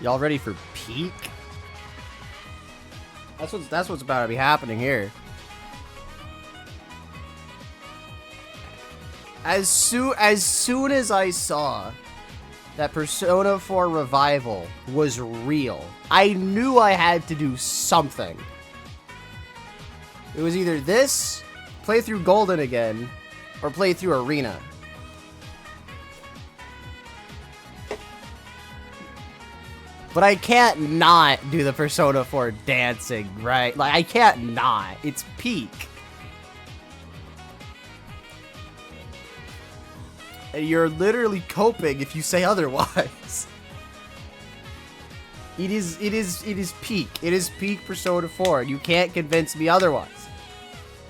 Y'all ready for peak? That's what's about to be happening here. As soon as I saw that Persona 4 Revival was real, I knew I had to do something. It was either this, play through Golden again, or play through Arena. But I can't not do the Persona 4 dancing, right? Like, I can't not. It's peak. And you're literally coping if you say otherwise. It is peak. It is peak Persona 4. You can't convince me otherwise.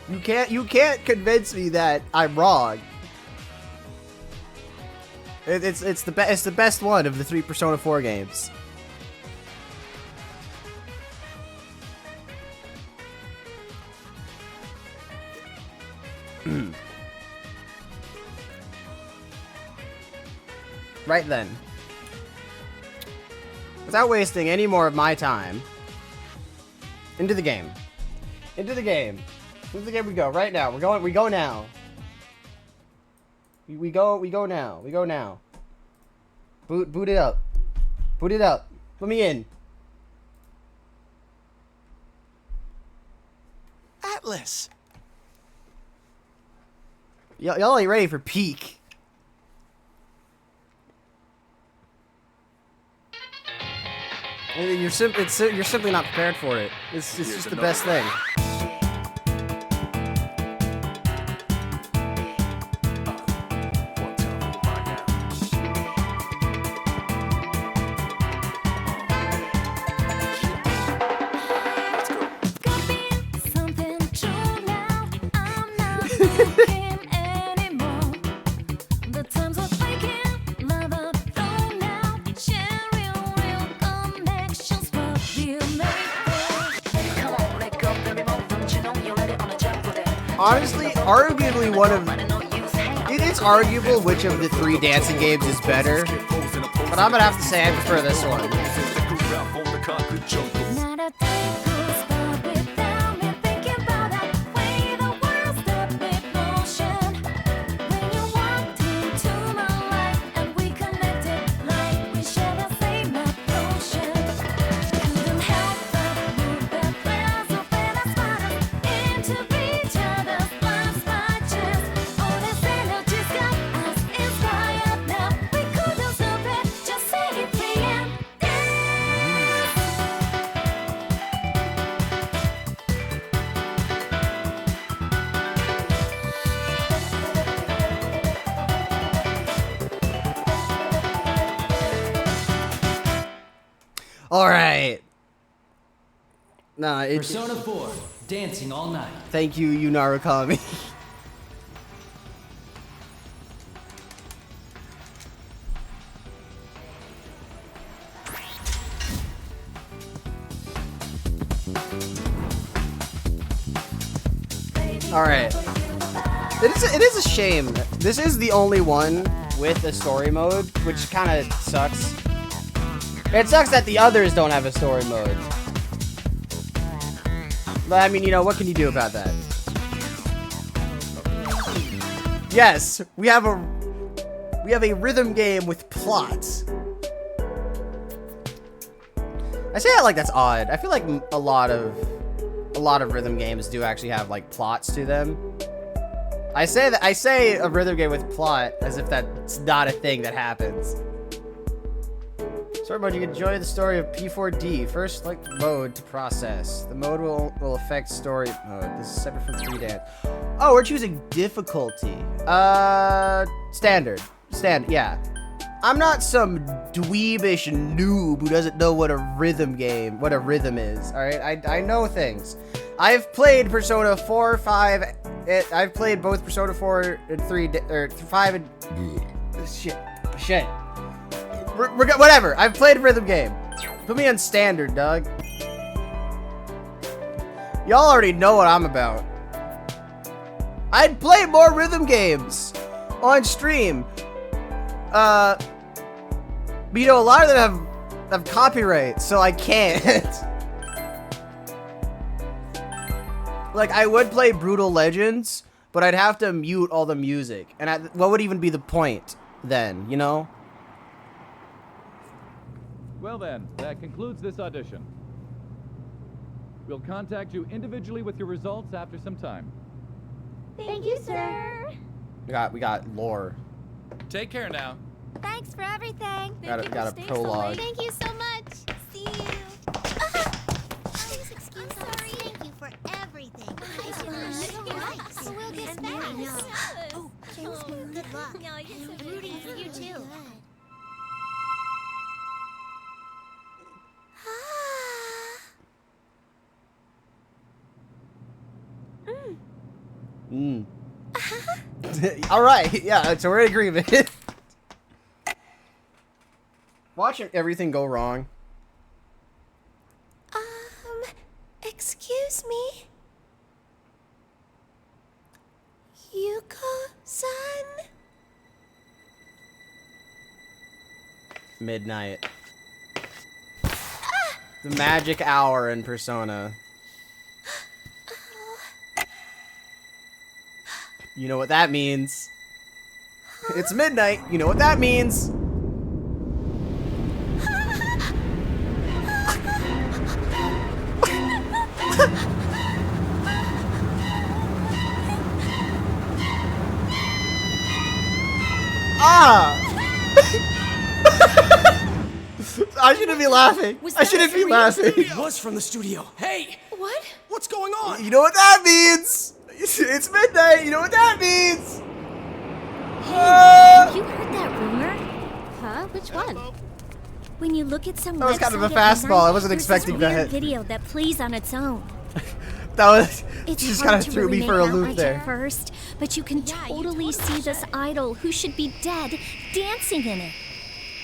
You can't convince me that I'm wrong. It's the best one of the 3 Persona 4 games. Right then. Without wasting any more of my time, into the game. Into the game. Into the game we go. Right now. We go now. We go now. We go now. Boot it up. Boot it up. Put me in. Atlas. Y'all ain't ready for peak. You're simply not prepared for it. It's just the best thing. Honestly, arguably one of... It is arguable which of the 3 dancing games is better, but I'm gonna have to say I prefer this one. All right. Nah, it's Persona 4, dancing all night. Thank you, Yu Narukami. All right. It is a shame. This is the only one with a story mode, which kind of sucks. It sucks that the others don't have a story mode. But I mean, you know, what can you do about that? Yes, we have a rhythm game with plots. I say that like that's odd. I feel like a lot of rhythm games do actually have like plots to them. I say a rhythm game with plot as if that's not a thing that happens. Story mode, you can enjoy the story of P4D. First, select mode to process. The mode will affect story mode. This is separate from 3 dance. Oh, we're choosing difficulty. Standard. Yeah. I'm not some dweebish noob who doesn't know what a rhythm is. Alright, I know things. I've played Persona 4, 5, I've played both Persona 4 and 3, or 5 and... Shit. Whatever. I've played a rhythm game. Put me on standard, dog. Y'all already know what I'm about. I'd play more rhythm games on stream. But you know, a lot of them have of copyright, so I can't. Like, I would play Brutal Legends, but I'd have to mute all the music. And what would even be the point then, you know? Well then, that concludes this audition. We'll contact you individually with your results after some time. Thank you, sir. We got lore. Take care now. Thanks for everything. Got a prologue. Thank you so much. See you. Please excuse us. Sorry. Thank you for everything. So we'll get back. Oh, good luck. I'm rooting for you too. All right, yeah, so we're in agreement. Watching everything go wrong. Excuse me? Yuko-san? Midnight. The magic hour in Persona. You know what that means. It's midnight. You know what that means. Ah! I shouldn't be laughing. I shouldn't be laughing. It was from the studio. Hey! What? What's going on? You know what that means? It's midnight. You know what that means? Have you heard that rumor? Huh? Which one? When you look at some That was kind of a website at fastball. midnight, I wasn't there's expecting this that weird hit. video that plays on its own. That was It's just hard kind of to threw really me for a make out loop much there. at first, but you can totally see this idol who should be dead dancing in it.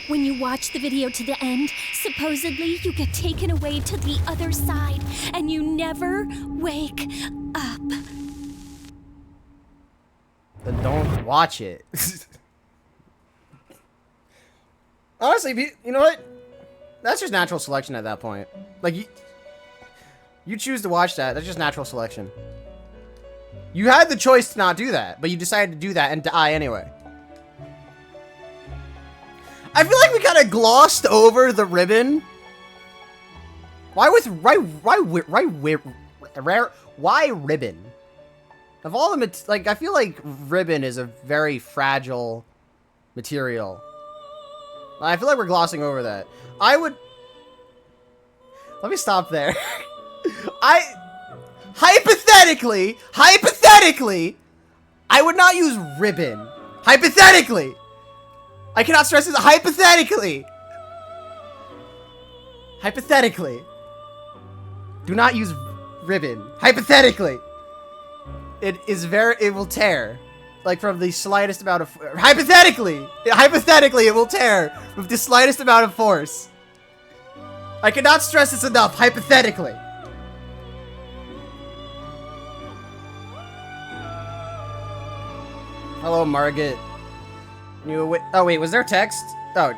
When you watch the video to the end, supposedly you get taken away to the other side, and you never wake up. Then don't watch it. Honestly, you know what? That's just natural selection at that point. Like, you choose to watch that. That's just natural selection. You had the choice to not do that, but you decided to do that and die anyway. I feel like we kind of glossed over the ribbon. Why ribbon? Of all the like, I feel like ribbon is a very fragile material. I feel like we're glossing over that. Let me stop there. Hypothetically, I would not use ribbon. Hypothetically. I cannot stress this. Hypothetically. Do not use ribbon. Hypothetically. It will tear. Like, from the slightest amount of... Hypothetically, it will tear with the slightest amount of force. I cannot stress this enough. Hypothetically. Hello, Margaret. Oh, wait, was there text? Oh.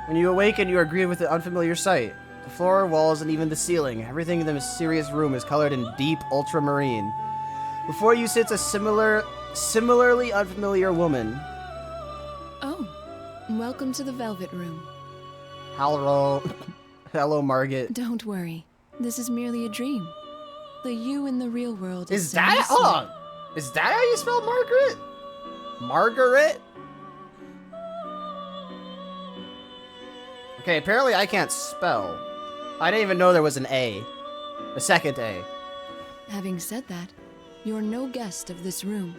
When you awaken, you are greeted with an unfamiliar sight. The floor, walls, and even the ceiling. Everything in the mysterious room is colored in deep ultramarine. Before you sits a similarly unfamiliar woman. Oh, welcome to the Velvet Room. Hello, Margaret. Don't worry, this is merely a dream. The you in the real world Is that? Hold on. Is that how you spell Margaret? Margaret? Okay, apparently I can't spell. I didn't even know there was an A. A second A. Having said that, you're no guest of this room.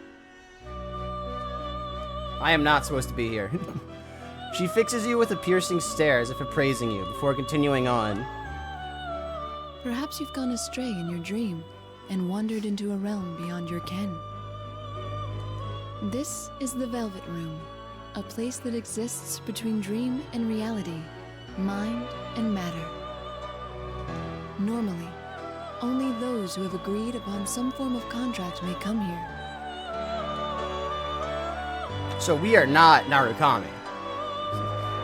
I am not supposed to be here. She fixes you with a piercing stare as if appraising you before continuing on. Perhaps you've gone astray in your dream and wandered into a realm beyond your ken. This is the Velvet Room, a place that exists between dream and reality, mind and matter. Normally, only those who have agreed upon some form of contract may come here. So we are not Narukami.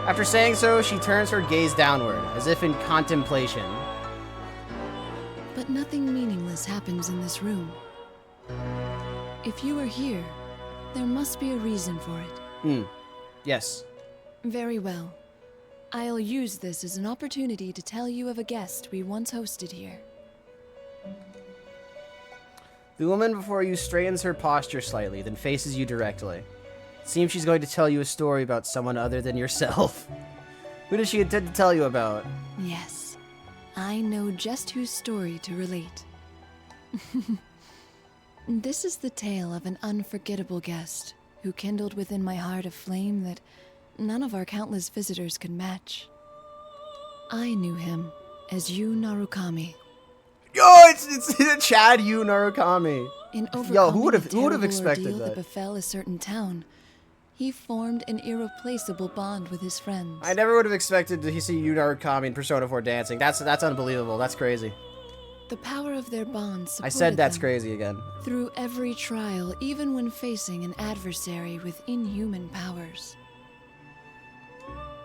After saying so, she turns her gaze downward, as if in contemplation. But nothing meaningless happens in this room. If you are here, there must be a reason for it. Yes. Very well. I'll use this as an opportunity to tell you of a guest we once hosted here. The woman before you straightens her posture slightly, then faces you directly. It seems she's going to tell you a story about someone other than yourself. Who does she intend to tell you about? Yes, I know just whose story to relate. This is the tale of an unforgettable guest who kindled within my heart a flame that none of our countless visitors could match. I knew him as Yu Narukami. Yo, it's Chad Yu Narukami. In overcoming Yo, who would the have expected ordeal that? befell a certain town, he formed an irreplaceable bond with his friends. I never would have expected to see Yu Narukami in Persona 4 dancing. That's unbelievable. That's crazy. The power of their bonds I supported said that's them crazy again. through every trial, even when facing an adversary with inhuman powers.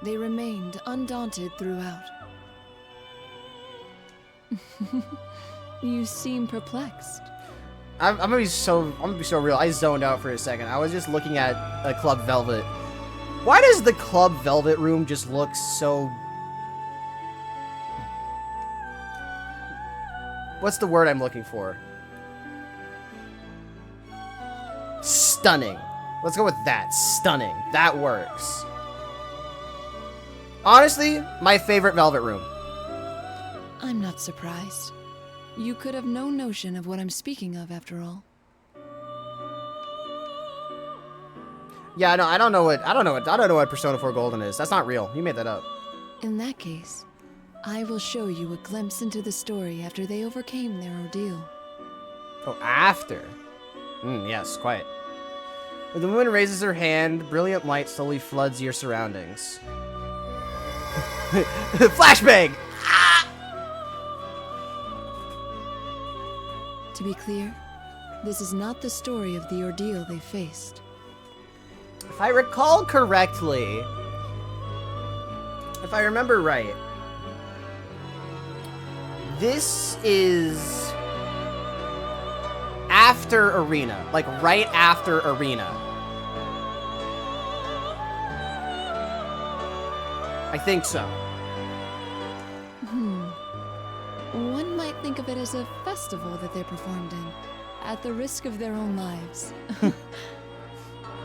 They remained undaunted throughout. You seem perplexed. I'm gonna be so real. I zoned out for a second. I was just looking at a Club Velvet. Why does the Club Velvet room just look so... What's the word I'm looking for? Stunning. Let's go with that. Stunning. That works. Honestly, my favorite Velvet room. I'm not surprised. You could have no notion of what I'm speaking of, after all. Yeah, no, I don't know what Persona 4 Golden is. That's not real. You made that up. In that case, I will show you a glimpse into the story after they overcame their ordeal. Oh, after. Yes, quite. When the woman raises her hand, brilliant light slowly floods your surroundings. Flashbang! To be clear, this is not the story of the ordeal they faced. If I recall correctly, if I remember right, this is after Arena, like right after Arena. I think so. One might think of it as a festival that they performed in, at the risk of their own lives.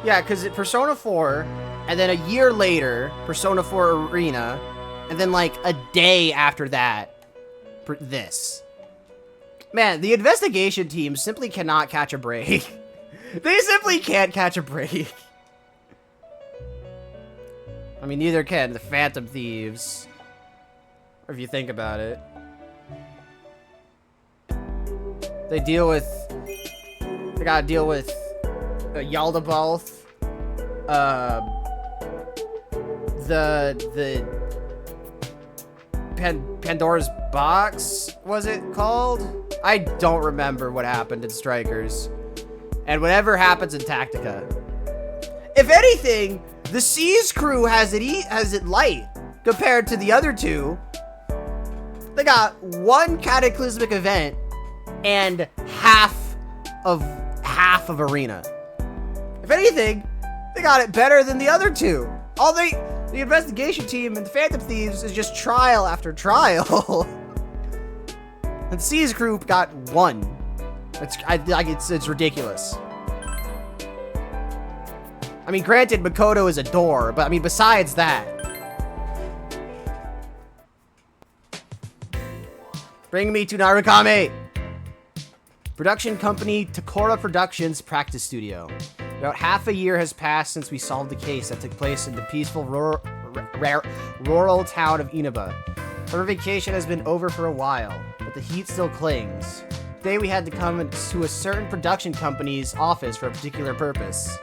Yeah, because Persona 4, and then a year later, Persona 4 Arena, and then like a day after that, this. Man, the investigation team simply cannot catch a break. They simply can't catch a break. I mean, neither can the Phantom Thieves. Or if you think about it. They gotta deal with Yaldabaoth, the Pandora's Box, was it called? I don't remember what happened in Strikers. And whatever happens in Tactica. If anything, the Seas crew has it light compared to the other two. They got one cataclysmic event and half of Arena. If anything, they got it better than the other two. The investigation team and the Phantom Thieves is just trial after trial. And the Seas group got one. It's ridiculous. I mean, granted, Makoto is a door, but I mean, besides that. Bring me to Narukami! Production company Takora Productions Practice Studio. About half a year has passed since we solved the case that took place in the peaceful rural town of Inaba. Her vacation has been over for a while, but the heat still clings. Today we had to come to a certain production company's office for a particular purpose.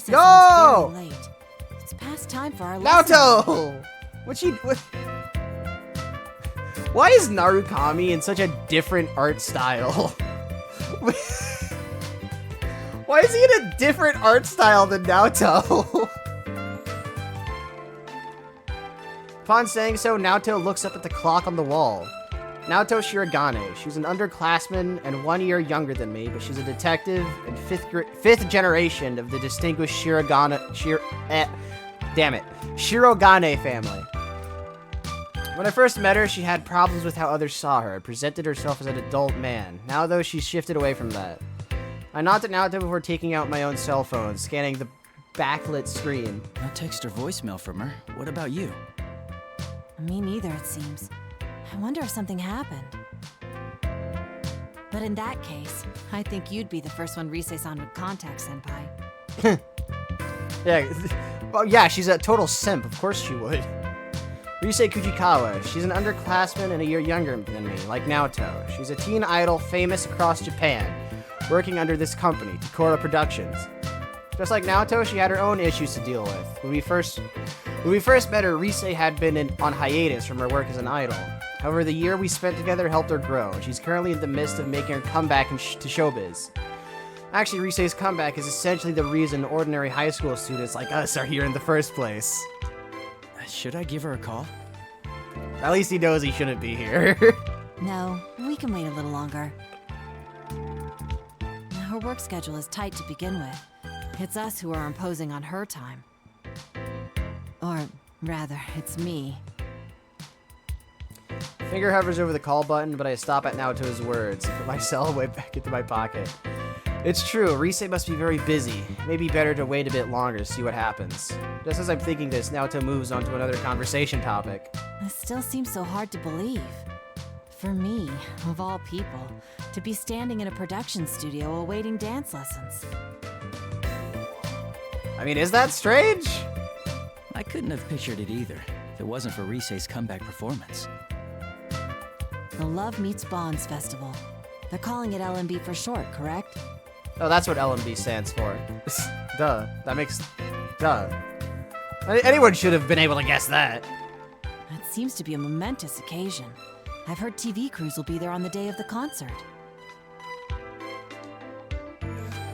Yo! It's past time for our Naoto! Why is Narukami in such a different art style? Why is he in a different art style than Naoto? Upon saying so, Naoto looks up at the clock on the wall. Naoto Shirogane. She's an underclassman and 1 year younger than me, but she's a detective and fifth generation of the distinguished Shirogane family. When I first met her, she had problems with how others saw her, presented herself as an adult man. Now, though, she's shifted away from that. I knocked at Naoto before taking out my own cell phone, scanning the backlit screen. No text or voicemail from her. What about you? Me neither, it seems. I wonder if something happened. But in that case, I think you'd be the first one Rise-san would contact, Senpai. Yeah, well, yeah, she's a total simp. Of course she would. Rise Kujikawa. She's an underclassman and a year younger than me, like Naoto. She's a teen idol famous across Japan, working under this company, Takora Productions. Just like Naoto, she had her own issues to deal with. When we first met her, Rise had been on hiatus from her work as an idol. However, the year we spent together helped her grow, and she's currently in the midst of making her comeback to showbiz. Actually, Rise's comeback is essentially the reason ordinary high school students like us are here in the first place. Should I give her a call? At least he knows he shouldn't be here. No, we can wait a little longer. Her work schedule is tight to begin with. It's us who are imposing on her time. Or, rather, it's me. Finger hovers over the call button, but I stop at Naoto's words and put my cell way back into my pocket. It's true, Rise must be very busy. Maybe better to wait a bit longer to see what happens. Just as I'm thinking this, Naoto moves on to another conversation topic. This still seems so hard to believe. For me, of all people, to be standing in a production studio awaiting dance lessons. I mean, is that strange? I couldn't have pictured it either, if it wasn't for Rise's comeback performance. The Love Meets Bonds Festival. They're calling it LMB for short, correct? Oh, that's what LMB stands for. Duh. That makes... Duh. Anyone should have been able to guess that. That seems to be a momentous occasion. I've heard TV crews will be there on the day of the concert.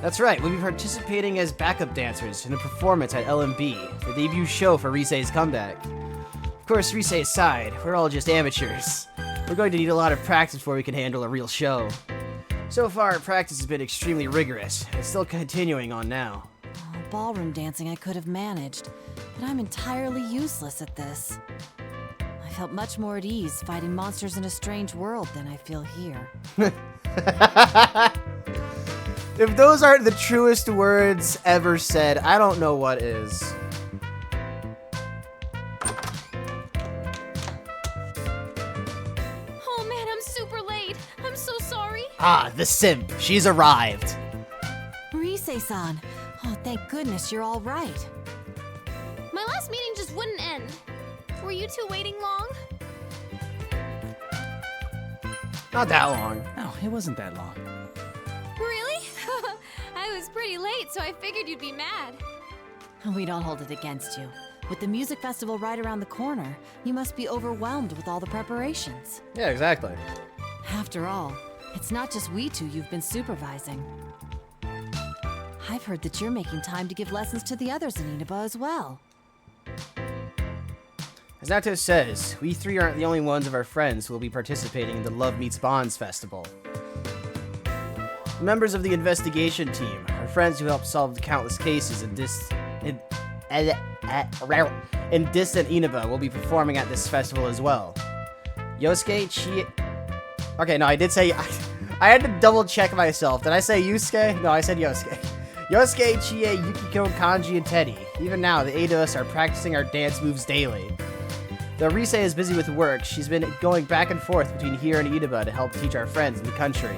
That's right, we'll be participating as backup dancers in a performance at LMB, the debut show for Rise's comeback. Of course, Rise's side, we're all just amateurs. We're going to need a lot of practice before we can handle a real show. So far, practice has been extremely rigorous. It's still continuing on now. Oh, ballroom dancing I could have managed, but I'm entirely useless at this. I felt much more at ease fighting monsters in a strange world than I feel here. If those aren't the truest words ever said, I don't know what is. Oh man, I'm super late. I'm so sorry. Ah, the simp. She's arrived. Rise-san! Oh, thank goodness you're all right. My last meeting just wouldn't end. Were you two waiting long? Not that long. No, it wasn't that long. Really? I was pretty late, so I figured you'd be mad. We don't hold it against you. With the music festival right around the corner, you must be overwhelmed with all the preparations. Yeah, exactly. After all, it's not just we two you've been supervising. I've heard that you're making time to give lessons to the others in Inaba as well. As Naoto says, we three aren't the only ones of our friends who will be participating in the Love Meets Bonds festival. Members of the investigation team, our friends who helped solve the countless cases in distant Inaba, will be performing at this festival as well. Yosuke, Chie... Okay, no, I did say... I had to double check myself. Did I say Yusuke? No, I said Yosuke. Yosuke, Chie, Yukiko, Kanji, and Teddy. Even now, the 8 of us are practicing our dance moves daily. Though Rise is busy with work, she's been going back and forth between here and Inaba to help teach our friends in the country.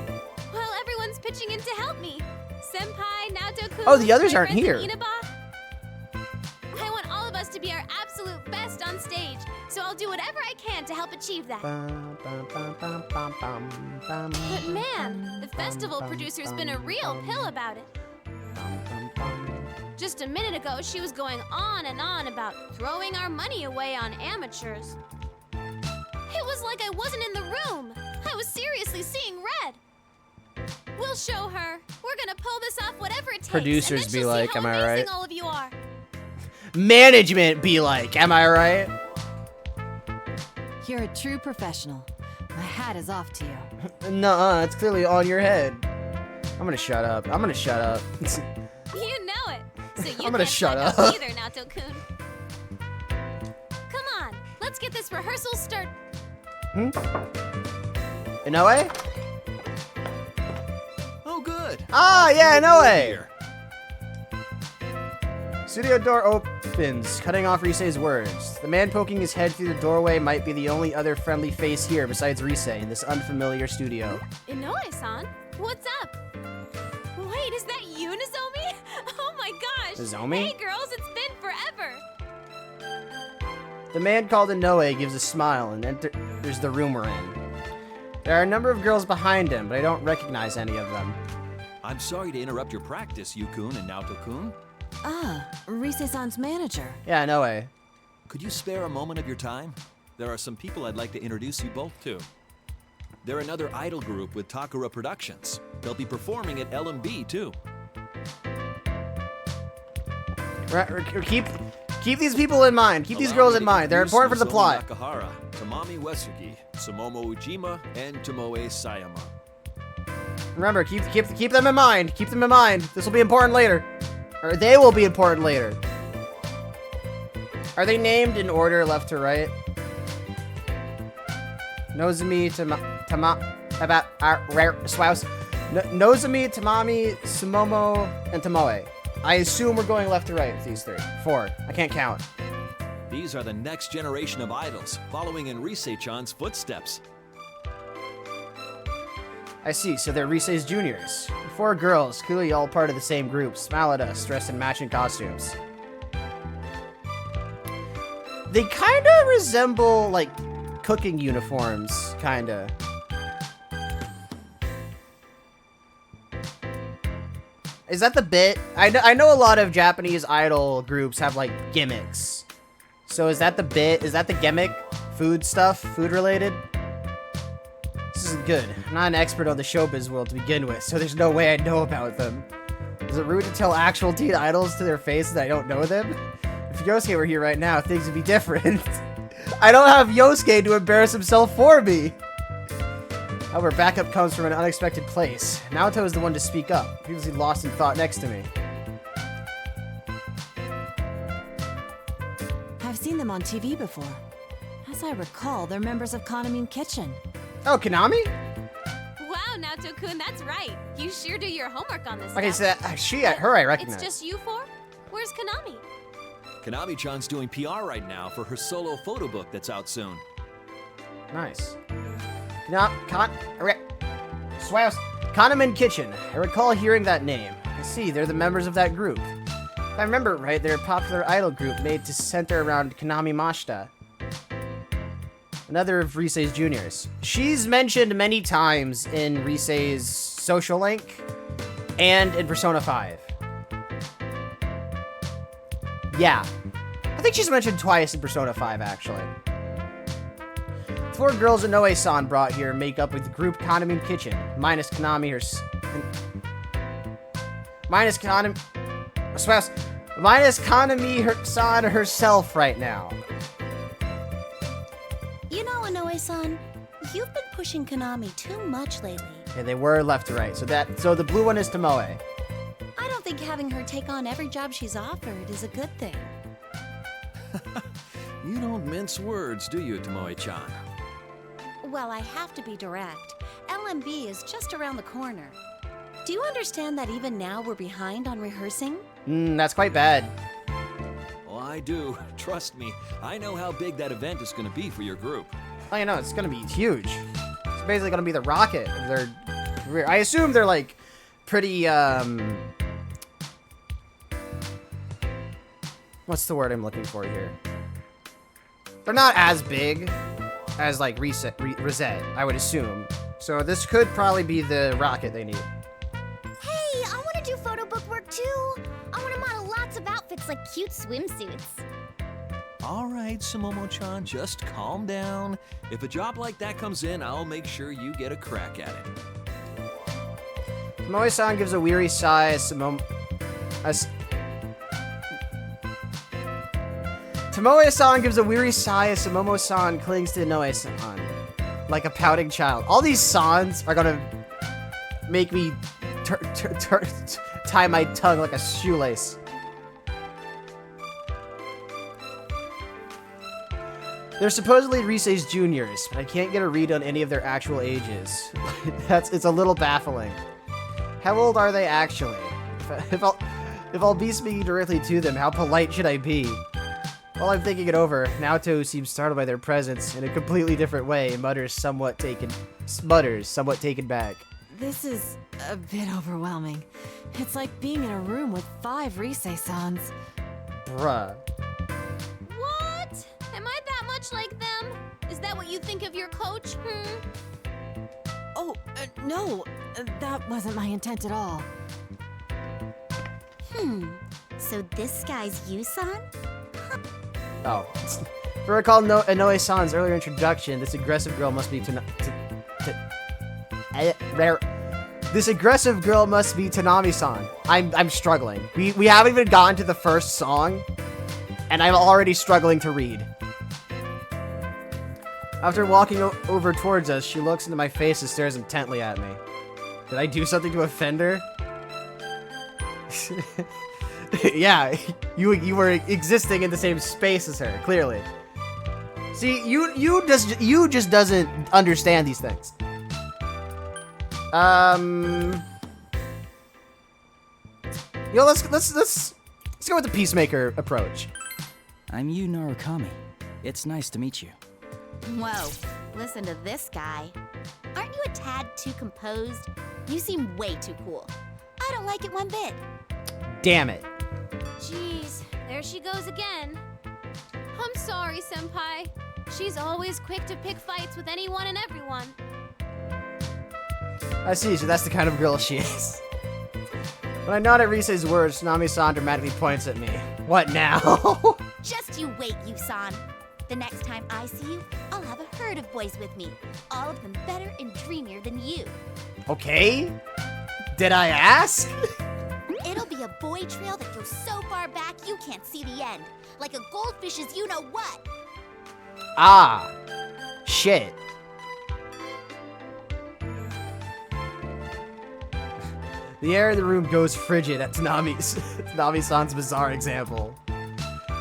Well, everyone's pitching in to help me. Senpai, Naoto-kun, Oh, the others my aren't friends in here. Inaba. I want all of us to be our absolute best on stage, so I'll do whatever I can to help achieve that. But man, the festival producer's been a real pill about it. Just a minute ago, she was going on and on about throwing our money away on amateurs. It was like I wasn't in the room. I was seriously seeing red. We'll show her. We're gonna pull this off whatever it takes. Producers and then be she'll like, see how am I amazing right? all of you are. Management be like, am I right? You're a true professional. My hat is off to you. Nuh-uh, it's clearly on your head. I'm gonna shut up. I'm gonna shut up. You know it. So you I'm gonna can't shut back up. either, Naoto-kun. Come on, let's get this rehearsal start. Inoue? Oh, good. Ah, yeah, Inoue! Here. Studio door opens, cutting off Risei's words. The man poking his head through the doorway might be the only other friendly face here besides Risei in this unfamiliar studio. Inoue-san, what's up? Wait, is that you, Nozomi? Oh my gosh! Nozomi? Hey girls, it's been forever! The man called Inoue gives a smile and enters the room we're in. There are a number of girls behind him, but I don't recognize any of them. I'm sorry to interrupt your practice, Yu-kun and Naoto-kun. Ah, Rise-san's manager. Yeah, Inoue. Could you spare a moment of your time? There are some people I'd like to introduce you both to. They're another idol group with Takara Productions. They'll be performing at LMB too. Keep these people in mind. Keep these girls in mind. They're important for the plot. Nakahara, Tamami Uesugi, Sumomo Ujima, and Tomoe Sayama. Remember, keep them in mind. Keep them in mind. This will be important later. Or they will be important later. Are they named in order left to right? Nozomi, Nozomi, Tamami, Sumomo, and Tomoe. I assume we're going left to right with these three. 4. I can't count. These are the next generation of idols, following in Risei-chan's footsteps. I see, so they're Risei's juniors. 4 girls, clearly all part of the same group, smile at us, dressed in matching costumes. They kinda resemble, like, cooking uniforms, kinda. Is that the bit? I know a lot of Japanese idol groups have, like, gimmicks. So is that the bit? Is that the gimmick? Food stuff? Food related? This isn't good. I'm not an expert on the showbiz world to begin with, so there's no way I know about them. Is it rude to tell actual teen idols to their face that I don't know them? If Yosuke were here right now, things would be different. I don't have Yosuke to embarrass himself for me. However, backup comes from an unexpected place. Naoto is the one to speak up, previously lost in thought next to me. I've seen them on TV before. As I recall, they're members of Kanamin Kitchen. Oh, Konami? Wow, Naoto-kun, that's right. You sure do your homework on this Okay, stuff. so her I recognize. It's just you 4? Where's Konami? Konami-chan's doing PR right now for her solo photo book that's out soon. Nice. Kanamin Kitchen. I recall hearing that name. I see, they're the members of that group. If I remember right, they're a popular idol group made to center around Konami Mashita, another of Risei's juniors. She's mentioned many times in Risei's social link and in Persona 5. Yeah. I think she's mentioned twice in Persona 5, actually. 4 girls Inoue-san brought here make up with the group Kanamin Kitchen, minus Konami san herself right now. You know, Inoue-san, you've been pushing Konami too much lately. Okay, they were left to right. So the blue one is Tomoe. I don't think having her take on every job she's offered is a good thing. You don't mince words, do you, Tomoe-chan? Well, I have to be direct. LMB is just around the corner. Do you understand that even now we're behind on rehearsing? That's quite bad. Well, I do. Trust me, I know how big that event is going to be for your group. Oh, you know, it's gonna be huge. It's basically gonna be the rocket of their career. I assume they're like pretty what's the word I'm looking for here? They're not as big as like Rosette, I would assume. So this could probably be the rocket they need. Hey, I want to do photo book work too. I want to model lots of outfits like cute swimsuits. All right, Sumomo-chan, just calm down. If a job like that comes in, I'll make sure you get a crack at it. Tomoe-san gives a weary sigh as Tomoe-san gives a weary sigh as Momo-san clings to Inoue-san like a pouting child. All these sans are gonna make me tie my tongue like a shoelace. They're supposedly Risei's juniors, but I can't get a read on any of their actual ages. It's a little baffling. How old are they actually? If I'll be speaking directly to them, how polite should I be? While I'm thinking it over, Naoto seems startled by their presence in a completely different way and mutters somewhat taken back. This is a bit overwhelming. It's like being in a room with 5 Risei-sans. Bruh. What? Am I that much like them? Is that what you think of your coach? Oh, no. That wasn't my intent at all. So this guy's Yu-san? Oh. If I recall Inoue-san's earlier introduction, this aggressive girl must be This aggressive girl must be Tanami-san. I'm struggling. We haven't even gotten to the first song, and I'm already struggling to read. After walking over towards us, she looks into my face and stares intently at me. Did I do something to offend her? Yeah, you were existing in the same space as her, clearly. See, you just doesn't understand these things. Yo, let's go with the peacemaker approach. I'm Yu Narukami. It's nice to meet you. Whoa, listen to this guy. Aren't you a tad too composed? You seem way too cool. I don't like it one bit. Damn it. Jeez, there she goes again. I'm sorry, Senpai. She's always quick to pick fights with anyone and everyone. I see, so that's the kind of girl she is. When I nod at Risei's words, Nami-san dramatically points at me. What now? Just you wait, Yu-san. The next time I see you, I'll have a herd of boys with me. All of them better and dreamier than you. Okay. Did I ask? It'll be a boy trail that goes so far back you can't see the end. Like a goldfish's you-know-what. Ah. Shit. The air in the room goes frigid at Tanami-san's bizarre example.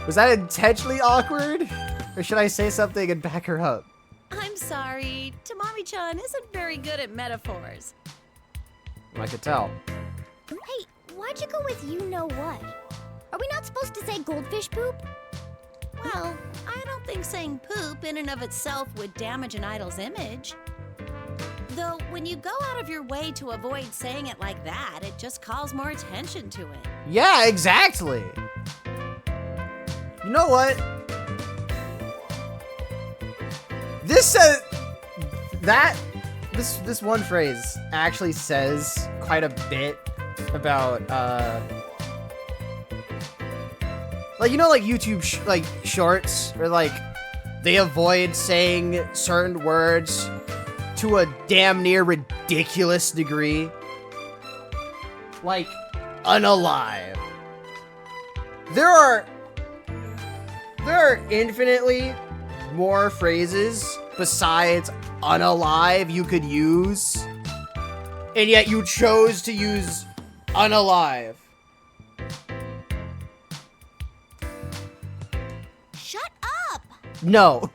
Was that intentionally awkward? Or should I say something and back her up? I'm sorry. Tamami-chan isn't very good at metaphors. I could tell. Hey, why'd you go with you-know-what? Are we not supposed to say goldfish poop? Well, I don't think saying poop in and of itself would damage an idol's image. Though, when you go out of your way to avoid saying it like that, it just calls more attention to it. Yeah, exactly. You know what? This says this one phrase actually says quite a bit about like, you know, like YouTube shorts where like they avoid saying certain words to a damn near ridiculous degree, like unalive. There are infinitely more phrases besides unalive you could use, and yet you chose to use unalive. Shut up! No.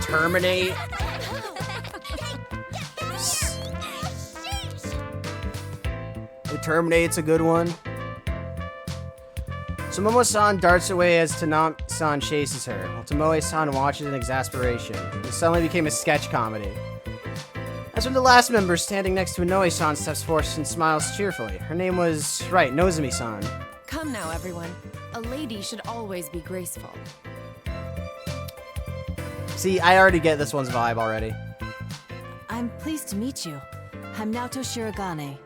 Terminate. Terminate's a good one. So Momo-san darts away as Tanami-san chases her, while Tomoe-san watches in exasperation. It suddenly became a sketch comedy. That's when the last member standing next to Inoue-san steps forward and smiles cheerfully. Her name was, right, Nozomi-san. Come now, everyone. A lady should always be graceful. See, I already get this one's vibe already. I'm pleased to meet you. I'm Naoto Shirogane.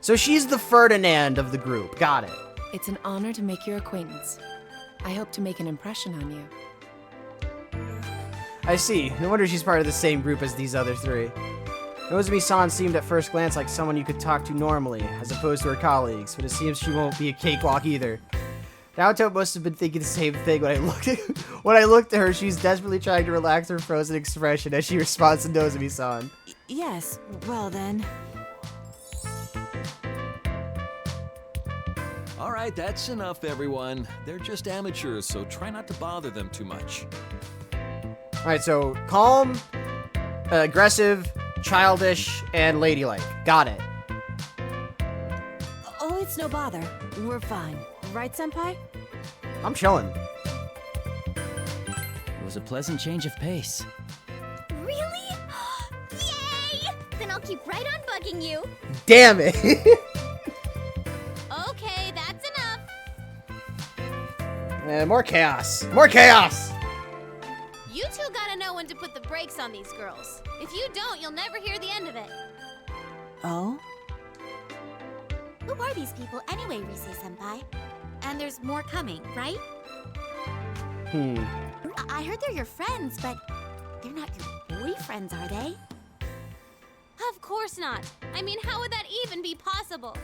So she's the Ferdinand of the group. Got it. It's an honor to make your acquaintance. I hope to make an impression on you. I see. No wonder she's part of the same group as these other three. Nozomi-san seemed at first glance like someone you could talk to normally, as opposed to her colleagues, but it seems she won't be a cakewalk either. Naoto must have been thinking the same thing when I looked at her. She's desperately trying to relax her frozen expression as she responds to Nozomi-san. Yes, well then. Alright, that's enough, everyone. They're just amateurs, so try not to bother them too much. Alright, so calm, aggressive, childish, and ladylike. Got it. Oh, it's no bother. We're fine. Right, Senpai? I'm chilling. It was a pleasant change of pace. Really? Yay! Then I'll keep right on bugging you. Damn it! Okay, that's enough. More chaos. More chaos! You two gotta know when to put the brakes on these girls. If you don't, you'll never hear the end of it. Oh? Who are these people anyway, Rise-senpai? And there's more coming, right? I heard they're your friends, but they're not your boyfriends, are they? Of course not. I mean, how would that even be possible?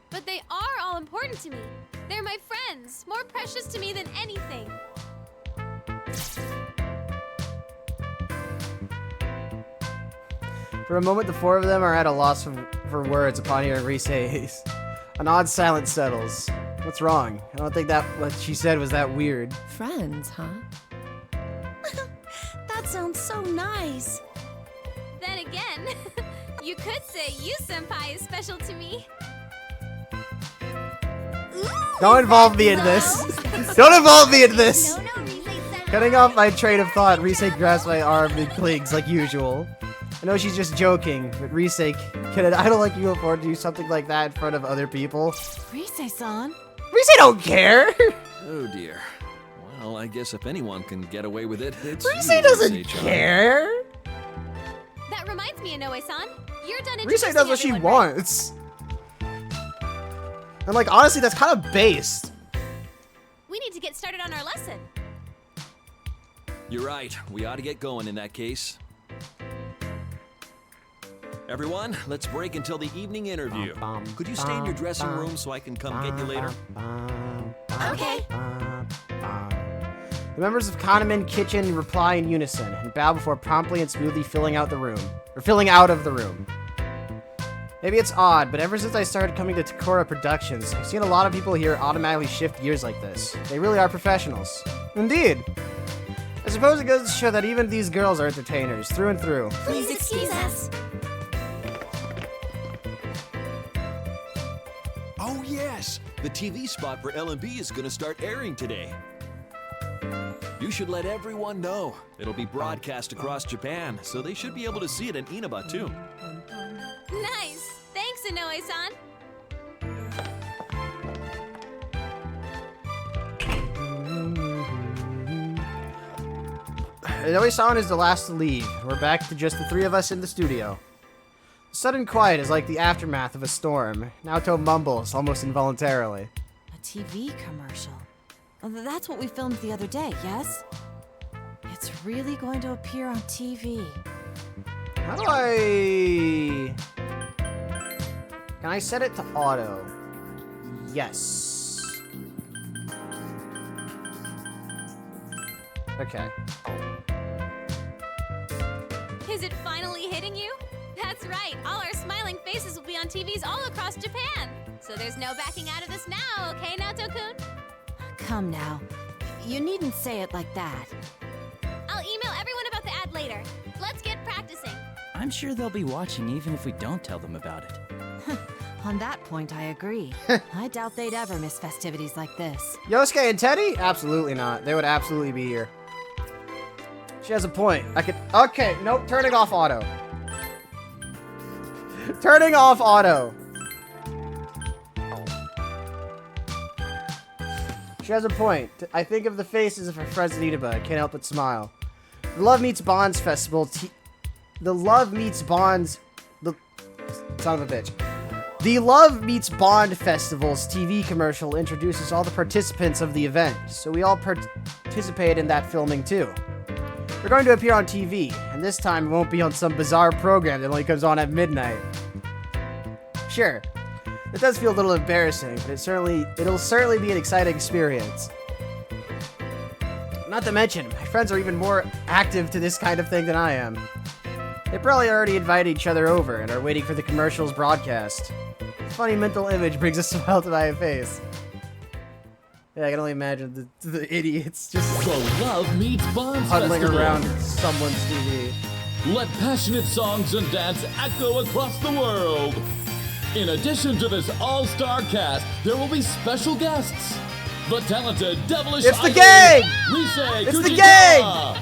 But they are all important to me. They're my friends, more precious to me than anything. For a moment, the four of them are at a loss for words upon hearing Rise's. An odd silence settles. What's wrong? I don't think that what she said was that weird. Friends, huh? That sounds so nice. Then again, you could say you senpai is special to me. Don't involve me in this. Don't involve me in this. No, Rise-senpai. Cutting off my train of thought, Rise grabs my arm and clings like usual. I know she's just joking, but Rise, can an idol like you afford to do something like that in front of other people? Rise-san? Rise don't care! Oh dear. Well, I guess if anyone can get away with it, it's Rise you, doesn't Rise-chan. care! That reminds me, Inoue-san. You're done Rise introducing does what she everyone, right? wants. And like, honestly, that's kind of based. We need to get started on our lesson. You're right. We ought to get going in that case. Everyone, let's break until the evening interview. Could you stay in your dressing room so I can come get you later? Okay. The members of Kahneman Kitchen reply in unison and bow before promptly and smoothly filling out of the room. Maybe it's odd, but ever since I started coming to Takora Productions, I've seen a lot of people here automatically shift gears like this. They really are professionals. Indeed. I suppose it goes to show that even these girls are entertainers, through and through. Please excuse us. Oh yes! The TV spot for L&B is gonna start airing today. You should let everyone know. It'll be broadcast across Japan, so they should be able to see it in Inaba too. Nice. Thanks, Inoue-san. Inoue-san is the last to leave. We're back to just the three of us in the studio. The sudden quiet is like the aftermath of a storm. Naoto mumbles, almost involuntarily. A TV commercial. Oh, that's what we filmed the other day, yes? It's really going to appear on TV. How do I... Can I set it to auto? Yes. Okay. Is it finally hitting you? That's right. All our smiling faces will be on TVs all across Japan. So there's no backing out of this now, okay, Naoto-kun? Come now. You needn't say it like that. I'll email everyone about the ad later. Let's get practicing. I'm sure they'll be watching even if we don't tell them about it. On that point, I agree. I doubt they'd ever miss festivities like this. Yosuke and Teddy? Absolutely not. They would absolutely be here. She has a point. I could... Okay, nope. Turning off auto. Turning off auto. She has a point. I think of the faces of her friends in Inaba. I can't help but smile. The Love Meets Bonds Festival... The Love Meets Bonds... The... Son of a bitch. The Love Meets Bond Festival's TV commercial introduces all the participants of the event, so we all participate in that filming too. We're going to appear on TV, and this time it won't be on some bizarre program that only comes on at midnight. Sure, it does feel a little embarrassing, but it'll certainly be an exciting experience. Not to mention, my friends are even more active to this kind of thing than I am. They probably already invited each other over and are waiting for the commercial's broadcast. A funny mental image brings a smile to my face. Yeah, I can only imagine the idiots just So Love Meets Bonds huddling Festival. around someone's TV. Let passionate songs and dance echo across the world. In addition to this all-star cast, there will be special guests. The talented Devilish It's the Idol, gang! Rise It's the Kujikawa, gang!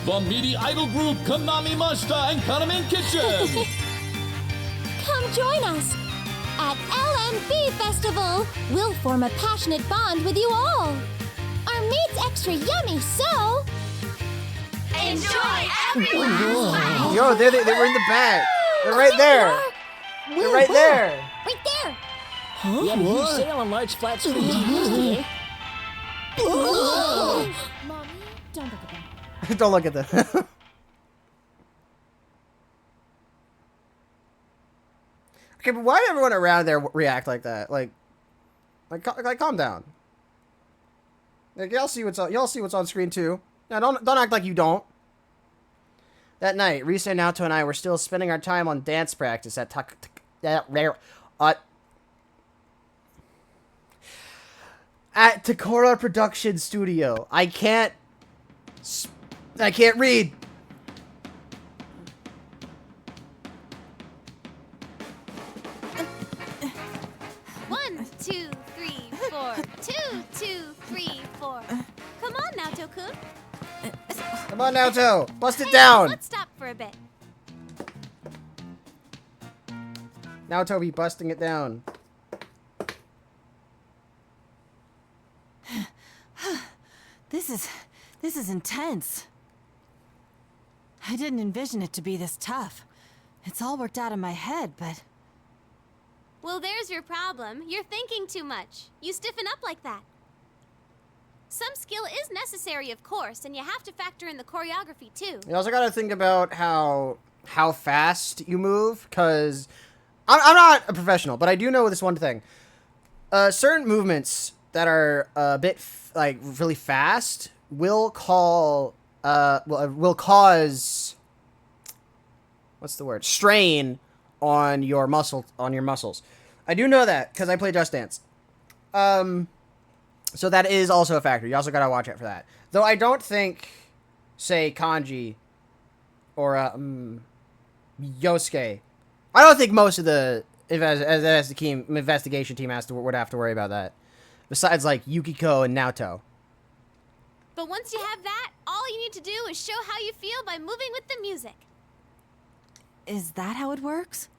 The meaty idol group Konami Mashita and Kanamin Kitchen. Come join us at LMB Festival. We'll form a passionate bond with you all. Our meat's extra yummy, so Enjoy everyone! Yo, they were in the back. They're right there. They're right there. Right there. We had a huge sale on large flat screen TVs today. Mommy, don't look at them. Don't look at them. Okay, but why did everyone around there react like that? Like, calm down. Like, y'all see what's on screen too. Now, don't act like you don't. That night, Risa, Naoto, and I were still spending our time on dance practice at Takora Production Studio. I can't read. One, two, three, four. 2, 2, 3, 4. Come on now, Tokun. Come on, Naoto. Bust it Hey, down. Let's stop for a bit. Naoto be busting it down. This is intense. I didn't envision it to be this tough. It's all worked out in my head, but... Well, there's your problem. You're thinking too much. You stiffen up like that. Some skill is necessary, of course, and you have to factor in the choreography, too. You also gotta think about how fast you move, because I'm not a professional, but I do know this one thing. Certain movements that are a bit really fast will cause what's the word? Strain on your muscles. I do know that because I play Just Dance. So that is also a factor. You also gotta watch out for that. Though I don't think, say, Kanji or Yosuke, I don't think most of the investigation team would have to worry about that. Besides, like, Yukiko and Naoto. But once you have that, all you need to do is show how you feel by moving with the music. Is that how it works?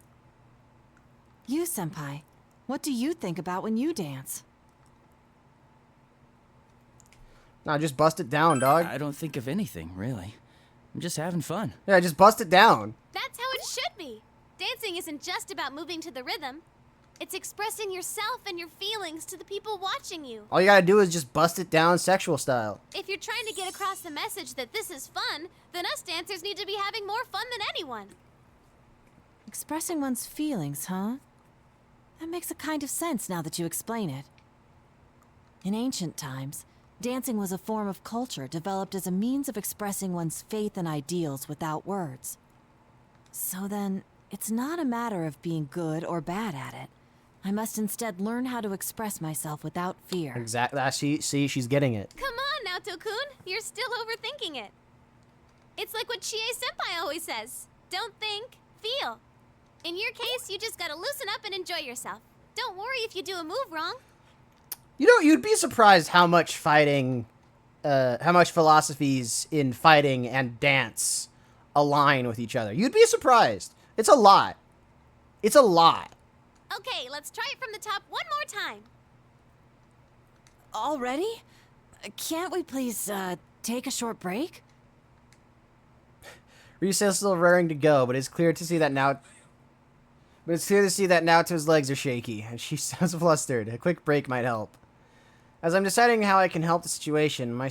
You, Senpai, what do you think about when you dance? No, just bust it down, dog. I don't think of anything, really. I'm just having fun. Yeah, just bust it down. That's how it should be. Dancing isn't just about moving to the rhythm. It's expressing yourself and your feelings to the people watching you. All you gotta do is just bust it down sexual style. If you're trying to get across the message that this is fun, then us dancers need to be having more fun than anyone. Expressing one's feelings, huh? That makes a kind of sense now that you explain it. In ancient times, dancing was a form of culture developed as a means of expressing one's faith and ideals without words. So then, it's not a matter of being good or bad at it. I must instead learn how to express myself without fear. Exactly. See, she's getting it. Come on, Naoto-kun. You're still overthinking it. It's like what Chie-senpai always says. Don't think, feel. In your case, you just gotta loosen up and enjoy yourself. Don't worry if you do a move wrong. You know, you'd be surprised how much philosophies in fighting and dance align with each other. You'd be surprised. It's a lot. It's a lot. Okay, let's try it from the top one more time. Already? Can't we please, take a short break? Risa's still raring to go, but it's clear to see that Naoto's legs are shaky, and she sounds flustered. A quick break might help. As I'm deciding how I can help the situation, my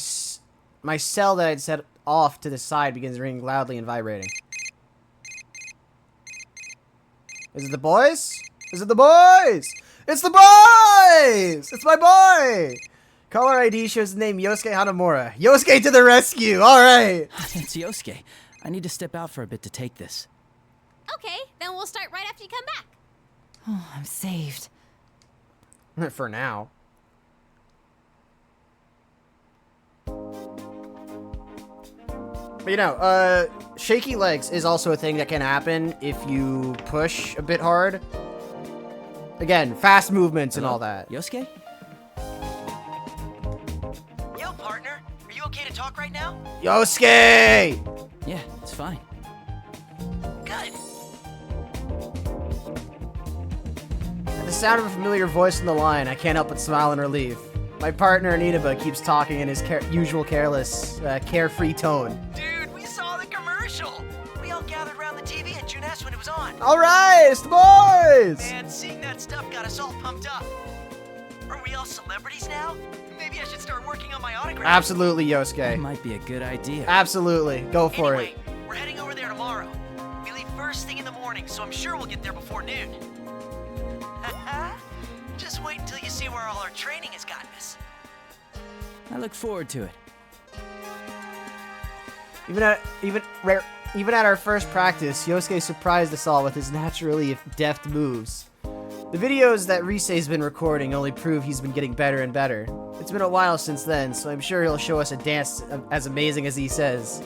my cell that I'd set off to the side begins ringing loudly and vibrating. Is it the boys? Is it the boys? It's the boys! It's my boy! Caller ID shows the name Yosuke Hanamura. Yosuke to the rescue! Alright! It's Yosuke. I need to step out for a bit to take this. Okay, then we'll start right after you come back. Oh, I'm saved. For now. But you know, shaky legs is also a thing that can happen if you push a bit hard. Again, fast movements and all that. Yosuke? Yo, partner. Are you okay to talk right now? Yosuke! Yeah, it's fine. Good. At the sound of a familiar voice on the line, I can't help but smile in relief. My partner, Inaba, keeps talking in his usual careless, carefree tone. Dude, we saw the commercial. We all gathered around the TV at Junes when it was on. Alright, it's the boys! Man, seeing that stuff got us all pumped up. Are we all celebrities now? Maybe I should start working on my autograph. Absolutely, Yosuke. That might be a good idea. Absolutely. Go for Anyway, it. we're heading over there tomorrow. We leave first thing in the morning, so I'm sure we'll get there before noon. Just wait until you see where all our training has gotten us. I look forward to it. Even at our first practice, Yosuke surprised us all with his naturally deft moves. The videos that Risei's been recording only prove he's been getting better and better. It's been a while since then, so I'm sure he'll show us a dance as amazing as he says.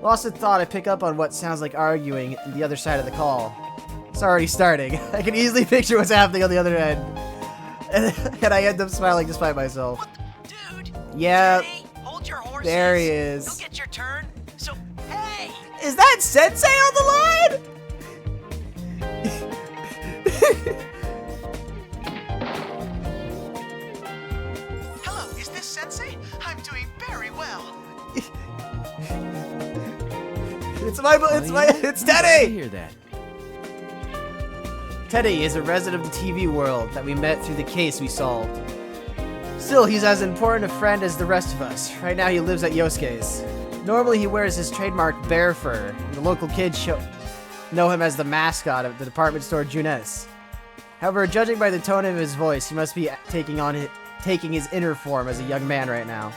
Lost in thought, I pick up on what sounds like arguing on the other side of the call. It's already starting. I can easily picture what's happening on the other end. And I end up smiling despite myself. Dude! Yeah, Teddy, hold your horses. there he is. You'll get your turn. So, hey! Is that Sensei on the line? Hello, is this Sensei? I'm doing very well. It's I Teddy! hear that. Teddy is a resident of the TV world that we met through the case we solved. Still, he's as important a friend as the rest of us. Right now, he lives at Yosuke's. Normally, he wears his trademark bear fur. The local kids know him as the mascot of the department store Junes. However, judging by the tone of his voice, he must be taking his inner form as a young man right now.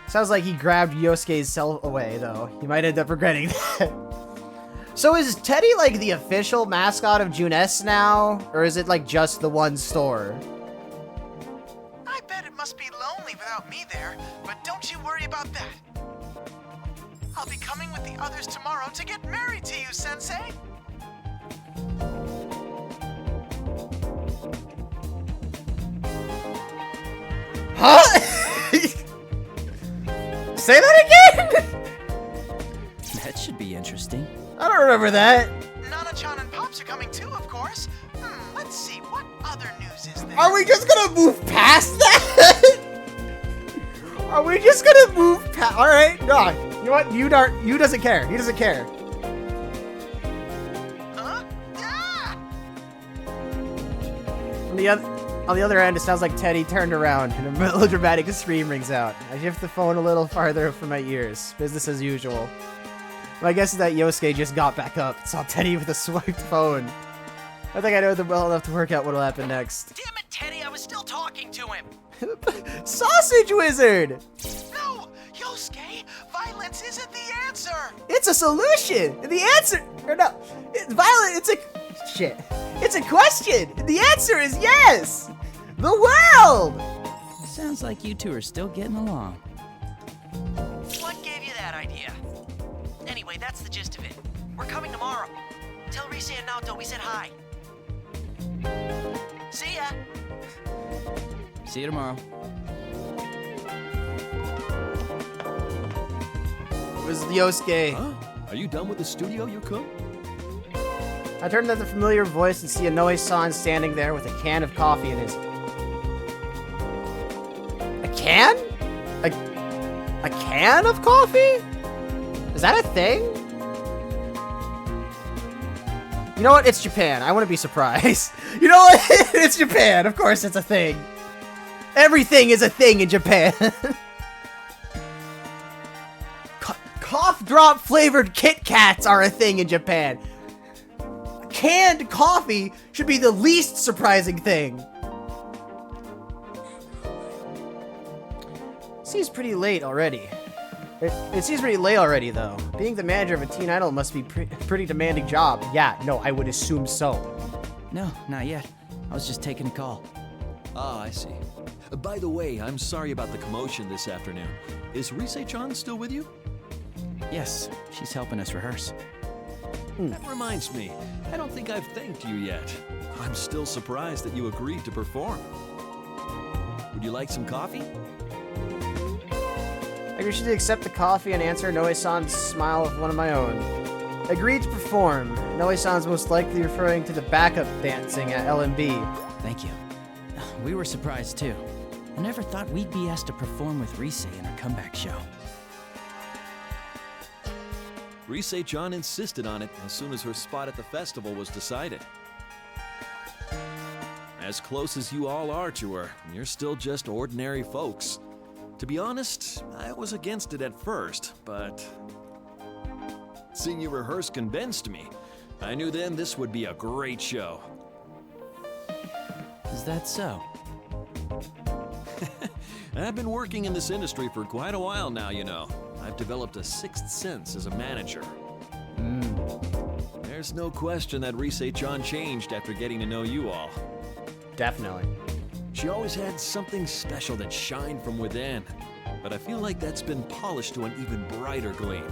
Sounds like he grabbed Yosuke's cell away, though. He might end up regretting that. So is Teddy like the official mascot of Junes now? Or is it like just the one store? I bet it must be lonely without me there, but don't you worry about that. I'll be coming with the others tomorrow to get married to you, Sensei. Huh? Say that again? That should be interesting. I don't remember that. Nana-chan and Pops are coming too, of course. Let's see, what other news is there? Are we just gonna move past that? Are we just gonna move past? All right, no. You know what? You doesn't care. He doesn't care. Huh? Ah! On the other end, it sounds like Teddy turned around and a melodramatic scream rings out. I shift the phone a little farther from my ears. Business as usual. My guess is that Yosuke just got back up and saw Teddy with a swiped phone. I think I know them well enough to work out what'll happen next. Damn it, Teddy, I was still talking to him. Sausage Wizard! No, Yosuke, violence isn't the answer. It's a solution! The answer... Or no. It's a... Shit. It's a question! The answer is yes! The world! Sounds like you two are still getting along. What gave you that idea? Anyway, that's the gist of it. We're coming tomorrow. Tell Risei and Naoto we said hi. See ya! See you tomorrow. It was Yosuke. Huh? Are you done with the studio, Yukun? I turned to the familiar voice and see Inoue-san standing there with a can of coffee in his... A can? A can of coffee? Is that a thing? You know what? It's Japan. I wouldn't be surprised. You know what? It's Japan. Of course it's a thing. Everything is a thing in Japan. cough drop flavored Kit Kats are a thing in Japan. Canned coffee should be the least surprising thing. Seems pretty late already. It seems pretty late already, though. Being the manager of a teen idol must be pretty demanding job. Yeah, no, I would assume so. No, not yet. I was just taking a call. Ah, I see. By the way, I'm sorry about the commotion this afternoon. Is Rise-chan still with you? Yes, she's helping us rehearse. That reminds me, I don't think I've thanked you yet. I'm still surprised that you agreed to perform. Would you like some coffee? I agreed to accept the coffee and answer Noe-san's smile with one of my own. Agreed to perform. Noe-san's most likely referring to the backup dancing at LMB. Thank you. We were surprised too. I never thought we'd be asked to perform with Rise in our comeback show. Rise-chan insisted on it as soon as her spot at the festival was decided. As close as you all are to her, you're still just ordinary folks. To be honest, I was against it at first, but seeing you rehearse convinced me. I knew then this would be a great show. Is that so? I've been working in this industry for quite a while now, you know. I've developed a sixth sense as a manager. There's no question that Rise-chan changed after getting to know you all. Definitely. She always had something special that shined from within, but I feel like that's been polished to an even brighter gleam.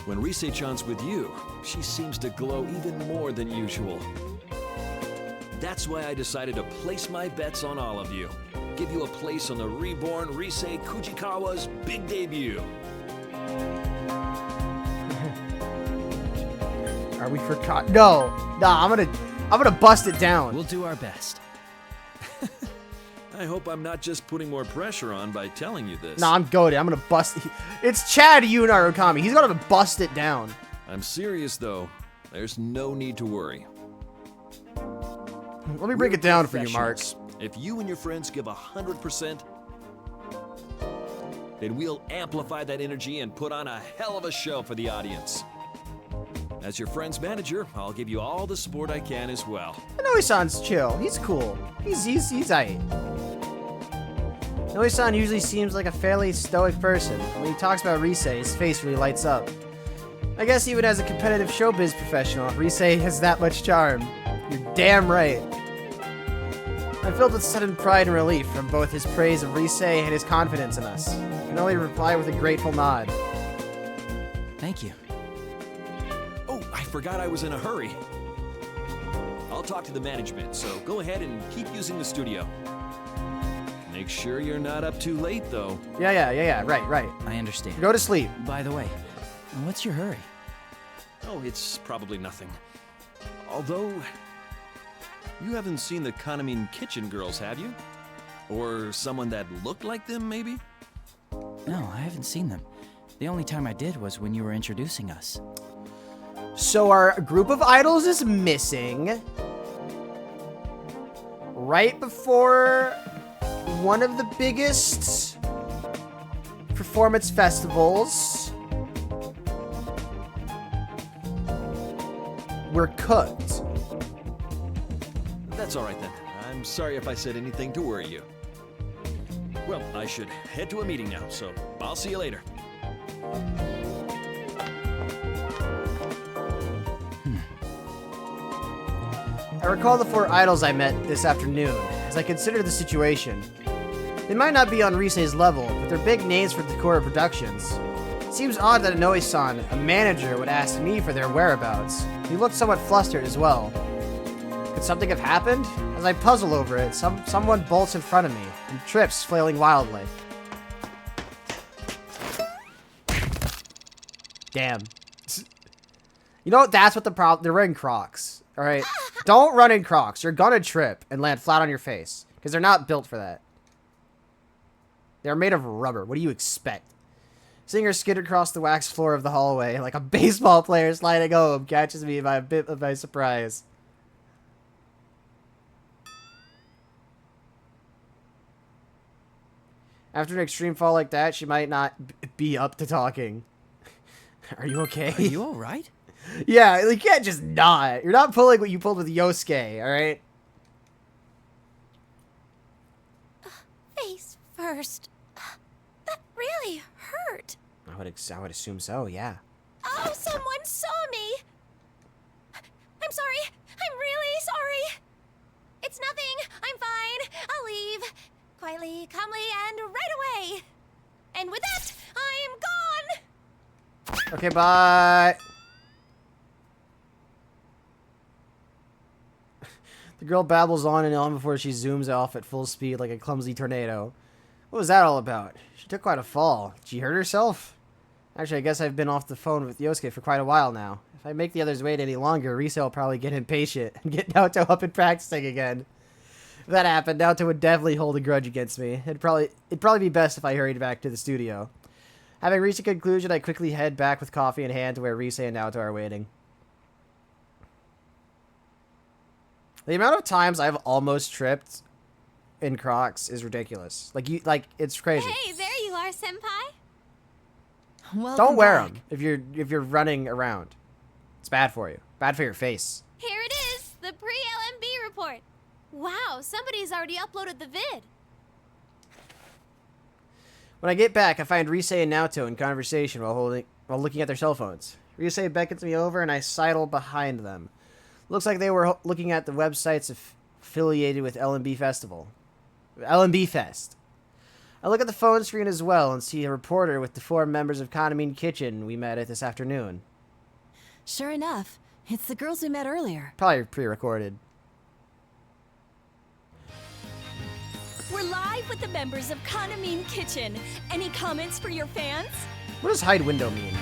When Rise-chan's with you, she seems to glow even more than usual. That's why I decided to place my bets on all of you. Give you a place on the reborn Rise Kujikawa's big debut. Are we forgot? No, I'm gonna bust it down. We'll do our best. I hope I'm not just putting more pressure on by telling you this. Nah, I'm goated. I'm gonna bust it. It's Chad Yu Narukami. He's gonna bust it down. I'm serious though. There's no need to worry. Let me break it down for you, Mark. If you and your friends give 100%, then we'll amplify that energy and put on a hell of a show for the audience. As your friend's manager, I'll give you all the support I can as well. Noe-san's chill. He's cool. He's aight. Noe-san usually seems like a fairly stoic person. When he talks about Rise, his face really lights up. I guess even as a competitive showbiz professional, Rise has that much charm. You're damn right. I'm filled with sudden pride and relief from both his praise of Rise and his confidence in us. I can only reply with a grateful nod. Thank you. Oh, I forgot I was in a hurry. I'll talk to the management, so go ahead and keep using the studio. Make sure you're not up too late, though. Yeah, right. I understand. Go to sleep. By the way, what's your hurry? Oh, it's probably nothing. Although, you haven't seen the Kanamin Kitchen girls, have you? Or someone that looked like them, maybe? No, I haven't seen them. The only time I did was when you were introducing us. So our group of idols is missing. Right before one of the biggest performance festivals. We're cooked. That's all right then. I'm sorry if I said anything to worry you. Well, I should head to a meeting now, so I'll see you later. I recall the 4 idols I met this afternoon as I consider the situation. They might not be on Rise's level, but they're big names for Takura Productions. It seems odd that Inoue-san, a manager, would ask me for their whereabouts. He looked somewhat flustered as well. Could something have happened? As I puzzle over it, someone bolts in front of me and trips, flailing wildly. Damn. You know what? That's what the problem. They're wearing Crocs. All right. Don't run in Crocs. You're gonna trip and land flat on your face because they're not built for that. They're made of rubber. What do you expect? Seeing her skid across the waxed floor of the hallway like a baseball player sliding home catches me by a bit of my surprise. After an extreme fall like that, she might not be up to talking. Are you okay? Are you alright? Yeah, you can't just not. You're not pulling what you pulled with Yosuke, alright? Face first. That really hurt. I would assume so, yeah. Oh, someone saw me. I'm sorry. I'm really sorry. It's nothing. I'm fine. I'll leave. Quietly, calmly, and right away. And with that, I am gone. Okay, bye. The girl babbles on and on before she zooms off at full speed like a clumsy tornado. What was that all about? She took quite a fall. Did she hurt herself? Actually, I guess I've been off the phone with Yosuke for quite a while now. If I make the others wait any longer, Risa will probably get impatient and get Naoto up and practicing again. If that happened, Naoto would definitely hold a grudge against me. It'd probably be best if I hurried back to the studio. Having reached a conclusion, I quickly head back with coffee in hand to where Risa and Naoto are waiting. The amount of times I've almost tripped in Crocs is ridiculous. It's crazy. Hey, there you are, senpai. Welcome Don't wear back. them if you're running around. It's bad for you. Bad for your face. Here it is, the pre-LMB report. Wow, somebody's already uploaded the vid. When I get back, I find Rise and Naoto in conversation while looking at their cell phones. Rise beckons me over, and I sidle behind them. Looks like they were looking at the websites affiliated with LMB Festival. LMB Fest. I look at the phone screen as well and see a reporter with the 4 members of Kanamine Kitchen we met at this afternoon. Sure enough, it's the girls we met earlier. Probably pre-recorded. We're live with the members of Kanamine Kitchen. Any comments for your fans? What does hide window mean?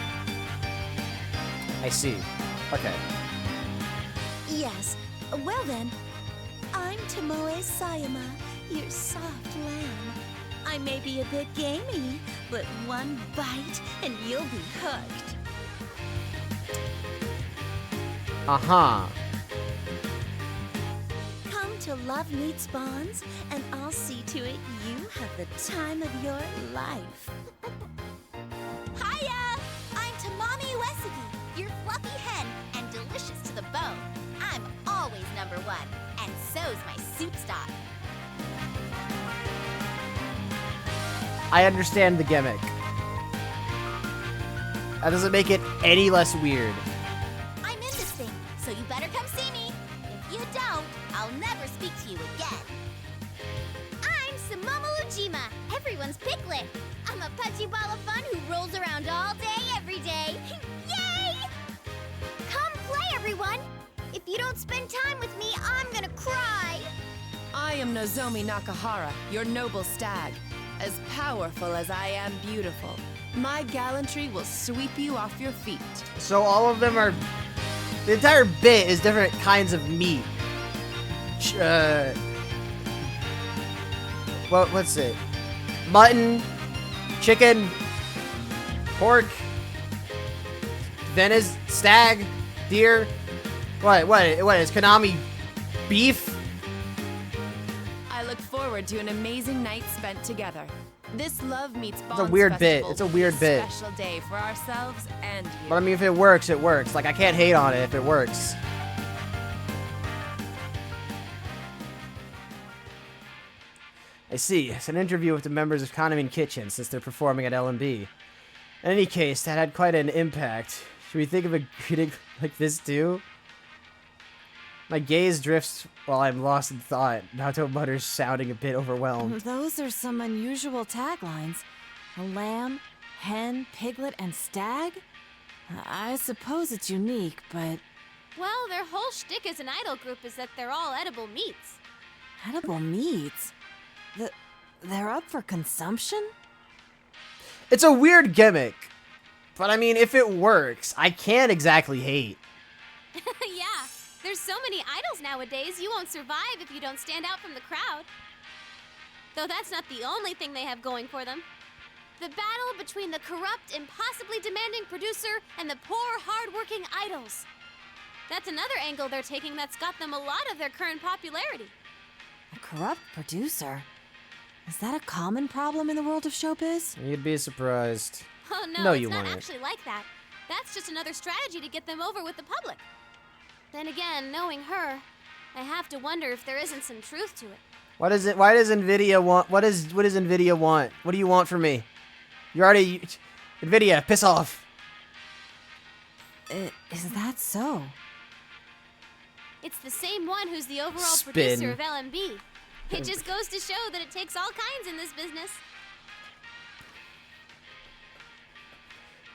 I see. Okay. Yes. Well then, I'm Tomoe Sayama, your soft lamb. I may be a bit gamey, but one bite and you'll be hooked. Uh-huh. Come to Love Meets Bonds, and I'll see to it you have the time of your life. Hiya! I'm Tamami Uesugi, your fluffy hen and delicious to the bone. I'm always #1, and so's my soup stock. I understand the gimmick. That doesn't make it any less weird. I'm in this thing, so you better come see me. If you don't, I'll never speak to you again. I'm Sumomo Ujima, everyone's piglet. I'm a pudgy ball of fun who rolls around all day, every day. Yay! Come play, everyone. If you don't spend time with me, I'm gonna cry. I am Nozomi Nakahara, your noble stag. As powerful as I am beautiful, my gallantry will sweep you off your feet. So all of them are... The entire bit is different kinds of meat. What's it? Mutton, chicken, pork, Venice, stag, deer. What is Konami beef? I look forward to an amazing night spent together. This Love Meets Bonds It's a weird bit. festival It's a will be weird bit. Special day for ourselves and you. But I mean, if it works, it works. Like, I can't hate on it if it works. I see. It's an interview with the members of Kanamine Kitchen since they're performing at LMB. In any case, that had quite an impact. Should we think of a greeting like this too? My gaze drifts while I'm lost in thought. Naoto mutters, sounding a bit overwhelmed. Those are some unusual taglines. A lamb, hen, piglet, and stag? I suppose it's unique, but... Well, their whole shtick as an idol group is that they're all edible meats. Edible meats? They're up for consumption? It's a weird gimmick. But I mean, if it works, I can't exactly hate. Yeah, there's so many idols nowadays, you won't survive if you don't stand out from the crowd. Though that's not the only thing they have going for them. The battle between the corrupt, impossibly demanding producer and the poor, hard-working idols. That's another angle they're taking that's got them a lot of their current popularity. A corrupt producer? Is that a common problem in the world of showbiz? You'd be surprised. Oh no, No, it's you not wouldn't. actually like that. That's just another strategy to get them over with the public. Then again, knowing her, I have to wonder if there isn't some truth to it. What is it? Why does Nvidia want? What does Nvidia want? What do you want from me? You already, Nvidia, piss off. Is that so? It's the same one who's the overall Spin. producer of LMB. It just goes to show that it takes all kinds in this business.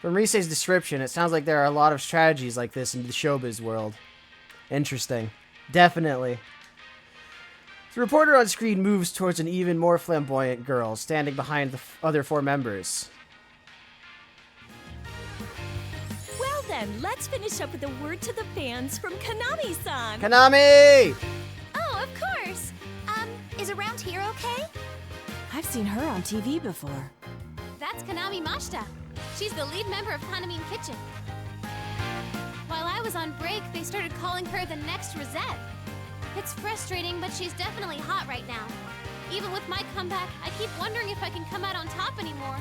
From Risei's description, it sounds like there are a lot of strategies like this in the showbiz world. Interesting. Definitely. The reporter on screen moves towards an even more flamboyant girl standing behind the other four members. Well then, let's finish up with a word to the fans from Konami-san. Konami! Oh, of course. Is around here okay? I've seen her on TV before. That's Konami Mashita. She's the lead member of Kanami Kitchen. While I was on break, they started calling her the next Rosette. It's frustrating, but she's definitely hot right now. Even with my comeback, I keep wondering if I can come out on top anymore.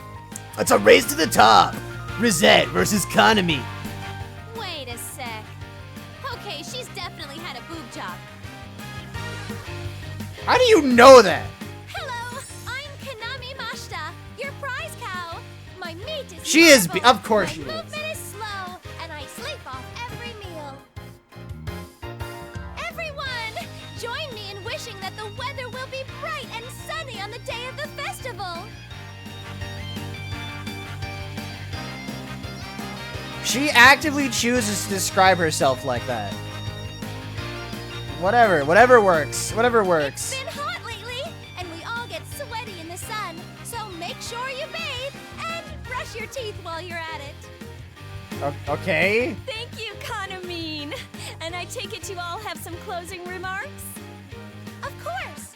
It's a race to the top! Rosette versus Konami. Wait a sec. Okay, she's definitely had a boob job. How do you know that? Hello, I'm Konami Mashita, your prize cow. My meat is She is, marble, of course she my is. movement is slow, and I sleep off every meal. Everyone, join me in wishing that the weather will be bright and sunny on the day of the festival. She actively chooses to describe herself like that. Whatever works. Whatever works. It's been hot lately, and we all get sweaty in the sun, so make sure you bathe and brush your teeth while you're at it. Okay. Thank you, Kanamine. And I take it you all have some closing remarks? Of course.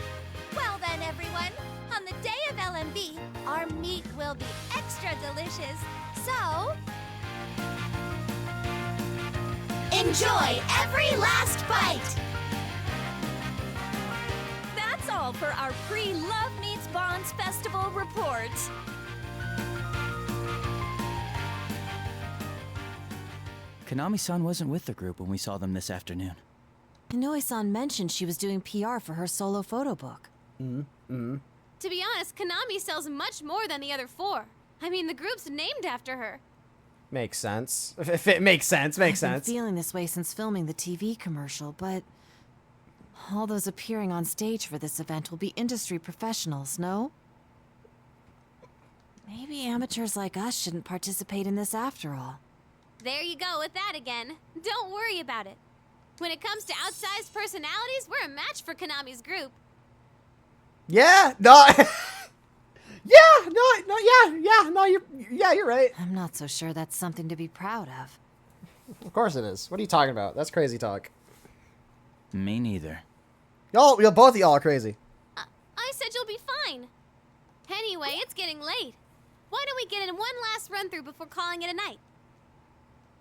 Well then, everyone, on the day of LMB, our meat will be extra delicious. So, enjoy every last bite. That's all for our pre-Love Meets Bonds Festival report. Konami-san wasn't with the group when we saw them this afternoon. Inoue-san mentioned she was doing PR for her solo photo book. To be honest, Konami sells much more than the other four. I mean, the group's named after her. Makes sense. If it makes sense, makes I've been sense. feeling this way since filming the TV commercial, but all those appearing on stage for this event will be industry professionals, no? Maybe amateurs like us shouldn't participate in this after all. There you go with that again. Don't worry about it. When it comes to outsized personalities, we're a match for Konami's group. Yeah, no. You're right. I'm not so sure that's something to be proud of. Of course it is. What are you talking about? That's crazy talk. Me neither. Y'all, both of y'all are crazy. I said you'll be fine. Anyway, it's getting late. Why don't we get in one last run through before calling it a night?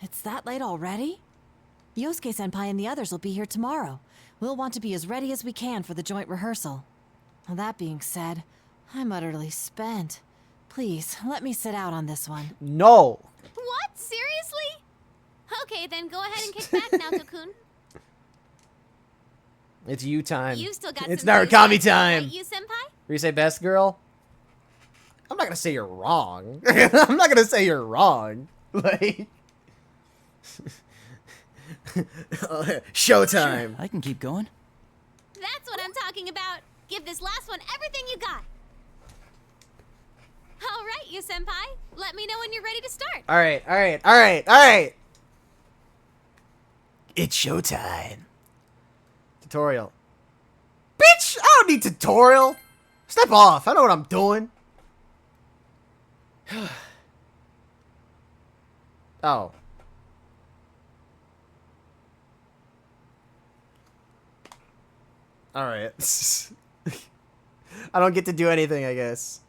It's that late already? Yosuke-senpai and the others will be here tomorrow. We'll want to be as ready as we can for the joint rehearsal. Well, that being said, I'm utterly spent. Please, let me sit out on this one. No. What? Seriously? Okay, then go ahead and kick back now, Cocoon. It's you time. You still got It's some moves Narukami left, time. right, you senpai? Risei best girl? I'm not gonna say you're wrong. I'm not gonna say you're wrong. Like... Showtime. Sure, I can keep going. That's what I'm talking about. Give this last one everything you got. All right, you senpai. Let me know when you're ready to start. All right. It's showtime. Tutorial. Bitch, I don't need tutorial. Step off. I know what I'm doing. Oh. All right. I don't get to do anything, I guess.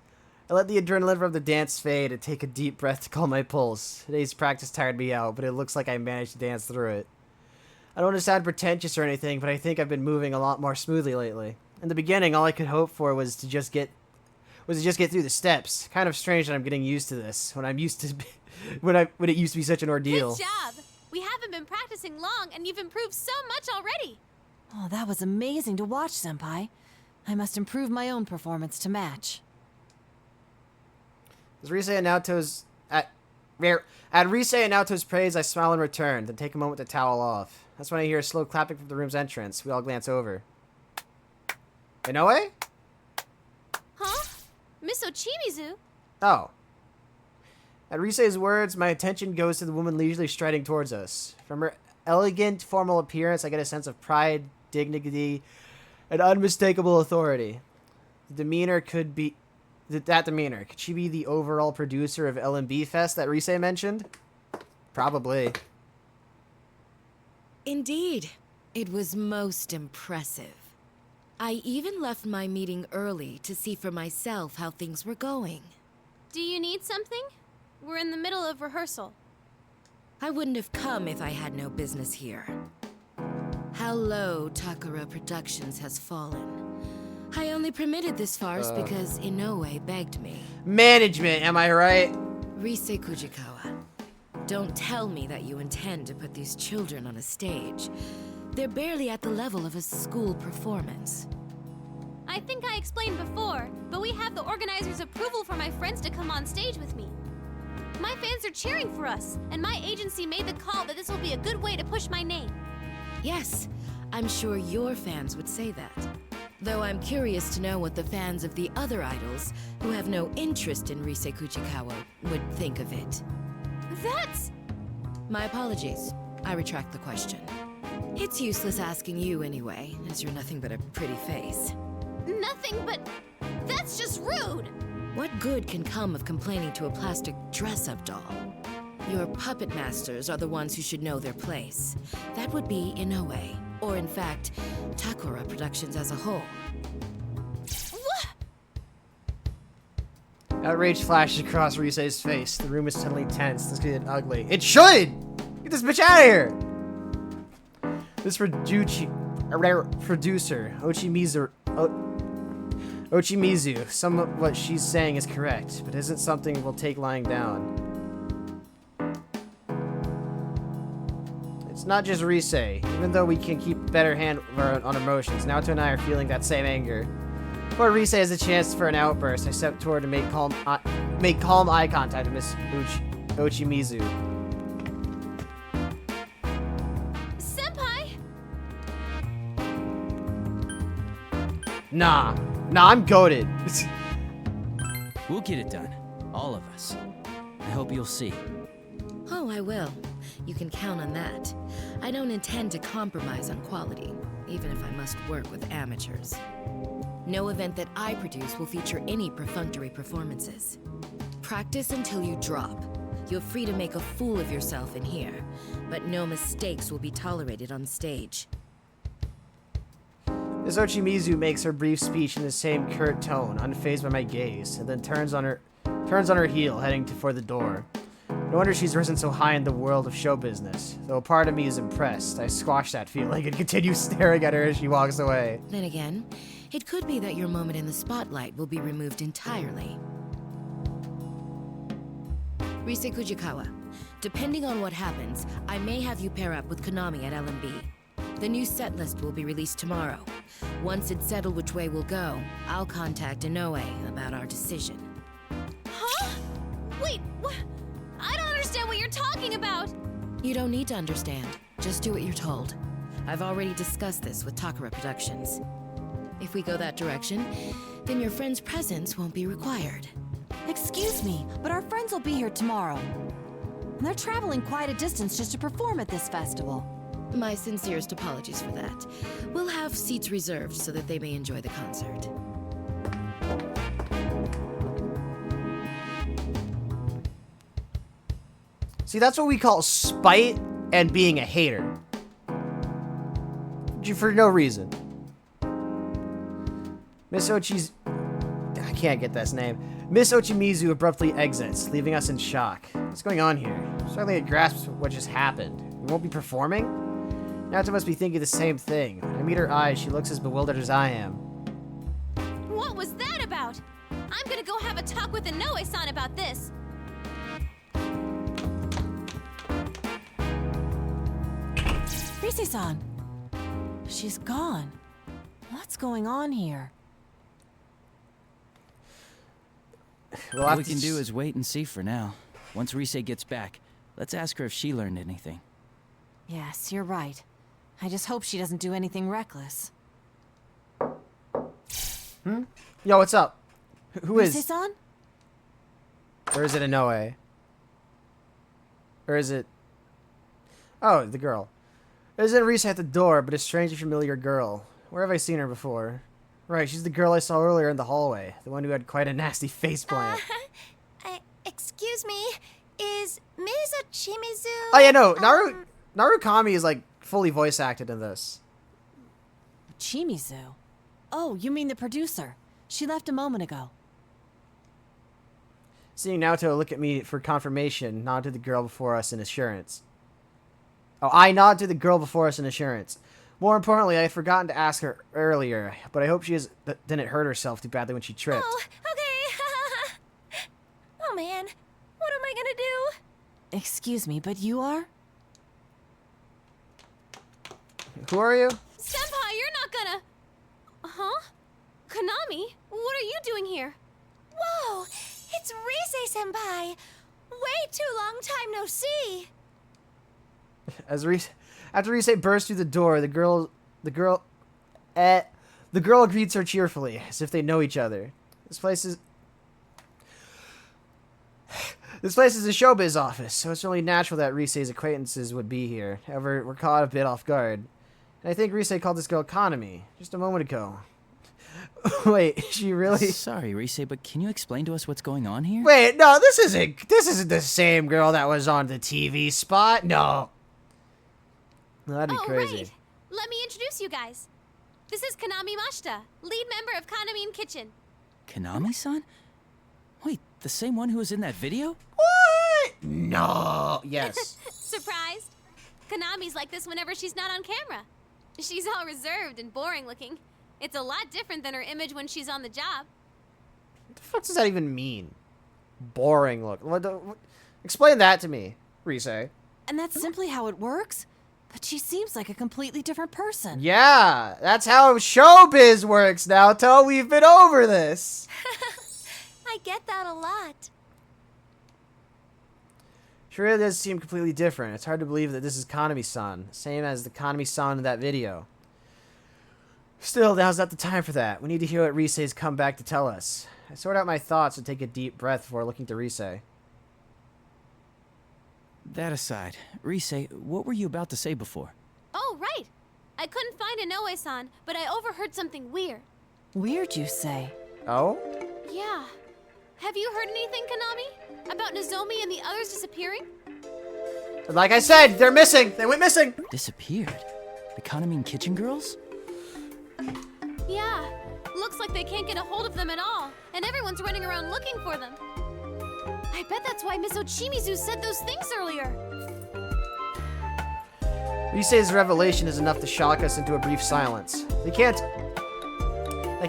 I let the adrenaline from the dance fade and take a deep breath to calm my pulse. Today's practice tired me out, but it looks like I managed to dance through it. I don't want to sound pretentious or anything, but I think I've been moving a lot more smoothly lately. In the beginning, all I could hope for was was to just get through the steps. Kind of strange that I'm getting used to this when I'm used to when it used to be such an ordeal. Good job. We haven't been practicing long, and you've improved so much already. Oh, that was amazing to watch, Senpai. I must improve my own performance to match. As Rise and Naoto's at Rise and Naoto's praise, I smile in return, then take a moment to towel off. That's when I hear a slow clapping from the room's entrance. We all glance over. Inoue? Huh? Miss Ochimizu? Oh. At Rise's words, my attention goes to the woman leisurely striding towards us. From her elegant, formal appearance, I get a sense of pride, dignity, and unmistakable authority. The demeanor could be... That demeanor. Could she be the overall producer of LMB Fest that Rise mentioned? Probably. Indeed. It was most impressive. I even left my meeting early to see for myself how things were going. Do you need something? We're in the middle of rehearsal. I wouldn't have come if I had no business here. How low Takara Productions has fallen. I only permitted this farce because Inoue begged me. Management, am I right? Rise Kujikawa, don't tell me that you intend to put these children on a stage. They're barely at the level of a school performance. I think I explained before, but we have the organizers' approval for my friends to come on stage with me. My fans are cheering for us, and my agency made the call that this will be a good way to push my name. Yes, I'm sure your fans would say that. Though I'm curious to know what the fans of the other idols, who have no interest in Rise Kujikawa, would think of it. That's... My apologies. I retract the question. It's useless asking you anyway, as you're nothing but a pretty face. Nothing but... That's just rude! What good can come of complaining to a plastic dress-up doll? Your puppet masters are the ones who should know their place. That would be Inoue, or in fact, Takara Productions as a whole. What? Outrage flashes across Rise's face. The room is suddenly tense. This could get ugly. It should! Get this bitch out of here! This producer, Ochimizu, some of what she's saying is correct, but isn't something we'll take lying down. It's not just Rise. Even though we can keep better hand on emotions, Naoto and I are feeling that same anger. Before Rise has a chance for an outburst, I step toward to make calm eye contact with Miss Ochimizu. Senpai! Nah, I'm goated. We'll get it done. All of us. I hope you'll see. Oh, I will. You can count on that. I don't intend to compromise on quality, even if I must work with amateurs. No event that I produce will feature any perfunctory performances. Practice until you drop. You're free to make a fool of yourself in here, but no mistakes will be tolerated on stage. Miss Ochimizu makes her brief speech in the same curt tone, unfazed by my gaze, and then turns on her heel, heading for the door. No wonder she's risen so high in the world of show business. Though a part of me is impressed, I squash that feeling and continue staring at her as she walks away. Then again, it could be that your moment in the spotlight will be removed entirely. Rise Kujikawa, depending on what happens, I may have you pair up with Konami at LMB. The new set list will be released tomorrow. Once it's settled which way we'll go, I'll contact Inoue about our decision. Huh? Wait, what? I don't understand what you're talking about! You don't need to understand. Just do what you're told. I've already discussed this with Takara Productions. If we go that direction, then your friend's presence won't be required. Excuse me, but our friends will be here tomorrow. And they're traveling quite a distance just to perform at this festival. My sincerest apologies for that. We'll have seats reserved so that they may enjoy the concert. See, that's what we call spite and being a hater. For no reason. Miss Ochi's... I can't get this name. Miss Ochimizu abruptly exits, leaving us in shock. What's going on here? Certainly it grasps what just happened. We won't be performing? Naoto must be thinking the same thing. When I meet her eyes, she looks as bewildered as I am. What was that about? I'm gonna go have a talk with Inoue-san about this. Rise-san. She's gone. What's going on here? All we can do is wait and see for now. Once Rise gets back, let's ask her if she learned anything. Yes, you're right. I just hope she doesn't do anything reckless. Yo, what's up? Who is? Rise-san? Or is it Inoue? Or is it... Oh, the girl. Isn't Rise at the door, but a strangely familiar girl. Where have I seen her before? Right, she's the girl I saw earlier in the hallway. The one who had quite a nasty faceplant. Excuse me, is Ms. Ochimizu... Oh yeah, no, Narukami is like fully voice acted in this. Ochimizu? Oh, you mean the producer. She left a moment ago. Seeing Naoto look at me for confirmation, nod to the girl before us in assurance. Oh, I nod to the girl before us in assurance. More importantly, I had forgotten to ask her earlier, but I hope she didn't hurt herself too badly when she tripped. Oh, okay. Oh man, what am I gonna do? Excuse me, but you are? Who are you? Senpai, you're not gonna... Huh? Konami, what are you doing here? Whoa, it's Rise-senpai. Way too long time no see. After Rise bursts through the door, the girl greets her cheerfully, as if they know each other. This place is a showbiz office, so it's only natural that Rise's acquaintances would be here. However, we're caught a bit off guard. And I think Rise called this girl Konami just a moment ago. Wait, she really? Sorry, Rise, but can you explain to us what's going on here? Wait, no, this isn't the same girl that was on the TV spot. No. That'd be crazy. Right. Let me introduce you guys. This is Konami Mashita, lead member of Konami Kitchen. Konami-san? Wait, the same one who was in that video? What? No. Yes. Surprised? Konami's like this whenever she's not on camera. She's all reserved and boring looking. It's a lot different than her image when she's on the job. What the fuck does that even mean? Boring look. Explain that to me, Rise. And that's simply how it works? But she seems like a completely different person. Yeah, that's how showbiz works, Naoto. We've been over this. I get that a lot. She really does seem completely different. It's hard to believe that this is Konami-san, same as the Konami-san in that video. Still, now's not the time for that. We need to hear what Rise's come back to tell us. I sort out my thoughts and take a deep breath before looking to Rise. That aside, Rise, what were you about to say before? Oh, right. I couldn't find Inoue-san, but I overheard something weird. Weird, you say? Oh? Yeah. Have you heard anything, Konami? About Nozomi and the others disappearing? Like I said, they're missing. They went missing. Disappeared? The Konami Kitchen girls? Yeah. Looks like they can't get a hold of them at all, and everyone's running around looking for them. I bet that's why Miss Ochimizu said those things earlier. Rise's revelation is enough to shock us into a brief silence. They can't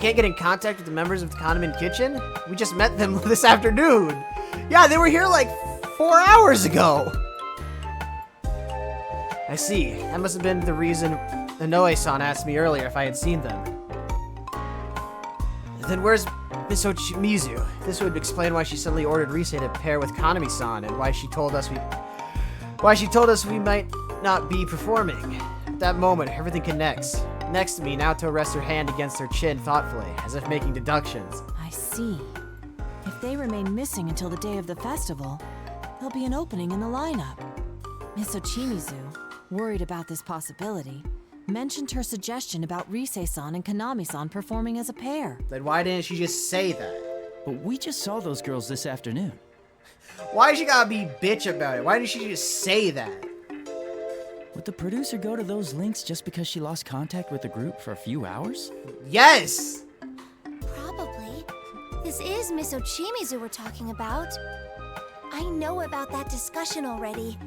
get in contact with the members of the Konami Kitchen? We just met them this afternoon. Yeah, they were here like 4 hours ago. I see. That must have been the reason Inoue-san asked me earlier if I had seen them. Then where's Miss Ochimizu? This would explain why she suddenly ordered Rise to pair with Konami-san and why she told us we might not be performing. At that moment, everything connects. Next to me, Naoto rests her hand against her chin thoughtfully, as if making deductions. I see. If they remain missing until the day of the festival, there'll be an opening in the lineup. Miss Ochimizu, worried about this possibility, mentioned her suggestion about Rise-san and Konami-san performing as a pair. Then why didn't she just say that? But we just saw those girls this afternoon. Why she gotta be bitch about it? Why didn't she just say that? Would the producer go to those links just because she lost contact with the group for a few hours? Yes! Probably. This is Miss Ochimizu we're talking about. I know about that discussion already.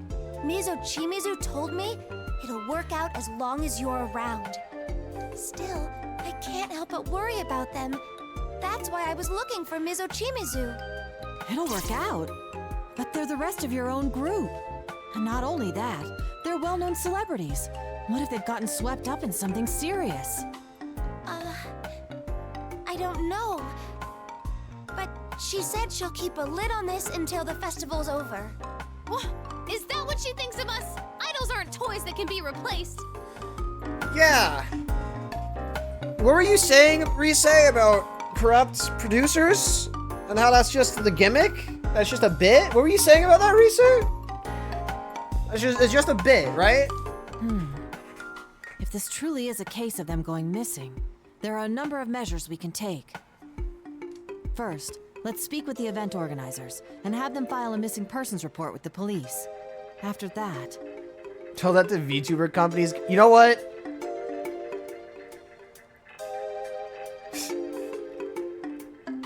Ms. Ochimizu told me it'll work out as long as you're around. Still, I can't help but worry about them. That's why I was looking for Mizochimizu. It'll work out. But they're the rest of your own group. And not only that, they're well-known celebrities. What if they've gotten swept up in something serious? I don't know. But she said she'll keep a lid on this until the festival's over. What? Is that what she thinks of us? Idols aren't toys that can be replaced. Yeah. What were you saying, Rise, about corrupt producers? And how that's just the gimmick? That's just a bit? What were you saying about that, Rise? It's just a bit, right? If this truly is a case of them going missing, there are a number of measures we can take. First, let's speak with the event organizers and have them file a missing persons report with the police. After that... Tell that to VTuber companies. You know what?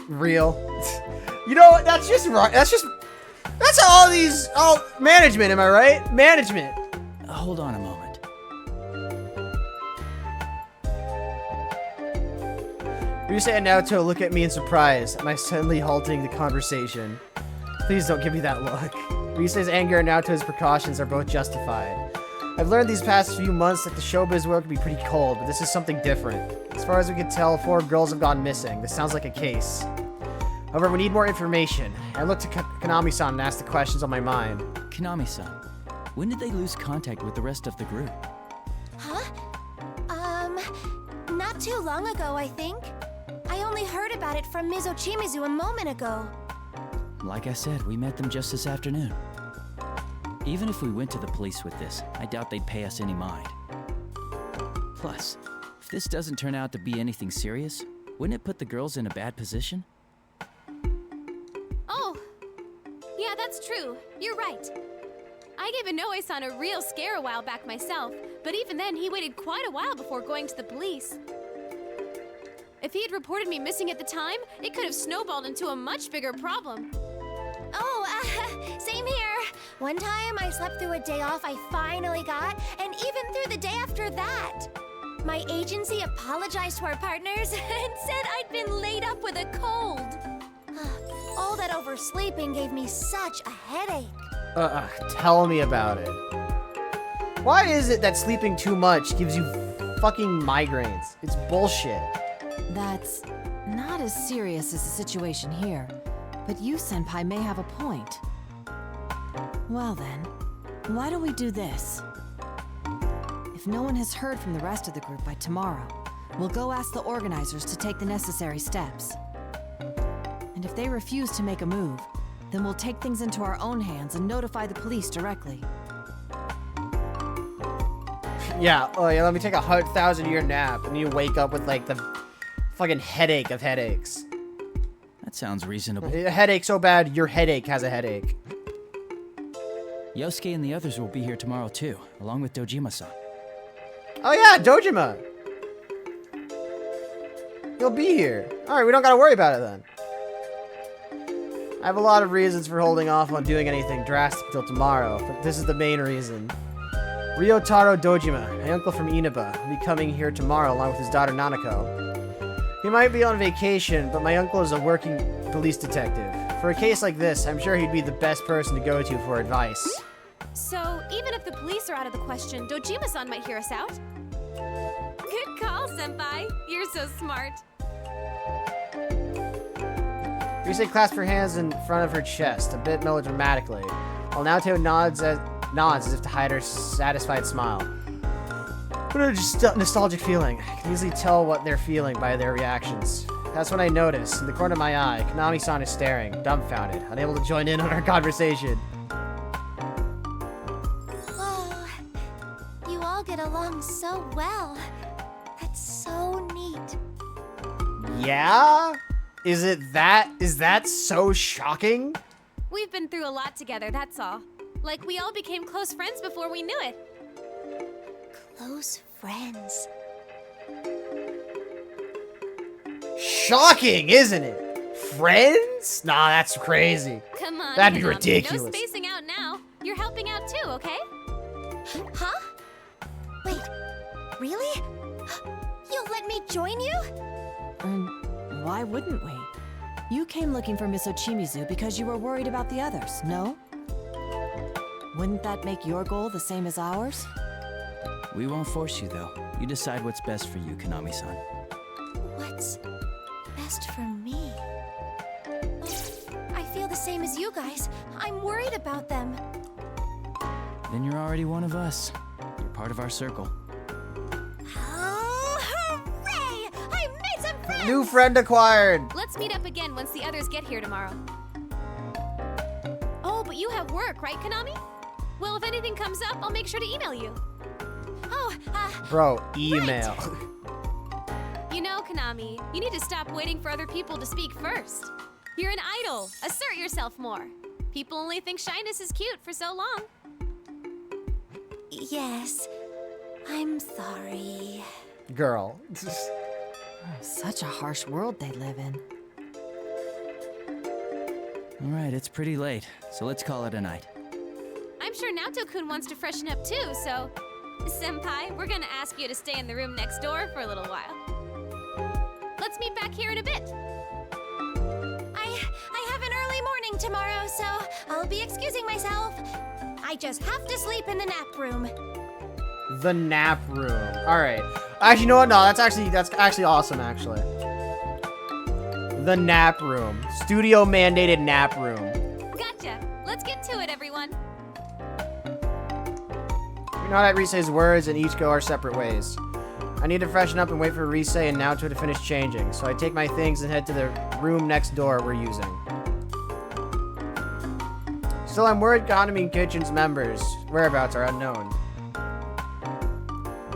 Real. You know what? That's just right. That's all management, am I right? Management. Hold on a moment. Ryusei and Naoto look at me in surprise. Am I suddenly halting the conversation? Please don't give me that look. Ryusei's anger and Naoto's precautions are both justified. I've learned these past few months that the showbiz world can be pretty cold, but this is something different. As far as we can tell, 4 girls have gone missing. This sounds like a case. However, we need more information. I looked to Konami-san and asked the questions on my mind. Konami-san, when did they lose contact with the rest of the group? Huh? Not too long ago, I think. I only heard about it from Mizochimizu a moment ago. Like I said, we met them just this afternoon. Even if we went to the police with this, I doubt they'd pay us any mind. Plus, if this doesn't turn out to be anything serious, wouldn't it put the girls in a bad position? Oh, yeah, that's true. You're right. I gave Inoue-san a real scare a while back myself, but even then he waited quite a while before going to the police. If he had reported me missing at the time, it could have snowballed into a much bigger problem. Oh, same here. One time I slept through a day off I finally got, and even through the day after that. My agency apologized to our partners and said I'd been laid up with a cold. All that oversleeping gave me such a headache. Tell me about it. Why is it that sleeping too much gives you fucking migraines? It's bullshit. That's not as serious as the situation here, but you, Senpai, may have a point. Well then, why don't we do this? If no one has heard from the rest of the group by tomorrow, we'll go ask the organizers to take the necessary steps. And if they refuse to make a move, then we'll take things into our own hands and notify the police directly. Yeah, oh yeah, let me take a 1,000-year nap and you wake up with like the fucking headache of headaches. That sounds reasonable. A headache so bad, your headache has a headache. Yosuke and the others will be here tomorrow too, along with Dojima-san. Oh yeah, Dojima! He'll be here. Alright, we don't gotta worry about it then. I have a lot of reasons for holding off on doing anything drastic till tomorrow, but this is the main reason. Ryotaro Dojima, my uncle from Inaba, will be coming here tomorrow along with his daughter Nanako. He might be on vacation, but my uncle is a working police detective. For a case like this, I'm sure he'd be the best person to go to for advice. So, even if the police are out of the question, Dojima-san might hear us out. Good call, Senpai. You're so smart. Rise clasped her hands in front of her chest, a bit melodramatically, while Naoto nods as if to hide her satisfied smile. What a nostalgic feeling. I can easily tell what they're feeling by their reactions. That's when I notice, in the corner of my eye, Konami-san is staring, dumbfounded, unable to join in on our conversation. Whoa, you all get along so well. That's so neat. Yeah? Is that so shocking? We've been through a lot together, that's all. Like, we all became close friends before we knew it. Close friends. Shocking, isn't it? Friends? Nah, that's crazy. Come on, that'd be Konami. ridiculous. No spacing out now. You're helping out too, okay? Huh? Wait, really? You'll let me join you? What? Why wouldn't we? You came looking for Miss Ochimizu because you were worried about the others, no? Wouldn't that make your goal the same as ours? We won't force you, though. You decide what's best for you, Konami-san. What's best for me? I feel the same as you guys. I'm worried about them. Then you're already one of us. You're part of our circle. Oh, hooray! I made some friends! New friend acquired! Let's meet up again once the others get here tomorrow. Oh, but you have work, right, Konami? Well, if anything comes up, I'll make sure to email you. Oh, Bro, email. You know, Konami, you need to stop waiting for other people to speak first. You're an idol. Assert yourself more. People only think shyness is cute for so long. yes. I'm sorry. Girl. Such a harsh world they live in. Alright, it's pretty late, so let's call it a night. I'm sure Naoto-kun wants to freshen up too, so... Senpai, we're gonna ask you to stay in the room next door for a little while. Let's meet back here in a bit. I have an early morning tomorrow, so I'll be excusing myself. I just have to sleep in the nap room. The nap room. Alright. Actually, you know what? No, that's actually awesome, actually. The nap room. Studio mandated nap room. Gotcha. Let's get to it, everyone. We know that Risei's words and each go our separate ways. I need to freshen up and wait for Risei and Naoto to finish changing, so I take my things and head to the room next door we're using. Still, I'm worried Konami Kitchen's members' whereabouts are unknown.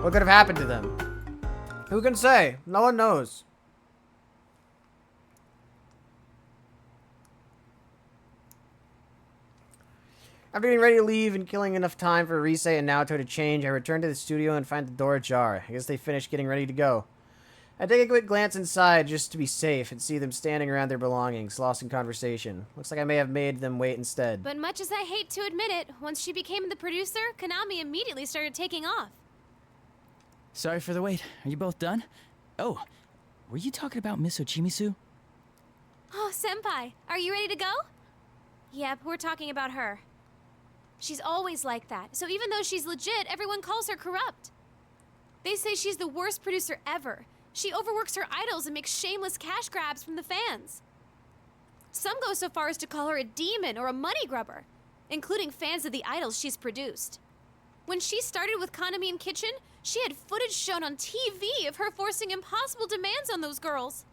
What could have happened to them? Who can say? No one knows. After getting ready to leave and killing enough time for Risei and Naoto to change, I return to the studio and find the door ajar. I guess they finished getting ready to go. I take a quick glance inside just to be safe and see them standing around their belongings, lost in conversation. Looks like I may have made them wait instead. But much as I hate to admit it, once she became the producer, Konami immediately started taking off. Sorry for the wait. Are you both done? Oh, were you talking about Miss Ochimizu? Oh, Senpai, are you ready to go? Yep, we're talking about her. She's always like that, so even though she's legit, everyone calls her corrupt. They say she's the worst producer ever. She overworks her idols and makes shameless cash grabs from the fans. Some go so far as to call her a demon or a money grubber, including fans of the idols she's produced. When she started with Konami and Kitchen, she had footage shown on TV of her forcing impossible demands on those girls.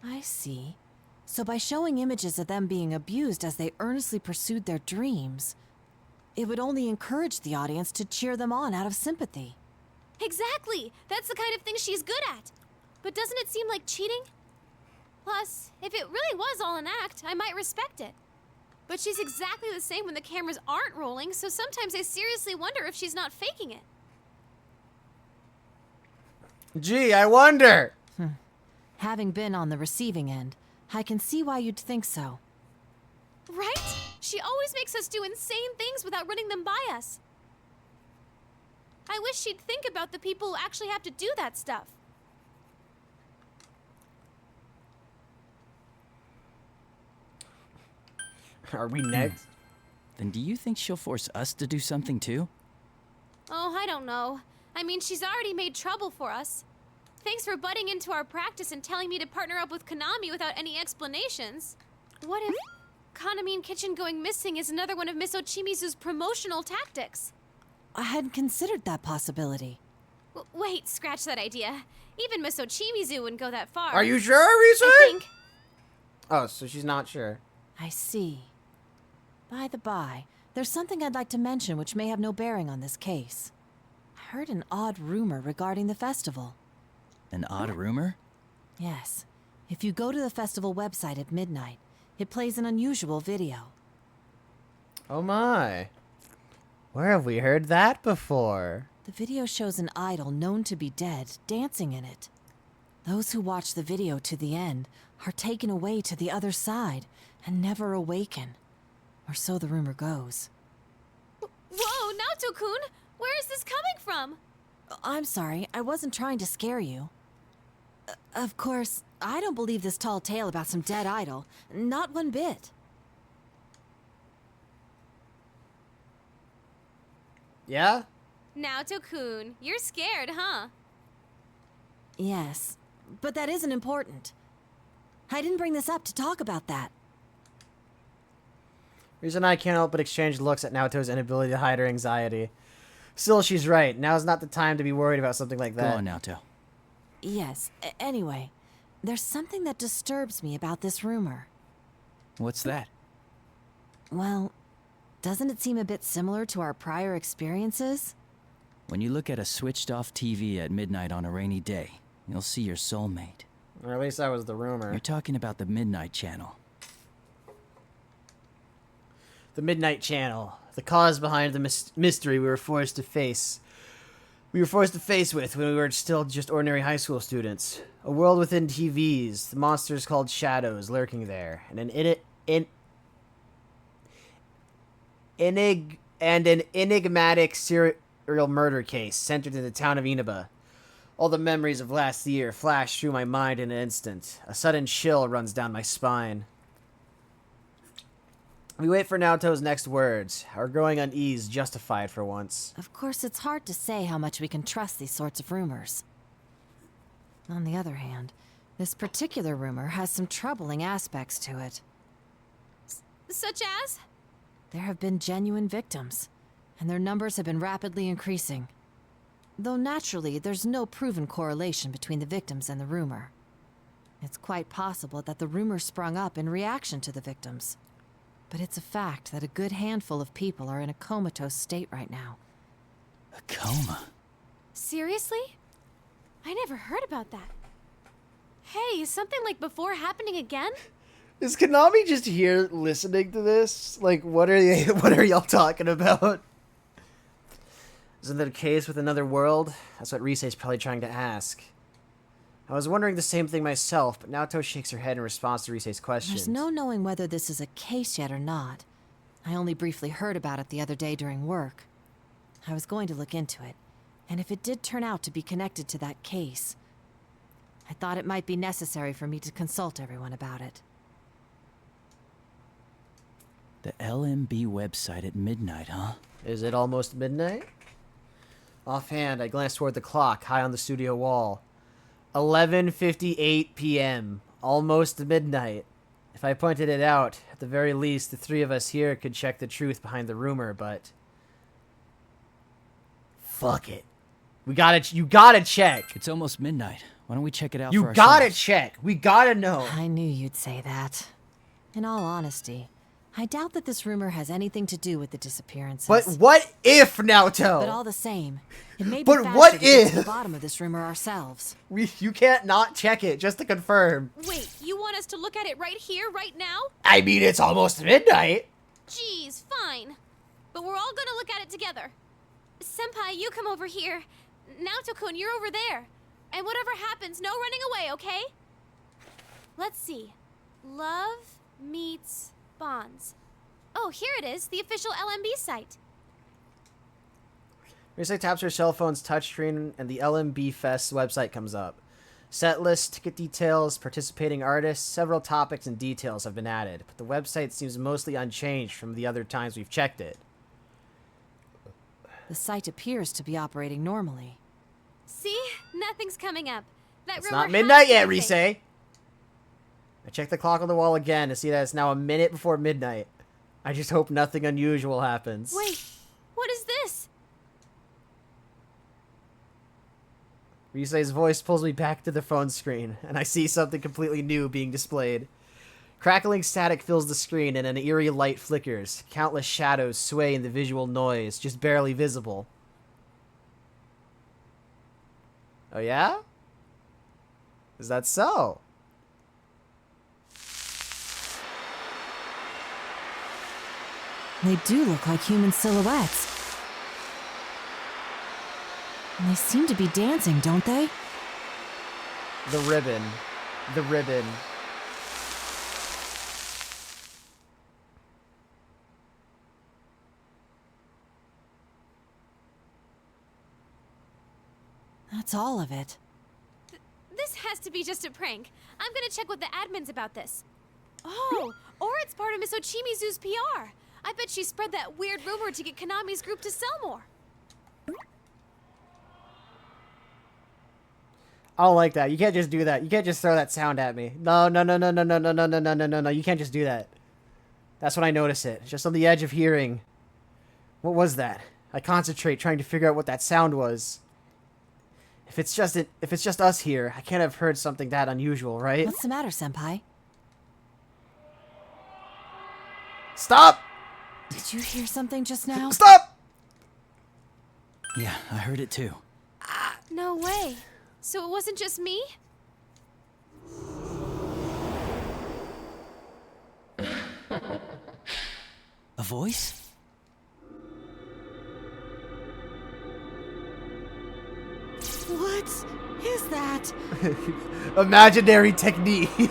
I see. So by showing images of them being abused as they earnestly pursued their dreams, it would only encourage the audience to cheer them on out of sympathy. Exactly! That's the kind of thing she's good at. But doesn't it seem like cheating? Plus, if it really was all an act, I might respect it. But she's exactly the same when the cameras aren't rolling, so sometimes I seriously wonder if she's not faking it. Gee, I wonder! Having been on the receiving end, I can see why you'd think so. Right? She always makes us do insane things without running them by us. I wish she'd think about the people who actually have to do that stuff. Are we next? Then do you think she'll force us to do something too? Oh, I don't know. I mean, she's already made trouble for us. Thanks for butting into our practice and telling me to partner up with Konami without any explanations. What if Konami and Kitchen going missing is another one of Miss Ochimizu's promotional tactics? I hadn't considered that possibility. Wait, scratch that idea. Even Miss Ochimizu wouldn't go that far. Are you sure, Risei? I think. Oh, so she's not sure. I see. By the by, there's something I'd like to mention which may have no bearing on this case. I heard an odd rumor regarding the festival. An odd rumor? Yes. If you go to the festival website at midnight, it plays an unusual video. Oh my. Where have we heard that before? The video shows an idol known to be dead dancing in it. Those who watch the video to the end are taken away to the other side and never awaken. Or so the rumor goes. Whoa, Naoto-kun! Where is this coming from? I'm sorry, I wasn't trying to scare you. Of course, I don't believe this tall tale about some dead idol. Not one bit. Yeah? Naoto-kun, you're scared, huh? Yes, but that isn't important. I didn't bring this up to talk about that. Risa and I can't help but exchange looks at Naoto's inability to hide her anxiety. Still, she's right. Now's not the time to be worried about something like that. Go on, Naoto. Yes, anyway, there's something that disturbs me about this rumor. What's that? Well, doesn't it seem a bit similar to our prior experiences? When you look at a switched-off TV at midnight on a rainy day, you'll see your soulmate. Or at least that was the rumor. You're talking about the Midnight Channel. The Midnight Channel. The cause behind the mystery we were forced to face. We were forced to face with when we were still just ordinary high school students. A world within TVs. The monsters called shadows lurking there. And an enigmatic serial murder case centered in the town of Inaba. All the memories of last year flash through my mind in an instant. A sudden chill runs down my spine. We wait for Naoto's next words, our growing unease justified for once. Of course, it's hard to say how much we can trust these sorts of rumors. On the other hand, this particular rumor has some troubling aspects to it. Such as? There have been genuine victims, and their numbers have been rapidly increasing. Though naturally, there's no proven correlation between the victims and the rumor. It's quite possible that the rumor sprung up in reaction to the victims. But it's a fact that a good handful of people are in a comatose state right now. A coma? Seriously? I never heard about that. Hey, is something like before happening again? Is Konami just here listening to this? Like, what are y'all talking about? Isn't that a case with another world? That's what Risei's probably trying to ask. I was wondering the same thing myself, but Naoto shakes her head in response to Risei's question. There's no knowing whether this is a case yet or not. I only briefly heard about it the other day during work. I was going to look into it, and if it did turn out to be connected to that case, I thought it might be necessary for me to consult everyone about it. The LMB website at midnight, huh? Is it almost midnight? Offhand, I glanced toward the clock high on the studio wall. 11:58 p.m. Almost midnight. If I pointed it out, at the very least, the three of us here could check the truth behind the rumor, but... Fuck it. You gotta check. It's almost midnight. Why don't we check it out for ourselves? You gotta check. We gotta know. I knew you'd say that. In all honesty, I doubt that this rumor has anything to do with the disappearances. But what if, Naoto? But all the same, it may be but faster what to get to if? the bottom of this rumor ourselves. You can't not check it, just to confirm. Wait, you want us to look at it right here, right now? I mean, it's almost midnight. Jeez, fine. But we're all gonna look at it together. Senpai, you come over here. Naoto-kun, you're over there. And whatever happens, no running away, okay? Let's see. Love meets bonds. Oh, here it is, the official LMB site. Risei taps her cell phone's touchscreen and the LMB Fest website comes up. Set list, ticket details, participating artists, several topics and details have been added, but the website seems mostly unchanged from the other times we've checked it. The site appears to be operating normally. See? Nothing's coming up. That It's rumor not midnight yet, has to be fake. Risei. I checked the clock on the wall again to see that it's now a minute before midnight. I just hope nothing unusual happens. Wait, what is this? Risei's voice pulls me back to the phone screen, and I see something completely new being displayed. Crackling static fills the screen, and an eerie light flickers. Countless shadows sway in the visual noise, just barely visible. Oh yeah? Is that so? They do look like human silhouettes. And they seem to be dancing, don't they? The ribbon. The ribbon. That's all of it. This Has to be just a prank. I'm gonna check with the admins about this. Oh, or it's part of Miss Ochimizu's PR. I bet she spread that weird rumor to get Konami's group to sell more. I don't like that. You can't just do that. You can't just throw that sound at me. No. You can't just do that. That's when I notice it. Just on the edge of hearing. What was that? I concentrate trying to figure out what that sound was. If it's just us here, I can't have heard something that unusual, right? What's the matter, Senpai? Stop! Did you hear something just now? Stop! Yeah, I heard it too. No way. So it wasn't just me? A voice? What is that? Imaginary technique.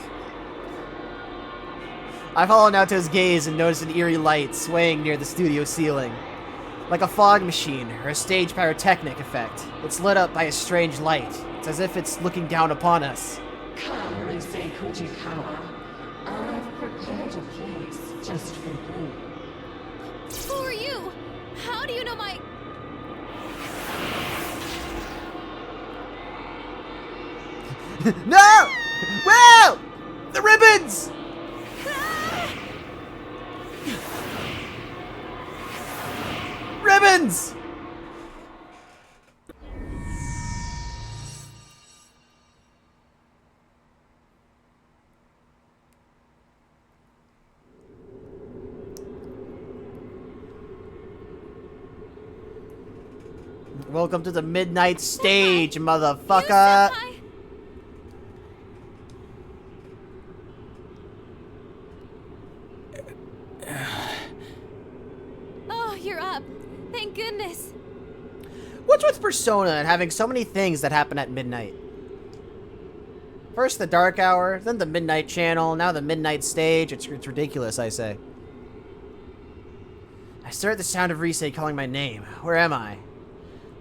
I follow Naoto's gaze and notice an eerie light swaying near the studio ceiling. Like a fog machine or a stage pyrotechnic effect. It's lit up by a strange light. It's as if it's looking down upon us. Come, Risei Kujikawa. I've prepared a place just for you. Who are you? How do you know my... No! Well! The ribbons! Ribbons! Welcome to the midnight stage, motherfucker! Oh, you're up. Thank goodness. What's with Persona and having so many things that happen at midnight? First the dark hour, then the midnight channel, now the midnight stage. It's ridiculous, I say. I stare at the sound of Risei calling my name. Where am I?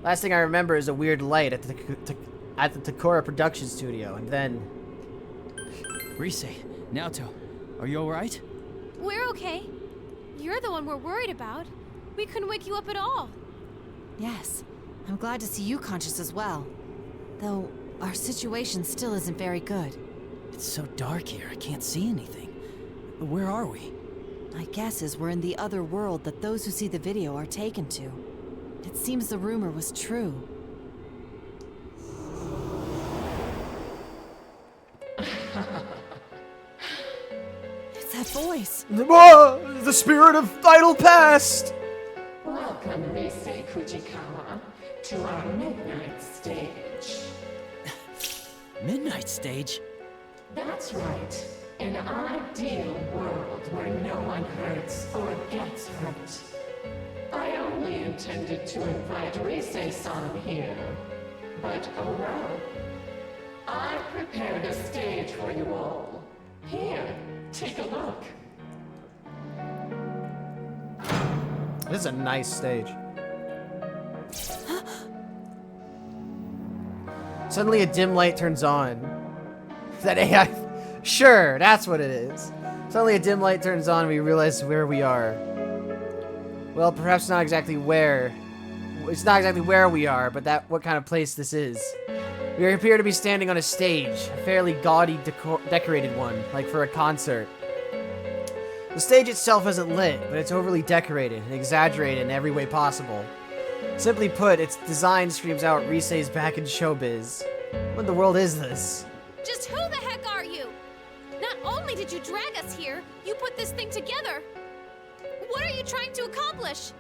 Last thing I remember is a weird light at the Takora production studio, and then... Risei, Naoto, are you alright? We're okay. You're the one we're worried about. We couldn't wake you up at all. Yes, I'm glad to see you conscious as well. Though, our situation still isn't very good. It's so dark here, I can't see anything. Where are we? My guess is we're in the other world that those who see the video are taken to. It seems the rumor was true. It's that voice! The spirit of idle past! Welcome, Risei Kujikawa, to our midnight stage. Midnight stage? That's right. An ideal world where no one hurts or gets hurt. I only intended to invite Risei-san here. But oh well. I prepared a stage for you all. Here, take a look. This is a nice stage. Suddenly a dim light turns on. Is that AI? Sure, that's what it is. Suddenly a dim light turns on and we realize where we are. Well, perhaps not exactly where. It's not exactly where we are, but what kind of place this is. We appear to be standing on a stage, a fairly gaudy decorated one, like for a concert. The stage itself isn't lit, but it's overly decorated and exaggerated in every way possible. Simply put, its design screams out Risei's back in showbiz. What in the world is this? Just who the heck are you? Not only did you drag us here, you put this thing together. What are you trying to accomplish?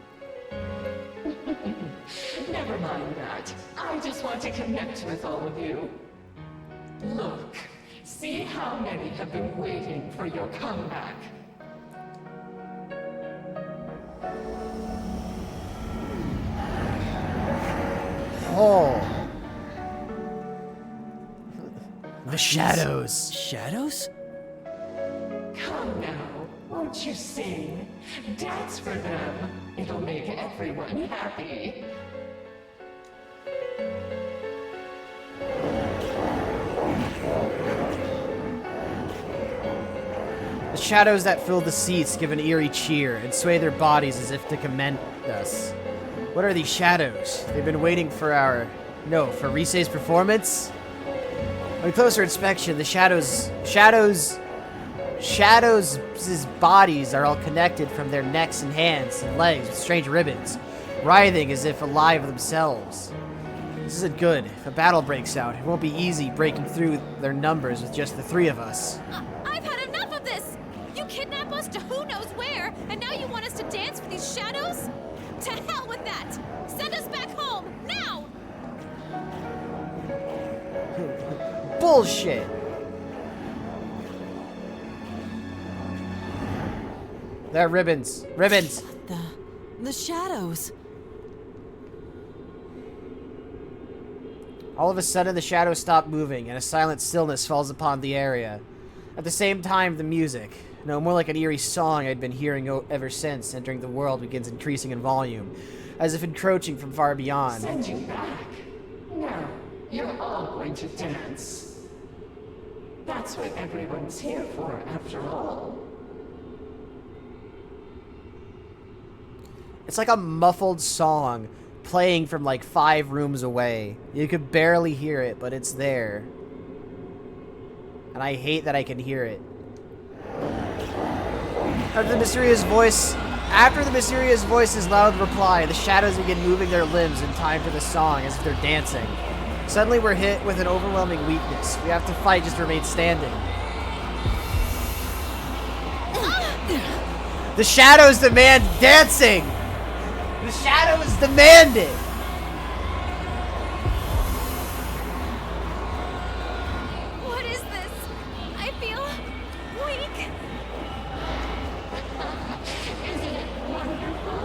Never mind that. I just want to connect with all of you. Look, see how many have been waiting for your comeback. Oh. The shadows. Shadows? Come now, won't you sing? Dance for them. It'll make everyone happy. shadows that fill the seats give an eerie cheer and sway their bodies as if to commend us. What are these shadows? They've been waiting for for Rise's performance? On closer inspection, the shadows' bodies are all connected from their necks and hands and legs with strange ribbons, writhing as if alive themselves. This isn't good. If a battle breaks out, it won't be easy breaking through their numbers with just the three of us. I've had enough of this! You kidnap us to who knows where, and now you want us to dance for these shadows? To hell with that! Send us back home, now! Bullshit! They're ribbons. Ribbons! The shadows. All of a sudden, the shadows stop moving, and a silent stillness falls upon the area. At the same time, the music, no, more like an eerie song I'd been hearing ever since entering the world, begins increasing in volume, as if encroaching from far beyond. Send you back? No, you're all going to dance. That's what everyone's here for, after all. It's like a muffled song playing from like 5 rooms away. You could barely hear it, but it's there. And I hate that I can hear it. After the mysterious voice's loud reply, the shadows begin moving their limbs in time to the song as if they're dancing. Suddenly we're hit with an overwhelming weakness. We have to fight just to remain standing. The shadows demand dancing! The shadows demand it! What is this? I feel weak. Isn't it wonderful?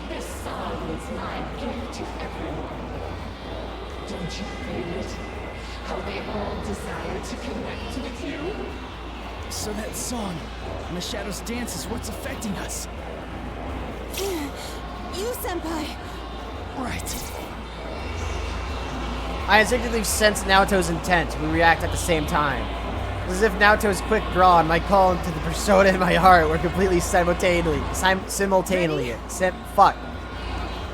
This song is my gift to everyone. Don't you feel it? How they all desire to connect with you? So that song and the shadows dance is what's affecting us. You, Senpai! Right. I instinctively sense Naoto's intent. We react at the same time. It's as if Naoto's quick draw and my call into the persona in my heart were completely simultaneously. Fuck.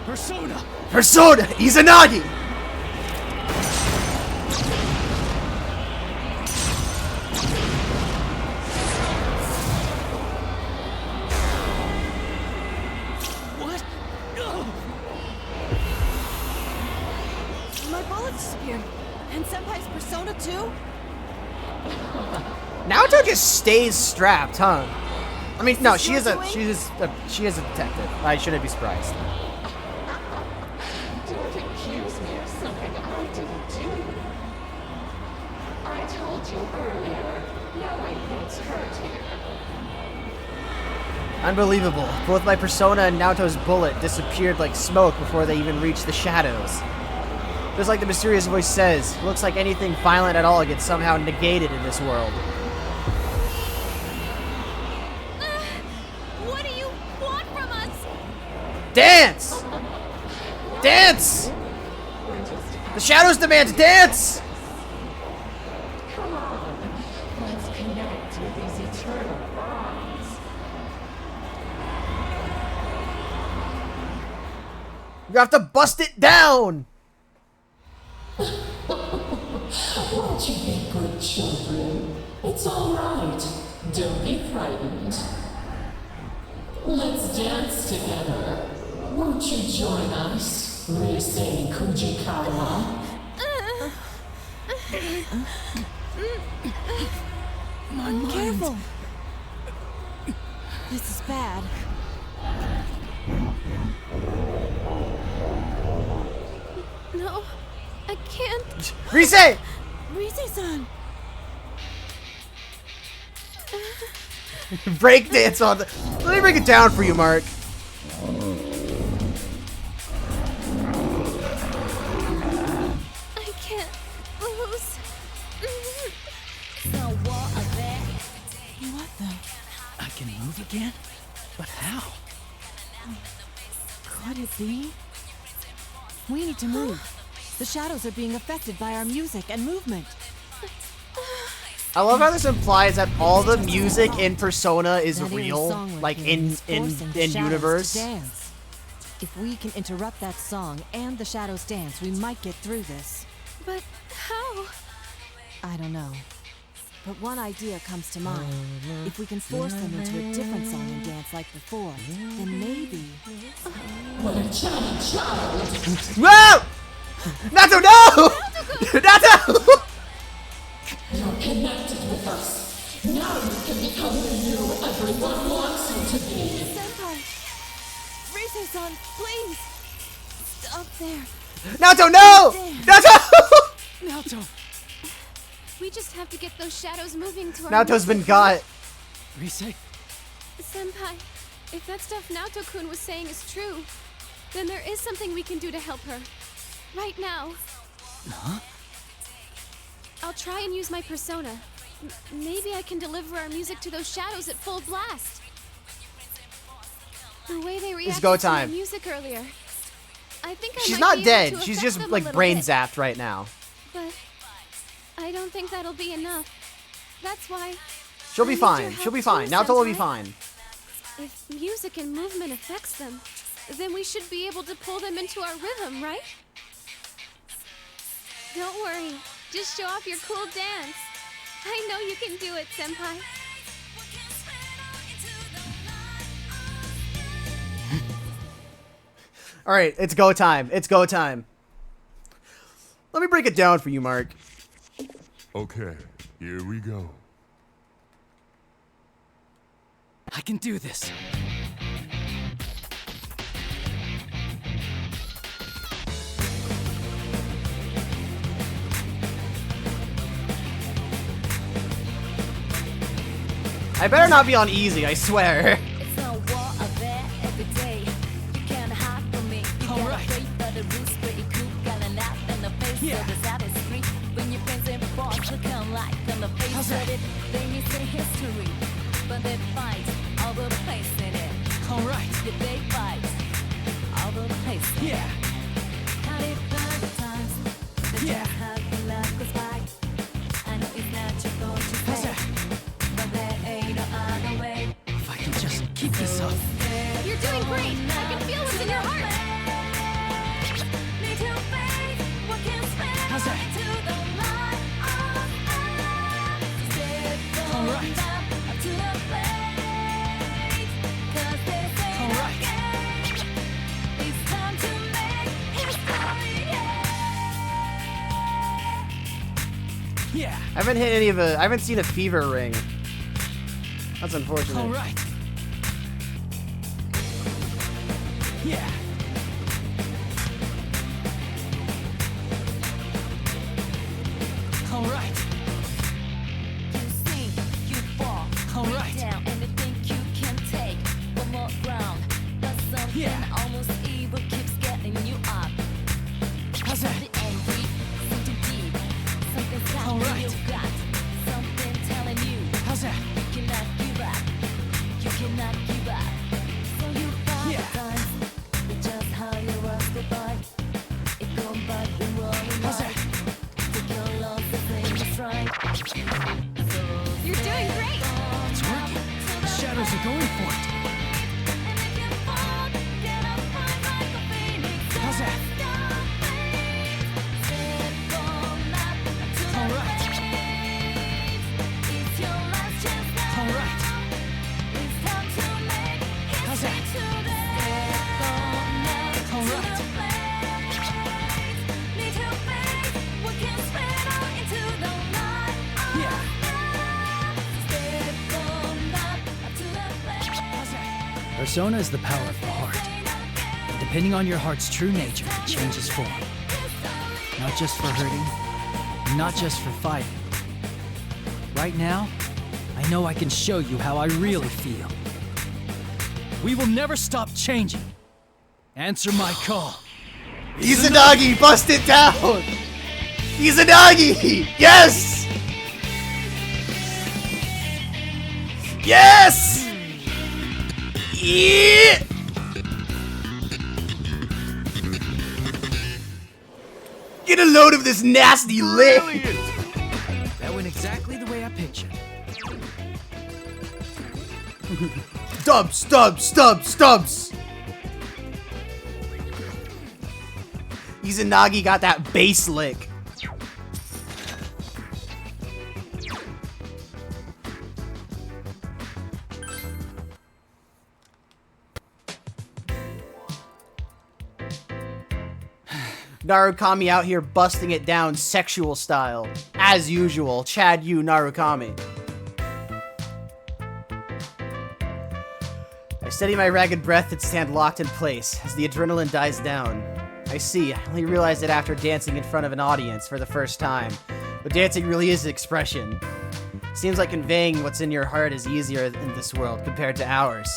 Persona! Persona! Izanagi! And Senpai's persona too? Naoto just stays strapped, huh? I mean, no, she is a detective. I shouldn't be surprised. Don't accuse me of something I didn't do. I told you earlier, no one gets hurt here. Unbelievable. Both my persona and Naoto's bullet disappeared like smoke before they even reached the shadows. Just like the mysterious voice says, it looks like anything violent at all gets somehow negated in this world. What do you want from us? Dance! Dance! The shadows demand dance! Come on, let's connect with these eternal bonds. You have to bust it down! Won't you be good children? It's all right. Don't be frightened. Let's dance together. Won't you join us, Rise Kujikawa? My mind. Careful. This is bad. No, I can't. Rise! Rise-san! Break dance on the... Let me break it down for you, Mark. I can't lose. What the? I can move again? But how? Could it be? We need to move. The shadows are being affected by our music and movement. I love how this implies that all the music in Persona is That real, song we're like hearing in is forcing the shadows universe. to dance. If we can interrupt that song and the shadows dance, we might get through this. But how? I don't know. But one idea comes to mind. If we can force them into a different song and dance like before, then maybe... What a child! Whoa! Natsu, no! Natsu! You're connected with us. Now you can become the you everyone wants you to be. Senpai! Rise-san, please! Stop there. Naoto, no! Naoto! Naoto! We just have to get those shadows moving to our Naoto's been got. Rise? Senpai, if that stuff Naoto-kun was saying is true, then there is something we can do to help her. Right now. Huh? I'll try and use my persona. Maybe I can deliver our music to those shadows at full blast. The way they reacted go to my time. music earlier. I think I She's might not be able dead. to She's affect just them a like little brain bit. zapped right now. But I don't think that'll be enough. That's why She'll I be need your fine. help She'll be too, fine. Naoto will be Senpai. fine. If music and movement affects them, then we should be able to pull them into our rhythm, right? Don't worry. Just show off your cool dance. I know you can do it, Senpai. All right, it's go time. It's go time. Let me break it down for you, Mark. Okay, here we go. I can do this. I better not be on easy, I swear. Yeah. How's that? All right. Yeah. Yeah. How's that? If I can just keep this up. You're doing great. I can feel what's in your heart. How's that? All right. All right. Yeah. I haven't hit any of a. I haven't seen a fever ring. That's unfortunate. All right. Yeah. All right. You sing, you fall, All break right. down, and you think you can take one more round. But something Yeah. almost evil keeps getting you up. How's that? Something angry, something deep, something All inside right. you got, something telling you How's that? you cannot give up. You cannot give up. So you fight Yeah. times, it's just how you was goodbye. It goes back and rolling. How's that? Take your loss and play the strike. You're doing great. It's working. The shadows are going for it. How's that? All right. All right. How's that? All right. Yeah. How's that? Persona is the power of the heart. And depending on your heart's true nature, it changes form. Not just for hurting, not just for fighting. Right now, I know I can show you how I really feel. We will never stop changing. Answer my call. Izanagi, bust it down! Izanagi! Yes! Yes! Yeah! Get a load of this nasty lick! That went exactly the way I pictured. Stubs, stubs, stubs, stubs! Izanagi got that bass lick. Narukami out here busting it down sexual style. As usual, Chad Yu Narukami. I steady my ragged breath and stand locked in place as the adrenaline dies down. I see, I only realized it after dancing in front of an audience for the first time. But dancing really is expression. Seems like conveying what's in your heart is easier in this world compared to ours.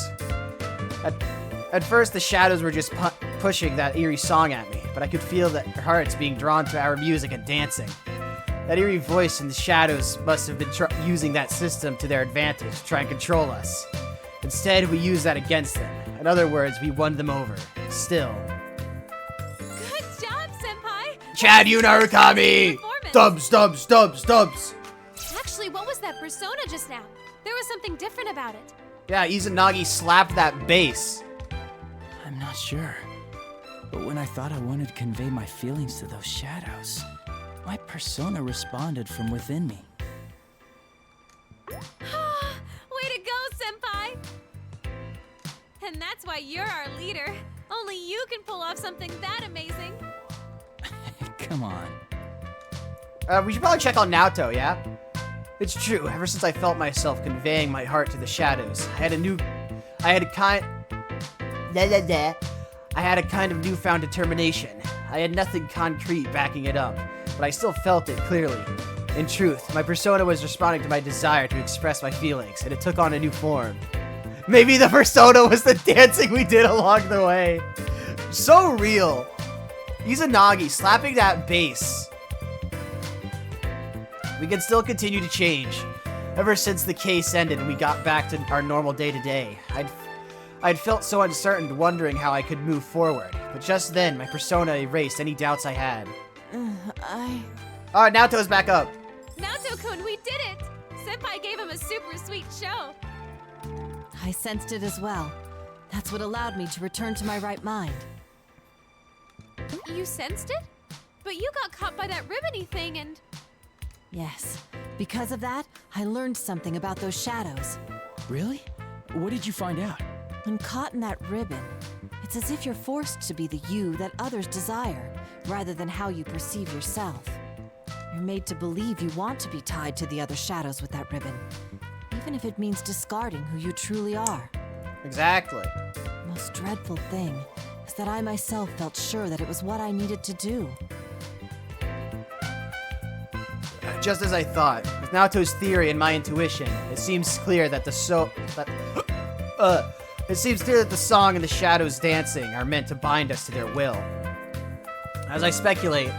At first, the shadows were just pushing that eerie song at me, but I could feel their hearts being drawn to our music and dancing. That eerie voice in the shadows must have been using that system to their advantage to try and control us. Instead, we used that against them. In other words, we won them over. Still. Good job, Senpai! Chad Yu Narukami! Dubs, dubs, dubs, dubs! Actually, what was that persona just now? There was something different about it. Yeah, Izanagi slapped that bass. I'm not sure. But when I thought I wanted to convey my feelings to those shadows, my persona responded from within me. Way to go, Senpai! And that's why you're our leader. Only you can pull off something that amazing. Come on. We should probably check on Naoto, yeah? It's true, ever since I felt myself conveying my heart to the shadows, I had a kind of newfound determination. I had nothing concrete backing it up, but I still felt it clearly. In truth, my persona was responding to my desire to express my feelings, and it took on a new form. Maybe the persona was the dancing we did along the way. So real. Izanagi slapping that bass. We can still continue to change. Ever since the case ended and we got back to our normal day-to-day, I'd felt so uncertain, wondering how I could move forward. But just then, my persona erased any doubts I had. Alright, Naoto's back up. Naoto-kun, we did it! Senpai gave him a super sweet show. I sensed it as well. That's what allowed me to return to my right mind. You sensed it? But you got caught by that ribbony thing and... Yes. Because of that, I learned something about those shadows. Really? What did you find out? When caught in that ribbon, it's as if you're forced to be the you that others desire, rather than how you perceive yourself. You're made to believe you want to be tied to the other shadows with that ribbon, even if it means discarding who you truly are. Exactly. The most dreadful thing is that I myself felt sure that it was what I needed to do. Just as I thought, with Naoto's theory and my intuition, it seems clear that the song and the shadows dancing are meant to bind us to their will. As I speculate,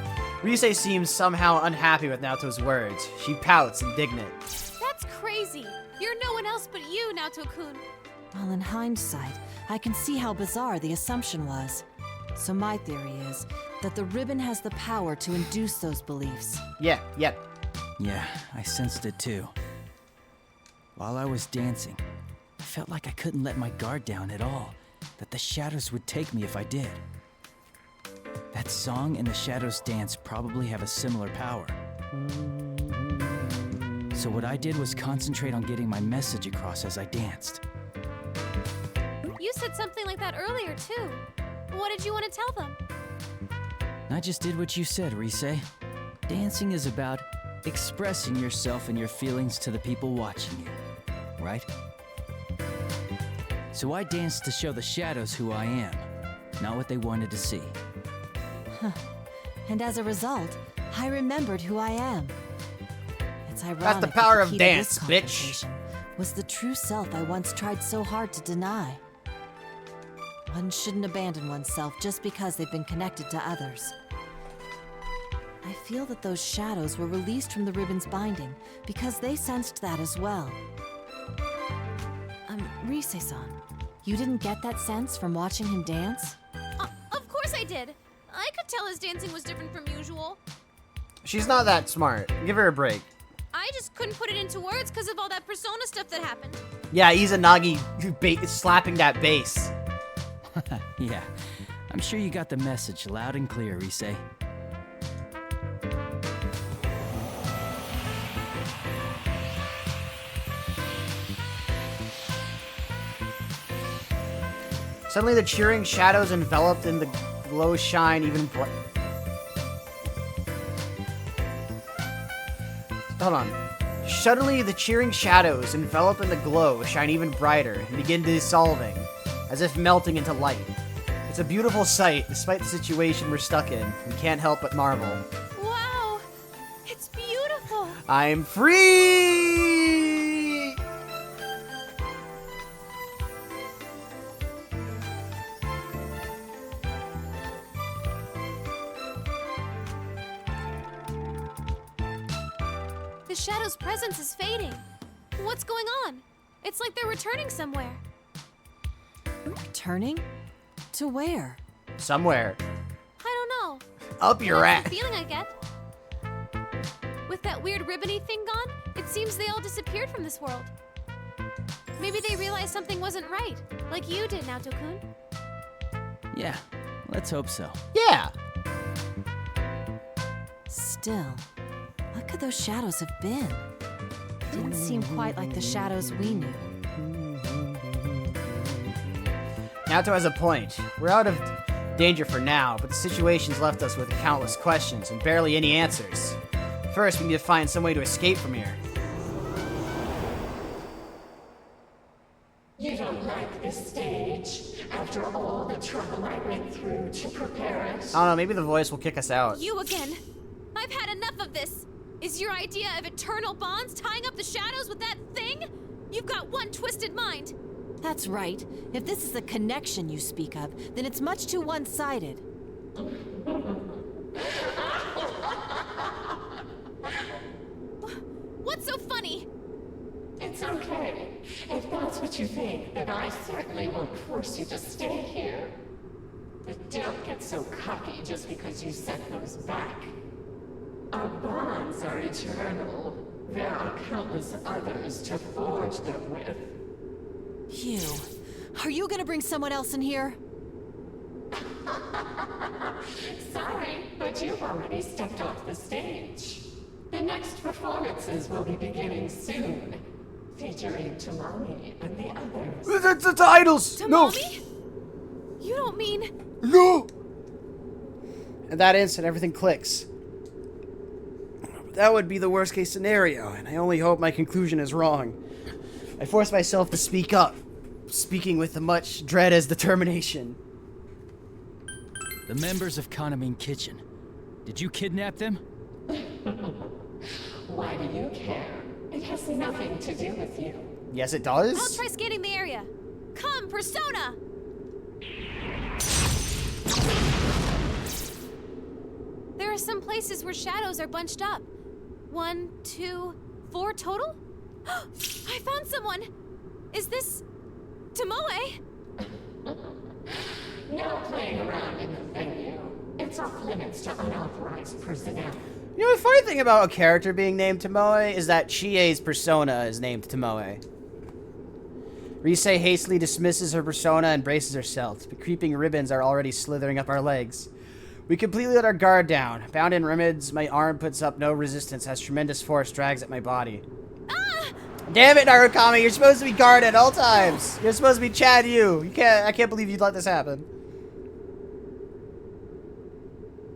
Rise seems somehow unhappy with Naoto's words. She pouts, indignant. That's crazy. You're no one else but you, Naoto-kun. Well, in hindsight, I can see how bizarre the assumption was. So my theory is that the ribbon has the power to induce those beliefs. Yeah. Yeah, I sensed it too. While I was dancing, I felt like I couldn't let my guard down at all, that the shadows would take me if I did. That song and the shadows dance probably have a similar power. So what I did was concentrate on getting my message across as I danced. You said something like that earlier, too. What did you want to tell them? I just did what you said, Rise. Dancing is about expressing yourself and your feelings to the people watching you, right? So I danced to show the shadows who I am, not what they wanted to see. And as a result, I remembered who I am. It's ironic. That's the power that of key dance, to this bitch. confrontation was the true self I once tried so hard to deny. One shouldn't abandon oneself just because they've been connected to others. I feel that those shadows were released from the ribbon's binding because they sensed that as well. Rise-san, you didn't get that sense from watching him dance? Of course I did. I could tell his dancing was different from usual. She's not that smart. Give her a break. I just couldn't put it into words because of all that persona stuff that happened. Yeah, Izanagi slapping that bass. Yeah, I'm sure you got the message loud and clear, Rise. Suddenly the cheering shadows enveloped in the glow shine even bright. Hold on. Suddenly the cheering shadows enveloped in the glow shine even brighter and begin dissolving, as if melting into light. It's a beautiful sight, despite the situation we're stuck in. We can't help but marvel. Wow! It's beautiful! I'm free! The shadow's presence is fading. What's going on? It's like they're returning somewhere. Returning? To where? Somewhere. I don't know. Up your That's ass. the feeling I get. With that weird ribbony thing gone, it seems they all disappeared from this world. Maybe they realized something wasn't right, like you did, Naoto-kun. Yeah, let's hope so. Yeah. Still, what could those shadows have been? Didn't seem quite like the shadows we knew. Naoto has a point. We're out of danger for now, but the situation's left us with countless questions and barely any answers. First, we need to find some way to escape from here. You don't like this stage after all the trouble I went through to prepare it? I don't know, maybe the voice will kick us out. You again! I've had enough of this! Is your idea of eternal bonds tying up the shadows with that thing? You've got one twisted mind! That's right. If this is the connection you speak of, then it's much too one-sided. What's so funny? It's okay. If that's what you think, then I certainly won't force you to stay here. But don't get so cocky just because you sent those back. Our bonds are eternal. There are countless others to forge them with. Yu, are you gonna bring someone else in here? Sorry, but you've already stepped off the stage. The next performances will be beginning soon, featuring Tamami and the others. That's idols! Tamami? You don't mean... No! At that instant, everything clicks. That would be the worst case scenario, and I only hope my conclusion is wrong. I force myself to speak up, speaking with as much dread as determination. The members of Kanamine Kitchen. Did you kidnap them? Why do you care? It has nothing to do with you. Yes, it does? I'll try scanning the area. Come, Persona! There are some places where shadows are bunched up. 1, 2, 4 total? I found someone! Is this... Tomoe? No playing around in the venue. It's off limits to unauthorized personnel. You know, the funny thing about a character being named Tomoe is that Chie's persona is named Tomoe. Rise hastily dismisses her persona and braces herself. The creeping ribbons are already slithering up our legs. We completely let our guard down. Bound in ribbons, my arm puts up no resistance as tremendous force drags at my body. Ah! Damn it, Narukami! You're supposed to be guarded at all times. You're supposed to be Chad Yu. I can't believe you'd let this happen.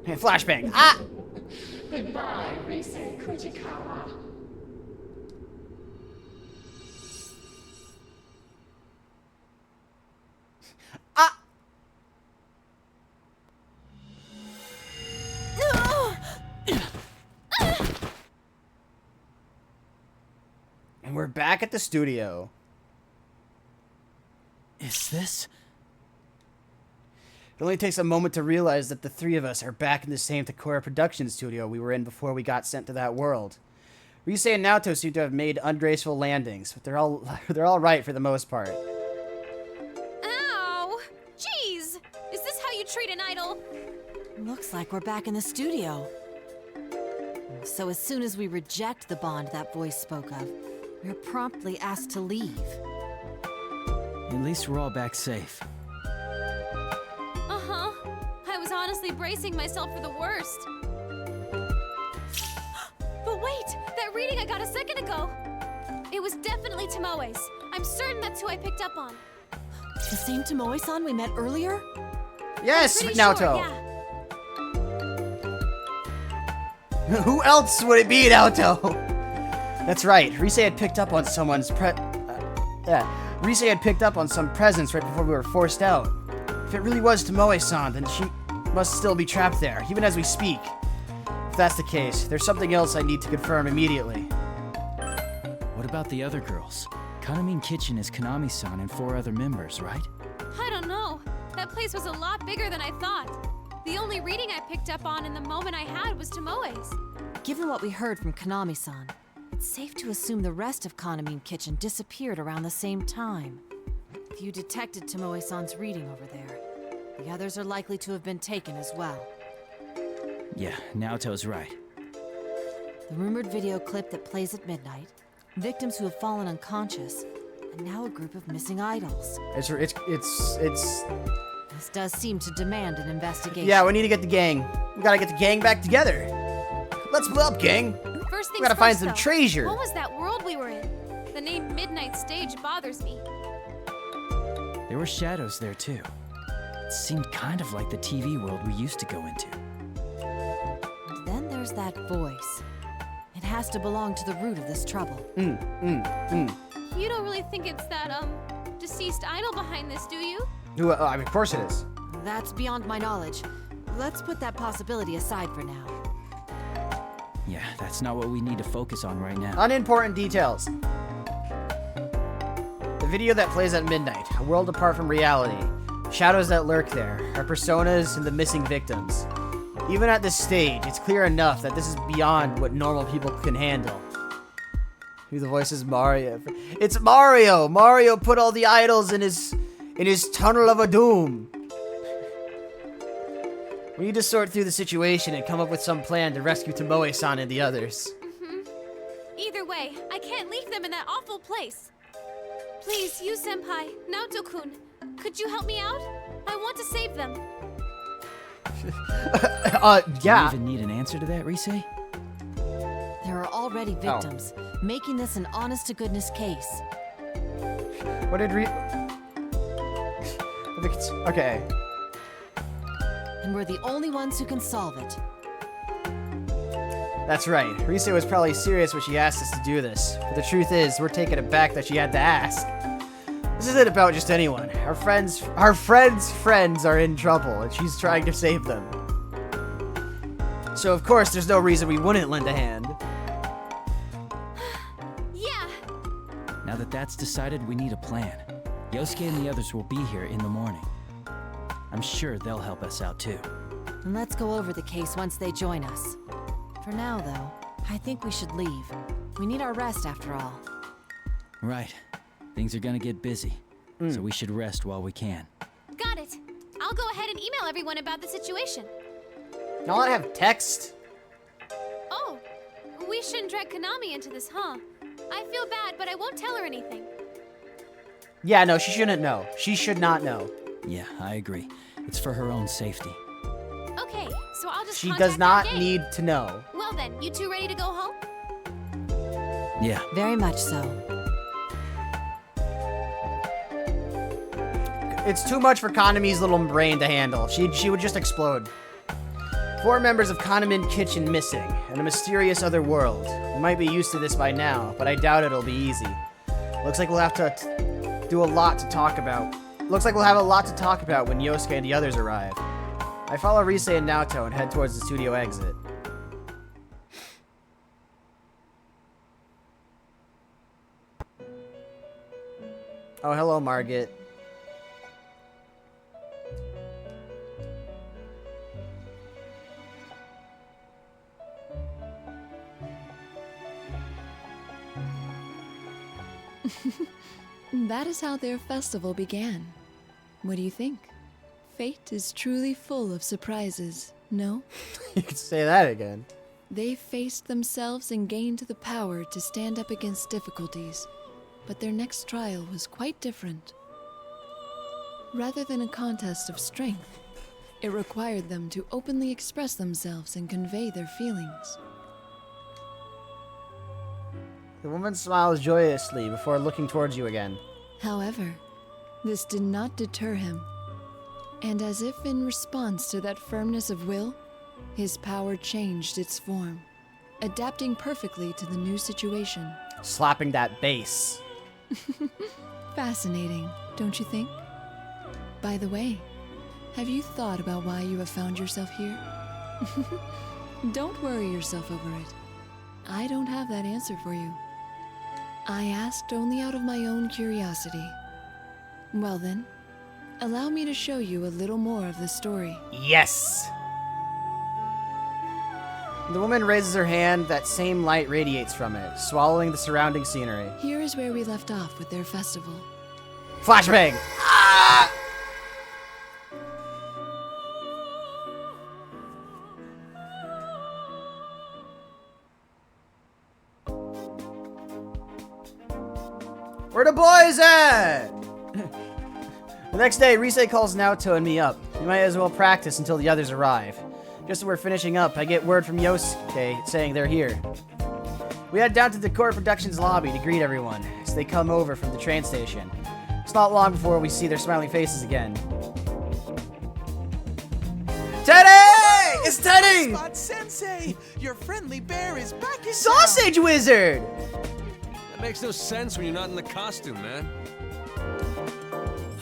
Hey, flashbang! Ah! Goodbye, Rise Kujikawa. Ah! And we're back at the studio. Is this? It only takes a moment to realize that the three of us are back in the same Takora production studio we were in before we got sent to that world. Rise and Naoto seem to have made ungraceful landings, but they're all right for the most part. Ow! Jeez! Is this how you treat an idol? Looks like we're back in the studio. So as soon as we reject the bond that voice spoke of, we're promptly asked to leave. At least we're all back safe. Uh-huh. I was honestly bracing myself for the worst. But wait! That reading I got a second ago! It was definitely Tomoe's. I'm certain that's who I picked up on. The same Tomoe-san we met earlier? Yes, Pretty Naoto. sure, yeah. Who else would it be, Naoto? That's right. Rise had picked up on someone's Rise had picked up on some presence right before we were forced out. If it really was Tomoe-san, then she must still be trapped there, even as we speak. If that's the case, there's something else I need to confirm immediately. What about the other girls? Kanamin Kitchen is Konami-san and 4 other members, right? I don't know. That place was a lot bigger than I thought. The only reading I picked up on in the moment I had was Tomoe's. Given what we heard from Konami-san, it's safe to assume the rest of Kanamin Kitchen disappeared around the same time. If you detected Tomoe-san's reading over there, the others are likely to have been taken as well. Yeah, Naoto's right. The rumored video clip that plays at midnight, victims who have fallen unconscious, and now a group of missing idols. It's This does seem to demand an investigation. Yeah, we need to get the gang. We gotta get the gang back together. Let's split up, gang. First things We gotta find first, some though. treasure. What was that world we were in? The name Midnight Stage bothers me. There were shadows there too. It seemed kind of like the TV world we used to go into. And then there's that voice. It has to belong to the root of this trouble. You don't really think it's that, deceased idol behind this, do you? I mean, of course it is. That's beyond my knowledge. Let's put that possibility aside for now. Yeah, that's not what we need to focus on right now. Unimportant details. The video that plays at midnight, a world apart from reality. Shadows that lurk there, our personas and the missing victims. Even at this stage, it's clear enough that this is beyond what normal people can handle. Who the voice is Mario? It's Mario! Mario put all the idols in his tunnel of a doom. We need to sort through the situation and come up with some plan to rescue Tomoe-san and the others. Either way, I can't leave them in that awful place. Please, you senpai, Naoto-kun, could you help me out? I want to save them. Yeah. Do you even need an answer to that, Rise? There are already victims, making this an honest-to-goodness case. What did I think it's... Okay. And we're the only ones who can solve it. That's right. Rise was probably serious when she asked us to do this. But the truth is, we're taken aback that she had to ask. This isn't about just anyone. Our friends' friends are in trouble, and she's trying to save them. So of course, there's no reason we wouldn't lend a hand. Yeah. Now that that's decided, we need a plan. Yosuke and the others will be here in the morning. I'm sure they'll help us out too. And let's go over the case once they join us. For now, though, I think we should leave. We need our rest after all. Right. Things are gonna get busy, so we should rest while we can. Got it. I'll go ahead and email everyone about the situation. Not have text. Oh, we shouldn't drag Konami into this, huh? I feel bad, but I won't tell her anything. Yeah, no, she shouldn't know. She should not know. Yeah, I agree. It's for her own safety. Okay, so I'll just She contact does not our gang. need to know. Well then, you two ready to go home? Yeah. Very much so. It's too much for Konami's little brain to handle. She would just explode. 4 members of Kanamin Kitchen missing, and a mysterious other world. We might be used to this by now, but I doubt it'll be easy. Looks like we'll have to do a lot to talk about. Looks like we'll have a lot to talk about when Yosuke and the others arrive. I follow Rise and Naoto and head towards the studio exit. Oh, hello, Margit. That is how their festival began. What do you think? Fate is truly full of surprises, no? You could say that again. They faced themselves and gained the power to stand up against difficulties. But their next trial was quite different. Rather than a contest of strength, it required them to openly express themselves and convey their feelings. The woman smiles joyously before looking towards you again. However, this did not deter him, and as if in response to that firmness of will, his power changed its form, adapting perfectly to the new situation. Slapping that bass. Fascinating, don't you think? By the way, have you thought about why you have found yourself here? Don't worry yourself over it. I don't have that answer for you. I asked only out of my own curiosity. Well then, allow me to show you a little more of the story. Yes! The woman raises her hand, that same light radiates from it, swallowing the surrounding scenery. Here is where we left off with their festival. Flashbang! Ah! Where the boys at? The next day, Rise calls Naoto and me up. We might as well practice until the others arrive. Just as we're finishing up, I get word from Yosuke saying they're here. We head down to the Decor Productions lobby to greet everyone as they come over from the train station. It's not long before we see their smiling faces again. Teddy! It's Teddy! Spot Sensei! Your friendly bear is back in Sausage Wizard! That makes no sense when you're not in the costume, man.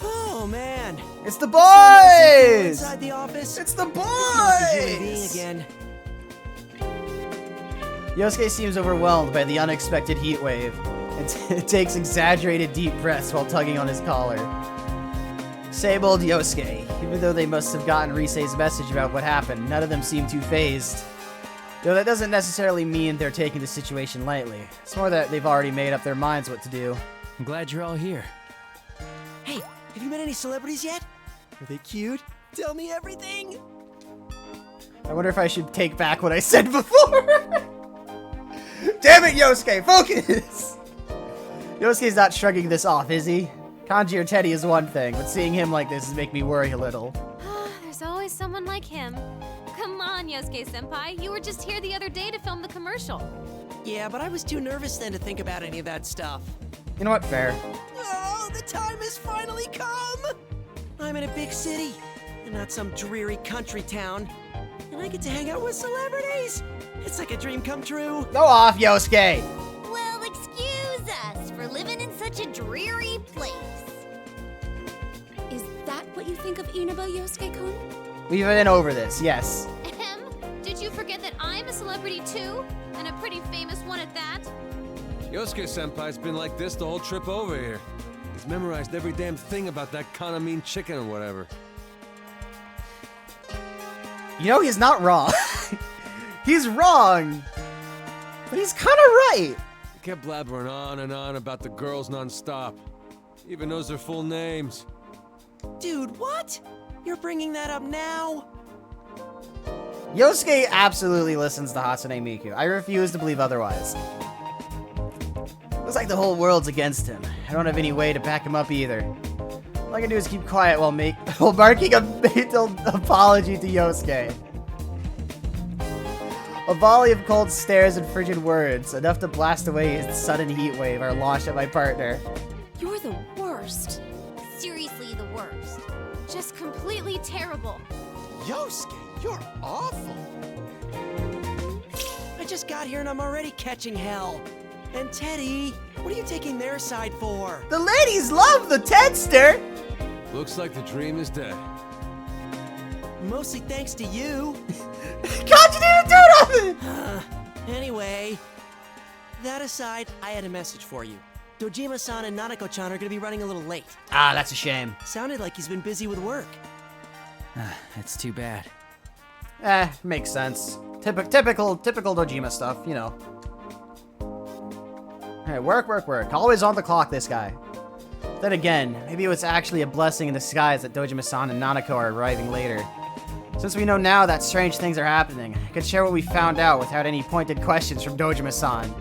Oh man, it's the boys! Inside the office. It's the boys! Again. Yosuke seems overwhelmed by the unexpected heat wave. It takes exaggerated deep breaths while tugging on his collar. Same old Yosuke. Even though they must have gotten Rise's message about what happened, none of them seem too phased. Though that doesn't necessarily mean they're taking the situation lightly. It's more that they've already made up their minds what to do. I'm glad you're all here. Hey, have you met any celebrities yet? Are they cute? Tell me everything! I wonder if I should take back what I said before. Damn it, Yosuke, focus! Yosuke's not shrugging this off, is he? Kanji or Teddy is one thing, but seeing him like this is making me worry a little. There's always someone like him. Come on, Yosuke-senpai. You were just here the other day to film the commercial. Yeah, but I was too nervous then to think about any of that stuff. You know what? Fair. Oh, the time has finally come! I'm in a big city, and not some dreary country town. And I get to hang out with celebrities! It's like a dream come true. Go off, Yosuke! Well, excuse us for living in such a dreary place. Is that what you think of Inaba, Yosuke-kun? We've been over this, yes. Ahem. Did you forget that I'm a celebrity too? And a pretty famous one at that? Yosuke-senpai's been like this the whole trip over here. He's memorized every damn thing about that kind of mean chicken or whatever. You know, he's not wrong. He's wrong. But he's kind of right. He kept blabbering on and on about the girls non-stop. He even knows their full names. Dude, what? You're bringing that up now? Yosuke absolutely listens to Hatsune Miku. I refuse to believe otherwise. Looks like the whole world's against him. I don't have any way to back him up either. All I can do is keep quiet while marking a mental apology to Yosuke. A volley of cold stares and frigid words, enough to blast away his sudden heat wave, are launched at my partner. You're the worst. Seriously, the worst. Just completely terrible. Yosuke, you're awful. I just got here and I'm already catching hell. And Teddy, what are you taking their side for? The ladies love the Tedster! Looks like the dream is dead. Mostly thanks to you. God, you didn't do nothing! Anyway, that aside, I had a message for you. Dojima-san and Nanako-chan are gonna be running a little late. Ah, that's a shame. Sounded like he's been busy with work. That's too bad. Makes sense. Typical Dojima stuff, you know. Alright, work. Always on the clock, this guy. Then again, maybe it was actually a blessing in disguise that Dojima-san and Nanako are arriving later. Since we know now that strange things are happening, I could share what we found out without any pointed questions from Dojima-san.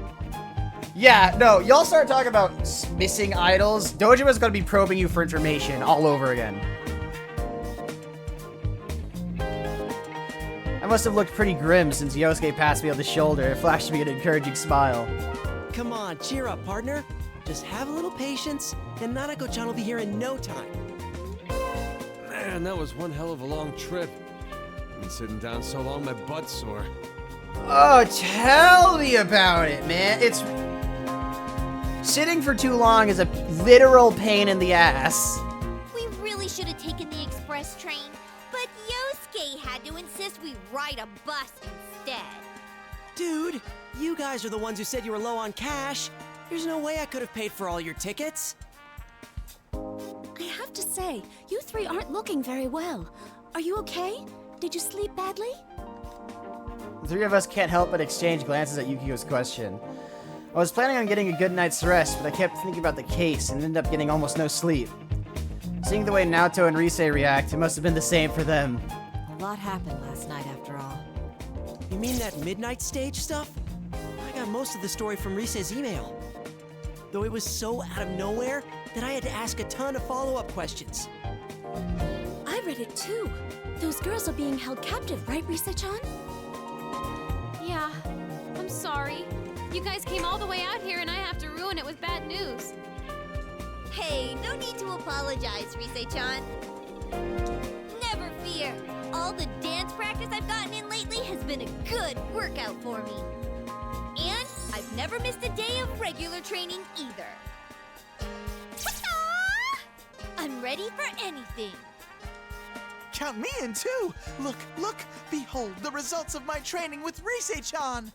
Yeah, no, y'all start talking about missing idols. Dojima's gonna be probing you for information all over again. must have looked pretty grim since Yosuke passed me on the shoulder and flashed me an encouraging smile. Come on, cheer up, partner. Just have a little patience, and Nanako-chan will be here in no time. Man, that was one hell of a long trip. Been sitting down so long, my butt's sore. Oh, tell me about it, man. It's... Sitting for too long is a literal pain in the ass. We really should have taken the express train, but Yosuke had to insist we ride a bus instead. Dude, you guys are the ones who said you were low on cash. There's no way I could have paid for all your tickets. I have to say, you three aren't looking very well. Are you okay? Did you sleep badly? The three of us can't help but exchange glances at Yukiko's question. I was planning on getting a good night's rest, but I kept thinking about the case and ended up getting almost no sleep. Seeing the way Naoto and Rise react, it must have been the same for them. A lot happened last night, after all. You mean that midnight stage stuff? I got most of the story from Rise's email. Though it was so out of nowhere that I had to ask a ton of follow-up questions. I read it too. Those girls are being held captive, right, Rise-chan? Yeah, I'm sorry. You guys came all the way out here and I have to ruin it with bad news. Hey, no need to apologize, Rise-chan. Never fear. All the dance practice I've gotten in lately has been a good workout for me. And I've never missed a day of regular training either. Ta-da! I'm ready for anything. Count me in too! Look, look! Behold the results of my training with Rise-chan!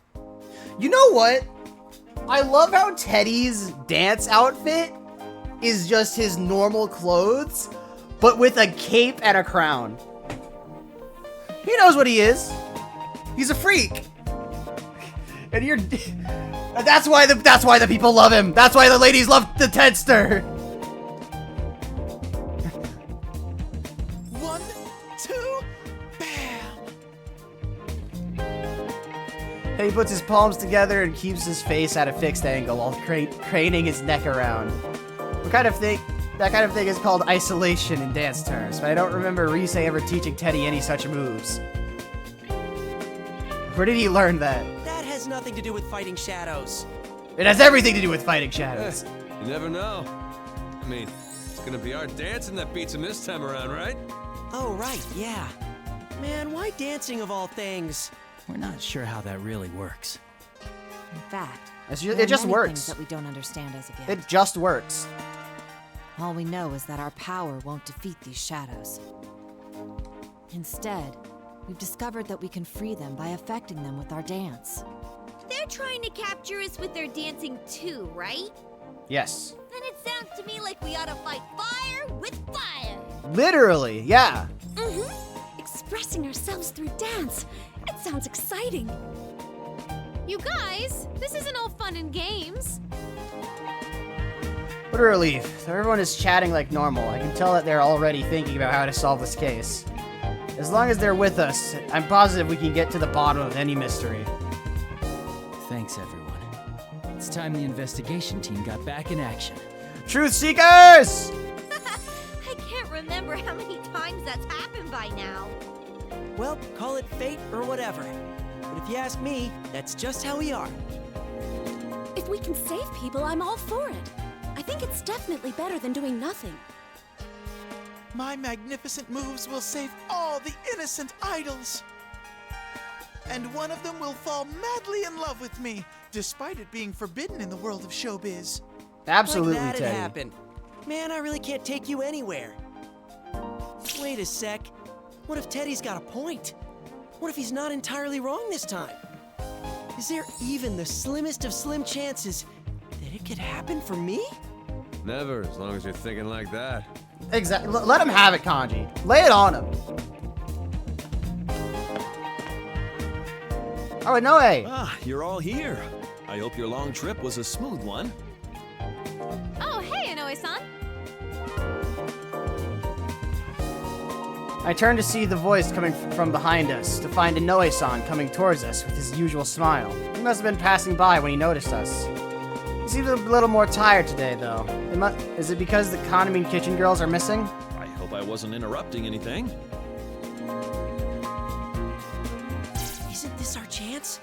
You know what? I love how Teddy's dance outfit is just his normal clothes, but with a cape and a crown. He knows what he is. He's a freak. And you're... That's why the people love him. That's why the ladies love the Tedster. 1, 2, bam! He puts his palms together and keeps his face at a fixed angle while craning his neck around. That kind of thing is called isolation in dance terms, but I don't remember Rise ever teaching Teddy any such moves. Where did he learn that? That has nothing to do with fighting shadows. It has everything to do with fighting shadows. You never know. I mean, it's gonna be our dancing that beats him this time around, right? Oh, right, yeah. Man, why dancing of all things? We're not sure how that really works. In fact, it just many works. things that we don't understand as of yet. It just works. All we know is that our power won't defeat these shadows. Instead, we've discovered that we can free them by affecting them with our dance. They're trying to capture us with their dancing too, right? Yes. Then it sounds to me like we ought to fight fire with fire. Literally, yeah. Mm-hmm. Expressing ourselves through dance. It sounds exciting. You guys, this isn't all fun and games. What a relief. Everyone is chatting like normal. I can tell that they're already thinking about how to solve this case. As long as they're with us, I'm positive we can get to the bottom of any mystery. Thanks, everyone. It's time the investigation team got back in action. Truth Seekers! I can't remember how many times that's happened by now. Well, call it fate or whatever. But if you ask me, that's just how we are. If we can save people, I'm all for it. I think it's definitely better than doing nothing. My magnificent moves will save all the innocent idols. And one of them will fall madly in love with me, despite it being forbidden in the world of showbiz. Absolutely, like that'd Teddy. happen. Man, I really can't take you anywhere. Wait a sec. What if Teddy's got a point? What if he's not entirely wrong this time? Is there even the slimmest of slim chances that it could happen for me? Never, as long as you're thinking like that. Exactly. Let him have it, Kanji. Lay it on him. Oh, Inoue. Ah, you're all here. I hope your long trip was a smooth one. Oh, hey, Inoue-san. I turned to see the voice coming from behind us, to find Inoue-san coming towards us with his usual smile. He must have been passing by when he noticed us. He seems a little more tired today, though. Is it because the Kaname kitchen girls are missing? I hope I wasn't interrupting anything. this our chance?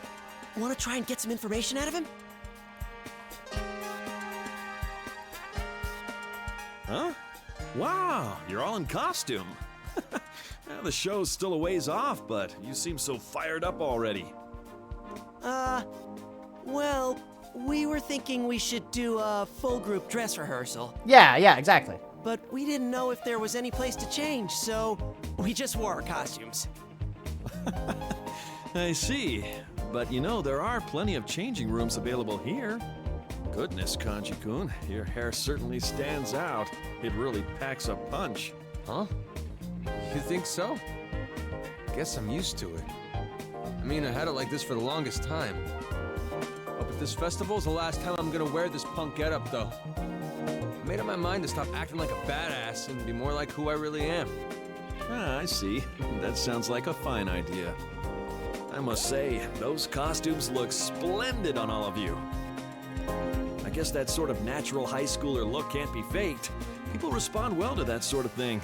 Want to try and get some information out of him? Huh? Wow, you're all in costume. Well, the show's still a ways off, but you seem so fired up already. Well, we were thinking we should do a full group dress rehearsal. Yeah, exactly. But we didn't know if there was any place to change, so we just wore our costumes. I see. But you know, there are plenty of changing rooms available here. Goodness, Kanji-kun, your hair certainly stands out. It really packs a punch. Huh? You think so? Guess I'm used to it. I mean, I had it like this for the longest time. But this festival's the last time I'm gonna wear this punk getup, though. I made up my mind to stop acting like a badass and be more like who I really am. Ah, I see. That sounds like a fine idea. I must say, those costumes look splendid on all of you. I guess that sort of natural high schooler look can't be faked. People respond well to that sort of thing.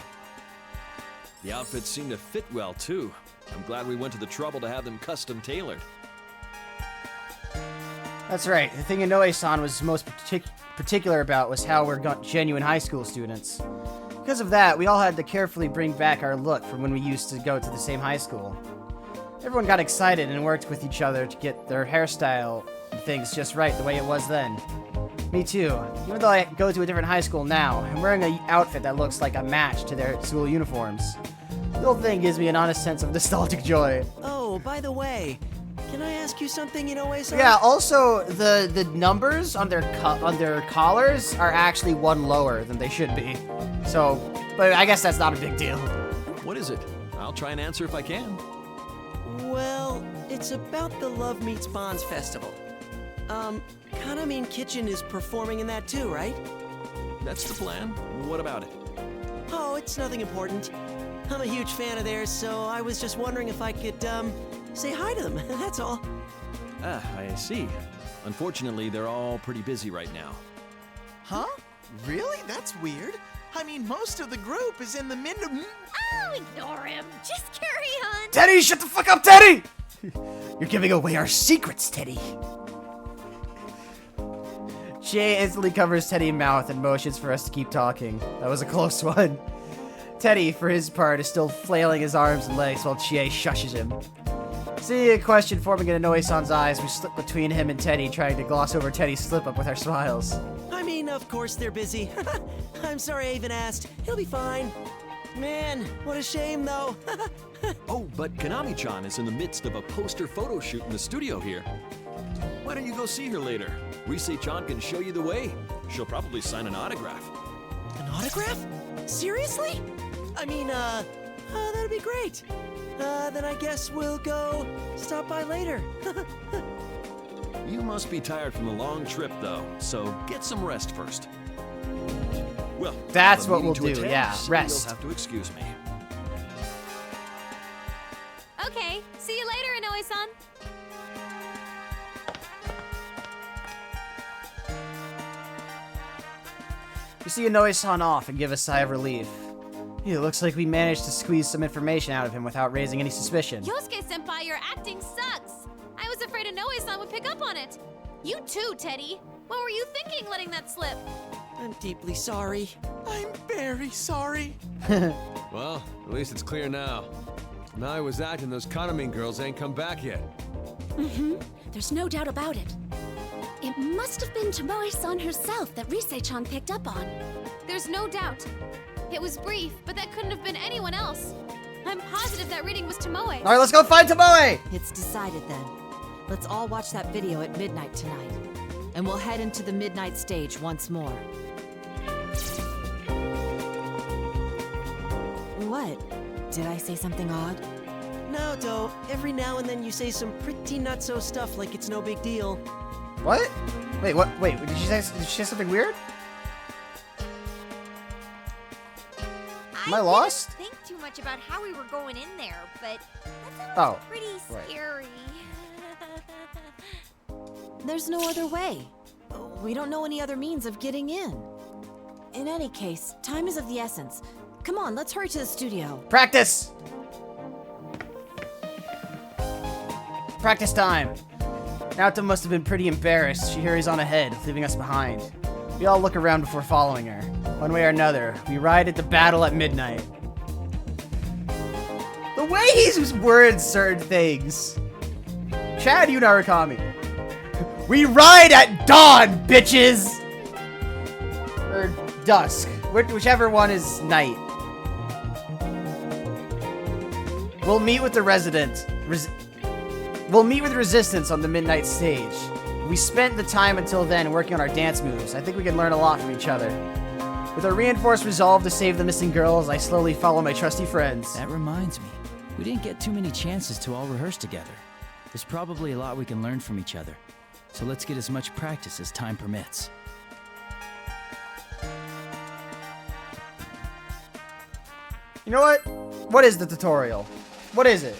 The outfits seem to fit well, too. I'm glad we went to the trouble to have them custom tailored. That's right. The thing Inoue-san was most particular about was how we're genuine high school students. Because of that, we all had to carefully bring back our look from when we used to go to the same high school. Everyone got excited and worked with each other to get their hairstyle and things just right the way it was then. Me too. Even though I go to a different high school now, I'm wearing an outfit that looks like a match to their school uniforms. The whole thing gives me an honest sense of nostalgic joy. Oh, by the way, can I ask you something, Inoue-san? Yeah, also, the numbers on their collars are actually one lower than they should be. So, but I guess that's not a big deal. What is it? I'll try and answer if I can. Well, it's about the Love Meets Bonds festival. Kanamin Kitchen is performing in that too, right? That's the plan. What about it? Oh, it's nothing important. I'm a huge fan of theirs, so I was just wondering if I could, say hi to them, that's all. Ah, I see. Unfortunately, they're all pretty busy right now. Huh? Really? That's weird. I mean, most of the group is in the Oh, ignore him. Just carry on. Teddy, shut the fuck up, Teddy! You're giving away our secrets, Teddy. Chie instantly covers Teddy's mouth and motions for us to keep talking. That was a close one. Teddy, for his part, is still flailing his arms and legs while Chie shushes him. Seeing a question forming in Inoue-san's eyes, we slip between him and Teddy, trying to gloss over Teddy's slip-up with our smiles. I mean, of course they're busy. I'm sorry I even asked. He'll be fine. Man, what a shame, though. Oh, but Konami-chan is in the midst of a poster photo shoot in the studio here. Why don't you go see her later? Rise-chan can show you the way. She'll probably sign an autograph. An autograph? Seriously? I mean, that'd be great. Then I guess we'll go stop by later. You must be tired from the long trip, though, so get some rest first. Well, that's I have a what we'll meeting to do, attend, yeah, so rest. You'll have to excuse me. Okay, see you later, Inoue-san. We see Inoue-san off and give a sigh of relief. It looks like we managed to squeeze some information out of him without raising any suspicion. Yosuke-senpai, your acting sucks. I was afraid Inoue-san would pick up on it. You too, Teddy. What were you thinking letting that slip? I'm deeply sorry. I'm very sorry. Well, at least it's clear now. Now I was acting, those Kanamin girls ain't come back yet. Mm-hmm. There's no doubt about it. It must have been Tomoe-san herself that Rise-chan picked up on. There's no doubt. It was brief, but that couldn't have been anyone else. I'm positive that reading was Tomoe. All right, let's go find Tomoe! It's decided then. Let's all watch that video at midnight tonight. And we'll head into the midnight stage once more. What? Did I say something odd? No, Do. Every now and then you say some pretty nutso stuff like it's no big deal. What? Wait, what? Wait, did she say something weird? Am I lost? I didn't think too much about how we were going in there, but that Oh, sounds pretty right. scary. There's no other way. We don't know any other means of getting in. In any case, time is of the essence. Come on, let's hurry to the studio. Practice! Practice time. Naoto must have been pretty embarrassed. She hurries on ahead, leaving us behind. We all look around before following her. One way or another, we ride at the battle at midnight. The way he words certain things. Chad Yu Narukami. We ride at dawn, bitches! Or dusk. Whichever one is night. We'll meet with the We'll meet with resistance on the midnight stage. We spent the time until then working on our dance moves. I think we can learn a lot from each other. With our reinforced resolve to save the missing girls, I slowly follow my trusty friends. That reminds me. We didn't get too many chances to all rehearse together. There's probably a lot we can learn from each other. So let's get as much practice as time permits. You know what? What is the tutorial? What is it?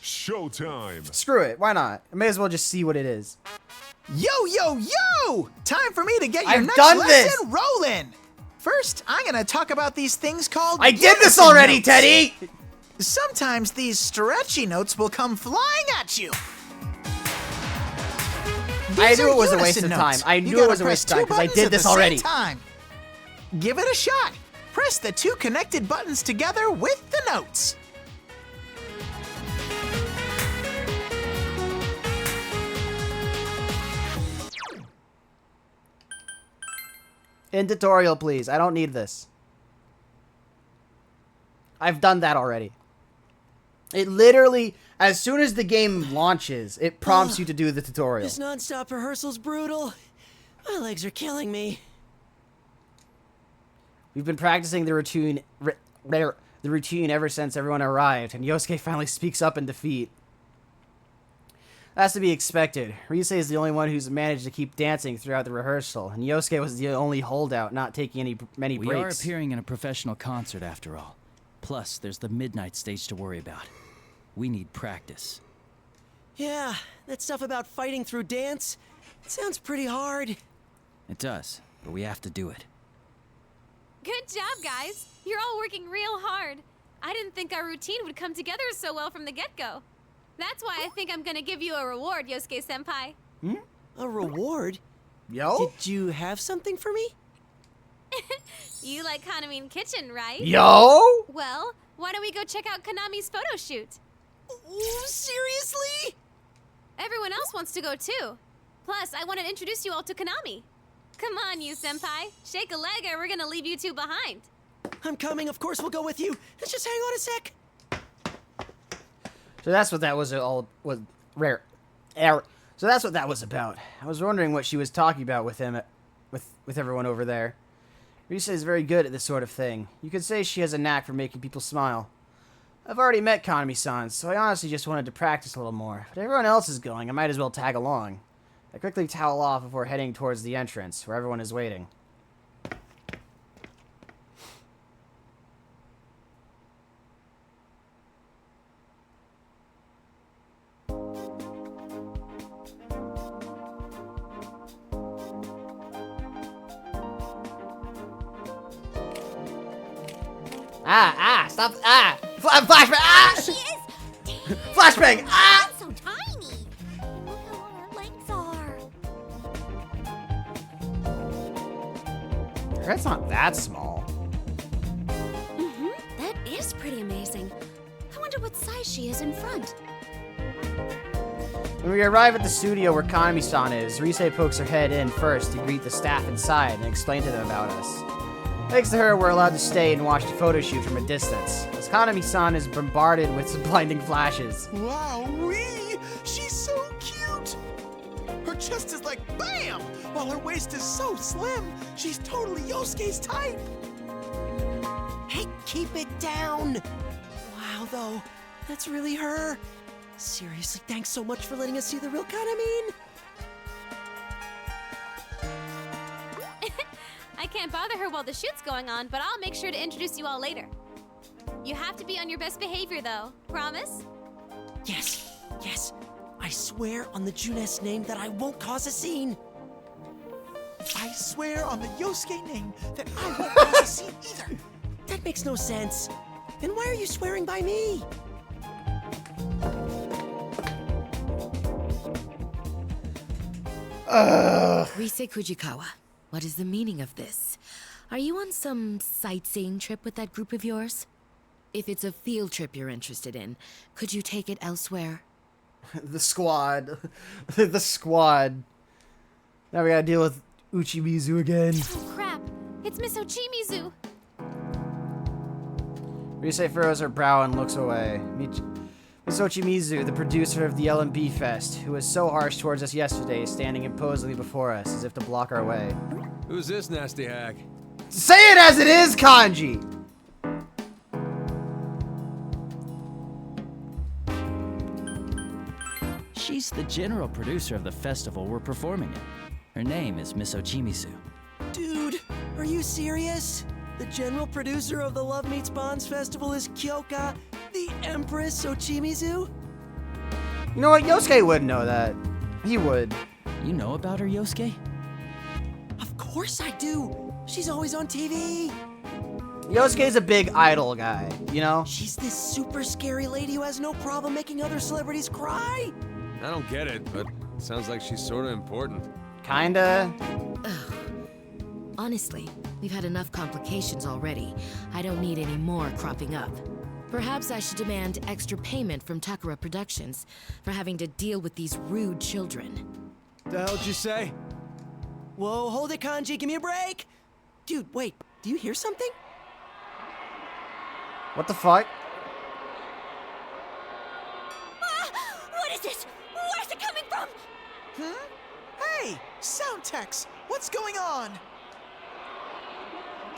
Showtime. Screw it. Why not? I may as well just see what it is. Yo, yo, yo! Time for me to get your I've next done lesson rolling. First, I'm gonna talk about these things called I did this unison already, notes. Teddy! Sometimes these stretchy notes will come flying at you. I These knew are it was a waste unison of time. notes. I You knew it gotta was a press waste of time two because I buttons did at the this same already. time. Give it a shot. Press the two connected buttons together with the notes. In tutorial, please. I don't need this. I've done that already. It literally, as soon as the game launches, it prompts you to do the tutorial. This non-stop rehearsal's brutal. My legs are killing me. We've been practicing the routine ever since everyone arrived, and Yosuke finally speaks up in defeat. That's to be expected. Rise is the only one who's managed to keep dancing throughout the rehearsal, and Yosuke was the only holdout not taking many breaks. We are appearing in a professional concert after all. Plus, there's the midnight stage to worry about. We need practice. Yeah, that stuff about fighting through dance, it sounds pretty hard. It does, but we have to do it. Good job, guys. You're all working real hard. I didn't think our routine would come together so well from the get-go. That's why I think I'm gonna give you a reward, Yosuke-senpai. A reward? Yo? Did you have something for me? You like Kanami's kitchen, right? Yo? Well, why don't we go check out Kanami's photo shoot? Ooh, seriously? Everyone else wants to go too. Plus, I want to introduce you all to Kanami. Come on, you senpai. Shake a leg or we're gonna leave you two behind. I'm coming, of course we'll go with you. Let's just hang on a sec. So that's what that was all was rare. So that's what that was about. I was wondering what she was talking about with him, with everyone over there. Risa is very good at this sort of thing. You could say she has a knack for making people smile. I've already met Kanami-san, so I honestly just wanted to practice a little more. But everyone else is going, I might as well tag along. I quickly towel off before heading towards the entrance, where everyone is waiting. Stop, flashbang, She is. Flashbang, That's so tiny. Look how long her legs are. That's not that small. That is pretty amazing. I wonder what size she is in front. When we arrive at the studio where Kanami-san is, Rise pokes her head in first to greet the staff inside and explain to them about us. Thanks to her, we're allowed to stay and watch the photo shoot from a distance, as Kanami-san is bombarded with some blinding flashes. Wow-wee! She's so cute! Her chest is like BAM! While her waist is so slim, she's totally Yosuke's type! Hey, keep it down! Wow, though, that's really her. Seriously, thanks so much for letting us see the real Kanami. I can't bother her while the shoot's going on, but I'll make sure to introduce you all later. You have to be on your best behavior, though. Promise? Yes, yes. I swear on the Junes name that I won't cause a scene. I swear on the Yosuke name that I won't cause a scene either. That makes no sense. Then why are you swearing by me? Rise Kujikawa, what is the meaning of this? Are you on some sightseeing trip with that group of yours? If it's a field trip you're interested in, could you take it elsewhere? The squad. The squad. Now we gotta deal with Uchimizu again. Oh crap! It's Miss Ochimizu! Rise furrows her brow and looks away. Miss Ochimizu, the producer of the LMB Fest, who was so harsh towards us yesterday, is standing imposingly before us as if to block our way. Who's this nasty hack? Say it as it is, Kanji! She's the general producer of the festival we're performing in. Her name is Miss Ochimizu. Dude, are you serious? The general producer of the Love Meets Bonds Festival is Kyoka, the Empress Ochimizu? You know what? Yosuke wouldn't know that. He would. You know about her, Yosuke? Of course I do. She's always on TV. Yosuke's a big idol guy, you know? She's this super scary lady who has no problem making other celebrities cry. I don't get it, but it sounds like she's sort of important. Kinda. Honestly, we've had enough complications already. I don't need any more cropping up. Perhaps I should demand extra payment from Takara Productions for having to deal with these rude children. The hell'd you say? Whoa, hold it, Kanji, give me a break! Dude, wait, do you hear something? What the fuck? What is this? Where's it coming from? Hey, Soundtex, what's going on?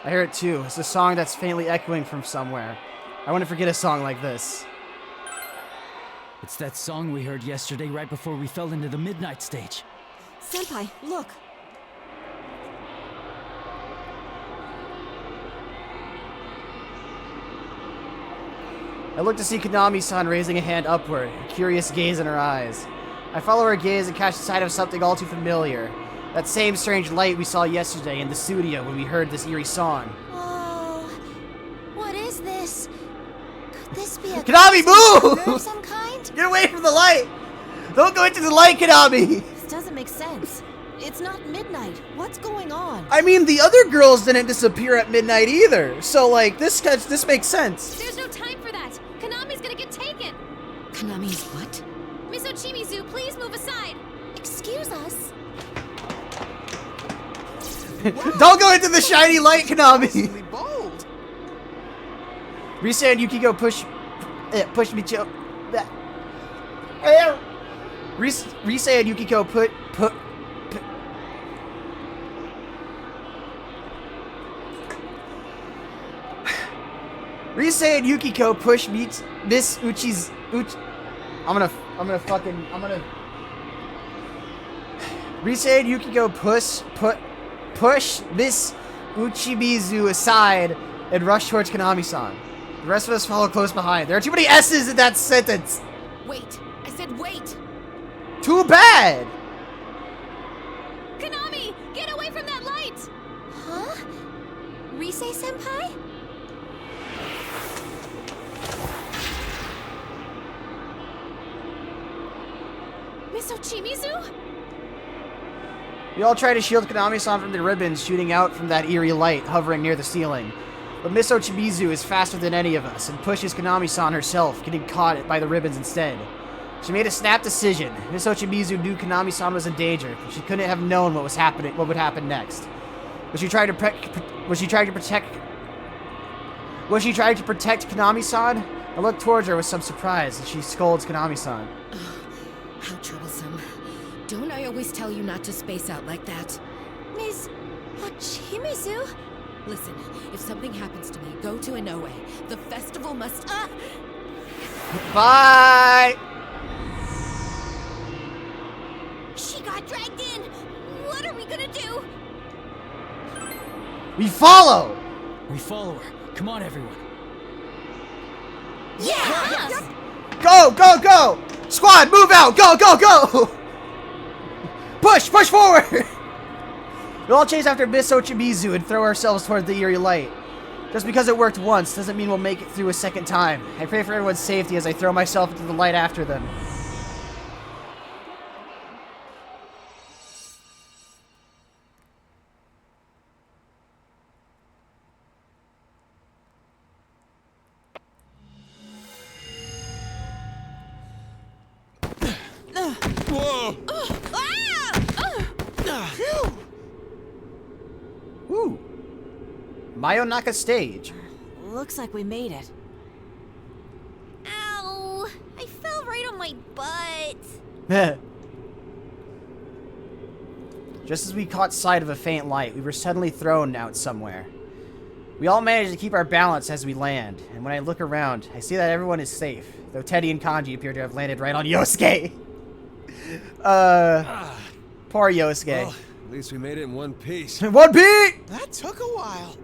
I hear it too. It's a song that's faintly echoing from somewhere. I wouldn't forget a song like this. It's that song we heard yesterday right before we fell into the midnight stage. Senpai, look. I look to see Konami-san raising a hand upward, a curious gaze in her eyes. I follow her gaze and catch sight of something all too familiar. That same strange light we saw yesterday in the studio when we heard this eerie song. Whoa. What is this? Could this be a Konami, move! of some kind? Get away from the light! Don't go into the light, Konami! This doesn't make sense. It's not midnight. What's going on? I mean, the other girls didn't disappear at midnight either. So, like, this makes sense. There's no time for that. Konami's gonna get taken. Konami's what? Miss Ochimizu, please move aside. Excuse us. Don't go into the shiny light, Konami! Bold. Rise and Yukiko push me to... Rise and Yukiko Rise and Yukiko push Miss Uchi's... Rise and Yukiko push Miss Uchimizu aside and rush towards Konami-san. The rest of us follow close behind. There are too many S's in that sentence. Wait! I said wait! Too bad! Konami, get away from that light! Huh? Rise-senpai? Miss Ochimizu? We all try to shield Konami-san from the ribbons shooting out from that eerie light hovering near the ceiling. But Miss Ochimizu is faster than any of us and pushes Konami-san herself, getting caught by the ribbons instead. She made a snap decision. Miss Ochimizu knew Konami-san was in danger, but she couldn't have known what would happen next. Was she trying to protect Konami-san? I look towards her with some surprise as she scolds Konami-san. How troublesome. Don't I always tell you not to space out like that? Miss Ochimizu? Listen, if something happens to me, go to Inoue. The festival must... Bye! She got dragged in. What are we gonna do? We follow! We follow her. Come on, everyone. Yeah! Go, go, go! Squad, move out! Go, go, go! Push forward! We all chase after Miss Ochimizu and throw ourselves toward the eerie light. Just because it worked once doesn't mean we'll make it through a second time. I pray for everyone's safety as I throw myself into the light after them. Whoa! Ooh. Mayonaka stage. Looks like we made it. Ow! I fell right on my butt. Just as we caught sight of a faint light, we were suddenly thrown out somewhere. We all managed to keep our balance as we land, and when I look around, I see that everyone is safe, though Teddy and Kanji appear to have landed right on Yosuke. Poor Yosuke. Well, at least we made it in one piece. One piece! That took a while.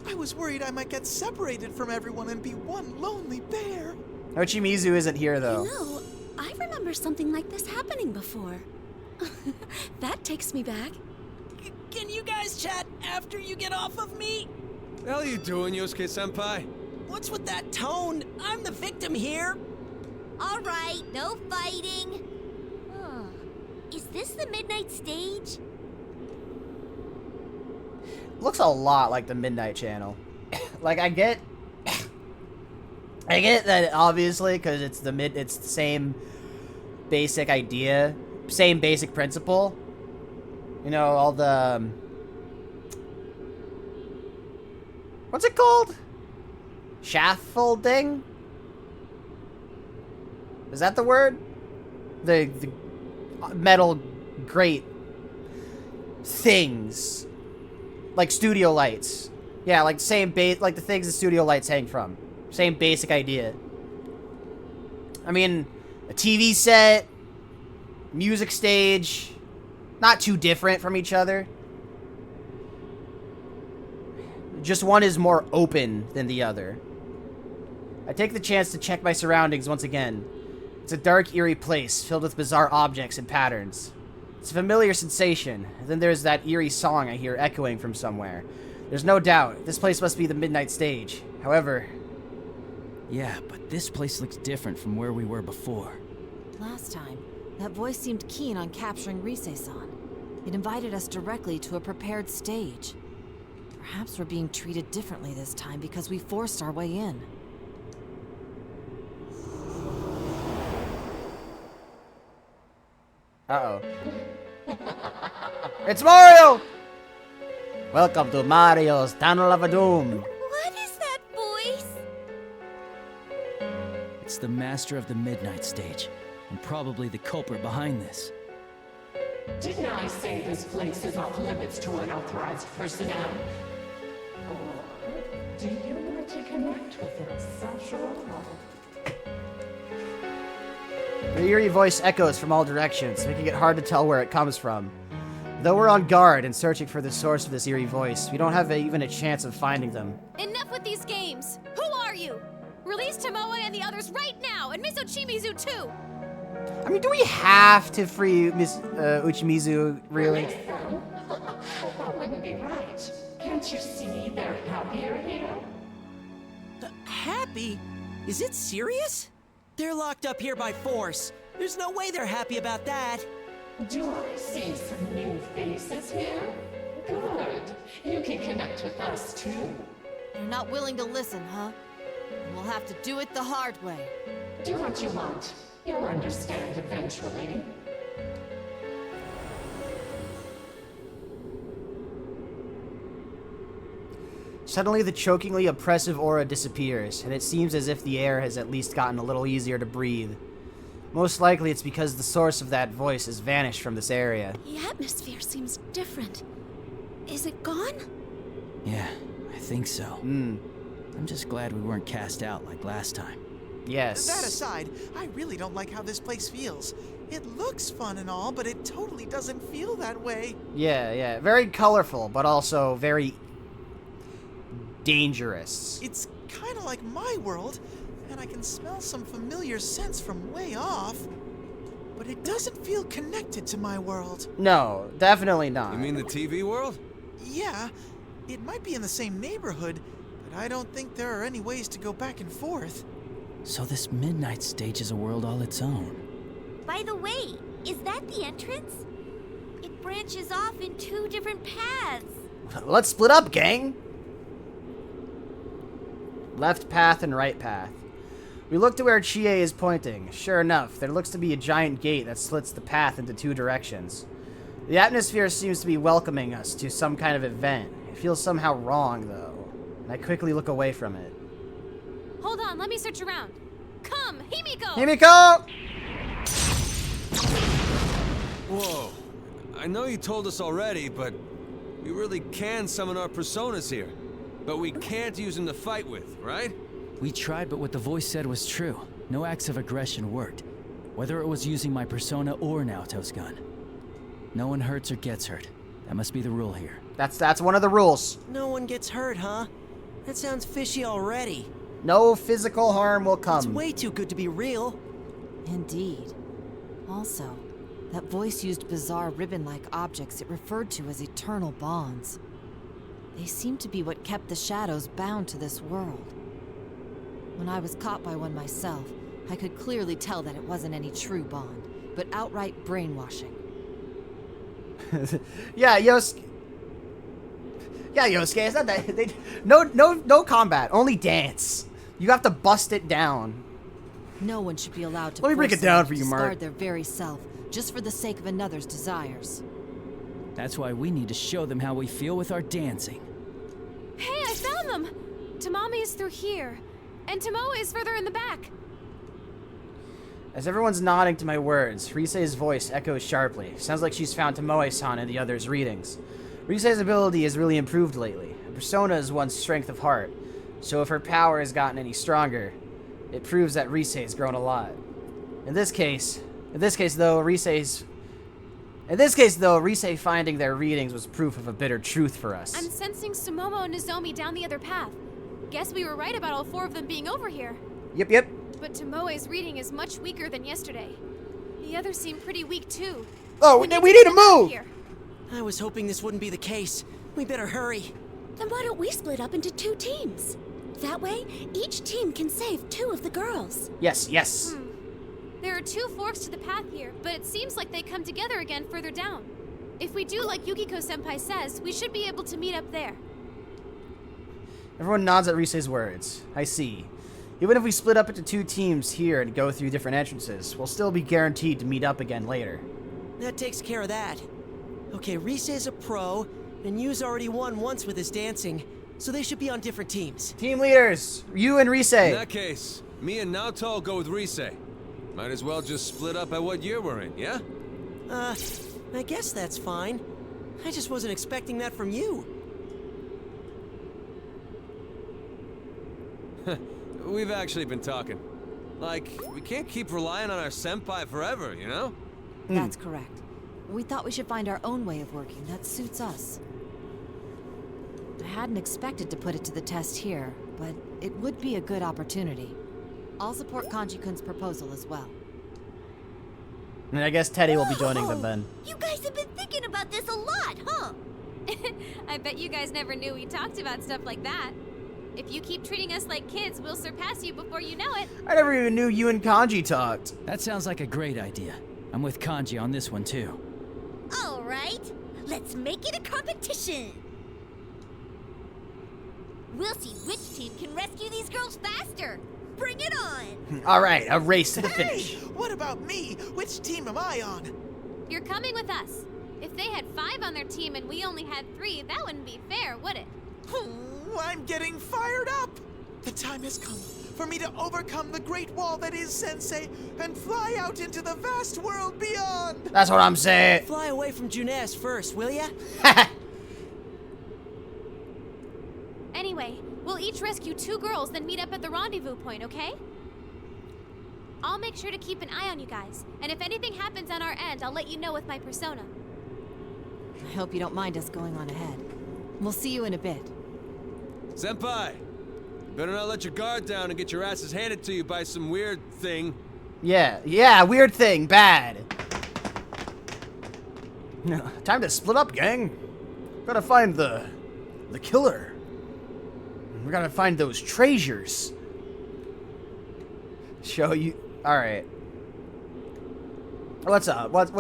I was worried I might get separated from everyone and be one lonely bear. Ochimizu isn't here, though. No, I remember something like this happening before. That takes me back. Can you guys chat after you get off of me? The hell are you doing, Yosuke-senpai? What's with that tone? I'm the victim here. All right, no fighting. Is this the midnight stage? Looks a lot like the Midnight Channel. Like, I get that, obviously, because it's the same basic idea, same basic principle. You know, all the what's it called? Scaffolding? Is that the word? The metal grate things. Like studio lights. Yeah, like same like the things the studio lights hang from. Same basic idea. I mean, a TV set, music stage, not too different from each other. Just one is more open than the other. I take the chance to check my surroundings once again. It's a dark, eerie place filled with bizarre objects and patterns. It's a familiar sensation, and then there's that eerie song I hear echoing from somewhere. There's no doubt, this place must be the Midnight Stage. However... Yeah, but this place looks different from where we were before. Last time, that voice seemed keen on capturing Rise-san. It invited us directly to a prepared stage. Perhaps we're being treated differently this time because we forced our way in. Uh-oh. It's Mario! Welcome to Mario's Tunnel of Doom. What is that voice? It's the master of the Midnight Stage, and probably the culprit behind this. Didn't I say this place is off limits to unauthorized personnel? Or do you want to connect with us, sexual? The eerie voice echoes from all directions, making it hard to tell where it comes from. Though we're on guard and searching for the source of this eerie voice, we don't have even a chance of finding them. Enough with these games! Who are you? Release Tomoe and the others right now, and Miss Ochimizu too! I mean, do we have to free Miss Uchimizu, really? That wouldn't be right. Can't you see they're happier here? Happy? Is it serious? They're locked up here by force. There's no way they're happy about that. Do I see some new faces here? Good. You can connect with us too. You're not willing to listen, huh? We'll have to do it the hard way. Do what you want. You'll understand eventually. Suddenly, the chokingly oppressive aura disappears, and it seems as if the air has at least gotten a little easier to breathe. Most likely, it's because the source of that voice has vanished from this area. The atmosphere seems different. Is it gone? Yeah, I think so. I'm just glad we weren't cast out like last time. Yes. That aside, I really don't like how this place feels. It looks fun and all, but it totally doesn't feel that way. Yeah. Very colorful, but also very dangerous. It's kind of like my world, and I can smell some familiar scents from way off, but it doesn't feel connected to my world. No, definitely not. You mean the TV world? Yeah, it might be in the same neighborhood, but I don't think there are any ways to go back and forth. So this Midnight Stage is a world all its own. By the way, is that the entrance? It branches off in two different paths. Let's split up, gang! Left path and right path. We look to where Chie is pointing. Sure enough, there looks to be a giant gate that slits the path into 2 directions. The atmosphere seems to be welcoming us to some kind of event. It feels somehow wrong, though, and I quickly look away from it. Hold on, let me search around. Come, Himiko! Himiko! Whoa. I know you told us already, but we really can summon our personas here. But we can't use them to fight with, right? We tried, but what the voice said was true. No acts of aggression worked. Whether it was using my persona or Naoto's gun. No one hurts or gets hurt. That must be the rule here. That's one of the rules. No one gets hurt, huh? That sounds fishy already. No physical harm will come. It's way too good to be real. Indeed. Also, that voice used bizarre ribbon-like objects it referred to as eternal bonds. They seem to be what kept the shadows bound to this world. When I was caught by one myself, I could clearly tell that it wasn't any true bond, but outright brainwashing. Yeah, Yosuke, it's not that. No combat, only dance. You have to bust it down. No one should be allowed to Let me break it down for you, Mark. discard their very self, just for the sake of another's desires. That's why we need to show them how we feel with our dancing. Hey, I found them! Tamami is through here, and Tomoe is further in the back. As everyone's nodding to my words, Rise's voice echoes sharply. Sounds like she's found Tomoe-san in the others' readings. Rise's ability has really improved lately. Her persona is one's strength of heart, so if her power has gotten any stronger, it proves that Rise has grown a lot. In this case though, Rise finding their readings was proof of a bitter truth for us. I'm sensing Sumomo and Nozomi down the other path. Guess we were right about all 4 of them being over here. Yep. But Tomoe's reading is much weaker than yesterday. The others seem pretty weak too. Oh, we need to move! Here. I was hoping this wouldn't be the case. We better hurry. Then why don't we split up into 2 teams? That way, each team can save 2 of the girls. Yes. There are 2 forks to the path here, but it seems like they come together again further down. If we do like Yukiko-senpai says, we should be able to meet up there. Everyone nods at Rise's words. I see. Even if we split up into 2 teams here and go through different entrances, we'll still be guaranteed to meet up again later. That takes care of that. Okay, Rise is a pro, and Yu's already won once with his dancing, so they should be on different teams. Team leaders, you and Rise. In that case, me and Naoto will go with Rise. Might as well just split up at what year we're in, yeah? I guess that's fine. I just wasn't expecting that from you. We've actually been talking. Like, we can't keep relying on our senpai forever, you know? That's correct. We thought we should find our own way of working that suits us. I hadn't expected to put it to the test here, but it would be a good opportunity. I'll support Kanji-kun's proposal as well. And I guess Teddy will be joining them then. You guys have been thinking about this a lot, huh? I bet you guys never knew we talked about stuff like that. If you keep treating us like kids, we'll surpass you before you know it. I never even knew you and Kanji talked. That sounds like a great idea. I'm with Kanji on this one too. All right, let's make it a competition. We'll see which team can rescue these girls faster. Bring it on! All right, a race to the finish. Hey, what about me? Which team am I on? You're coming with us. If they had 5 on their team and we only had 3, that wouldn't be fair, would it? I'm getting fired up! The time has come for me to overcome the great wall that is Sensei and fly out into the vast world beyond! That's what I'm saying. Fly away from Junes first, will ya? Anyway, we'll each rescue 2 girls, then meet up at the rendezvous point, okay? I'll make sure to keep an eye on you guys, and if anything happens on our end, I'll let you know with my persona. I hope you don't mind us going on ahead. We'll see you in a bit. Senpai, better not let your guard down and get your asses handed to you by some weird thing. Yeah, weird thing, bad. Time to split up, gang. Gotta find the killer. We gotta find those treasures. Show you. All right. What's up? What's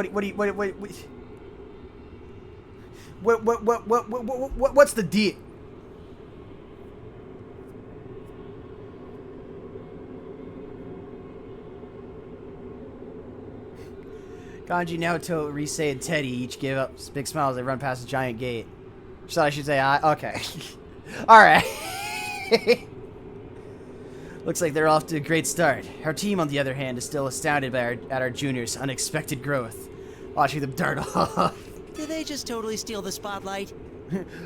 the deal? Kanji, Naoto, Rise, and Teddy each give up big smiles as they run past the giant gate. So I should say, okay. Alright. Looks like they're off to a great start. Our team, on the other hand, is still astounded by our juniors' unexpected growth. Watching them dart off. Did they just totally steal the spotlight?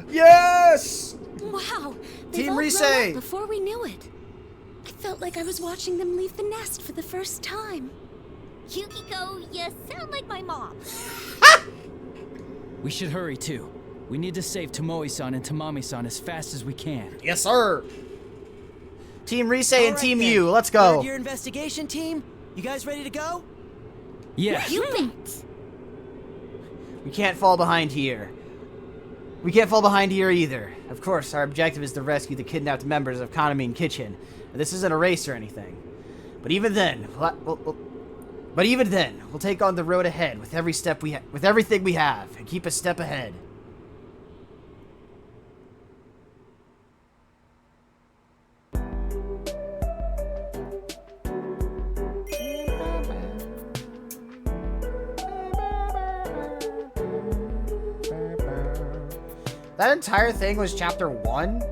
Yes! Wow! Team They've all Rise! grown up before we knew it. I felt like I was watching them leave the nest for the first time. Yukiko, you sound like my mom. We should hurry too. We need to save Tomoe-san and Tamami-san as fast as we can. Yes, sir! Team Rise and All Team right, then. U, let's go! Third year investigation team, you guys ready to go? Yeah. You bet. We can't fall behind here. We can't fall behind here either. Of course, our objective is to rescue the kidnapped members of Kanami and Kitchen. This isn't a race or anything. But even then, we'll take on the road ahead with everything we have, and keep a step ahead. That entire thing was chapter 1?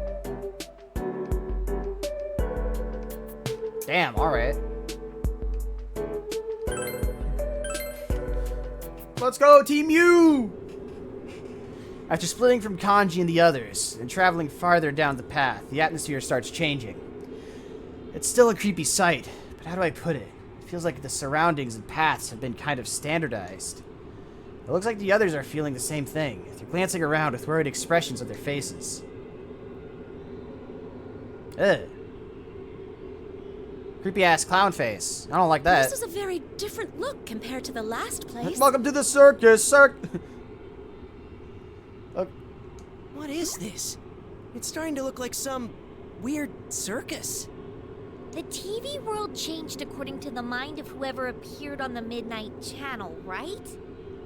Damn, alright. Let's go, Team U! After splitting from Kanji and the others, and traveling farther down the path, the atmosphere starts changing. It's still a creepy sight, but how do I put it? It feels like the surroundings and paths have been kind of standardized. It looks like the others are feeling the same thing. They're glancing around with worried expressions on their faces. Ugh. Creepy-ass clown face. I don't like that. This is a very different look compared to the last place. Welcome to the circus, What is this? It's starting to look like some weird circus. The TV world changed according to the mind of whoever appeared on the Midnight Channel, right?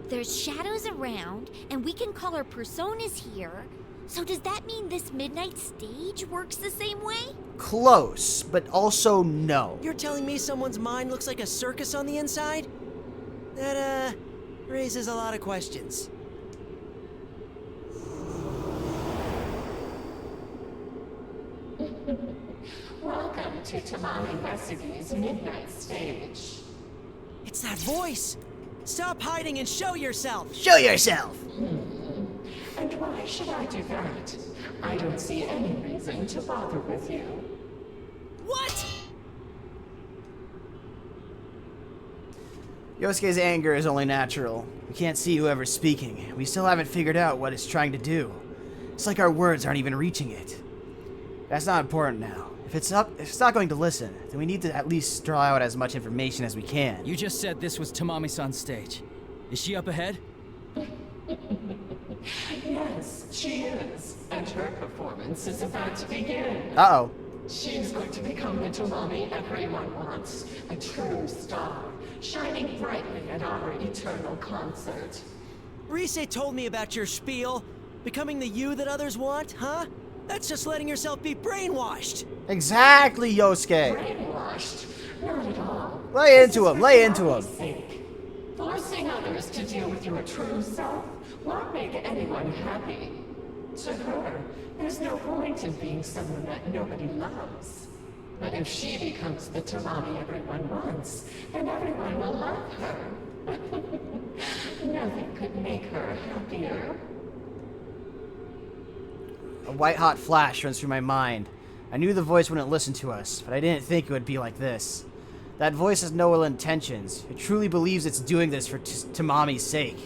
There's shadows around, and we can call our personas here. So does that mean this midnight stage works the same way? Close, but also no. You're telling me someone's mind looks like a circus on the inside? That, raises a lot of questions. Welcome to Tamami Recipe's Midnight Stage. It's that voice! Stop hiding and show yourself! Show yourself! And why should I do that? I don't see any reason to bother with you. What? Yosuke's anger is only natural. We can't see whoever's speaking. We still haven't figured out what it's trying to do. It's like our words aren't even reaching it. That's not important now. If it's not going to listen, then we need to at least draw out as much information as we can. You just said this was Tamami-san's stage. Is she up ahead? Yes, she is. And her performance is about to begin. Uh-oh. She's going to become the Tamami everyone wants. A true star, shining brightly at our eternal concert. Rise told me about your spiel. Becoming the you that others want, huh? That's just letting yourself be brainwashed. Exactly, Yosuke. Brainwashed? Not at all. Lay into him, lay into him. Forcing others to deal with your true self won't make anyone happy. To her, there's no point in being someone that nobody loves. But if she becomes the Tamami everyone wants, then everyone will love her. Nothing could make her happier. A white-hot flash runs through my mind. I knew the voice wouldn't listen to us, but I didn't think it would be like this. That voice has no ill intentions. It truly believes it's doing this for Tamami's sake.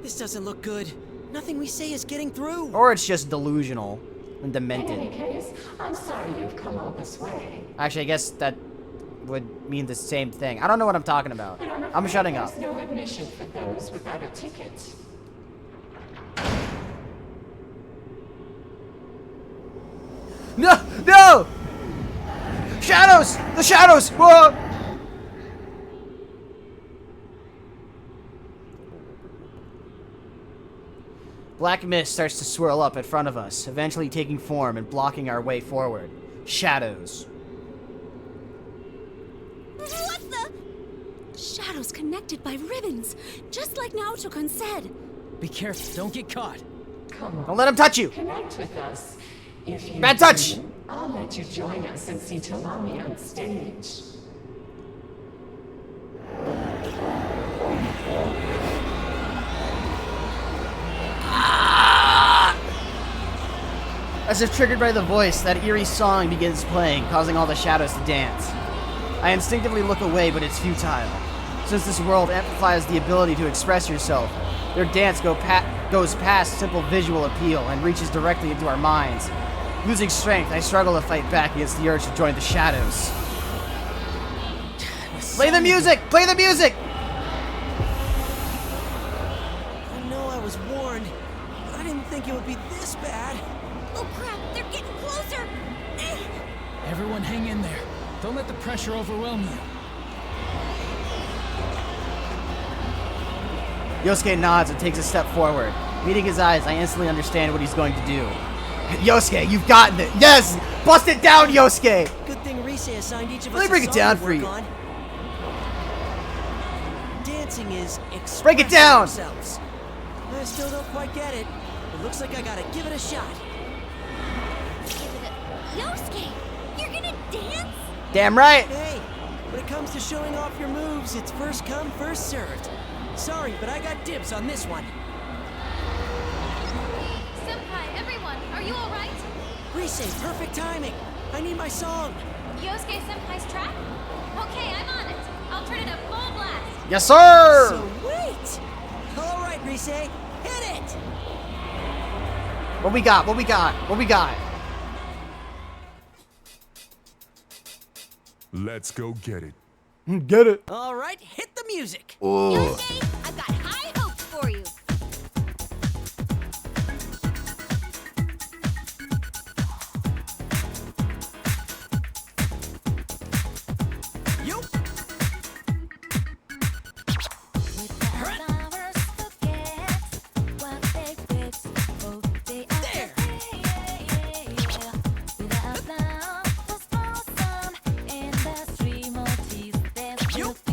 This doesn't look good. Nothing we say is getting through. Or it's just delusional and demented. In any case, I'm sorry you've come all this way. Actually, I guess that would mean the same thing. I don't know what I'm talking about. I'm shutting up. There's no admission for those without a ticket. No! No! Shadows! The shadows! Whoa! Black mist starts to swirl up in front of us, eventually taking form and blocking our way forward. Shadows. What the? Shadows connected by ribbons, just like Naoto-kun said. Be careful, don't get caught. Come on. Don't let him touch you. Connect with us. If you Bad touch. do, I'll let you join us and see Talami on stage. As if triggered by the voice, that eerie song begins playing, causing all the shadows to dance. I instinctively look away, but it's futile. Since this world amplifies the ability to express yourself, their dance goes past simple visual appeal and reaches directly into our minds. Losing strength, I struggle to fight back against the urge to join the shadows. Play the music! Play the music! I know I was warned, but I didn't think it would be this bad. Oh crap, they're getting closer! Everyone hang in there. Don't let the pressure overwhelm you. Yosuke nods and takes a step forward. Meeting his eyes, I instantly understand what he's going to do. Yosuke, you've gotten it! Yes! Bust it down, Yosuke! Good thing Rise assigned each of us Let me break a it song down to for work you. on. Dancing is Break it down! Ourselves. I still don't quite get it. It looks like I gotta give it a shot. Yosuke, you're gonna dance? Damn right! Hey, when it comes to showing off your moves, it's first come, first served. Sorry, but I got dibs on this one. Senpai, everyone, are you all right? Rise, perfect timing. I need my song. Yosuke Senpai's track? Okay, I'm on it. I'll turn it up full blast. Yes, sir! So wait. All right, Rise, hit it. What we got? What we got? What we got? Let's go get it. Get it. All right, hit the music. Ooh. Yosuke, I've got high hopes for you.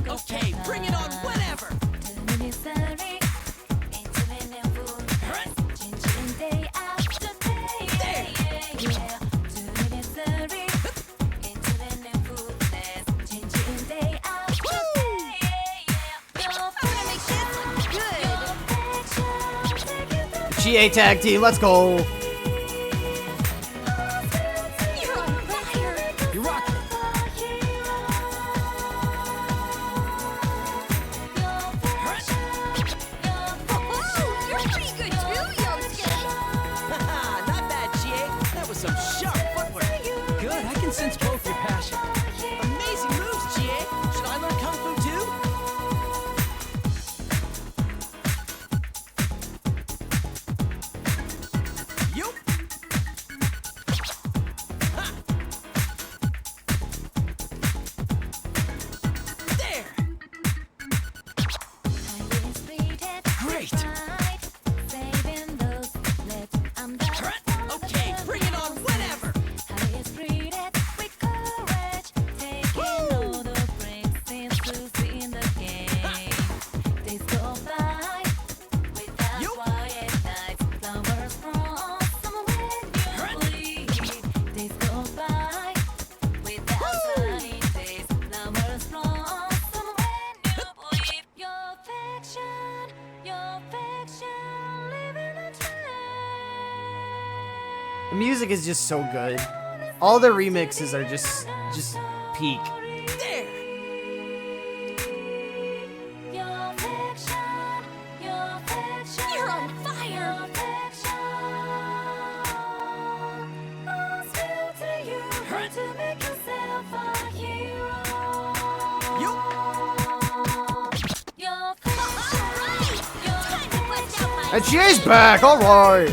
Okay, bring it on whenever. GA tag team, let's go! You're on fire! You're rocking it. Oh, you're pretty good too, Yosuke! Not bad, GA. That was some sharp footwork. Good, I can sense both your passion. Amazing moves, GA. Should I learn Kung Fu too? Yup. Ha. There. Great. Okay, bring it on whenever. The music is just so good. All the remixes are just peak. There. You're on fire! And GA's back, alright!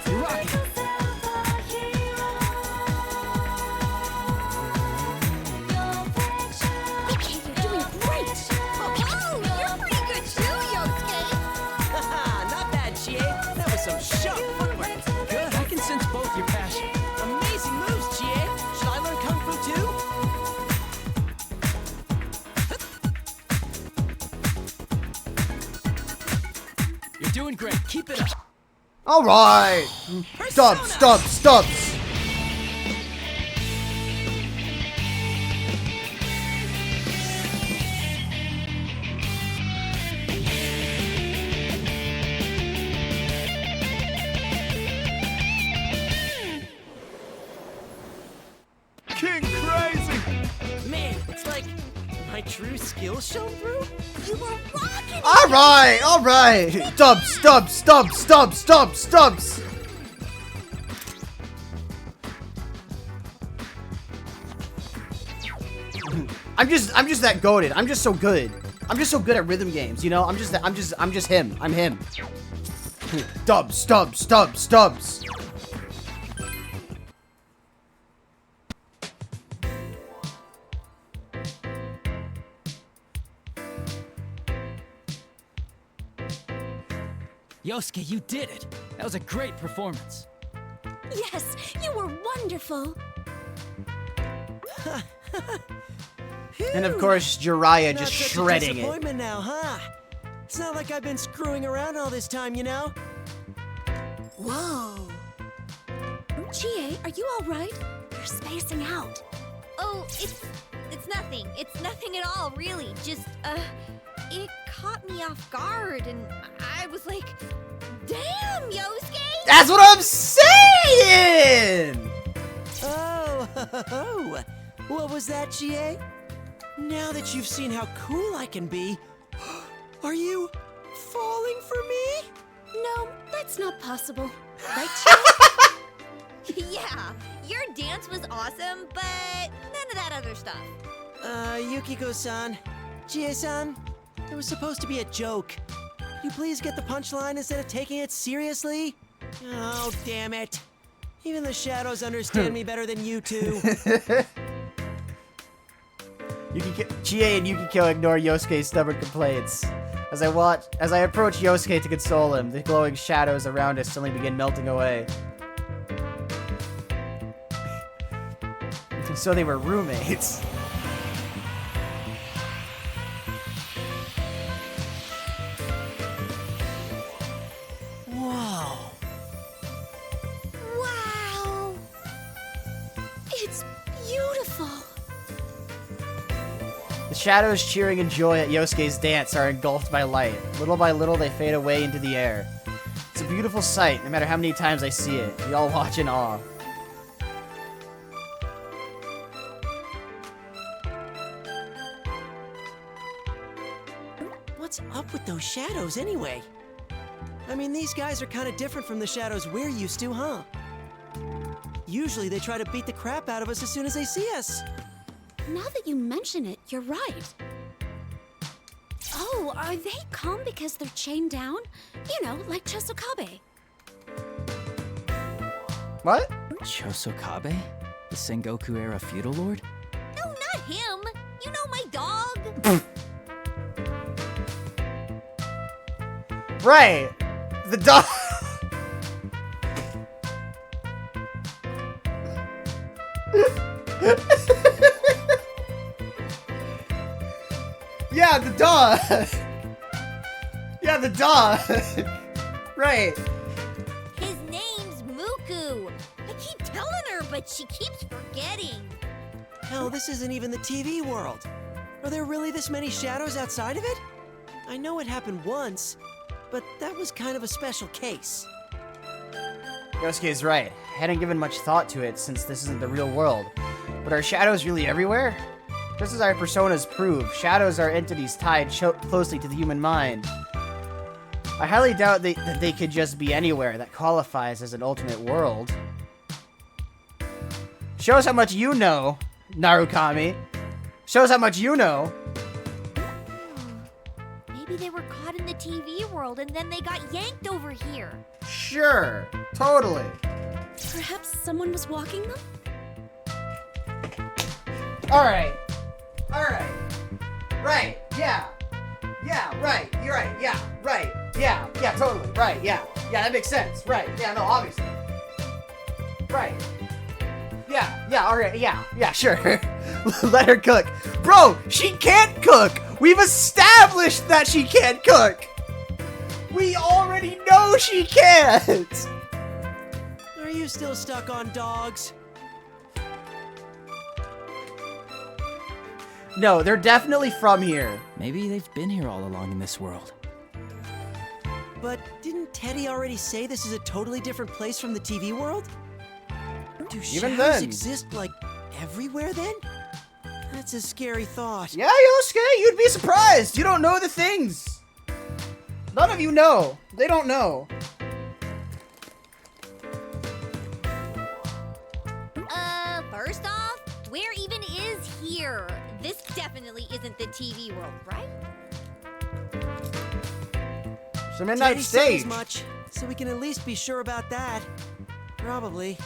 You're rocking it. Okay, you're doing great! Oh, you're pretty good too, Yosuke! Not bad, GA. That was some sharp footwork. Good, I can sense both your passion. Amazing moves, GA. Should I learn Kung Fu too? Alright! Stubs! King Crazy! Man, it's like my true skills shone through. You were rocking it! Alright! Stubs! I'm just that goated. I'm just so good. I'm just so good at rhythm games, you know? I'm just him. I'm him. Stubs. Yosuke, you did it! That was a great performance. Yes, you were wonderful. And of course, Jiraiya just Not such shredding a it. disappointment now, huh? It's not like I've been screwing around all this time, you know? Whoa. Chie, are you all right? You're spacing out. Oh, it's nothing. It's nothing at all, really. Just, it caught me off guard, and I was like, damn, Yosuke! That's what I'm saying! Oh, what was that, Chie? Now that you've seen how cool I can be, are you falling for me? No, that's not possible. Right, Chie? Yeah, your dance was awesome, but none of that other stuff. Yukiko-san, Chie-san, it was supposed to be a joke. Could you please get the punchline instead of taking it seriously? Oh, damn it. Even the shadows understand me better than you two. Chie and Yukiko ignore Yosuke's stubborn complaints. As I approach Yosuke to console him, the glowing shadows around us suddenly begin melting away. So they were roommates. Whoa. Wow. It's beautiful. The shadows cheering in joy at Yosuke's dance are engulfed by light. Little by little, they fade away into the air. It's a beautiful sight, no matter how many times I see it. We all watch in awe. What's up with those shadows, anyway? I mean, these guys are kind of different from the shadows we're used to, huh? Usually they try to beat the crap out of us as soon as they see us. Now that you mention it, you're right. Oh, are they calm because they're chained down? You know, like Chosokabe. What? Chosokabe? The Sengoku era feudal lord? No, not him. You know my dog. Right. The dog. Yeah, the dog. Yeah, the dog. Right. His name's Muku. I keep telling her, but she keeps forgetting. Hell, this isn't even the TV world. Are there really this many shadows outside of it? I know it happened once, but that was kind of a special case. Yosuke is right. I hadn't given much thought to it since this isn't the real world. But are shadows really everywhere? Just as our personas prove, shadows are entities tied closely to the human mind. I highly doubt that they could just be anywhere that qualifies as an alternate world. Shows how much you know, Narukami. Shows how much you know. Maybe they were caught in the TV world and then they got yanked over here. Sure, totally. Perhaps someone was walking them? Alright. Right, yeah. Yeah, right, you're right, yeah, right. Yeah, totally, right, yeah. Yeah, that makes sense, right, yeah, no, obviously. Right. Yeah, alright, yeah, sure. Let her cook. Bro, she can't cook! We've established that she can't cook! We already know she can't! Are you still stuck on dogs? No, they're definitely from here. Maybe they've been here all along in this world. But didn't Teddy already say this is a totally different place from the TV world? Do Even shadows then. exist, like, everywhere then? That's a scary thought. Yeah, Yosuke, you'd be surprised. You don't know the things. None of you know. They don't know. First off, where even is here? This definitely isn't the TV world, right? It's a midnight Teddy said stage. as much, so we can at least be sure about that. Probably.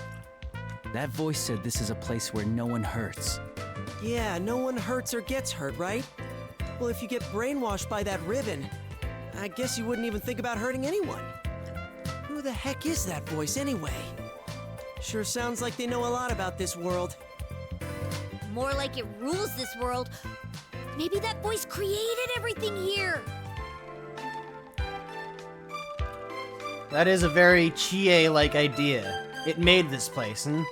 That voice said this is a place where no one hurts. Yeah, no one hurts or gets hurt, right? Well, if you get brainwashed by that ribbon, I guess you wouldn't even think about hurting anyone. Who the heck is that voice anyway? Sure sounds like they know a lot about this world. More like it rules this world. Maybe that voice created everything here. That is a very Chie-like idea. It made this place, and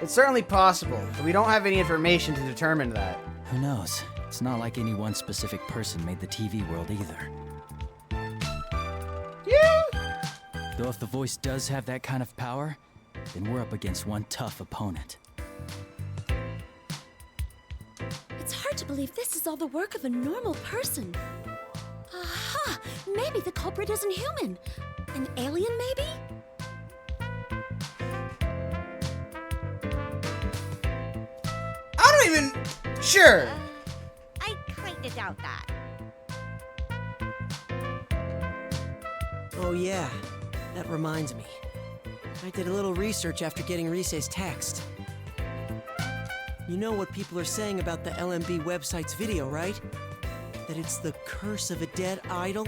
it's certainly possible, but we don't have any information to determine that. Who knows? It's not like any one specific person made the TV world either. Yeah! Though if the voice does have that kind of power, then we're up against one tough opponent. It's hard to believe this is all the work of a normal person. Aha! Maybe the culprit isn't human. An alien, maybe? I don't even... Sure. I kinda doubt that. Oh yeah, that reminds me. I did a little research after getting Rise's text. You know what people are saying about the LMB website's video, right? That it's the curse of a dead idol?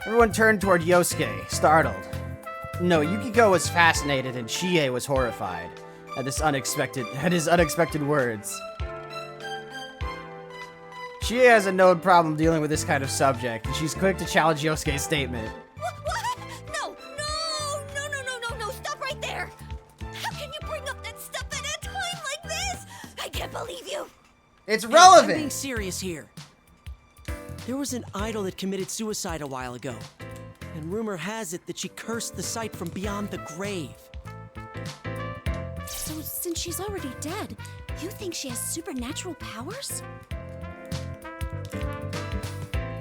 Everyone turned toward Yosuke, startled. No, Yukiko was fascinated and Chie was horrified at his unexpected words. Chie has a known problem dealing with this kind of subject, and she's quick to challenge Yosuke's statement. What? No, stop right there! How can you bring up that stuff at a time like this? I can't believe you! It's I'm relevant! being serious here. There was an idol that committed suicide a while ago, and rumor has it that she cursed the site from beyond the grave. So, since she's already dead, you think she has supernatural powers?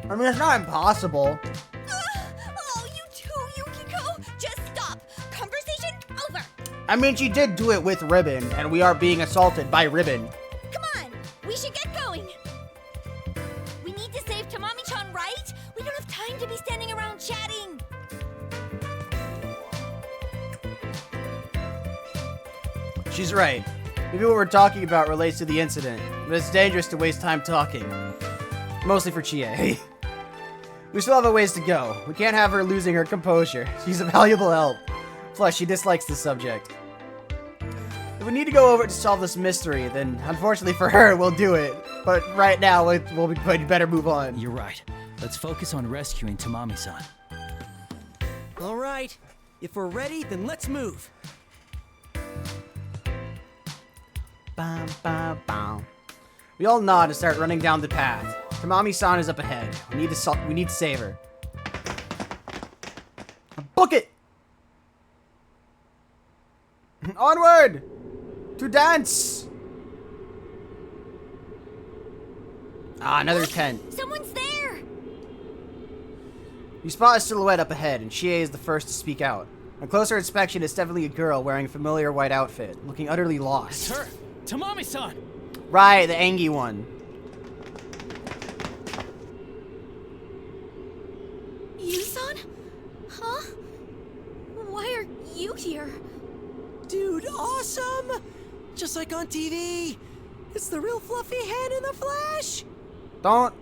I mean, it's not impossible. Oh, you too, Yukiko! Just stop! Conversation over! I mean, she did do it with Ribbon, and we are being assaulted by Ribbon. Come on! We should get going! We need to save Tamami-chan, right? We don't have time to be standing around chatting! She's right. Maybe what we're talking about relates to the incident, but it's dangerous to waste time talking. Mostly for Chie. We still have a ways to go. We can't have her losing her composure. She's a valuable help. Plus, she dislikes the subject. If we need to go over it to solve this mystery, then unfortunately for her, we'll do it. But right now, we'd better move on. You're right. Let's focus on rescuing Tamami-san. All right. If we're ready, then let's move. Bam, bam, bam. We all nod and start running down the path. Tamami-san is up ahead. We need to save her. Book it! Onward! To dance! Ah, another tent. Someone's there! You spot a silhouette up ahead, and Chie is the first to speak out. On closer inspection, it's definitely a girl wearing a familiar white outfit, looking utterly lost. It's her! Tamami-san! Right, the Angie one. Yu-san? Huh? Why are you here? Dude, awesome! Just like on TV. It's the real fluffy hand in the flesh. Don't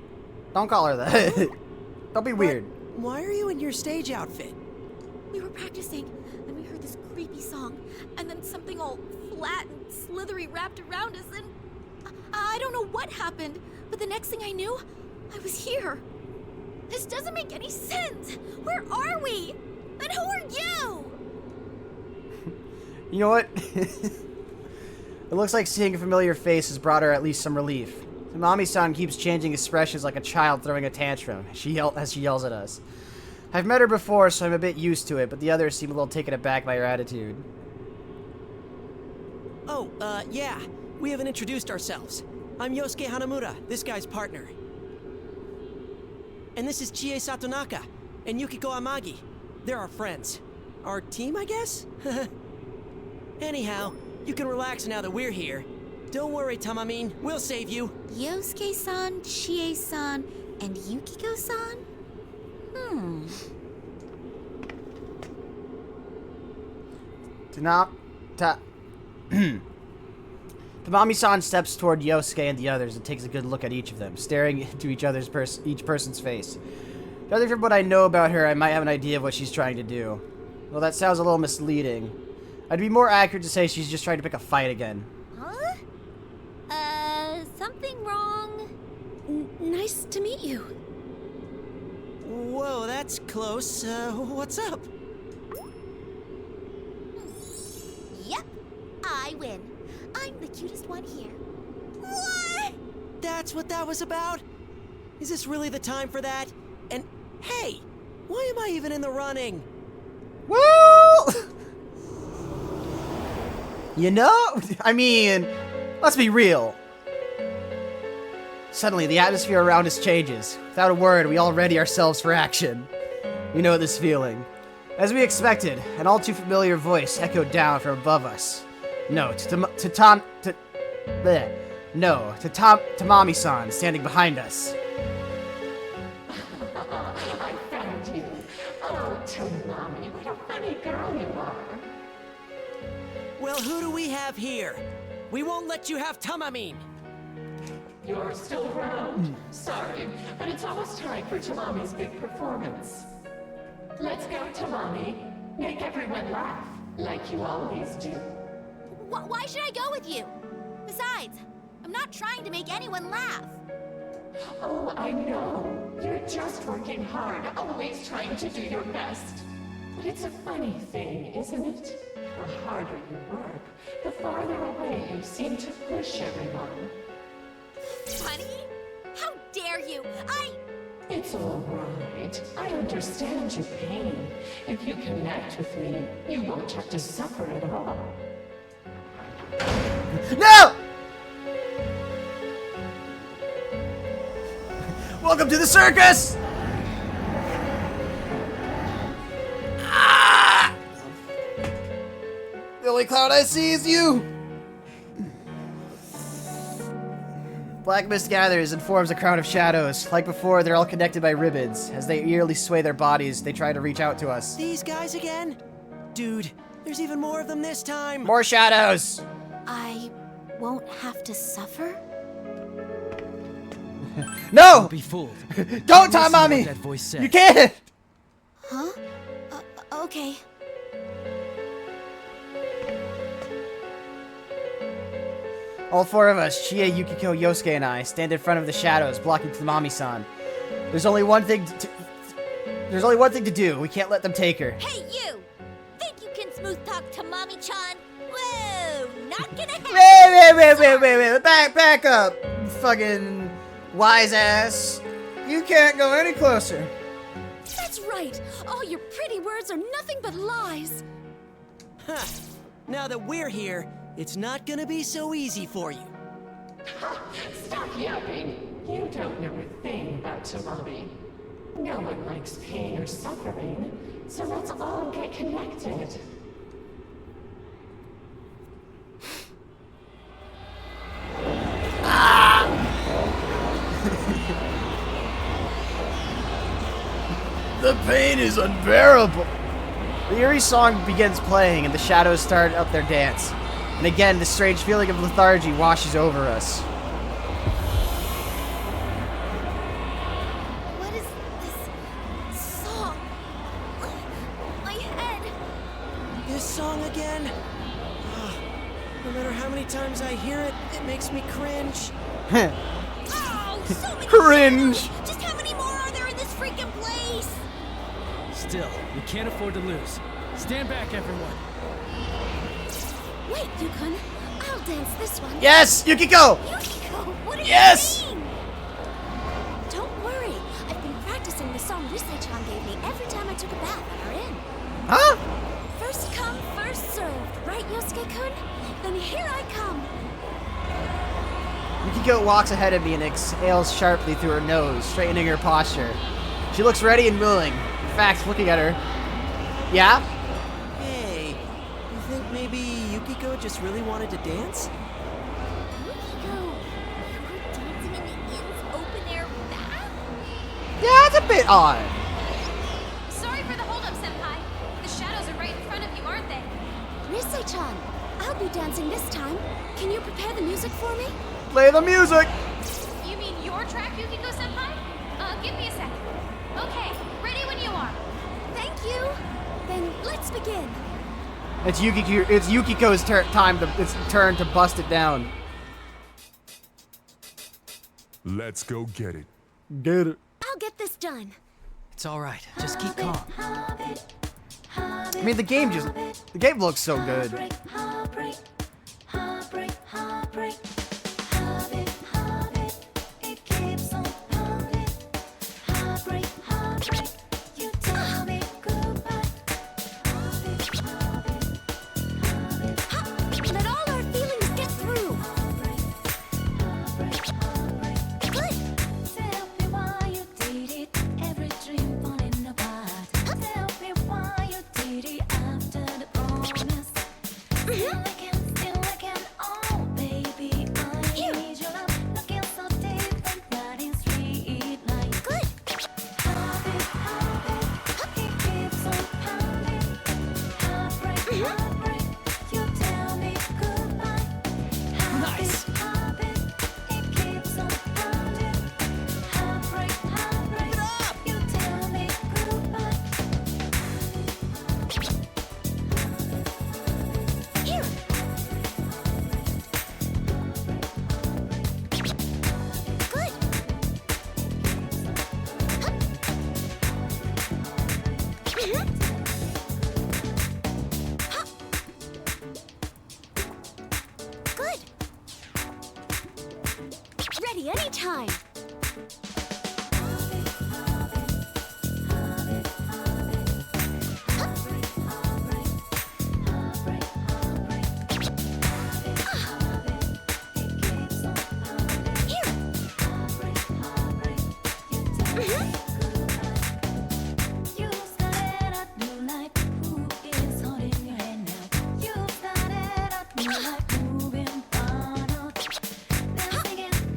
call her that. Don't be weird. Why are you in your stage outfit? We were practicing, and we heard this creepy song, and then something all flat and slithery wrapped around us, and I don't know what happened, but the next thing I knew, I was here. This doesn't make any sense. Where are we? And who are you? You know what? It looks like seeing a familiar face has brought her at least some relief. Tamami-san keeps changing expressions like a child throwing a tantrum as she yells at us. I've met her before, so I'm a bit used to it, but the others seem a little taken aback by her attitude. Oh, yeah. We haven't introduced ourselves. I'm Yosuke Hanamura, this guy's partner. And this is Chie Satonaka and Yukiko Amagi. They're our friends. Our team, I guess? Anyhow, you can relax now that we're here. Don't worry, Tamamin. We'll save you. Yosuke-san, Chie-san, and Yukiko-san? Tamami-san steps toward Yosuke and the others and takes a good look at each of them, staring into each person's face. Judging from what I know about her, I might have an idea of what she's trying to do. Well, that sounds a little misleading. I'd be more accurate to say she's just trying to pick a fight again. Huh? Something wrong? Nice to meet you. Whoa, that's close. What's up? Yep, I win. I'm the cutest one here. What? That's what that was about? Is this really the time for that? And hey, why am I even in the running? Well, you know, I mean, let's be real. Suddenly, the atmosphere around us changes. Without a word, we all ready ourselves for action. You know this feeling. As we expected, an all too familiar voice echoed down from above us. No, Tamami-san standing behind us. I found you. Oh, Tamami, what a funny girl you are. Well, who do we have here? We won't let you have Tamamin. You're still around? Sorry, but it's almost time for Tamami's big performance. Let's go, Tamami. Make everyone laugh, like you always do. Why should I go with you? Besides, I'm not trying to make anyone laugh. Oh, I know. You're just working hard, always trying to do your best. But it's a funny thing, isn't it? The harder you work, the farther away you seem to push everyone. Funny? How dare you? It's all right. I understand your pain. If you connect with me, you won't have to suffer at all. No! Welcome to the circus! Ah! The only cloud I see is you! Black mist gathers and forms a crown of shadows. Like before, they're all connected by ribbons. As they eerily sway their bodies, they try to reach out to us. These guys again? Dude, there's even more of them this time. More shadows! I won't have to suffer? No! Don't be fooled. Don't, Listen to Tamami! what that voice said. You can't! Huh? Okay. All four of us, Chie, Yukiko, Yosuke, and I, stand in front of the shadows, blocking Tamami-san. There's only one thing to do. We can't let them take her. Hey, you! Think you can smooth talk to Mommy-chan? Whoa! Not gonna happen! Wait. Back up. Fucking wise ass. You can't go any closer. That's right! All your pretty words are nothing but lies! Huh. Now that we're here, it's not gonna be so easy for you. Stop yapping. You don't know a thing about Tamami. No one likes pain or suffering, so let's all get connected. The pain is unbearable. The eerie song begins playing and the shadows start up their dance. And again, the strange feeling of lethargy washes over us. What is this song? My head. This song again? No matter how many times I hear it, it makes me cringe. Oh, so many Cringe. shadows. Just how many more are there in this freaking still. We can't afford to lose. Stand back, everyone. Wait, Yukon. I'll dance this one. Yes, Yukiko! Yukiko, what are Yes! you saying? Don't worry. I've been practicing the song Risei-chan gave me every time I took a bath at our inn. Huh? First come, first served. Right, Yosuke-kun? Then here I come. Yukiko walks ahead of me and exhales sharply through her nose, straightening her posture. She looks ready and willing. In fact, looking at her. Yeah? Hey, you think maybe Yukiko just really wanted to dance? Yukiko, you were dancing in the inn's open-air bath? Yeah, it's a bit odd. Sorry for the holdup, Senpai. The shadows are right in front of you, aren't they? Risei-chan, I'll be dancing this time. Can you prepare the music for me? Play the music! You mean your track, Yukiko Senpai? Give me a second. Okay, ready when you are. Thank you. Then let's begin. It's Yukiko's turn to bust it down. Let's go get it. Get it. I'll get this done. It's all right. Just keep calm. I mean, the game looks so good. Let all our feelings get through. Good. Tell me why you did it. Every dream falling apart. Tell me why you did it after the promise. Still I can, oh baby, I need your love. Looking so different, but it's sweet like good. Heartbeat, it keeps on pounding. Heartbreak, you tell me goodbye. Nice. Heartbeat, it keeps on pounding. Heartbreak, you tell me goodbye. Here. Good. Good. Ready anytime. You started a new life. Who is holding your hand now? You started a new life, moving forward.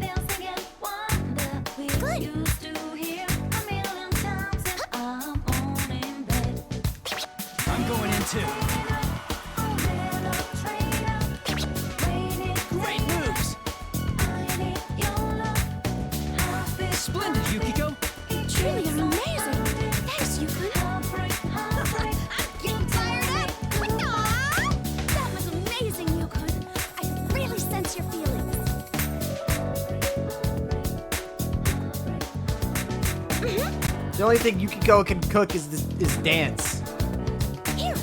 Dance again, wonder we used to hear a million times, and I'm on in bed. I'm going in too. Great moves. Splendid, Yukiko. You truly are amazing. Thanks, Yukon. I'm getting tired up. Aw, that was amazing, Yukon. I really sense your feelings. The only thing Yukiko can cook is dance. Here.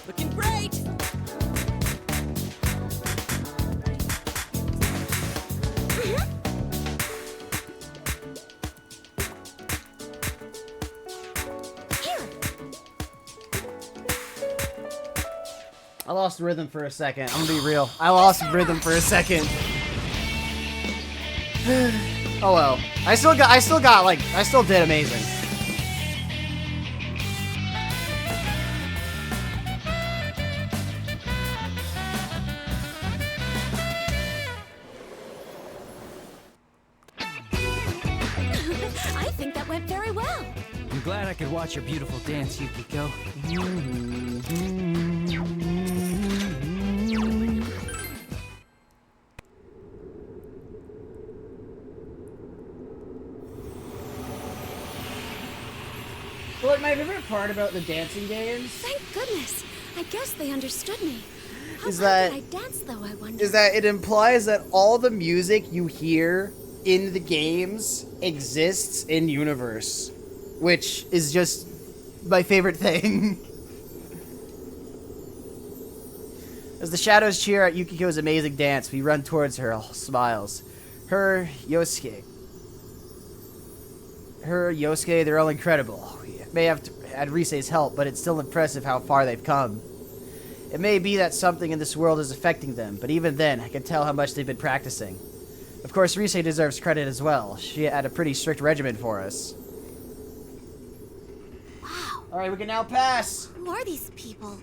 Looking great. I lost rhythm for a second. I'm gonna be real. I lost rhythm for a second. Oh well. I still did amazing. I think that went very well. I'm glad I could watch your beautiful dance, Yukiko. Look, my favorite part about the dancing games Thank goodness. I guess they understood me. How is well that did I dance, though, I wonder? is that it implies that all the music you hear in the games exists in universe, which is just my favorite thing. As the shadows cheer at Yukiko's amazing dance, we run towards her, all smiles. Her, Yosuke, they're all incredible. We may have had Risei's help, but it's still impressive how far they've come. It may be that something in this world is affecting them, but even then, I can tell how much they've been practicing. Of course, Risei deserves credit as well. She had a pretty strict regimen for us. Wow. Alright, we can now pass! Who are these people?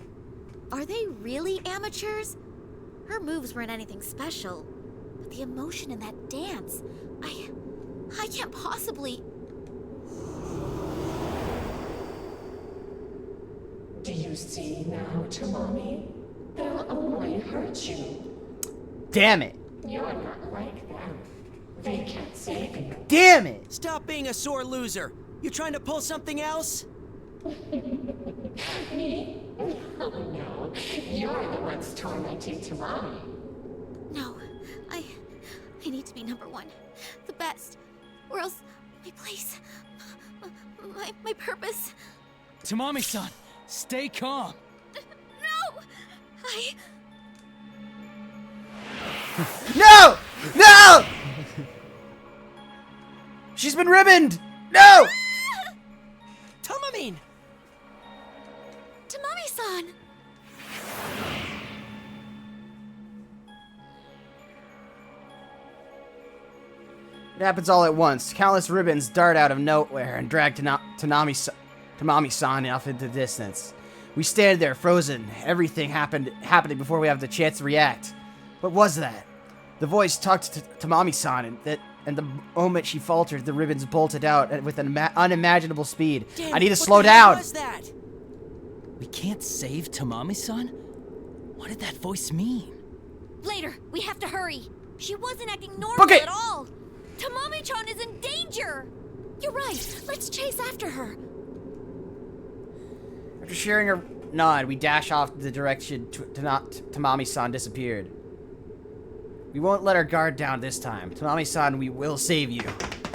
Are they really amateurs? Her moves weren't anything special, but the emotion in that dance, I can't possibly... Do you see now, Tamami? They'll only hurt you. Damn it! You're not like them. They can't save you. Damn it! Stop being a sore loser. You trying to pull something else? Me? Oh no, you're the ones tormenting Tamami. No, I need to be number one. The best. Or else my place, my purpose. Tamami-san, stay calm. No! No! No! She's been ribboned! No! Tamamine! Tamami-san! It happens all at once. Countless ribbons dart out of nowhere and drag Tamami-san off into the distance. We stand there, frozen. Everything happening before we have the chance to react. What was that? The voice talked to Tamami-san, and the moment she faltered, the ribbons bolted out with an unimaginable speed. Damn, I need to what slow the hell down. was that? We can't save Tamami-san? What did that voice mean? Later, we have to hurry. She wasn't acting normal Book it! at all. Tamami-chan is in danger. You're right. Let's chase after her. After sharing her nod, we dash off the direction Tamami-san disappeared. We won't let our guard down this time. Tamami-san, we will save you.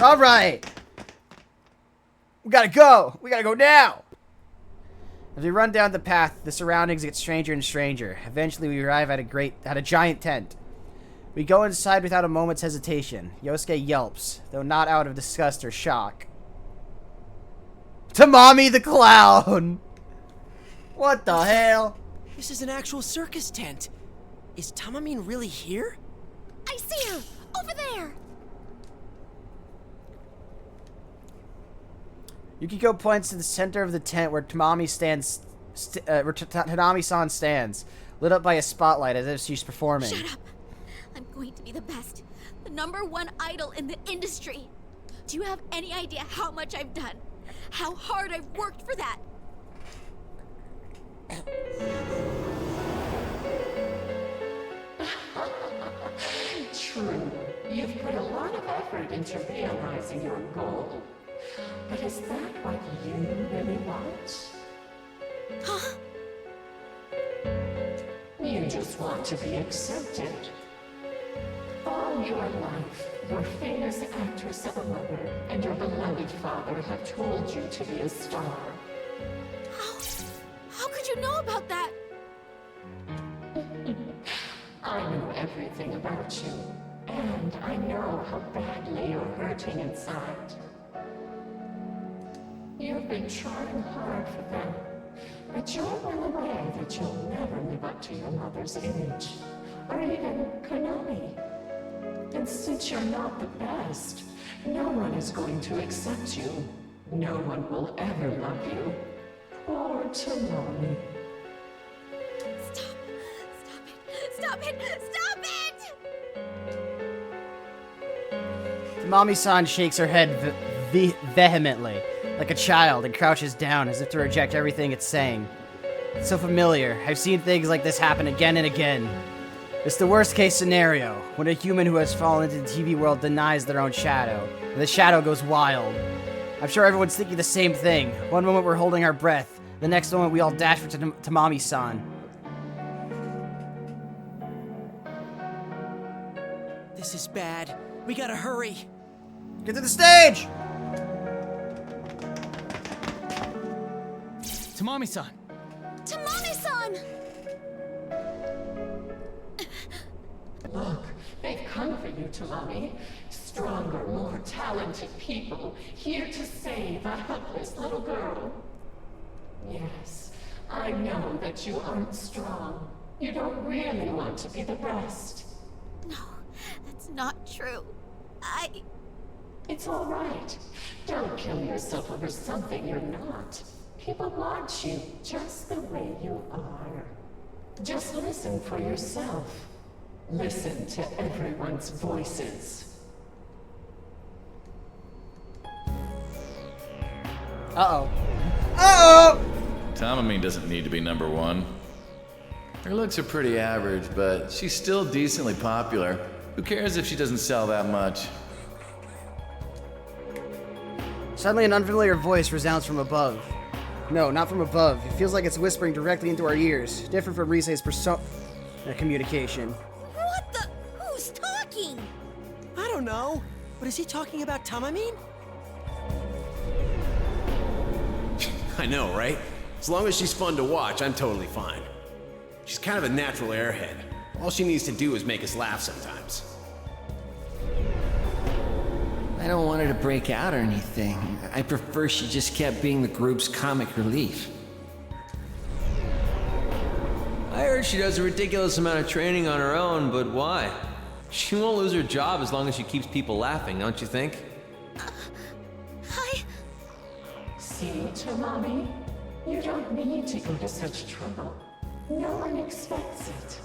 Alright! We gotta go! We gotta go now! As we run down the path, the surroundings get stranger and stranger. Eventually, we arrive at a giant tent. We go inside without a moment's hesitation. Yosuke yelps, though not out of disgust or shock. Tamami the clown! What the hell? This is an actual circus tent. Is Tamamine really here? I see her! Over there! Yukiko points to the center of the tent where Tamami-san stands, lit up by a spotlight as if she's performing. Shut up. I'm going to be the best. The #1 idol in the industry. Do you have any idea how much I've done? How hard I've worked for that? True, you've put a lot of effort into realizing your goal. But is that what you really want? Huh? You just want to be accepted. All your life, your famous actress of a mother and your beloved father have told you to be a star. How could you know about that? I know everything about you, and I know how badly you're hurting inside. You've been trying hard for them, but you're well aware that you'll never live up to your mother's image, or even Konami. And since you're not the best, no one is going to accept you. No one will ever love you. Poor Tamami. Stop it! Stop it! Tamami-san shakes her head vehemently, like a child, and crouches down as if to reject everything it's saying. It's so familiar. I've seen things like this happen again and again. It's the worst case scenario, when a human who has fallen into the TV world denies their own shadow, and the shadow goes wild. I'm sure everyone's thinking the same thing. One moment we're holding our breath. The next moment we all dash for Tamami-san. This is bad. We gotta hurry. Get to the stage! Tamami-san! Tamami-san! Look, they've come for you, Tamami. Stronger, more talented people here to save a helpless little girl. Yes, I know that you aren't strong. You don't really want to be the best. No, that's not true. It's all right. Don't kill yourself over something you're not. People want you just the way you are. Just listen for yourself. Listen to everyone's voices. Uh-oh. Uh-oh! Tamami doesn't need to be number one. Her looks are pretty average, but she's still decently popular. Who cares if she doesn't sell that much? Suddenly an unfamiliar voice resounds from above. No, not from above. It feels like it's whispering directly into our ears, different from Risei's communication. What the? Who's talking? I don't know. But is he talking about Tamamine? I know, right? As long as she's fun to watch, I'm totally fine. She's kind of a natural airhead. All she needs to do is make us laugh sometimes. I don't want her to break out or anything. I prefer she just kept being the group's comic relief. I heard she does a ridiculous amount of training on her own, but why? She won't lose her job as long as she keeps people laughing, don't you think? See, Tamami? You don't need to go to such trouble. No one expects it.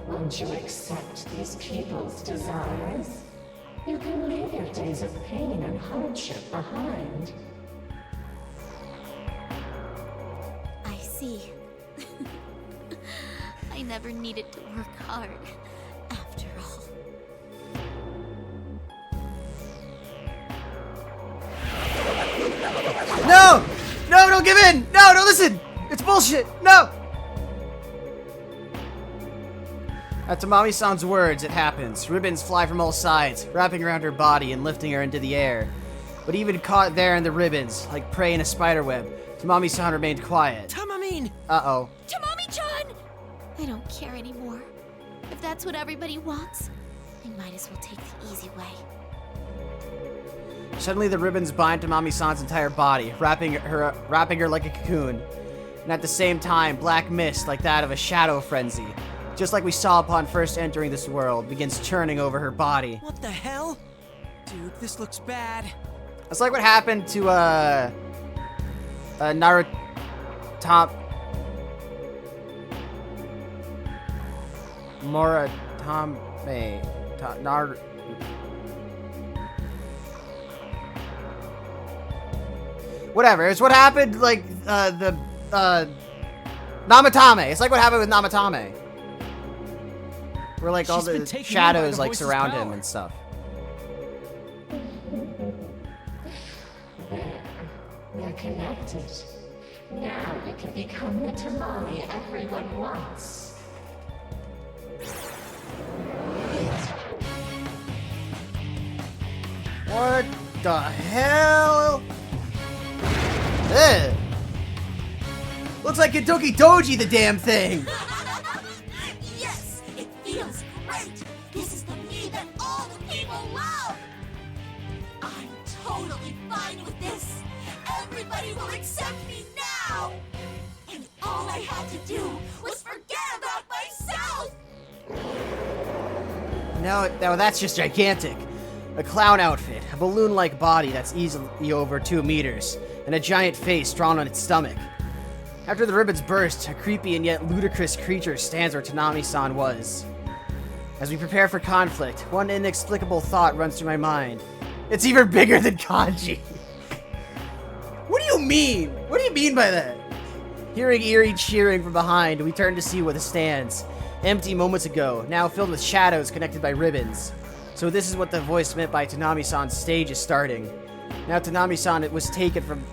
Won't you accept these people's desires? You can leave your days of pain and hardship behind. I see. I never needed to work hard, after all. No! No, don't give in! No, don't listen! It's bullshit! No! At Tamami-san's words, it happens. Ribbons fly from all sides, wrapping around her body and lifting her into the air. But even caught there in the ribbons, like prey in a spiderweb, Tamami-san remained quiet. Tamamine! Uh-oh. Tamami-chan! I don't care anymore. If that's what everybody wants, I might as well take the easy way. Suddenly the ribbons bind Tamami-san's entire body, wrapping her like a cocoon. And at the same time, black mist, like that of a shadow frenzy, just like we saw upon first entering this world, begins churning over her body. What the hell? Dude, this looks bad. It's like what happened to, Narutami. Whatever, it's what happened, like, Namatame. It's like what happened with Namatame. Where, like, all the shadows, like, surround him and stuff. They're connected. Now you can become the Tamami everyone wants. What the hell? Ugh. Looks like Kentucky Doji, the damn thing. Yes, it feels great. This is the me that all the people love. I'm totally fine with this. Everybody will accept me now. And all I had to do was forget about myself. Now that's just gigantic. A clown outfit, a balloon-like body that's easily over 2 meters, and a giant face drawn on its stomach. After the ribbons burst, a creepy and yet ludicrous creature stands where Tanami-san was. As we prepare for conflict, one inexplicable thought runs through my mind. It's even bigger than Kanji! What do you mean? What do you mean by that? Hearing eerie cheering from behind, we turn to see where it stands. Empty moments ago, now filled with shadows connected by ribbons. So this is what the voice meant by Tanami-san's stage is starting. Now Tanami-san, it was taken from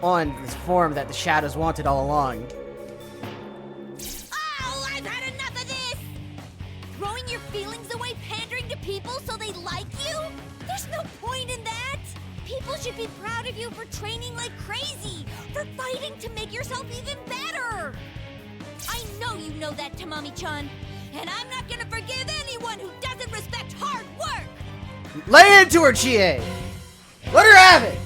on this form that the shadows wanted all along. Oh, I've had enough of this! Throwing your feelings away, pandering to people so they like you? There's no point in that! People should be proud of you for training like crazy, for fighting to make yourself even better! I know you know that, Tamami-chan, and I'm not gonna forgive anyone who doesn't respect hard work! Lay into her, Chie! Let her have it!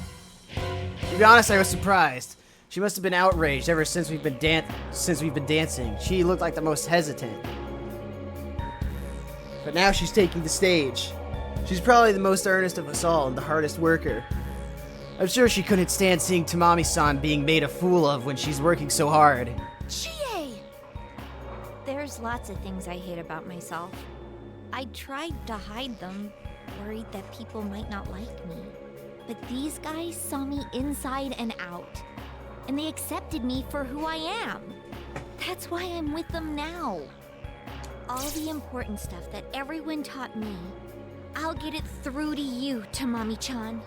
To be honest, I was surprised. She must have been outraged ever since we've been dancing. She looked like the most hesitant. But now she's taking the stage. She's probably the most earnest of us all and the hardest worker. I'm sure she couldn't stand seeing Tamami-san being made a fool of when she's working so hard. Chie! There's lots of things I hate about myself. I tried to hide them, worried that people might not like me. But these guys saw me inside and out, and they accepted me for who I am. That's why I'm with them now. All the important stuff that everyone taught me, I'll get it through to you, Tamami-chan.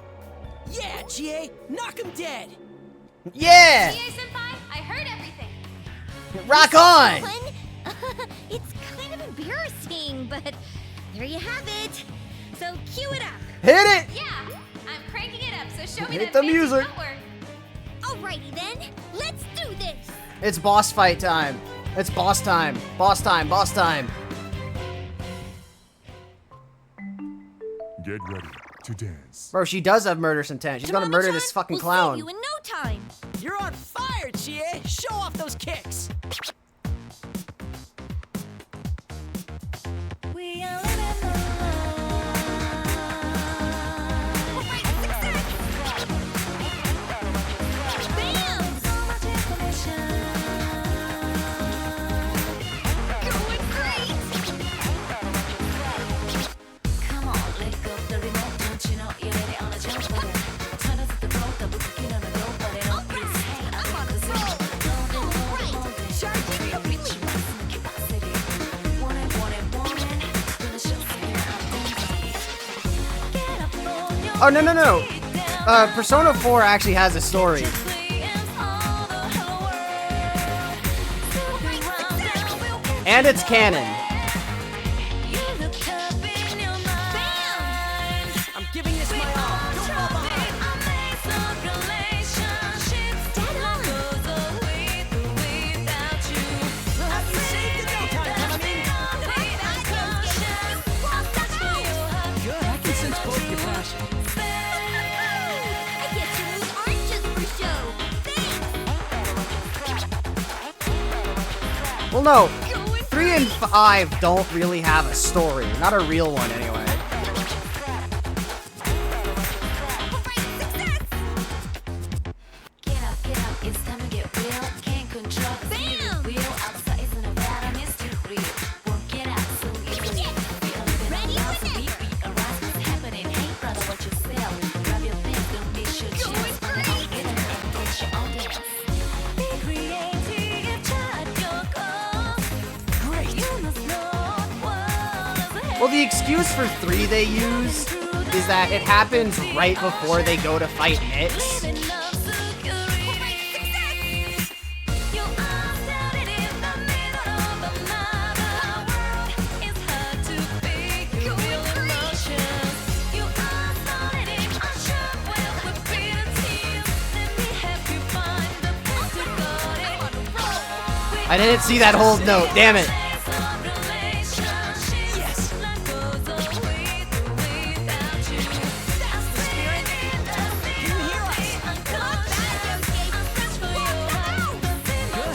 Yeah, Chie! Knock him dead! Yeah! Chie-senpai, I heard everything. Rock on! It's kind of embarrassing, but there you have it. So cue it up. Hit it! Yeah, I'm cranking it up, so show me Hit that the fancy music. footwork. Alrighty then, let's do this. It's boss fight time. It's boss time. Boss time. Boss time. Get ready to dance. Bro, she does have murderous intent. She's gonna murder this fucking clown. You in no time. You're on fire, Chie! Show off those kicks! We are living the Bam! so much information. Going great. Come on, let go of the remote. Don't you know you're ready on the jump for it? Turn us the road, the book in on the go, but it don't please. Hey, I'm on the roll. Charging completely. Oh, no, no, no. Persona 4 actually has a story. And it's canon. I'm giving this my all. Don't fall behind. You saved it no time, Good, I can sense both your passion. I guess your moves aren't just for show. Well, no. 3 and 5 don't really have a story. Not a real one, anyway. Get up, it's time to get real. Can't control the steering wheel. Outside isn't a bad mystery. Won't get out so easily. Ready when We arise what's happening. Hey, brother, what you sell? Grab your things, don't miss your chance. Get in and get your own dance. Be creative, chart your course. Great. You must know what Well, the excuse for 3 they use is that it happens right before they go to fight Nyx. I didn't see that whole note, damn it. Good,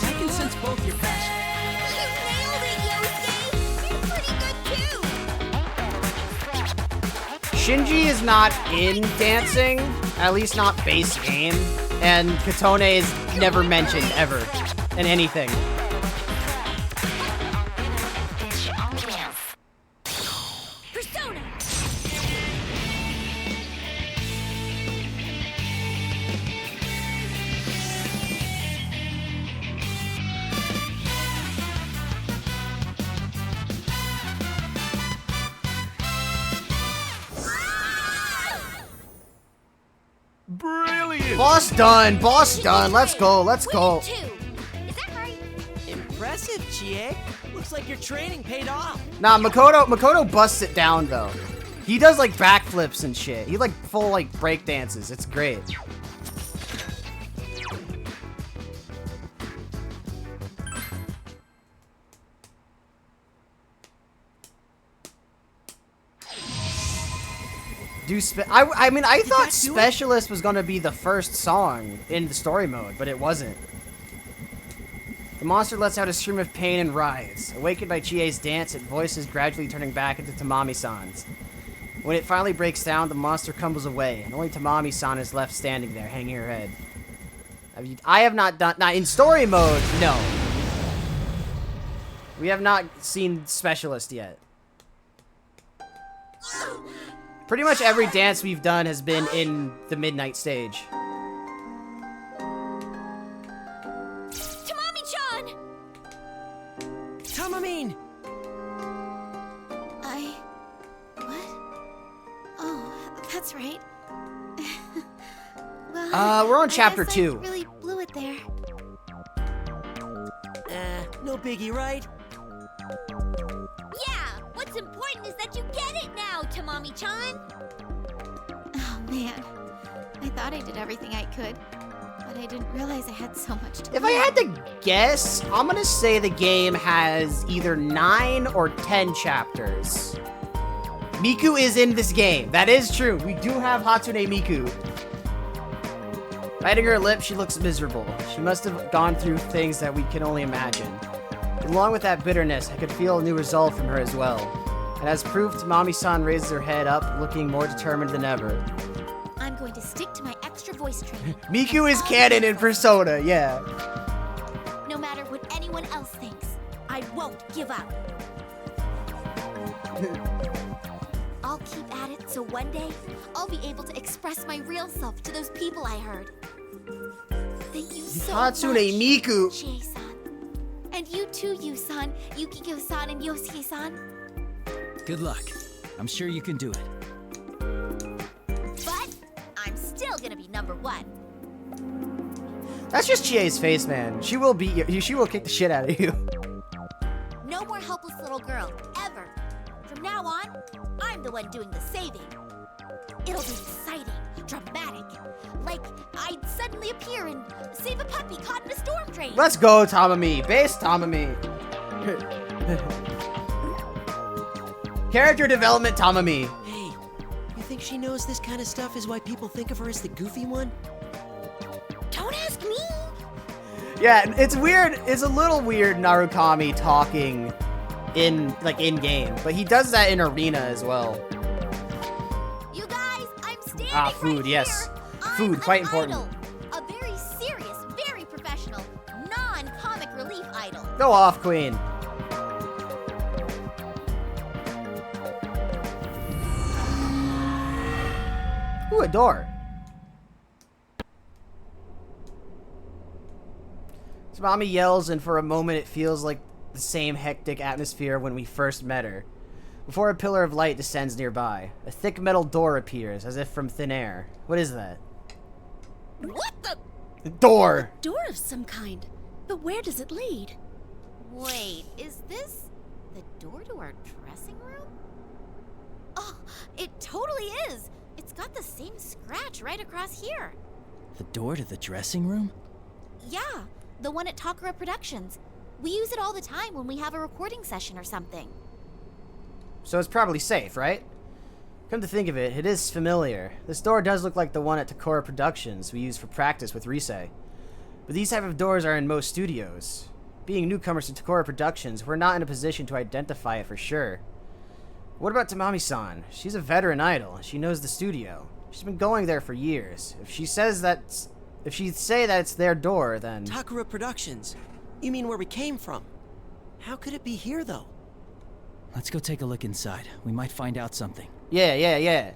I can sense both your passion. You nailed it, Yosuke. You're pretty good too. Shinji is not in dancing, at least not base game, and Katone is never mentioned ever in anything. Persona. Boss done. Boss done. Let's go. Let's go. Impressive, Chie. Looks like your training paid off. Nah, Makoto busts it down though. He does like backflips and shit. He like full like break dances. It's great. I mean, I thought Specialist was gonna be the first song in the story mode, but it wasn't. The monster lets out a scream of pain and writhes. Awakened by Chie's dance, its voice is gradually turning back into Tamami-san's. When it finally breaks down, the monster crumbles away, and only Tamami-san is left standing there, hanging her head. I have not done... Not in story mode, no. We have not seen Specialist yet. Pretty much every dance we've done has been in the midnight stage. Tamami-chan! Tamamine! What? Oh, that's right. Well, we're on I chapter guess 2. I really blew it there. No biggie, right? Yeah! What's important is that you get it now, Tamami-chan! Oh, man. I thought I did everything I could, but I didn't realize I had so much to If I had to guess, I'm gonna say the game has either 9 or 10 chapters. Miku is in this game. That is true. We do have Hatsune Miku. Biting her lip, she looks miserable. She must have gone through things that we can only imagine. Along with that bitterness, I could feel a new resolve from her as well. And as proof, Tamami-san raises her head up, looking more determined than ever. I'm going to stick to my extra voice training. Miku is canon in Persona, yeah. No matter what anyone else thinks, I won't give up. I'll keep at it so one day, I'll be able to express my real self to those people I heard. Thank you so Hatsune much, Miku. Chie-san. And you too, Yu-san, Yukiko-san, and Yosuke-san. Good luck. I'm sure you can do it. But I'm still gonna be #1. That's just Chie's face, man. She will beat you. She will kick the shit out of you. No more helpless little girl, ever. From now on, I'm the one doing the saving. It'll be exciting, dramatic. Like I'd suddenly appear and save a puppy caught in a storm drain. Let's go, Tamami. Base Tamami. Character development, Tamami. Hey, you think she knows this kind of stuff is why people think of her as the goofy one? Don't ask me. Yeah, it's weird. It's a little weird Narukami talking in game, but he does that in Arena as well. You guys, I'm standing Food, right yes. here. Food, I'm quite an important. idol. A very serious, very professional, non-comic relief idol. Go off, Queen. Ooh, a door. Tamami yells, and for a moment it feels like the same hectic atmosphere when we first met her. Before a pillar of light descends nearby, a thick metal door appears, as if from thin air. What is that? What the? Door! A door of some kind. But where does it lead? Wait, is this the door to our dressing room? Oh, it totally is. It's got the same scratch right across here. The door to the dressing room? Yeah, the one at Takara Productions. We use it all the time when we have a recording session or something. So it's probably safe, right? Come to think of it, it is familiar. This door does look like the one at Takara Productions we use for practice with Risei. But these type of doors are in most studios. Being newcomers to Takara Productions, we're not in a position to identify it for sure. What about Tamami-san? She's a veteran idol, and she knows the studio. She's been going there for years. If she say that it's their door, then... Takara Productions. You mean where we came from? How could it be here, though? Let's go take a look inside. We might find out something. Yeah.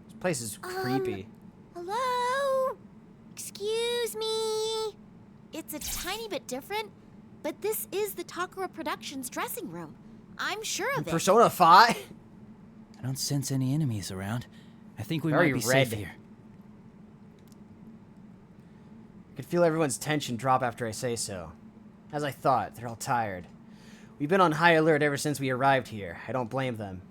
This place is creepy. Hello? Excuse me? it's a tiny bit different, but this is the Takara Productions dressing room. I'm sure of it. Persona 5? I don't sense any enemies around. I think we Very might be red. safe here. I could feel everyone's tension drop after I say so. As I thought, they're all tired. We've been on high alert ever since we arrived here. I don't blame them.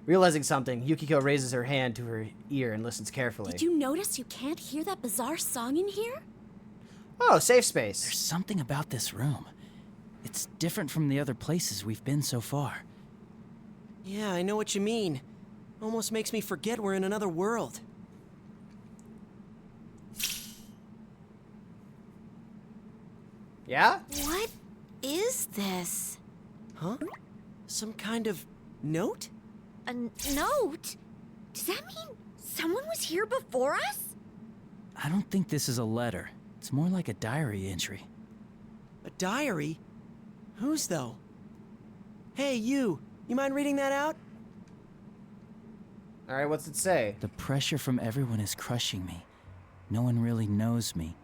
Realizing something, Yukiko raises her hand to her ear and listens carefully. Did you notice you can't hear that bizarre song in here? Oh, safe space. There's something about this room. It's different from the other places we've been so far. Yeah, I know what you mean. Almost makes me forget we're in another world. Yeah? What is this? Huh? Some kind of note? A note? Does that mean someone was here before us? I don't think this is a letter. It's more like a diary entry. A diary? Whose, though? Hey, you mind reading that out? Alright, what's it say? The pressure from everyone is crushing me. No one really knows me.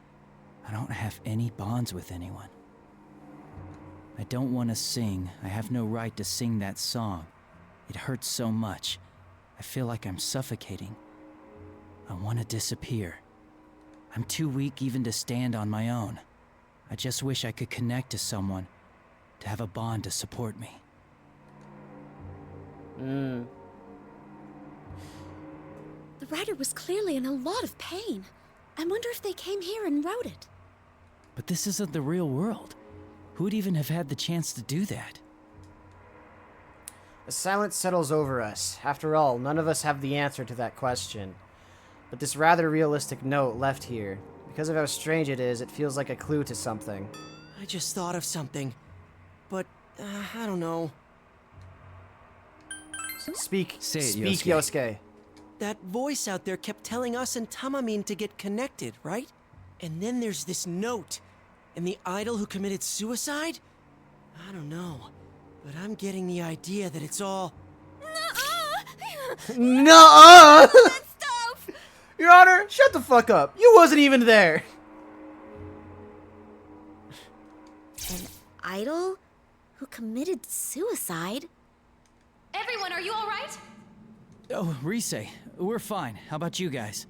I don't have any bonds with anyone. I don't want to sing. I have no right to sing that song. It hurts so much. I feel like I'm suffocating. I want to disappear. I'm too weak even to stand on my own. I just wish I could connect to someone, to have a bond to support me. The writer was clearly in a lot of pain. I wonder if they came here and wrote it. But this isn't the real world. Who would even have had the chance to do that? A silence settles over us. After all, none of us have the answer to that question. But this rather realistic note left here, because of how strange it is, it feels like a clue to something. I just thought of something. But, I don't know. Speak. Say it, Speak, Yosuke. Yosuke. That voice out there kept telling us and Tamamine to get connected, right? And then there's this note. And the idol who committed suicide? I don't know. But I'm getting the idea that it's all... Nuh-uh! Your Honor, shut the fuck up. You wasn't even there. An idol who committed suicide? Everyone, are you all right? Oh, Rise, we're fine. How about you guys?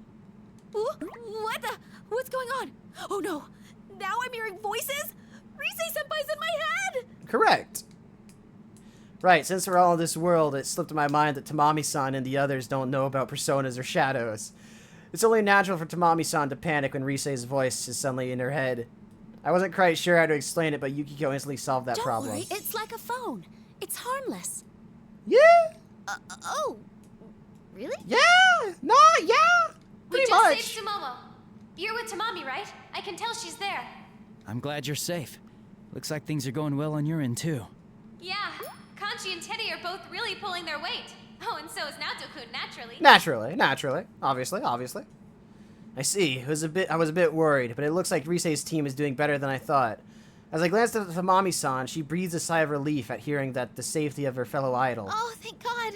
What the? What's going on? Oh no! Now I'm hearing voices? Rise-senpai's in my head! Correct. Right, since we're all in this world, it slipped in my mind that Tamami-san and the others don't know about personas or shadows. It's only natural for Tamami-san to panic when Rise's voice is suddenly in her head. I wasn't quite sure how to explain it, but Yukiko instantly solved that problem. Don't worry, it's like a phone. It's harmless. Yeah? Oh. Really? Yeah! No, yeah! We Pretty just much. saved Sumomo. You're with Tamami, right? I can tell she's there. I'm glad you're safe. Looks like things are going well on your end, too. Yeah, Kanchi and Teddy are both really pulling their weight. Oh, and so is Naoto-kun, naturally. Naturally. Obviously. I see. I was a bit worried, but it looks like Rise's team is doing better than I thought. As I glanced at Tamami-san, she breathes a sigh of relief at hearing that the safety of her fellow idol. Oh, thank God.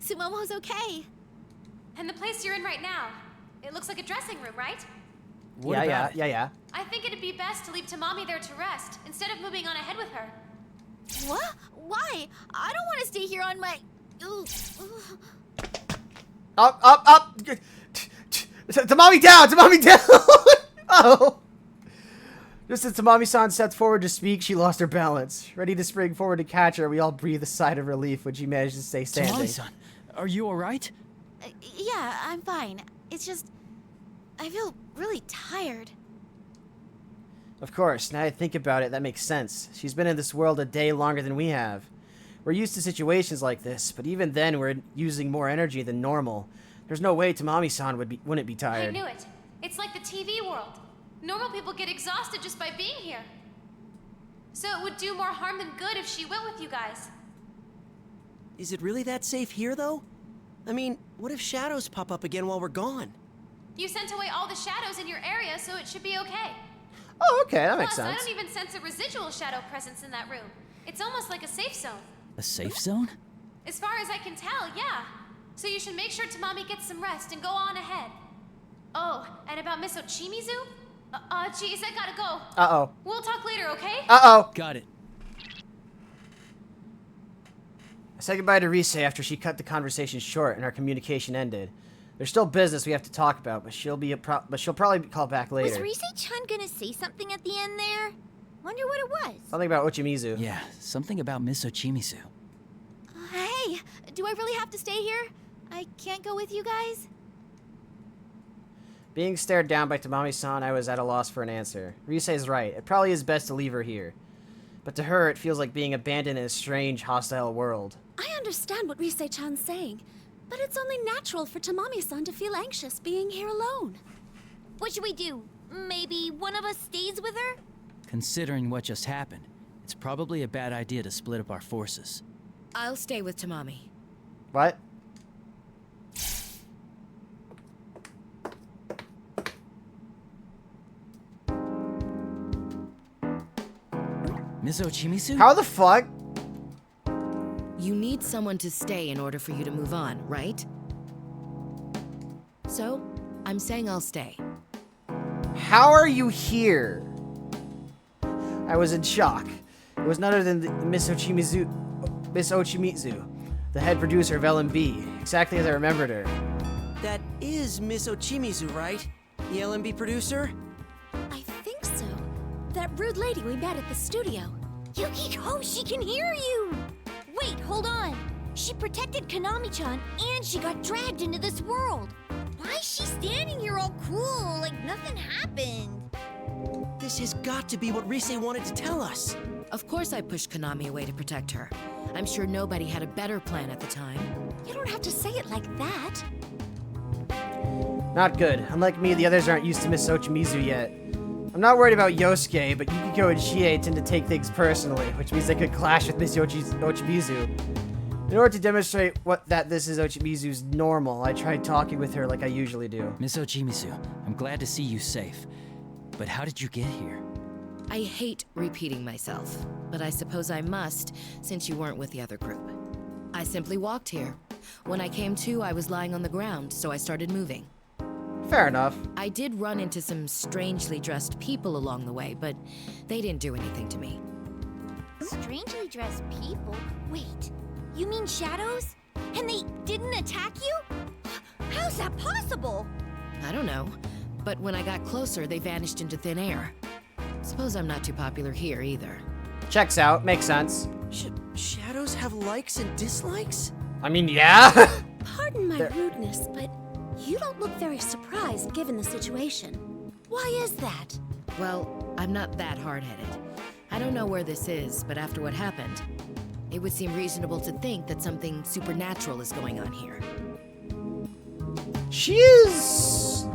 Sumomo's okay. And the place you're in right now, it looks like a dressing room, right? Yeah. I think it'd be best to leave Tamami there to rest, instead of moving on ahead with her. What? Why? I don't want to stay here on my... Up! Tamami down! Oh! Just as Tamami-san stepped forward to speak, she lost her balance. Ready to spring forward to catch her, we all breathed a sigh of relief when she managed to stay standing. Tamami-san, are you alright? Yeah, I'm fine. It's just... I feel really tired. Of course, now I think about it, that makes sense. She's been in this world a day longer than we have. We're used to situations like this, but even then we're using more energy than normal. There's no way Tamami-san wouldn't be tired. I knew it. It's like the TV world. Normal people get exhausted just by being here. So it would do more harm than good if she went with you guys. Is it really that safe here, though? I mean, what if shadows pop up again while we're gone? You sent away all the shadows in your area, so it should be okay. Oh, okay, that makes Plus, I sense. don't even sense a residual shadow presence in that room. It's almost like a safe zone. A safe zone? As far as I can tell, yeah. So you should make sure Tamami gets some rest and go on ahead. Oh, and about Miss Ochimizu? Jeez, I gotta go. Uh-oh. We'll talk later, okay? Uh-oh. Got it. I said goodbye to Rise after she cut the conversation short and our communication ended. There's still business we have to talk about, but she'll probably call back later. Was Rise-chan gonna say something at the end there? Wonder what it was. Something about Ochimizu. Yeah, something about Miss Ochimizu. Hey, do I really have to stay here? I can't go with you guys? Being stared down by Tamami-san, I was at a loss for an answer. Rise's right. It probably is best to leave her here. But to her, it feels like being abandoned in a strange, hostile world. I understand what Rise-chan's saying, but it's only natural for Tamami-san to feel anxious being here alone. What should we do? Maybe one of us stays with her? Considering what just happened, it's probably a bad idea to split up our forces. I'll stay with Tamami. What? Miss Ochimizu? How the fuck? You need someone to stay in order for you to move on, right? So, I'm saying I'll stay. How are you here? I was in shock. It was none other than Miss Ochimizu, the head producer of LMB, exactly as I remembered her. That is Miss Ochimizu, right? The LMB producer? I think so. That rude lady we met at the studio. Yukiko, she can hear you! Wait, hold on. She protected Konami-chan and she got dragged into this world. Why is she standing here all cool, like nothing happened? This has got to be what Rise wanted to tell us. Of course I pushed Konami away to protect her. I'm sure nobody had a better plan at the time. You don't have to say it like that. Not good. Unlike me, the others aren't used to Miss Ochimizu yet. I'm not worried about Yosuke, but Yukiko and Chie tend to take things personally, which means they could clash with Miss Ochimizu. In order to demonstrate that this is Ochimizu's normal, I tried talking with her like I usually do. Miss Ochimizu, I'm glad to see you safe. But how did you get here? I hate repeating myself, but I suppose I must, since you weren't with the other group. I simply walked here. When I came to, I was lying on the ground, so I started moving. Fair enough. I did run into some strangely dressed people along the way, but they didn't do anything to me. Strangely dressed people? Wait, you mean shadows? And they didn't attack you? How's that possible? I don't know, but when I got closer, they vanished into thin air. Suppose I'm not too popular here either. Checks out. Makes sense. Shadows have likes and dislikes? I mean, yeah. Pardon my rudeness, but you don't look very surprised given the situation. Why is that? Well, I'm not that hard-headed. I don't know where this is, but after what happened, it would seem reasonable to think that something supernatural is going on here. She is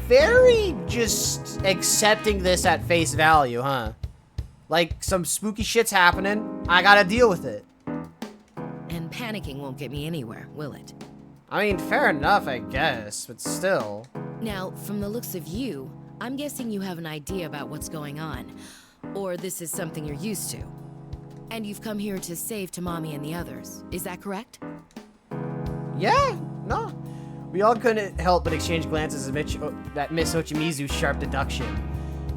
very just accepting this at face value, huh? Like, some spooky shit's happening, I gotta deal with it. And panicking won't get me anywhere, will it? I mean, fair enough, I guess, but still. Now, from the looks of you, I'm guessing you have an idea about what's going on. Or this is something you're used to. And you've come here to save Tamami and the others, is that correct? Yeah, no. We all couldn't help but exchange glances at Miss Ochimizu's sharp deduction.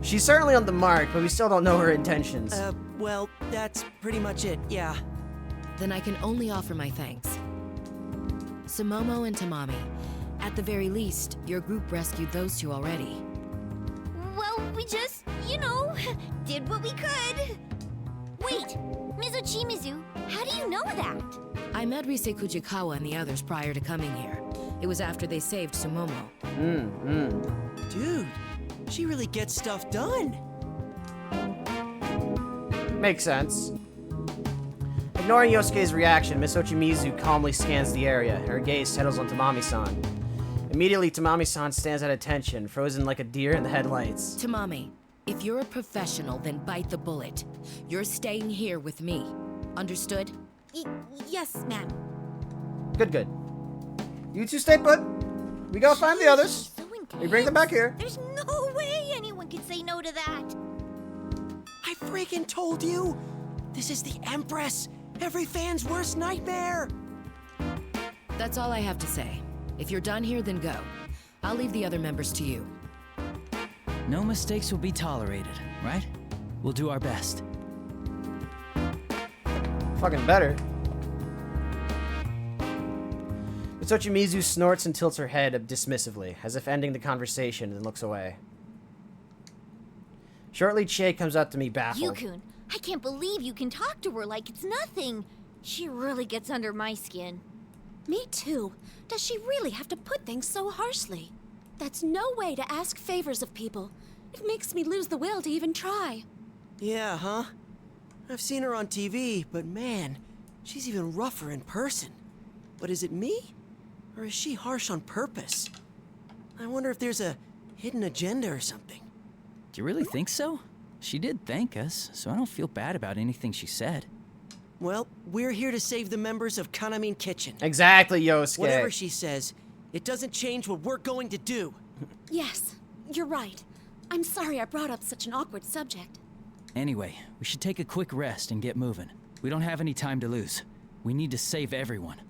She's certainly on the mark, but we still don't know her intentions. Well, that's pretty much it, yeah. Then I can only offer my thanks. Sumomo and Tamami, at the very least, your group rescued those two already. Well, we just, did what we could. Wait, Miss Ochimizu, how do you know that? I met Rise Kujikawa and the others prior to coming here. It was after they saved Sumomo. Dude, she really gets stuff done. Makes sense. Ignoring Yosuke's reaction, Miss Ochimizu calmly scans the area. Her gaze settles on Tamami-san. Immediately, Tamami-san stands at attention, frozen like a deer in the headlights. Tamami, if you're a professional, then bite the bullet. You're staying here with me. Understood? Yes, ma'am. Good. You two stay put. We go find the others. We bring them back here. There's no way anyone could say no to that. I freaking told you! This is the Empress! Every fan's worst nightmare! That's all I have to say. If you're done here, then go. I'll leave the other members to you. No mistakes will be tolerated, right? We'll do our best. Fucking better. Mitsuchimizu snorts and tilts her head dismissively, as if ending the conversation, and looks away. Shortly, Chie comes up to me baffled. Yukun, I can't believe you can talk to her like it's nothing. She really gets under my skin. Me too. Does she really have to put things so harshly? That's no way to ask favors of people. It makes me lose the will to even try. Yeah, huh? I've seen her on TV, but man, she's even rougher in person. But is it me? Or is she harsh on purpose? I wonder if there's a hidden agenda or something. Do you really think so? She did thank us, so I don't feel bad about anything she said. Well, we're here to save the members of Kanamin Kitchen. Exactly, Yosuke. Whatever she says, it doesn't change what we're going to do. Yes, you're right. I'm sorry I brought up such an awkward subject. Anyway, we should take a quick rest and get moving. We don't have any time to lose. We need to save everyone.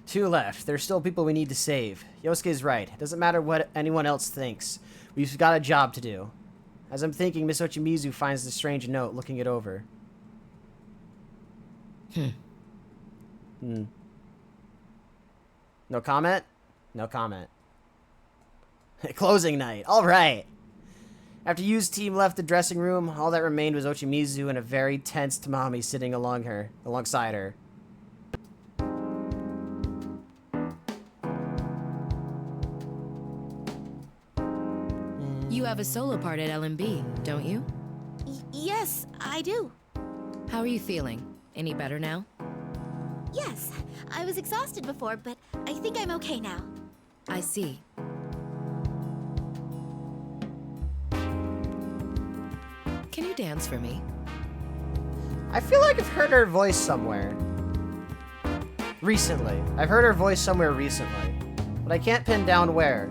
2 left. There's still people we need to save. Yosuke's right. It doesn't matter what anyone else thinks. We've got a job to do. As I'm thinking, Miss Ochimizu finds the strange note, looking it over. No comment? No comment. Closing night. All right. After Yu's team left the dressing room, all that remained was Ochimizu and a very tense Tamami sitting alongside her. You have a solo part at LMB, don't you? Yes, I do. How are you feeling? Any better now? Yes, I was exhausted before, but I think I'm okay now. I see. Can you dance for me? I feel like I've heard her voice somewhere. Recently. I've heard her voice somewhere recently. But I can't pin down where.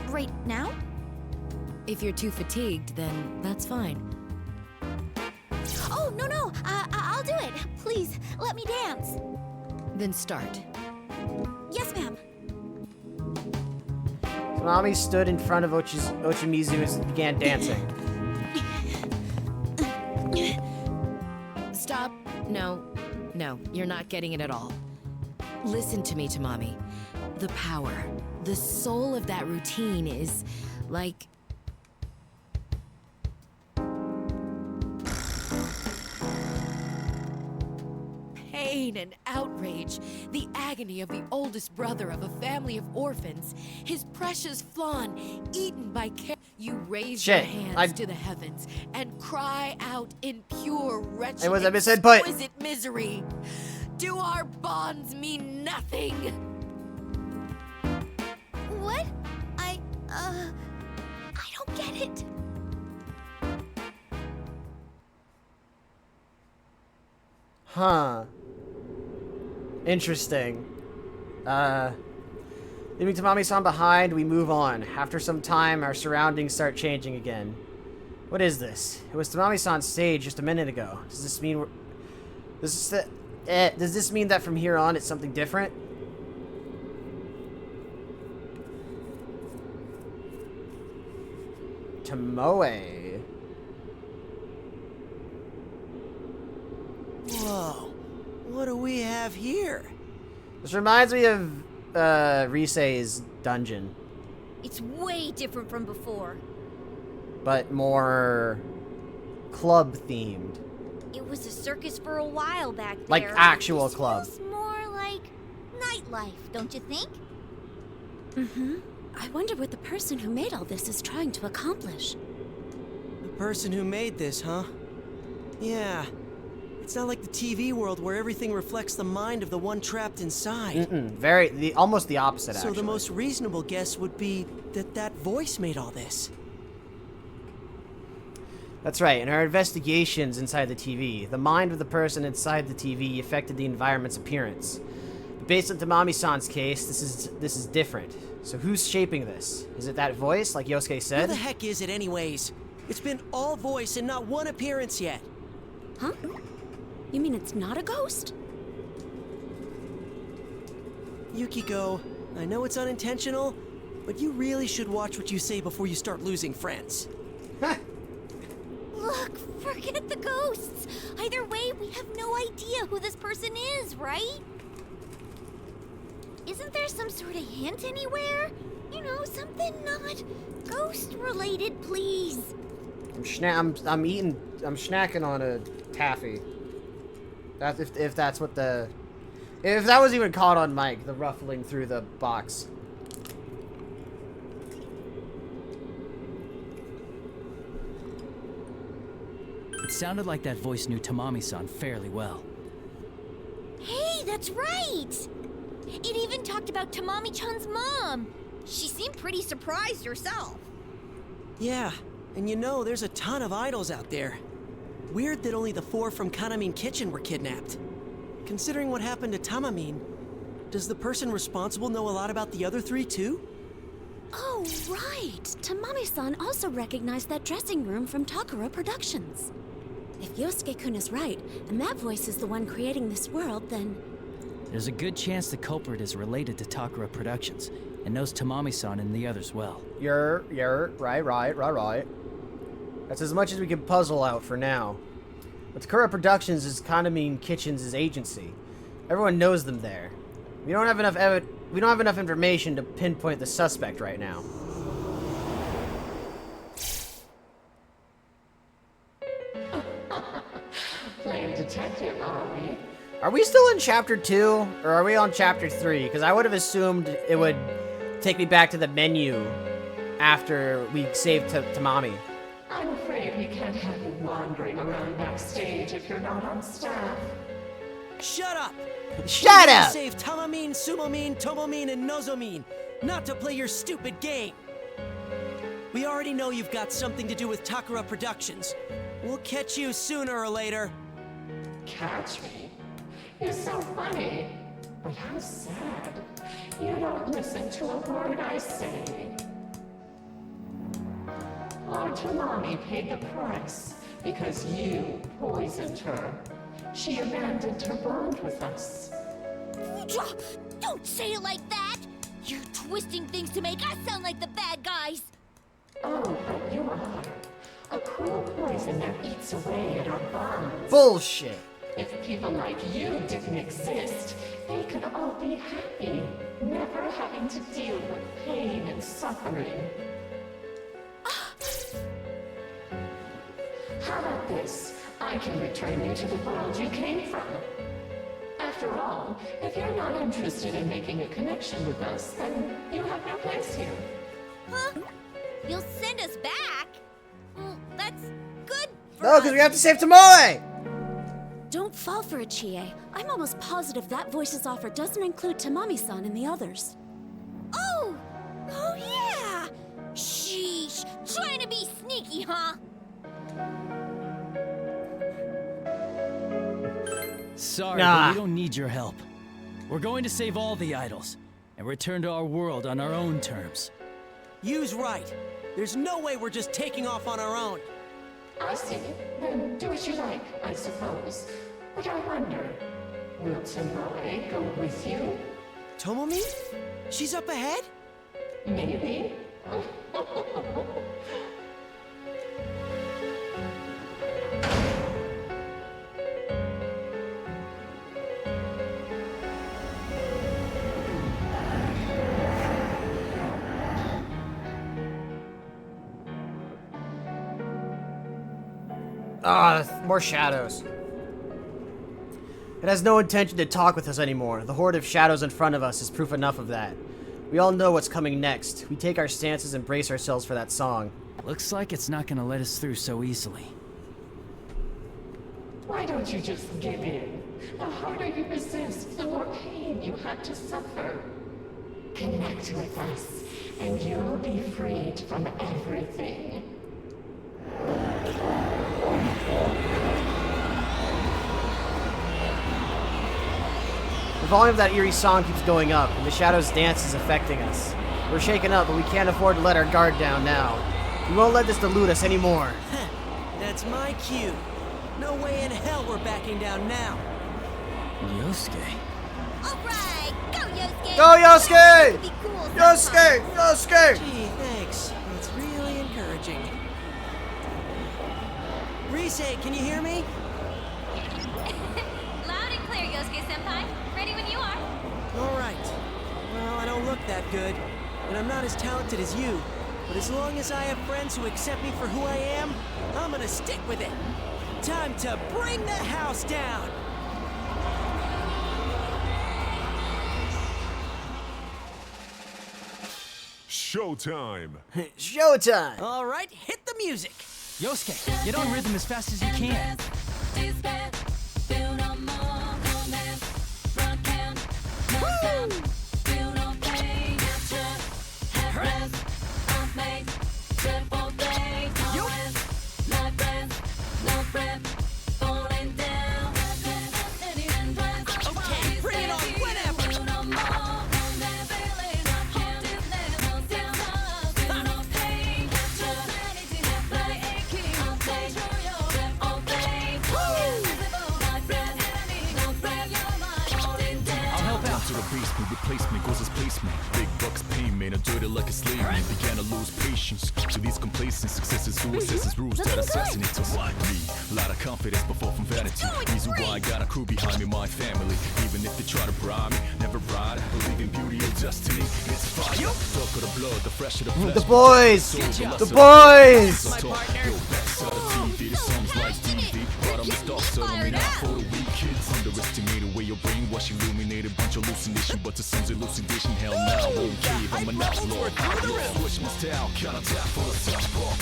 Right now? If you're too fatigued, then that's fine. Oh, no. I'll do it. Please, let me dance. Then start. Yes, ma'am. Tamami stood in front of Ochimizu and began dancing. Stop. No, you're not getting it at all. Listen to me, Tamami. The power, the soul of that routine is like... pain and outrage, the agony of the oldest brother of a family of orphans, his precious Flan eaten by You raise your hands to the heavens and cry out in pure wretched exquisite misery. Do our bonds mean nothing? What? I don't get it. Huh. Interesting. Leaving Tamami-san behind, we move on. After some time, our surroundings start changing again. What is this? It was Tamami-san's stage just a minute ago. Does this mean does this mean that from here on it's something different? Tomoe. Whoa. What do we have here? This reminds me of Risei's dungeon. It's way different from before. But more club themed. It was a circus for a while back there. Like actual club. This feels more like nightlife, don't you think? Mm-hmm. I wonder what the person who made all this is trying to accomplish. The person who made this, huh? Yeah. It's not like the TV world where everything reflects the mind of the one trapped inside. Almost the opposite, so actually. The most reasonable guess would be that that voice made all this. That's right. In our investigations inside the TV, the mind of the person inside the TV affected the environment's appearance. But based on Tamami-san's case, this is different. So who's shaping this? Is it that voice, like Yosuke said? Who the heck is it anyways? It's been all voice and not one appearance yet. Huh? You mean it's not a ghost? Yukiko, I know it's unintentional, but you really should watch what you say before you start losing friends. Look, forget the ghosts. Either way, we have no idea who this person is, right? Isn't there some sort of hint anywhere? You know, something not ghost-related, please. I'm snacking on a taffy. That's if that's what the... If that was even caught on mic, the ruffling through the box. It sounded like that voice knew Tamami-san fairly well. Hey, that's right! It even talked about Tamami-chan's mom. She seemed pretty surprised herself. Yeah, and you know, there's a ton of idols out there. Weird that only the 4 from Kanamin Kitchen were kidnapped. Considering what happened to Tamamin, does the person responsible know a lot about the other 3 too? Oh, right. Tamami-san also recognized that dressing room from Takara Productions. If Yosuke-kun is right, and that voice is the one creating this world, then... There's a good chance the culprit is related to Takara Productions, and knows Tamami-san and the others well. You're right. That's as much as we can puzzle out for now. But Takara Productions is Kanamin Kitchen's agency. Everyone knows them there. We don't have enough information to pinpoint the suspect right now. Playing detective, are we? Are we still in chapter 2 or are we on chapter 3? Because I would have assumed it would take me back to the menu after we saved Tamami. I'm afraid we can't have you wandering around backstage if you're not on staff. Shut up! Shut up! Save Tamamin, Sumomin, Tomomin, and Nozomin, not to play your stupid game. We already know you've got something to do with Takara Productions. We'll catch you sooner or later. Catch me? You're so funny. But how sad. You don't listen to a word I say. Our Tamami paid the price because you poisoned her. She abandoned her bond with us. Don't say it like that! You're twisting things to make us sound like the bad guys! Oh, but you are. A cruel poison that eats away at our bonds. Bullshit! If people like you didn't exist, they could all be happy, never having to deal with pain and suffering. How about this? I can return you to the world you came from. After all, if you're not interested in making a connection with us, then you have no place here. Huh? You'll send us back? Well, that's good for No, because we have to save Tomoe! Don't fall for it, Chie. I'm almost positive that voice's offer doesn't include Tamami-san and the others. Oh! Oh, yeah! Sheesh! Trying to be sneaky, huh? Sorry, but we don't need your help. We're going to save all the idols, and return to our world on our own terms. You's right. There's no way we're just taking off on our own. I see. Then do as you like, I suppose. But I wonder, will Tomoe go with you? Tomomi? She's up ahead? Maybe. More shadows. It has no intention to talk with us anymore. The horde of shadows in front of us is proof enough of that. We all know what's coming next. We take our stances and brace ourselves for that song. Looks like it's not gonna let us through so easily. Why don't you just give in? The harder you resist, the more pain you have to suffer. Connect with us, and you'll be freed from everything. The volume of that eerie song keeps going up, and the shadows' dance is affecting us. We're shaken up, but we can't afford to let our guard down now. We won't let this delude us anymore. That's my cue. No way in hell we're backing down now. Yosuke, Alright, go Yosuke! Go, Yosuke! Be cool Yosuke! Yosuke! Gee, thanks. It's really encouraging. Rise, can you hear me? Loud and clear, Yosuke-senpai. Ready when you are. All right. Well, I don't look that good, and I'm not as talented as you. But as long as I have friends who accept me for who I am, I'm gonna stick with it. Time to bring the house down! Showtime! Showtime! All right, hit the music! Yosuke, get on rhythm as fast as you can. Okay, bring it on whenever! I'll help out. To the basement, replace me, causes placement. Big bucks pay me, and dirty like a slave man. Began to lose patience to these complacent successes who assesses rules that assassinate us. Me, lot of confidence, but fall from vanity. Reason why I got a crew behind me, my family. Even if they try to bribe me, never ride. Believe in beauty or destiny. It's fire. Talk of the blood, the fresh of the flesh. The boys! The boys! Underestimated way your brainwash illuminated bunch of hallucination, but to some's elucidation, hell now won't cave. I'm an outlaw. Switch my style, count tap for the southpaw.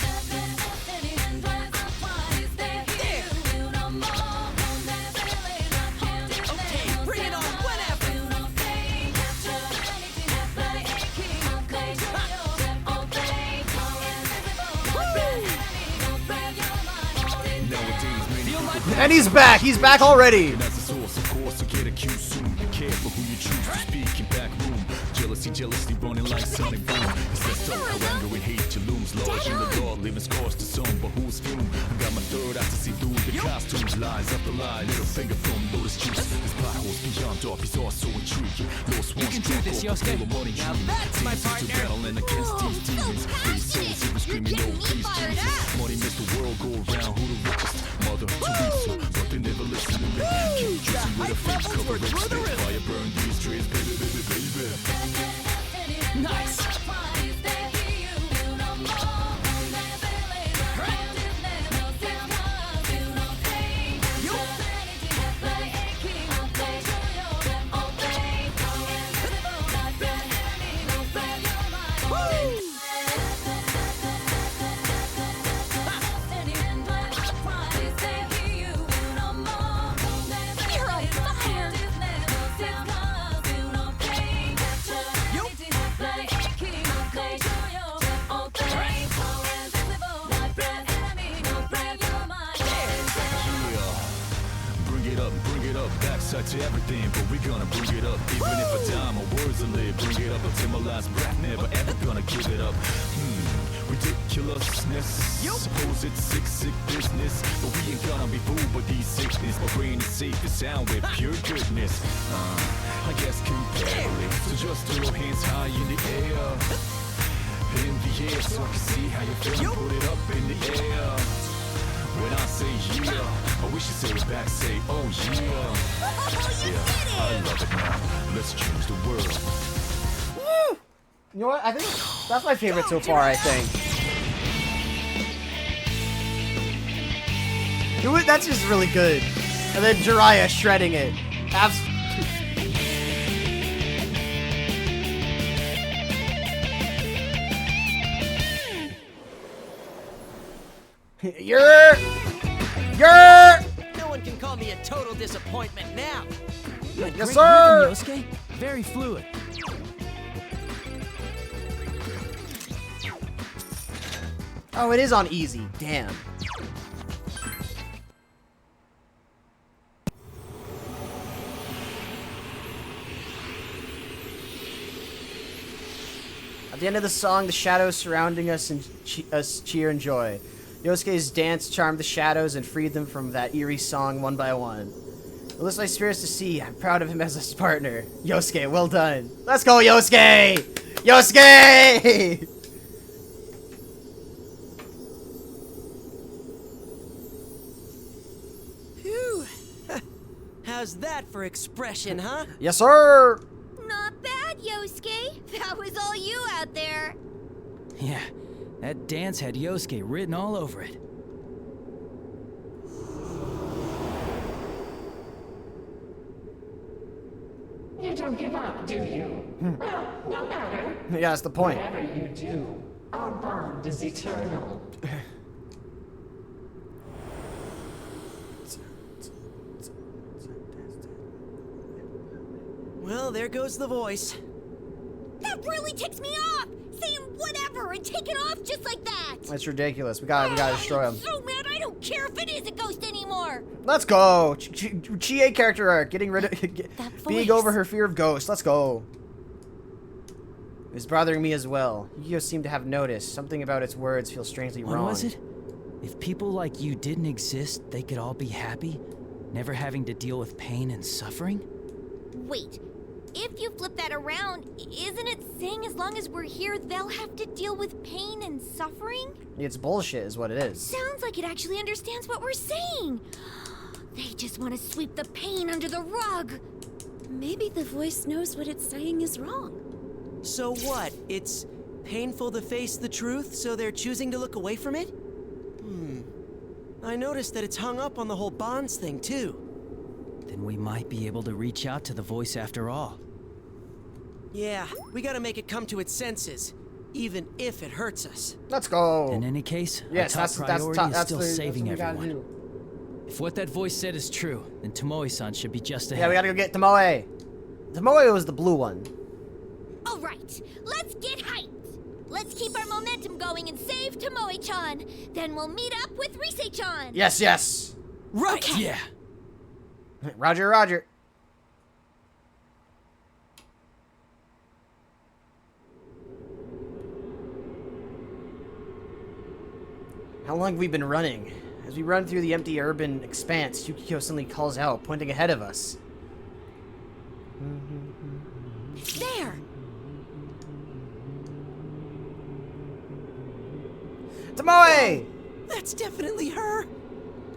Okay, bring it on whenever! And he's back! He's back already! And as a source, of course, to get accused soon. Be careful who you choose to speak in back room. Jealousy running like sun and boom. It's that so how anger and hate your looms large in the law, leaving scars to some, but who's fume? I got my third eye to see through the costumes, lies after lies. Little finger from Lotus juice. This potholes beyond dark, he's also intriguing. Lost ones, You can do this, Yosuke. Now that's my partner. battling against these demons. These souls, he was screaming, oh please Jesus. Money makes the world go around, who the richest? Mother Teresa, but they never listen to me. Keep choosing with a face cover and spit. Fire burn these trees, baby, baby, baby. Nice. You're on fire! Bring it up, backside to everything, but we gonna bring it up. Even if I die, my words will live. Bring it up until my last breath, never ever gonna give it up. Ridiculousness. Suppose it's sick business, but we ain't gonna be fooled by these sickness. My brain is safe and sound with pure goodness. I guess comparatively, so just throw your hands high in the air. In the air, so I can see how you feel. Put it up in the air. When I say yeah, I wish you say it back, say oh yeah. Yeah, I love it now. Let's change the world. Woo! You know what? I think that's my favorite so far, I think. That's just really good. And then Jiraiya shredding it. You're... No one can call me a total disappointment now. Yes, sir! Yosuke. Very fluid. Oh, it is on easy. Damn. At the end of the song, the shadows surrounding us and us cheer and joy. Yosuke's dance charmed the shadows and freed them from that eerie song one by one. It lifts my spirits to see. I'm proud of him as his partner. Yosuke, well done. Let's go, Yosuke! Yosuke! Phew. How's that for expression, huh? Yes, sir! Not bad, Yosuke. That was all you out there. Yeah, that dance had Yosuke written all over it. You don't give up, do you? Well, no matter. Yeah, that's the point. Whatever you do, our bond is eternal. Well, there goes the voice. That really ticks me off. Saying whatever and taking off just like that. That's ridiculous. We gotta destroy him. So mad, I don't care if it is a ghost anymore. Let's go! Chie character arc, getting rid of... being over her fear of ghosts. Let's go. It's bothering me as well. Yu seemed to have noticed. Something about its words feels strangely wrong. What was it? If people like you didn't exist, they could all be happy? Never having to deal with pain and suffering? Wait, if you flip that around, isn't it saying as long as we're here, they'll have to deal with pain and suffering? It's bullshit is what it is. Sounds like it actually understands what we're saying. They just want to sweep the pain under the rug. Maybe the voice knows what it's saying is wrong. So what? It's painful to face the truth, so they're choosing to look away from it? I noticed that it's hung up on the whole bonds thing, too. Then we might be able to reach out to the voice after all. Yeah, we gotta make it come to its senses, even if it hurts us. Let's go. In any case, yes, our top priority is still that's saving what we gotta everyone. do. If what that voice said is true, then Tomoe-san should be just ahead. Yeah, we gotta go get Tomoe. Tomoe was the blue one. All right, let's get hyped. Let's keep our momentum going and save Tomoe-chan. Then we'll meet up with Rise-chan. Yes, yes. Right. Okay. Yeah. Roger, roger. How long have we been running? As we run through the empty urban expanse, Yukiko suddenly calls out, pointing ahead of us. There! Tomoe! That's definitely her!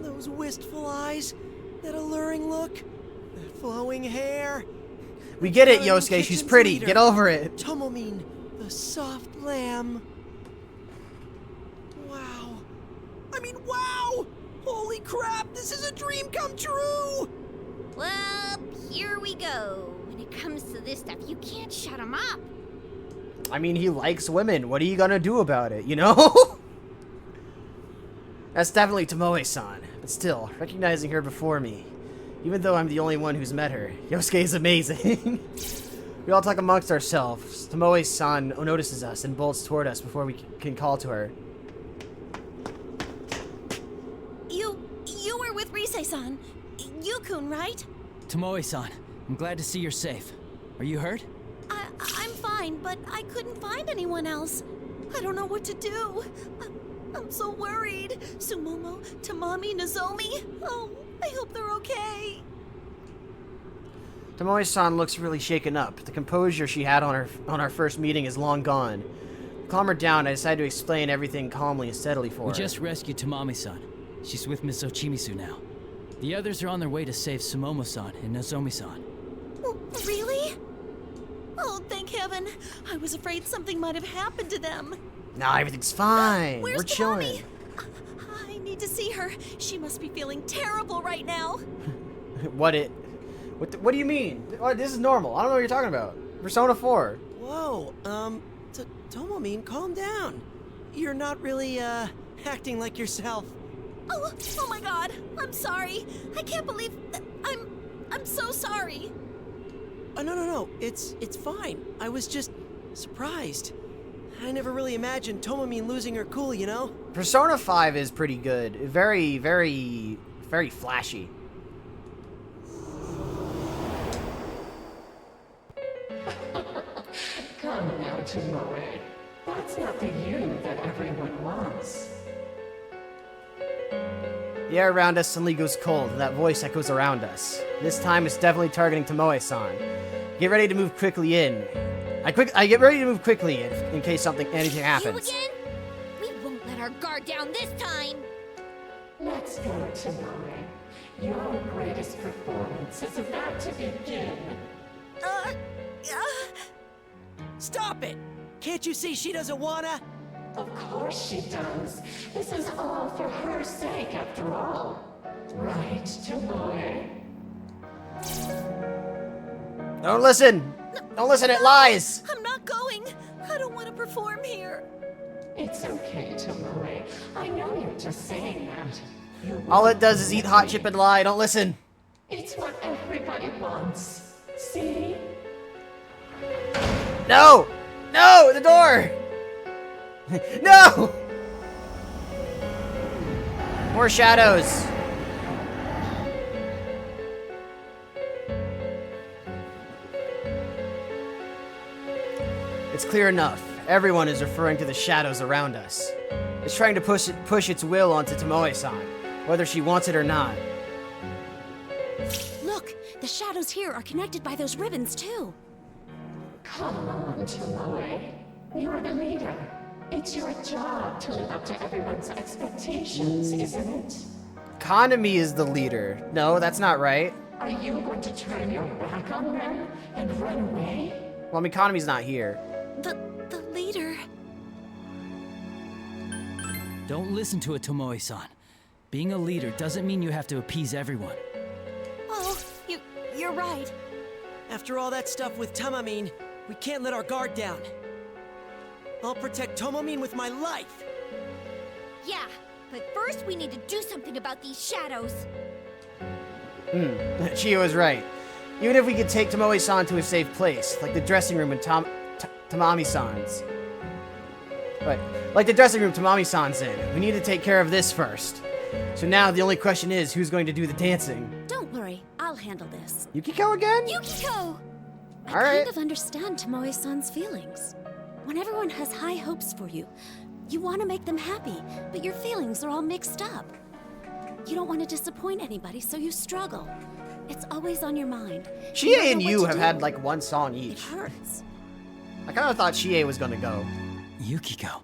Those wistful eyes, that alluring look, that flowing hair. We get it, Italian Yosuke, she's kitchen's pretty. leader, Get over it. Tomomin, the soft lamb. Wow. I mean, wow! Holy crap, this is a dream come true! Well, here we go. When it comes to this stuff, you can't shut him up. I mean, he likes women. What are you gonna do about it, you know? That's definitely Tomoe-san. But still, recognizing her before me, even though I'm the only one who's met her, Yosuke is amazing. We all talk amongst ourselves. Tomoe-san notices us and bolts toward us before we can call to her. You were with Rise-san. Yukun, right? Tomoe-san, I'm glad to see you're safe. Are you hurt? I'm fine, but I couldn't find anyone else. I don't know what to do. I'm so worried. Sumomo, Tamami, Nozomi. Oh, I hope they're okay. Tomoe-san looks really shaken up. The composure she had on our first meeting is long gone. To calm her down, I decided to explain everything calmly and steadily for her. We just rescued Tamami-san. She's with Miss Ochimisu now. The others are on their way to save Sumomo-san and Nozomi-san. Really? Oh, thank heaven. I was afraid something might have happened to them. Nah, everything's fine. Where's We're chilling. I need to see her. She must be feeling terrible right now. What do you mean? Oh, this is normal. I don't know what you're talking about. Persona 4. Whoa, Tomomin, calm down. You're not really, acting like yourself. Oh my god. I'm sorry. I can't believe that I'm so sorry. Oh, no. It's fine. I was just surprised. I never really imagined Tomomin losing her cool, you know? Persona 5 is pretty good. Very, very, very flashy. Come now, Tomoe. That's not the you that everyone wants. The air around us suddenly goes cold, and that voice echoes around us. This time, it's definitely targeting Tomoe-san. Get ready to move quickly in. I get ready to move quickly in case anything happens. You again? We won't let our guard down this time. Let's go, Tomoe. Your greatest performance is about to begin. Stop it! Can't you see she doesn't wanna? Of course she does. This is all for her sake, after all. Right, Tomoe? Don't listen! Don't listen, it lies! I'm not going. I don't want to perform here. It's okay, Tomoe. I know you're just saying that. All it does is eat hot chip and lie. Don't listen. It's what everybody wants. See? No! No! The door! No! More shadows. It's clear enough. Everyone is referring to the shadows around us. It's trying to push its will onto Tomoe-san, whether she wants it or not. Look, the shadows here are connected by those ribbons too. Come on, Tomoe. You're the leader. It's your job to live up to everyone's expectations, isn't it? Kanami is the leader. No, that's not right. Are you going to turn your back on them and run away? Well, I mean, Kanami's not here. The leader. Don't listen to it, Tomoe-san. Being a leader doesn't mean you have to appease everyone. Oh, you're right. After all that stuff with Tamamine, we can't let our guard down. I'll protect Tomomine with my life! Yeah, but first we need to do something about these shadows. Chio is right. Even if we could take Tomoe-san to a safe place, like the dressing room in Tamami-san's. Right, like the dressing room Tamami-san's in, we need to take care of this first. So now the only question is, who's going to do the dancing? Don't worry, I'll handle this. Yukiko again? Yukiko! I All right. kind of understand Tomoe-san's feelings. When everyone has high hopes for you, you want to make them happy, but your feelings are all mixed up. You don't want to disappoint anybody, so you struggle. It's always on your mind. Chie and Yu have had like one song each. It hurts. I kind of thought Chie was gonna go. Yukiko.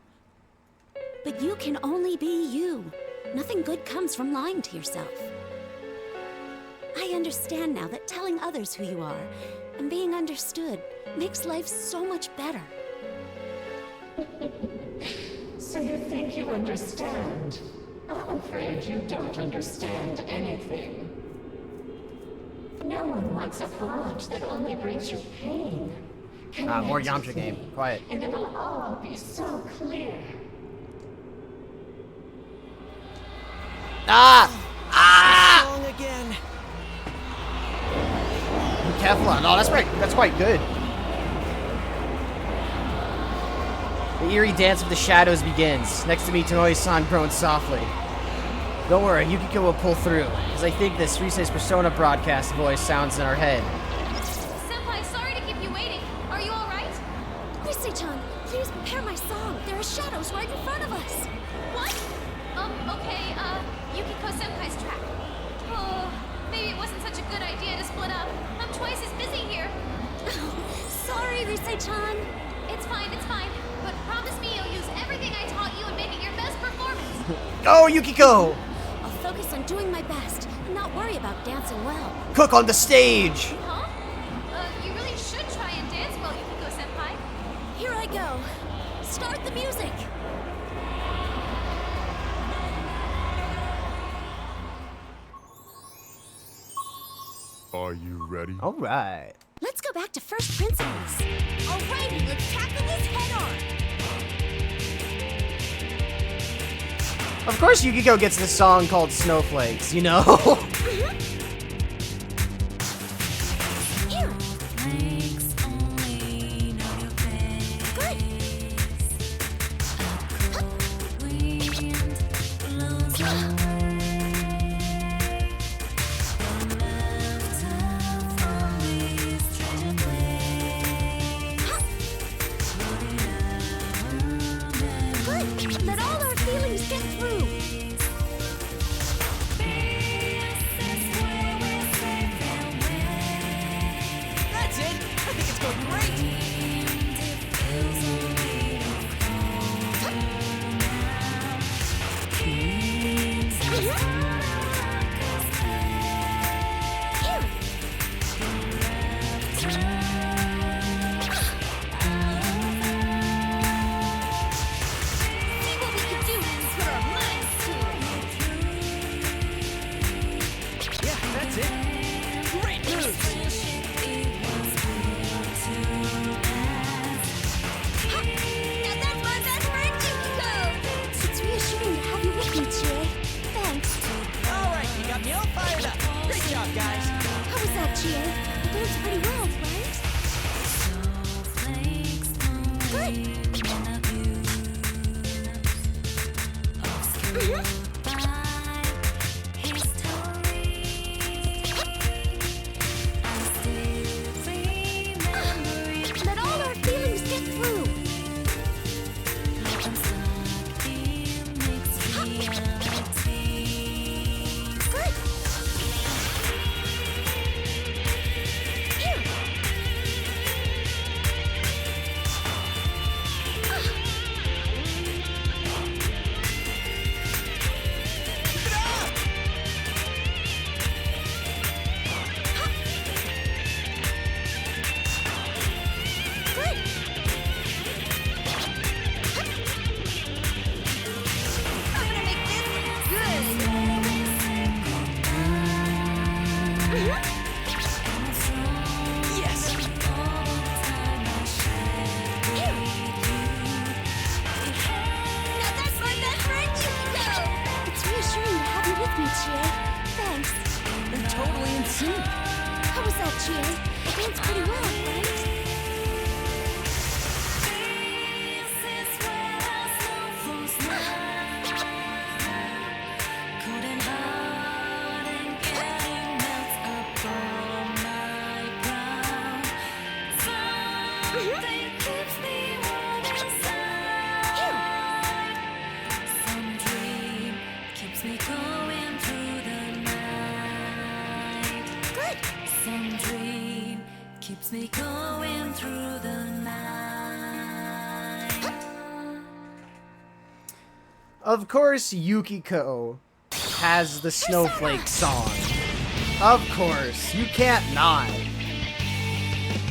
But you can only be you. Nothing good comes from lying to yourself. I understand now that telling others who you are and being understood makes life so much better. So you think you understand? I'm afraid you don't understand anything. No one wants a bond that only brings you pain. More Yamcha game. Quiet. And it'll all be so clear. Song again. Kevlar. No, that's right. That's quite good. The eerie dance of the shadows begins. Next to me, Tomoe-san groans softly. Don't worry, Yukiko will pull through, as I think this Rise's Persona broadcast voice sounds in our head. Senpai, sorry to keep you waiting. Are you alright? Rise-chan, please prepare my song. There are shadows right in front of us. What? Okay, Yukiko Senpai's track. Oh, maybe it wasn't such a good idea to split up. I'm twice as busy here. Sorry, Rise-chan. It's fine. But promise me you'll use everything I taught you and make it your best performance. Go, Yukiko! I'll focus on doing my best and not worry about dancing well. Cook on the stage! Huh? You really should try and dance well, Yukiko Senpai. Here I go. Start the music. Are you ready? All right. Let's go back to first principles. Alrighty, let's tackle this head on. Of course Yukiko gets this song called Snowflakes, you know? Let all our feelings get through. going great! Let all our feelings get through. Of course, Yukiko has the Snowflake song. Of course, you can't not.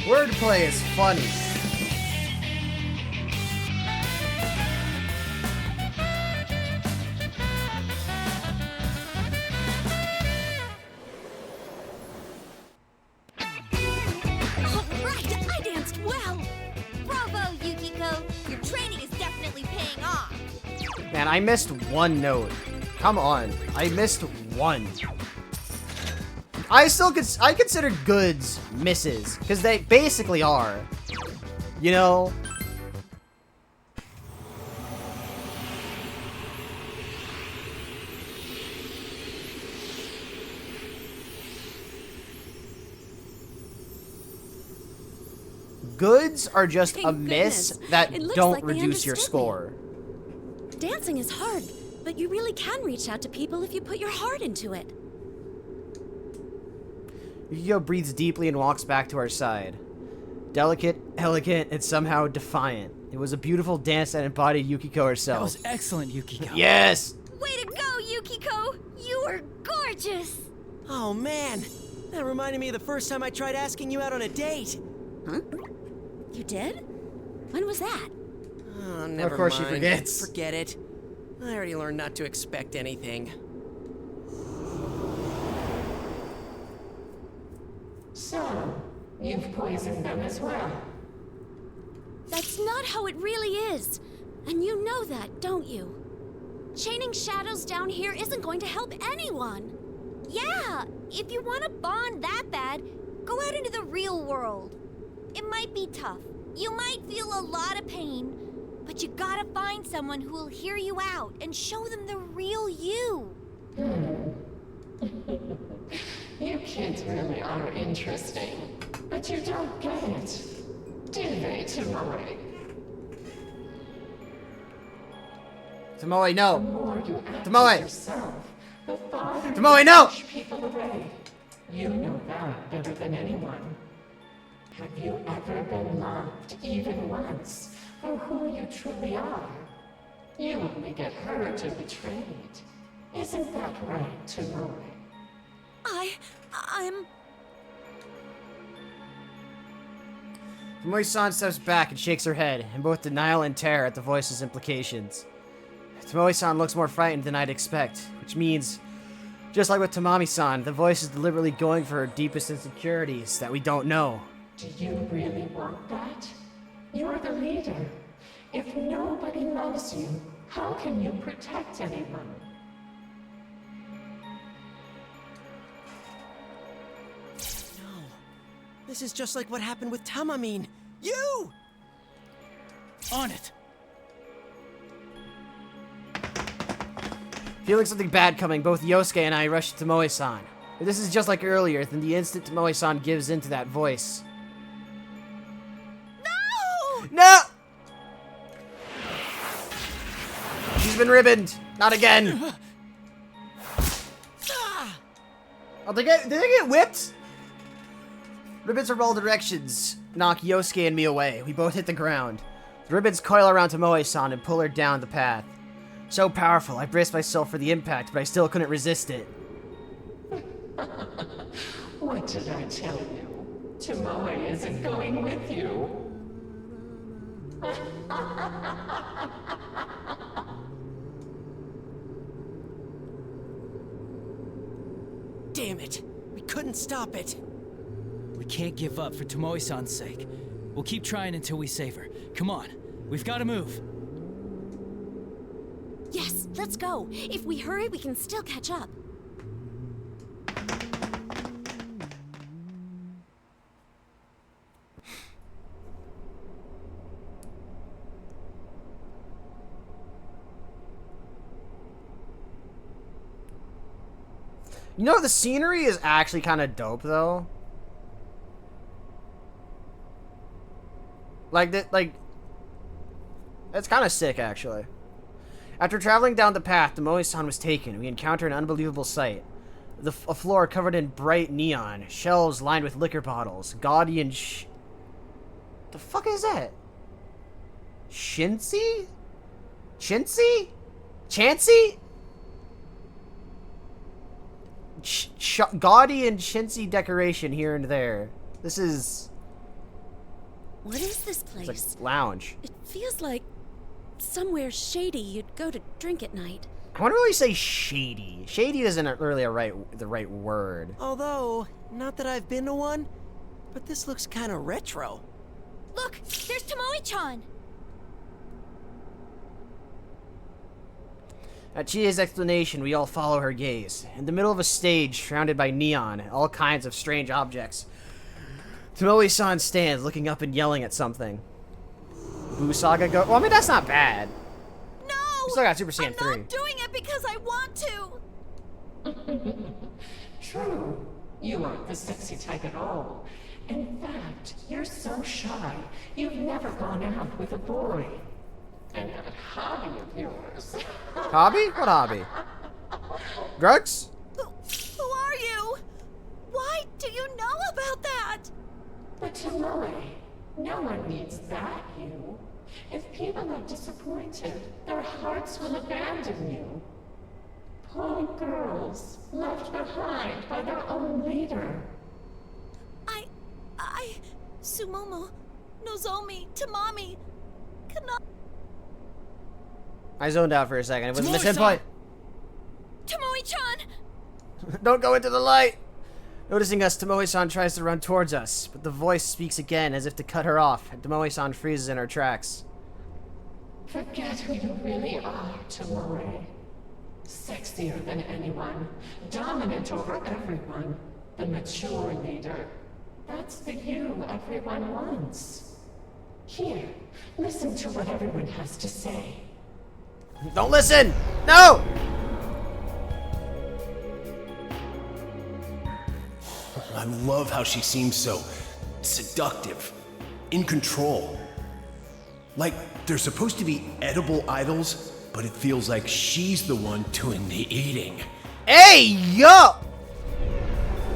Wordplay is funny. Alright, I danced well! Bravo, Yukiko! Your training is definitely paying off! Man, I missed one note. Come on. I missed one. I consider goods misses, because they basically are. You know? Goods are just a miss that don't reduce your score. Dancing is hard, but you really can reach out to people if you put your heart into it. Yukiko breathes deeply and walks back to our side. Delicate, elegant, and somehow defiant. It was a beautiful dance that embodied Yukiko herself. That was excellent, Yukiko. Yes! Way to go, Yukiko! You were gorgeous! Oh man, that reminded me of the first time I tried asking you out on a date. Huh? You did? When was that? Oh, never Of course mind. she forgets. Forget it. I already learned not to expect anything. So, you've poisoned them as well. That's not how it really is. And you know that, don't you? Chaining shadows down here isn't going to help anyone. Yeah, if you want to bond that bad, go out into the real world. It might be tough. You might feel a lot of pain, but you gotta find someone who will hear you out and show them the real you. You kids really are interesting, but you don't get it, do they, Tomoe? Tomoe, no. The more you act Tomoe. as yourself, the farther Tomoe, you no! push people away. You know that better than anyone. Have you ever been loved, even once, for who you truly are? You only get hurt or betrayed. Isn't that right, Tomoe? I'm... Tomoe-san steps back and shakes her head, in both denial and terror at the voice's implications. Tomoe-san looks more frightened than I'd expect, which means, just like with Tamami-san, the voice is deliberately going for her deepest insecurities that we don't know. Do you really want that? You're the leader. If nobody loves you, how can you protect anyone? No. This is just like what happened with Tamamine. You! On it. Feeling something bad coming, both Yosuke and I rush to Tomoe-san. But this is just like earlier, then the instant Tomoe-san gives in to that voice. No! No! She's been ribboned. Not again. Oh, did they get whipped? Ribbons from all directions knock Yosuke and me away. We both hit the ground. The ribbons coil around Tomoe-san and pull her down the path. So powerful, I braced myself for the impact, but I still couldn't resist it. What did I tell you? Tomoe isn't going with you. Damn it! We couldn't stop it. We can't give up for Tomoe-san's sake. We'll keep trying until we save her. Come on, we've got to move. Yes, let's go. If we hurry, we can still catch up. You know, the scenery is actually kind of dope, though. It's kind of sick, actually. After traveling down the path, Tomoe-san was taken. We encountered an unbelievable sight. A floor covered in bright neon, shelves lined with liquor bottles, gaudy and the fuck is that? Shinsi? Chansey? Gaudy and chintzy decoration here and there. This is... What is this place? It's like lounge. It feels like somewhere shady you'd go to drink at night. I wouldn't really say shady. Shady isn't really the right word. Although, not that I've been to one, but this looks kind of retro. Look, there's Tomoe-chan. At Chie's explanation, we all follow her gaze. In the middle of a stage, surrounded by neon and all kinds of strange objects, Tomoe-san stands, looking up and yelling at something. Busaga go. Well, I mean, that's not bad. No! We still got Super Saiyan 3. I'm not doing it because I want to! True. You aren't the sexy type at all. In fact, you're so shy, you've never gone out with a boy. And that hobby of yours. Hobby? What hobby? Drugs? Who are you? Why do you know about that? But Tomoe, no one needs that you. If people are disappointed, their hearts will abandon you. Poor girls, left behind by their own leader. Sumomo, Nozomi, Tamami, Kana... I zoned out for a second. It was a misinput. Tomoe-chan! Don't go into the light! Noticing us, Tomoe-san tries to run towards us, but the voice speaks again as if to cut her off, and Tomoe-san freezes in her tracks. Forget who you really are, Tomoe. Sexier than anyone, dominant over everyone, the mature leader. That's the you everyone wants. Here, listen to what everyone has to say. Don't listen! No! I love how she seems so seductive, in control. Like they're supposed to be edible idols, but it feels like she's the one doing the eating. Hey, yo!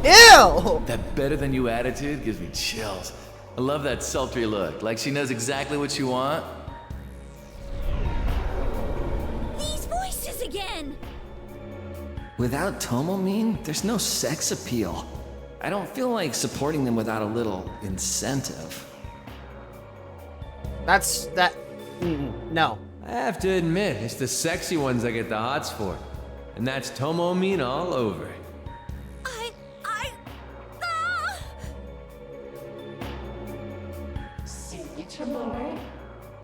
Ew! That better than you attitude gives me chills. I love that sultry look, like she knows exactly what you want. These voices again! Without Tomomin, there's no sex appeal. I don't feel like supporting them without a little incentive. No. I have to admit, it's the sexy ones I get the hots for. And that's Tomomin all over. See, Tomoe?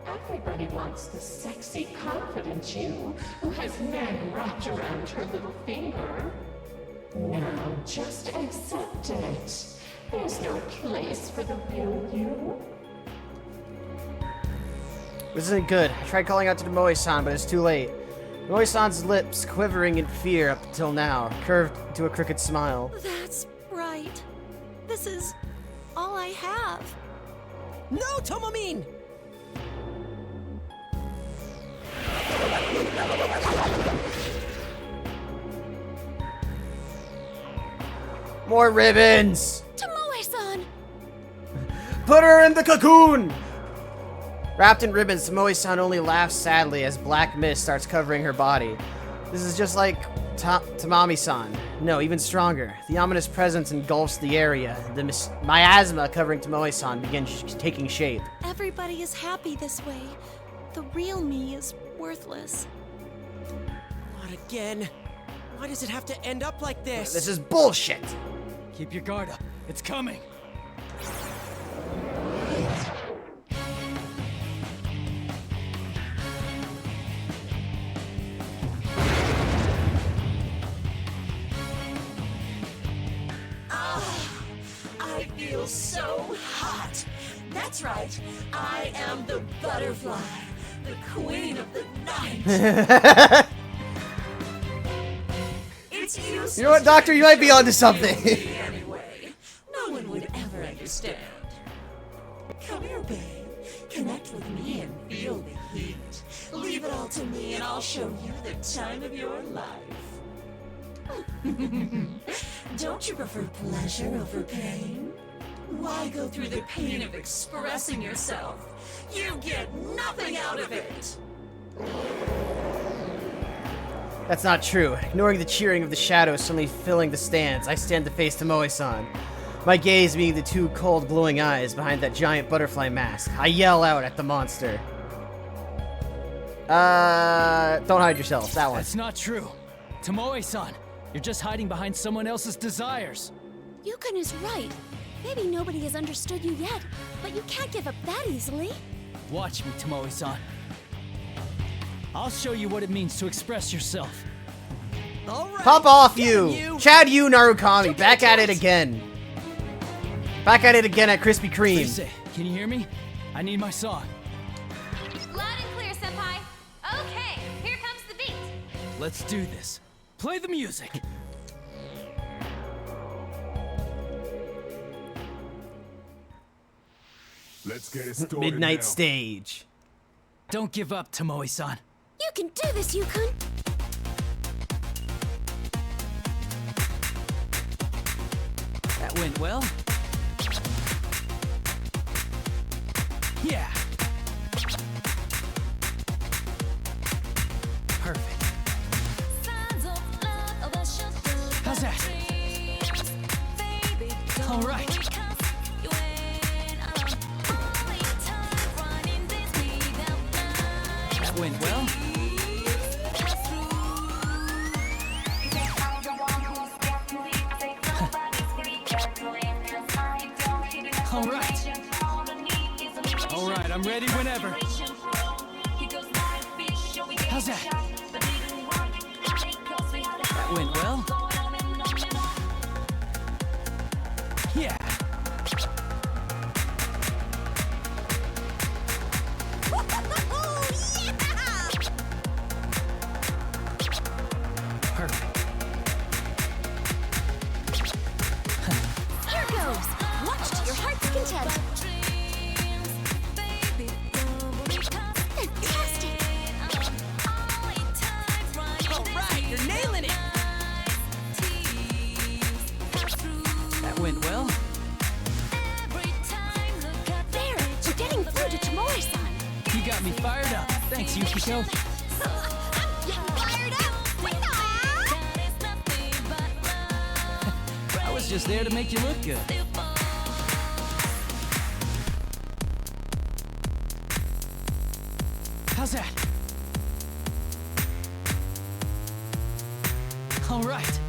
Everybody wants the sexy, confident you who has men wrapped around her little finger. Now, just accept it. There's no place for the real you. This isn't good. I tried calling out to Tomoe-san, but it's too late. Tomoe-san's lips, quivering in fear up until now, curved into a crooked smile. That's right. This is all I have. No, Tomomin! More ribbons! Tomoe-san! Put her in the cocoon! Wrapped in ribbons, Tomoe-san only laughs sadly as black mist starts covering her body. This is just like Tamami-san. No, even stronger. The ominous presence engulfs the area. The miasma covering Tomoe-san begins taking shape. Everybody is happy this way. The real me is worthless. Not again. Why does it have to end up like this? This is bullshit! Keep your guard up. It's coming. I feel so hot. That's right. I am the butterfly, the queen of the night. It's useless. You know what, Doctor? You might be onto something. Anyway, no one would ever understand. Come here, babe. Connect with me and feel the heat. Leave it all to me and I'll show you the time of your life. Don't you prefer pleasure over pain? Why go through the pain of expressing yourself? You get nothing out of it. That's not true. Ignoring the cheering of the shadows suddenly filling the stands, I stand to face Tomoe-san. My gaze meeting the two cold, glowing eyes behind that giant butterfly mask. I yell out at the monster. Don't hide yourself. That one. That's not true. Tomoe-san, you're just hiding behind someone else's desires. Yukon is right. Maybe nobody has understood you yet, but you can't give up that easily. Watch me, Tomoe-san. I'll show you what it means to express yourself. All right. Pop off, you! Chad Yu Narukami, back at it again. Back at it again at Krispy Kreme. Lisa, can you hear me? I need my song. Loud and clear, Senpai. Okay, here comes the beat. Let's do this. Play the music. Let's get it started Midnight now. stage. Don't give up, Tomoe-san. You can do this, Yukon. That went well. Yeah. Perfect. How's that? All right. That went well. All right. All right, I'm ready whenever. How's that? That went well. Yeah. Perfect. Here goes. Watch to your heart's content. Fantastic. All right, you're nailing it. That went well. got me fired up. Thanks, Yukiko. I'm getting fired up. I was just there to make you look good. How's that? All right.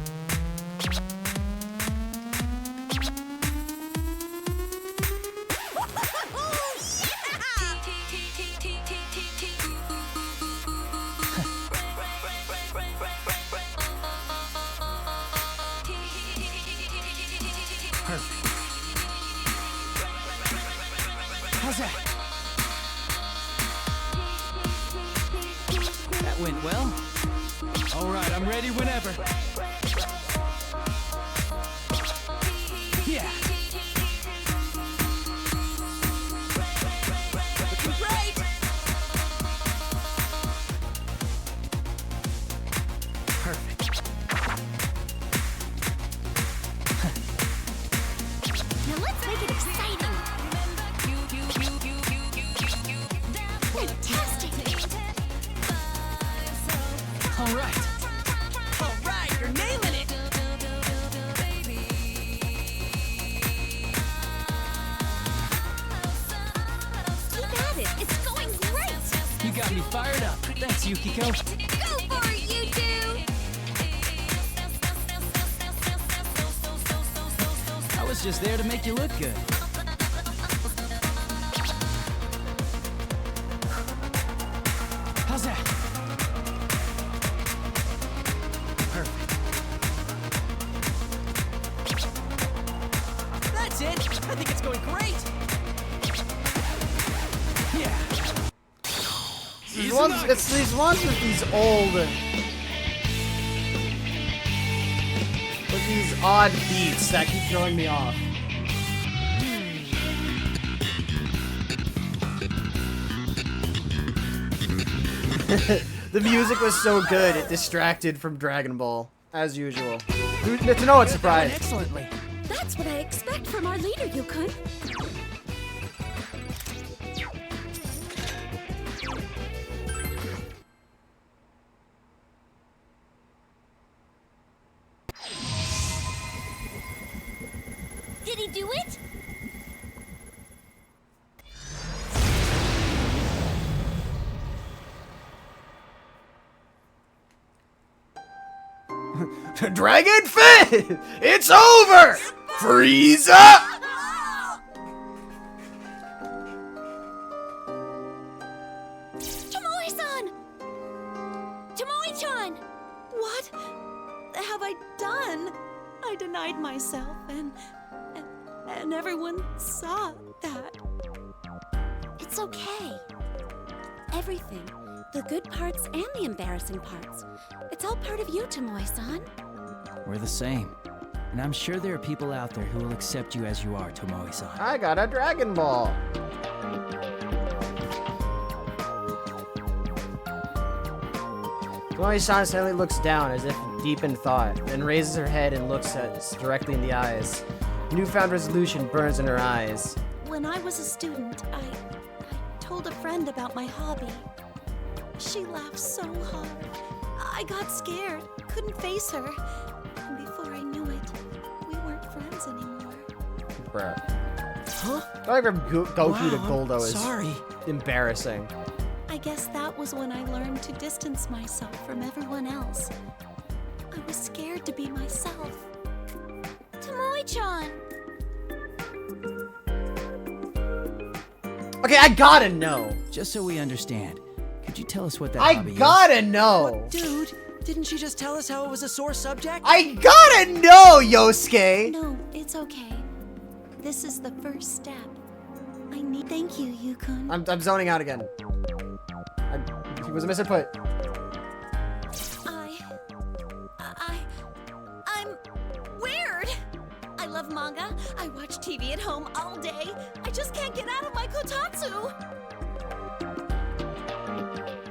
How's that? That went well. All right, I'm ready whenever. Yeah. Looking great. Perfect. Now let's make it exciting. Fantastic. All right. All right, you're nailing it. Keep at it. It's going great. You got me fired up. Thanks, Yukiko. Go for it, you two. I was just there to make you look good. How's that? Perfect. That's it. I think it's going great. Yeah. It's these ones with these old, with these odd beats that keep throwing me off. The music was so good it distracted from Dragon Ball, as usual. To no one's surprise. Excellently. That's what I expect from our leader, Yukon. Did he do it? Dragon Fin! It's over! Frieza! Tomoe-san! Tomoe-chan! What have I done? I denied myself, and everyone saw that. It's okay. Everything. The good parts and the embarrassing parts. It's all part of you, Tomoe-san. We're the same. And I'm sure there are people out there who will accept you as you are, Tomoe-san. I got a Dragon Ball. Tomoe-san suddenly looks down as if deep in thought, then raises her head and looks us directly in the eyes. Newfound resolution burns in her eyes. When I was a student, I told a friend about my hobby. She laughed so hard. I got scared, couldn't face her. And before I knew it, we weren't friends anymore. Bruh. Huh? Going from Goku to Wow, Goldo is sorry. embarrassing. I guess that was when I learned to distance myself from everyone else. I was scared to be myself. Tomoe-chan. Okay, I gotta know. Just so we understand, could you tell us what that I hobby gotta know. Dude, didn't she just tell us how it was a sore subject? I gotta know, Yosuke. No, it's okay. This is the first step. Thank you, Yukon. I'm zoning out again. He was a misinput. I'm weird. I love manga. I watch TV at home all day. I just can't get out of my kotatsu.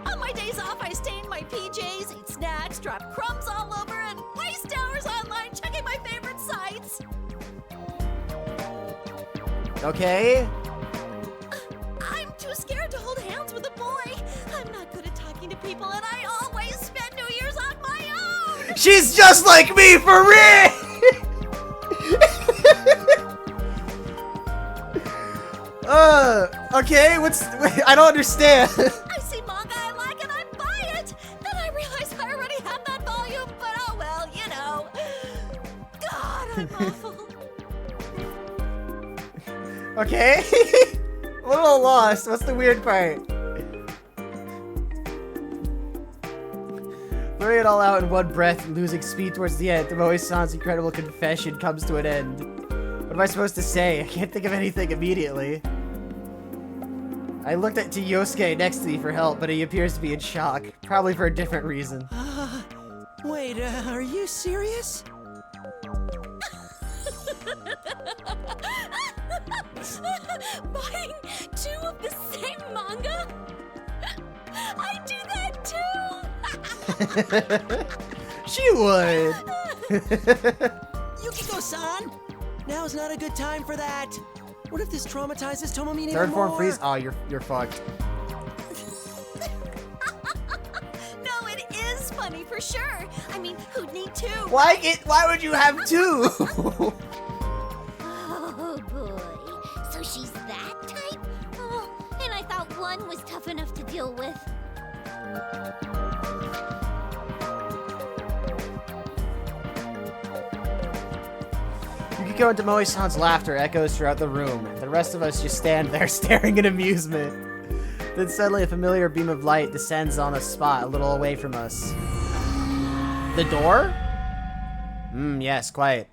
On my days off, I stay in my PJs, eat snacks, drop crumbs all over, and waste hours online checking my favorite sites. Okay. I'm too scared to hold hands with a boy. people, and I always spend New Year's on my own! She's just like me, for real! Okay, I don't understand. I see manga I like and I buy it! Then I realize I already have that volume, but oh well, you know. God, I'm awful. Okay. I'm a little lost. What's the weird part? Blurring it all out in one breath and losing speed towards the end, Tomoe-san's incredible confession comes to an end. What am I supposed to say? I can't think of anything immediately. I looked to Yosuke next to me for help, but he appears to be in shock. Probably for a different reason. Wait, are you serious? Buying 2 of the same manga? I do that too! She would! Yukiko-san! Now's not a good time for that. What if this traumatizes Tomomi even more? Third form freeze? Oh, you're fucked. No, it is funny for sure. I mean, who'd need 2? Why would you have 2? Oh boy. So she's that type? Oh, and I thought 1 was tough enough to deal with. Yukiko and Tomoe-san's laughter echoes throughout the room. The rest of us just stand there staring in amusement. Then suddenly a familiar beam of light descends on a spot a little away from us. The door? Yes, quiet.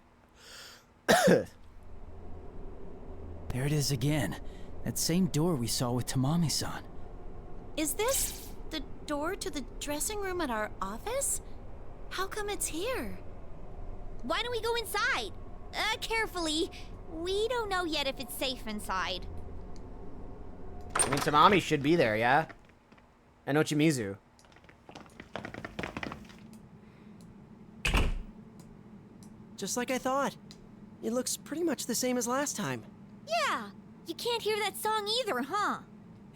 There it is again. That same door we saw with Tamami-san. Is this the door to the dressing room at our office? How come it's here? Why don't we go inside? Carefully. We don't know yet if it's safe inside. I mean, Tamami should be there, yeah? And Ochimizu. Just like I thought. It looks pretty much the same as last time. Yeah, you can't hear that song either, huh?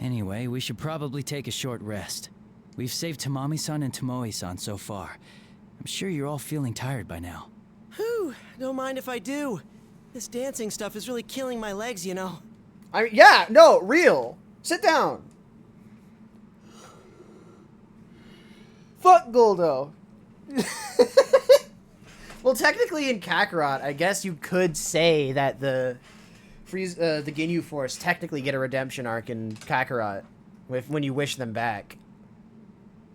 Anyway, we should probably take a short rest. We've saved Tamami-san and Tomoe-san so far. I'm sure you're all feeling tired by now. Whew, don't mind if I do. This dancing stuff is really killing my legs, you know. Yeah, no, real. Sit down. Fuck Goldo. Well, technically in Kakarot, I guess you could say that the Ginyu Force technically get a redemption arc in Kakarot when you wish them back.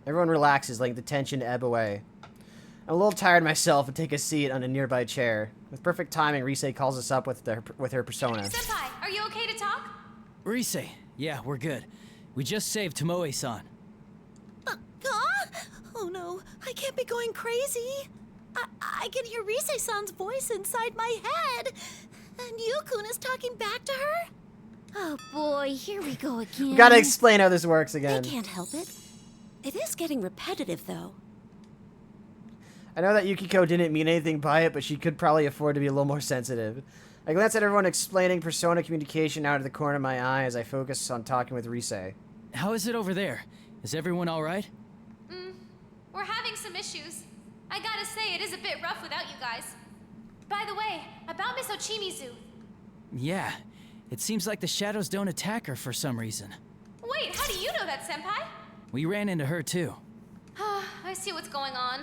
Everyone relaxes, letting the tension ebb away. I'm a little tired myself and take a seat on a nearby chair. With perfect timing, Rise calls us up with her persona. Senpai, are you okay to talk? Rise, yeah, we're good. We just saved Tomoe-san. Oh no, I can't be going crazy. I can hear Rise-san's voice inside my head. And Yukun is talking back to her? Oh boy, here we go again. We gotta explain how this works again. I can't help it. It is getting repetitive, though. I know that Yukiko didn't mean anything by it, but she could probably afford to be a little more sensitive. I glance at everyone explaining persona communication out of the corner of my eye as I focus on talking with Rise. How is it over there? Is everyone alright? We're having some issues. I gotta say, it is a bit rough without you guys. By the way, about Miss Ochimizu. Yeah, it seems like the shadows don't attack her for some reason. Wait, how do you know that, Senpai? We ran into her too. I see what's going on.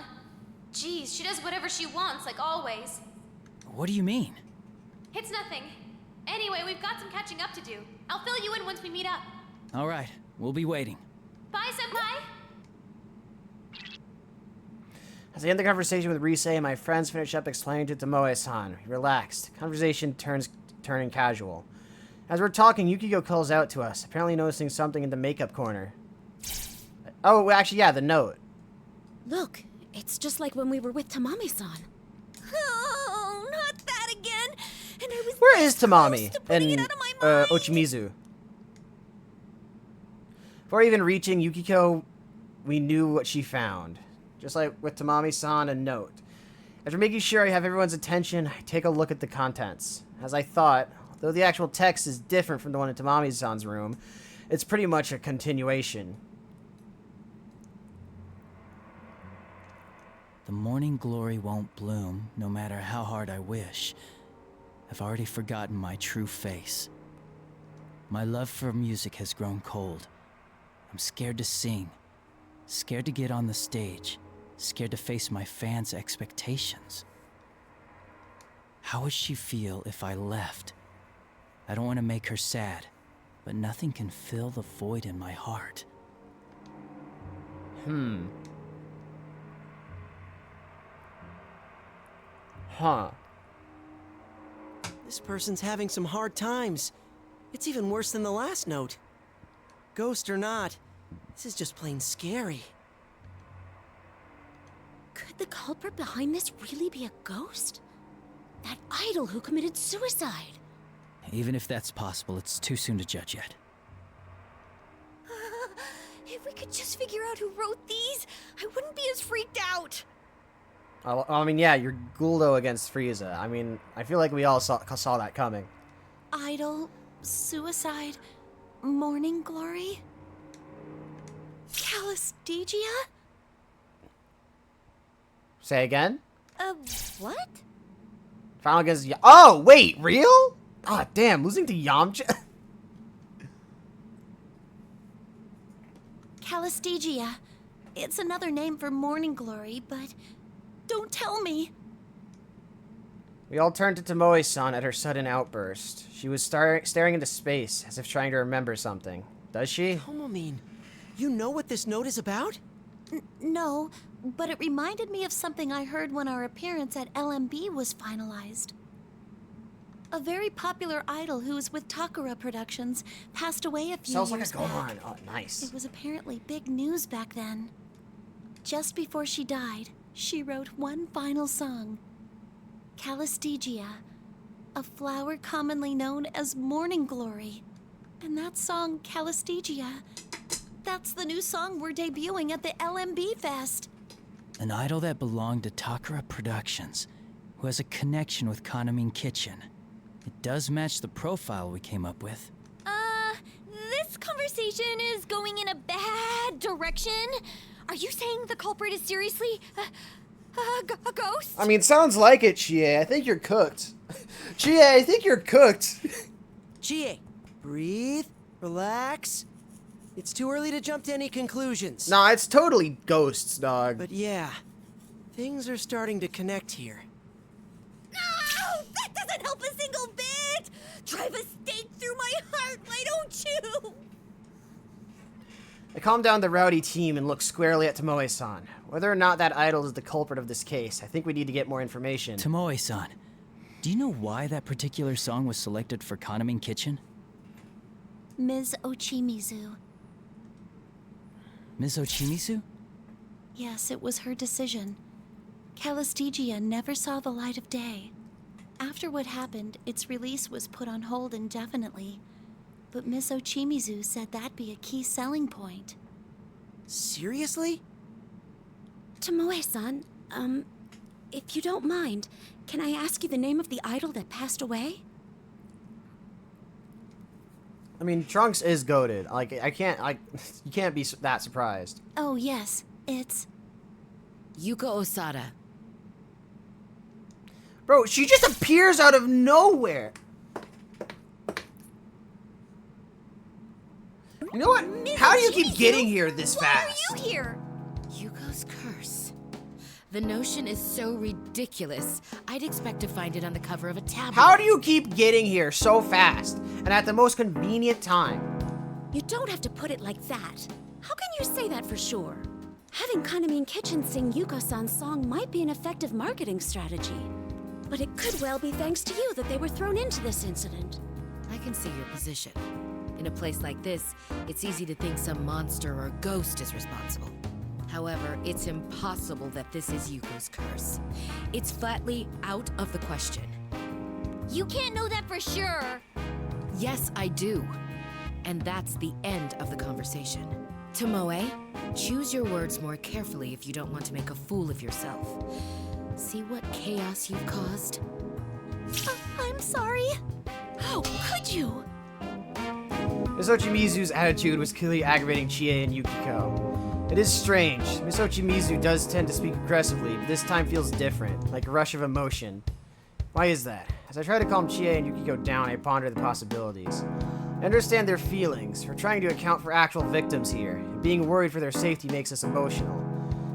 Geez, she does whatever she wants, like always. What do you mean? It's nothing. Anyway, we've got some catching up to do. I'll fill you in once we meet up. Alright, we'll be waiting. Bye, Senpai! As I end the conversation with Rise, my friends finish up explaining to Tomoe-san. We relaxed. Conversation turning casual. As we're talking, Yukiko calls out to us, apparently noticing something in the makeup corner. Oh, well, actually, yeah, the note. Look, it's just like when we were with Tamami-san. Oh, not that again. And I was Where is Tamami putting it and out of my mind. Ochimizu? Before even reaching Yukiko, we knew what she found. Just like with Tamami-san, a note. After making sure I have everyone's attention, I take a look at the contents. As I thought, though the actual text is different from the one in Tamami-san's room, it's pretty much a continuation. The morning glory won't bloom, no matter how hard I wish. I've already forgotten my true face. My love for music has grown cold. I'm scared to sing, scared to get on the stage, scared to face my fans' expectations. How would she feel if I left? I don't want to make her sad, but nothing can fill the void in my heart. Huh. This person's having some hard times. It's even worse than the last note. Ghost or not, this is just plain scary. Could the culprit behind this really be a ghost? That idol who committed suicide? Even if that's possible, it's too soon to judge yet. If we could just figure out who wrote these, I wouldn't be as freaked out. I mean, yeah, you're Guldo against Frieza. I mean, I feel like we all saw that coming. Idol, suicide, morning glory, Calistegia? Say again? What? Final against oh, wait, real? Ah, damn, losing to Yamcha? Calistegia. It's another name for morning glory, but don't tell me. We all turned to Tomoe-san at her sudden outburst. She was staring into space, as if trying to remember something. Does she? Tomomin, you know what this note is about? No, but it reminded me of something I heard when our appearance at LMB was finalized. A very popular idol who was with Takara Productions passed away a few Sounds like years a back. Gohan. Oh, nice. It was apparently big news back then. Just before she died, she wrote one final song, Calistegia, a flower commonly known as morning glory. And that song, Calistegia, that's the new song we're debuting at the LMB Fest. An idol that belonged to Takara Productions, who has a connection with Kanamin Kitchen. It does match the profile we came up with. This conversation is going in a bad direction. Are you saying the culprit is seriously a ghost? I mean, sounds like it, Chie. I think you're cooked. Chie, I think you're cooked. Chie, breathe, relax. It's too early to jump to any conclusions. Nah, it's totally ghosts, dog. But yeah, things are starting to connect here. No! That doesn't help a single bit! Drive a stake through my heart, why don't you? I calmed down the rowdy team and looked squarely at Tomoe-san. Whether or not that idol is the culprit of this case, I think we need to get more information. Tomoe-san, do you know why that particular song was selected for Kanamin Kitchen? Ms. Ochimizu. Ms. Ochimizu? Yes, it was her decision. Calistegia never saw the light of day. After what happened, its release was put on hold indefinitely. But Ms. Ochimizu said that'd be a key selling point. Seriously? Tomoe-san, if you don't mind, can I ask you the name of the idol that passed away? I mean, Trunks is goated. Like, you can't be that surprised. Oh, yes, it's Yuka Osada. Bro, she just appears out of nowhere. You know what? How do you keep getting here this fast? Why are you here? Yuko's curse. The notion is so ridiculous. I'd expect to find it on the cover of a tablet. How do you keep getting here so fast and at the most convenient time? You don't have to put it like that. How can you say that for sure? Having Kanamin Kitchen sing Yuko-san's song might be an effective marketing strategy. But it could well be thanks to you that they were thrown into this incident. I can see your position. In a place like this, it's easy to think some monster or ghost is responsible. However, it's impossible that this is Yuko's curse. It's flatly out of the question. You can't know that for sure. Yes, I do. And that's the end of the conversation. Tomoe, choose your words more carefully if you don't want to make a fool of yourself. See what chaos you've caused? I'm sorry. How could you? Ms. Ochimizu's attitude was clearly aggravating Chie and Yukiko. It is strange. Miss Ochimizu does tend to speak aggressively, but this time feels different, like a rush of emotion. Why is that? As I try to calm Chie and Yukiko down, I ponder the possibilities. I understand their feelings. We're trying to account for actual victims here, and being worried for their safety makes us emotional.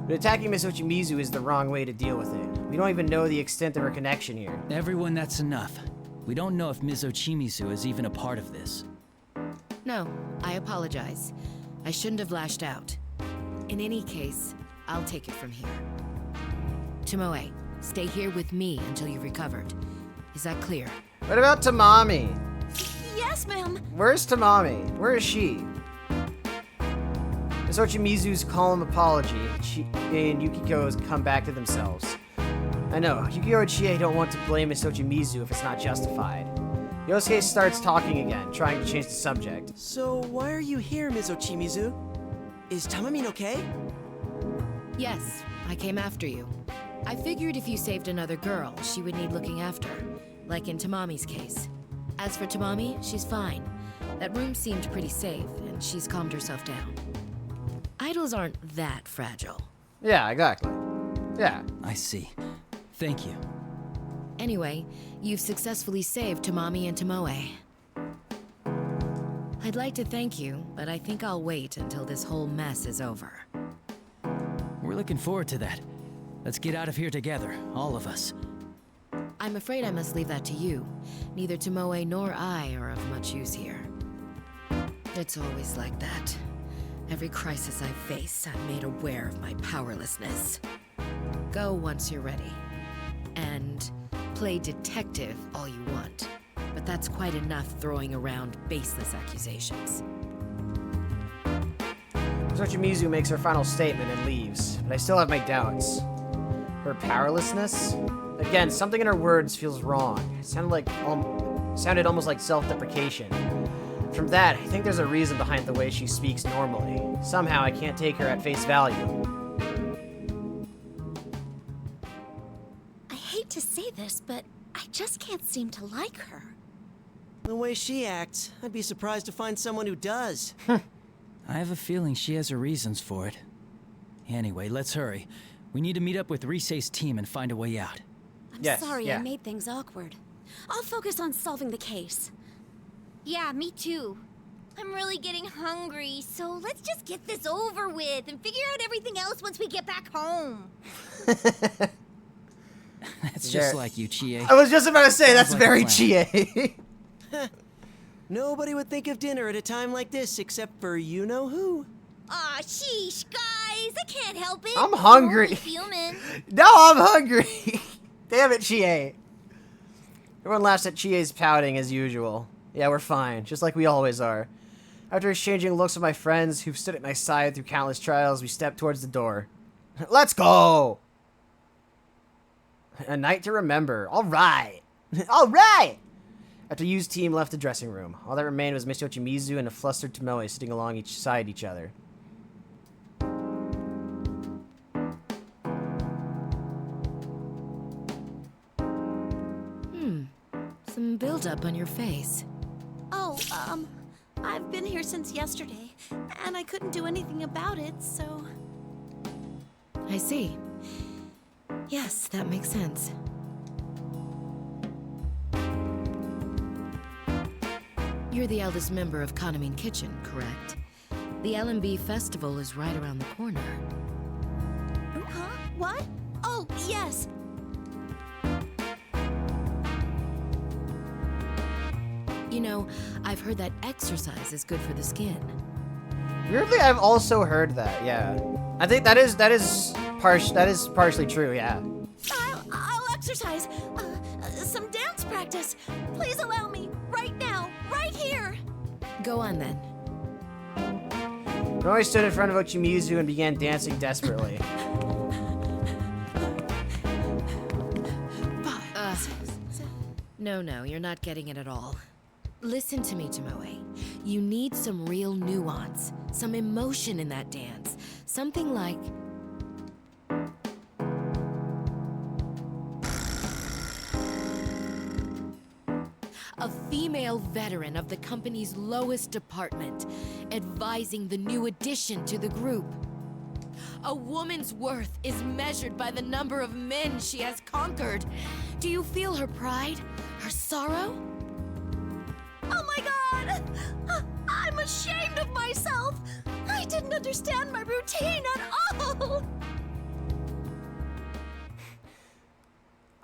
But attacking Miss Ochimizu is the wrong way to deal with it. We don't even know the extent of her connection here. Everyone, that's enough. We don't know if Ms. Ochimizu is even a part of this. No, I apologize. I shouldn't have lashed out. In any case, I'll take it from here. Tomoe, stay here with me until you've recovered. Is that clear? What about Tamami? Yes, ma'am. Where's Tamami? Where is she? Miss Ochimizu's calm apology, Chie and Yukiko has come back to themselves. I know, Yukiko and Chie don't want to blame Miss Ochimizu if it's not justified. Yosuke starts talking again, trying to change the subject. So why are you here, Ms. Ochimizu? Is Tamamine okay? Yes, I came after you. I figured if you saved another girl, she would need looking after, like in Tamami's case. As for Tamami, she's fine. That room seemed pretty safe, and she's calmed herself down. Idols aren't that fragile. Yeah, exactly. Yeah. I see. Thank you. Anyway, you've successfully saved Tamami and Tomoe. I'd like to thank you, but I think I'll wait until this whole mess is over. We're looking forward to that. Let's get out of here together, all of us. I'm afraid I must leave that to you. Neither Tomoe nor I are of much use here. It's always like that. Every crisis I face, I'm made aware of my powerlessness. Go once you're ready. And play detective all you want. But that's quite enough throwing around baseless accusations. Ochimizu makes her final statement and leaves, but I still have my doubts. Her powerlessness? Again, something in her words feels wrong. It sounded almost like self-deprecation. From that, I think there's a reason behind the way she speaks normally. Somehow I can't take her at face value. I hate to say this, but I just can't seem to like her. The way she acts, I'd be surprised to find someone who does. I have a feeling she has her reasons for it. Anyway, let's hurry. We need to meet up with Risei's team and find a way out. I'm sorry I made things awkward. I'll focus on solving the case. Yeah, me too. I'm really getting hungry, so let's just get this over with and figure out everything else once we get back home. That's just like you, Chie. I was just about to say, that's Sounds very like a Chie. Nobody would think of dinner at a time like this except for you-know-who. Aw, sheesh, guys. I can't help it. I'm hungry. Only human. No, I'm hungry. Damn it, Chie. Everyone laughs at Chie's pouting as usual. Yeah, we're fine, just like we always are. After exchanging looks with my friends who've stood at my side through countless trials, we step towards the door. Let's go! A night to remember. All right. All right! After Yu's team left the dressing room, all that remained was Miss Ochimizu and a flustered Tomoe sitting along each side each other. Some buildup on your face. Oh, I've been here since yesterday, and I couldn't do anything about it, so... I see. Yes, that makes sense. You're the eldest member of Kanamine Kitchen, correct? The LMB festival is right around the corner. Huh? What? Oh, yes. You know, I've heard that exercise is good for the skin. Weirdly, I've also heard that. Yeah, I think that is partially true. Yeah. I'll exercise. Some dance practice. Please allow me right now, right here. Go on then. Roy stood in front of Ochimizu and began dancing desperately. No, you're not getting it at all. Listen to me, Tomoe. You need some real nuance, some emotion in that dance. Something like... a female veteran of the company's lowest department, advising the new addition to the group. A woman's worth is measured by the number of men she has conquered. Do you feel her pride? Her sorrow? Oh my god! I'm ashamed of myself! I didn't understand my routine at all!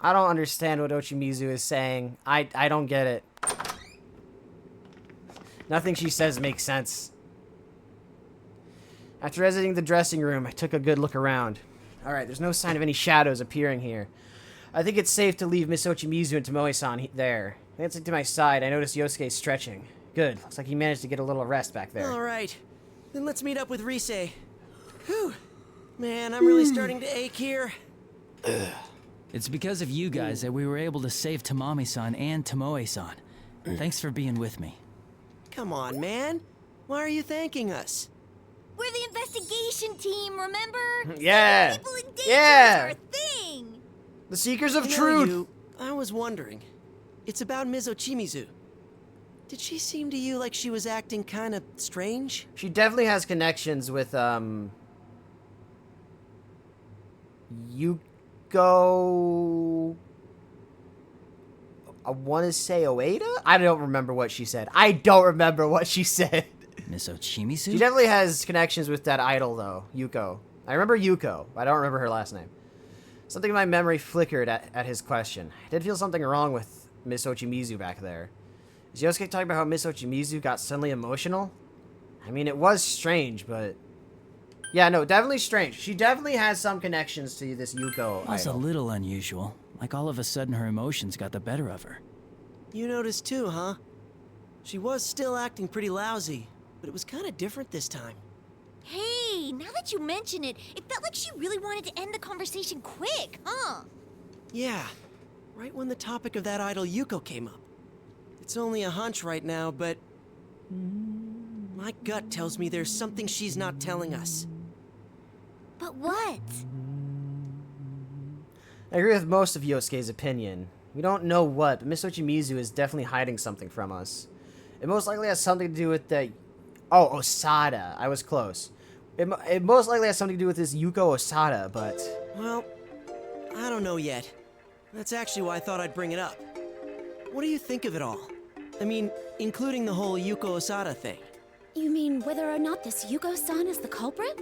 I don't understand what Ochimizu is saying. I don't get it. Nothing she says makes sense. After exiting the dressing room, I took a good look around. Alright, there's no sign of any shadows appearing here. I think it's safe to leave Miss Ochimizu and Tomoe-san there. Glancing to my side, I noticed Yosuke stretching. Good. Looks like he managed to get a little rest back there. Alright. Then let's meet up with Rise. Whew. Man, I'm really starting to ache here. It's because of you guys that we were able to save Tamami-san and Tomoe-san. Thanks for being with me. Come on, man. Why are you thanking us? We're the investigation team, remember? Yeah. People in danger Yeah. is our thing. The Seekers of You know, Truth. I was wondering. It's about Ms. Ochimizu. Did she seem to you like she was acting kind of strange? She definitely has connections with, Yuko... I want to say Oeda? I don't remember what she said. Miss Ochimizu? She definitely has connections with that idol, though. Yuko. I remember Yuko. I don't remember her last name. Something in my memory flickered at his question. I did feel something wrong with Miss Ochimizu back there. Is Yosuke talking about how Miss Ochimizu got suddenly emotional? I mean, it was strange, but... Yeah, no, definitely strange. She definitely has some connections to this Yuko It was a idol. little unusual. Like all of a sudden her emotions got the better of her. You noticed too, huh? She was still acting pretty lousy, but it was kind of different this time. Hey, now that you mention it, it felt like she really wanted to end the conversation quick, huh? Yeah, right when the topic of that idol Yuko came up. It's only a hunch right now, but... my gut tells me there's something she's not telling us. But what? I agree with most of Yosuke's opinion. We don't know what, but Miss Ochimizu is definitely hiding something from us. It most likely has something to do with the... Oh, Osada. I was close. It most likely has something to do with this Yuko Osada, but... Well, I don't know yet. That's actually why I thought I'd bring it up. What do you think of it all? I mean, including the whole Yuko Osada thing. You mean whether or not this Yuko-san is the culprit?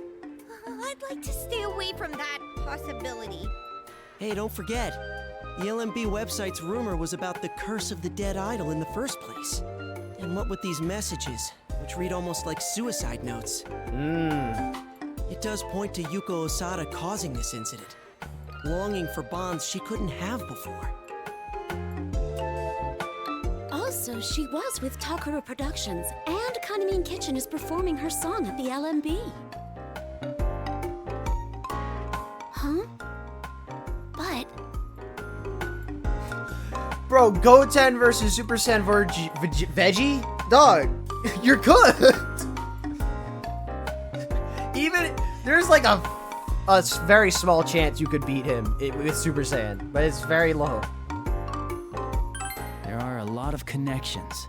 I'd like to stay away from that possibility. Hey, don't forget, the LMB website's rumor was about the curse of the dead idol in the first place. And what with these messages, which read almost like suicide notes. It does point to Yuko Osada causing this incident, longing for bonds she couldn't have before. Also, she was with Takara Productions, and Kaname Kitchen is performing her song at the LMB. Huh? But... Bro, Goten versus Super Saiyan Veggie? Dog, you're good. Even, there's like a very small chance you could beat him with Super Saiyan, but it's very low. There are a lot of connections.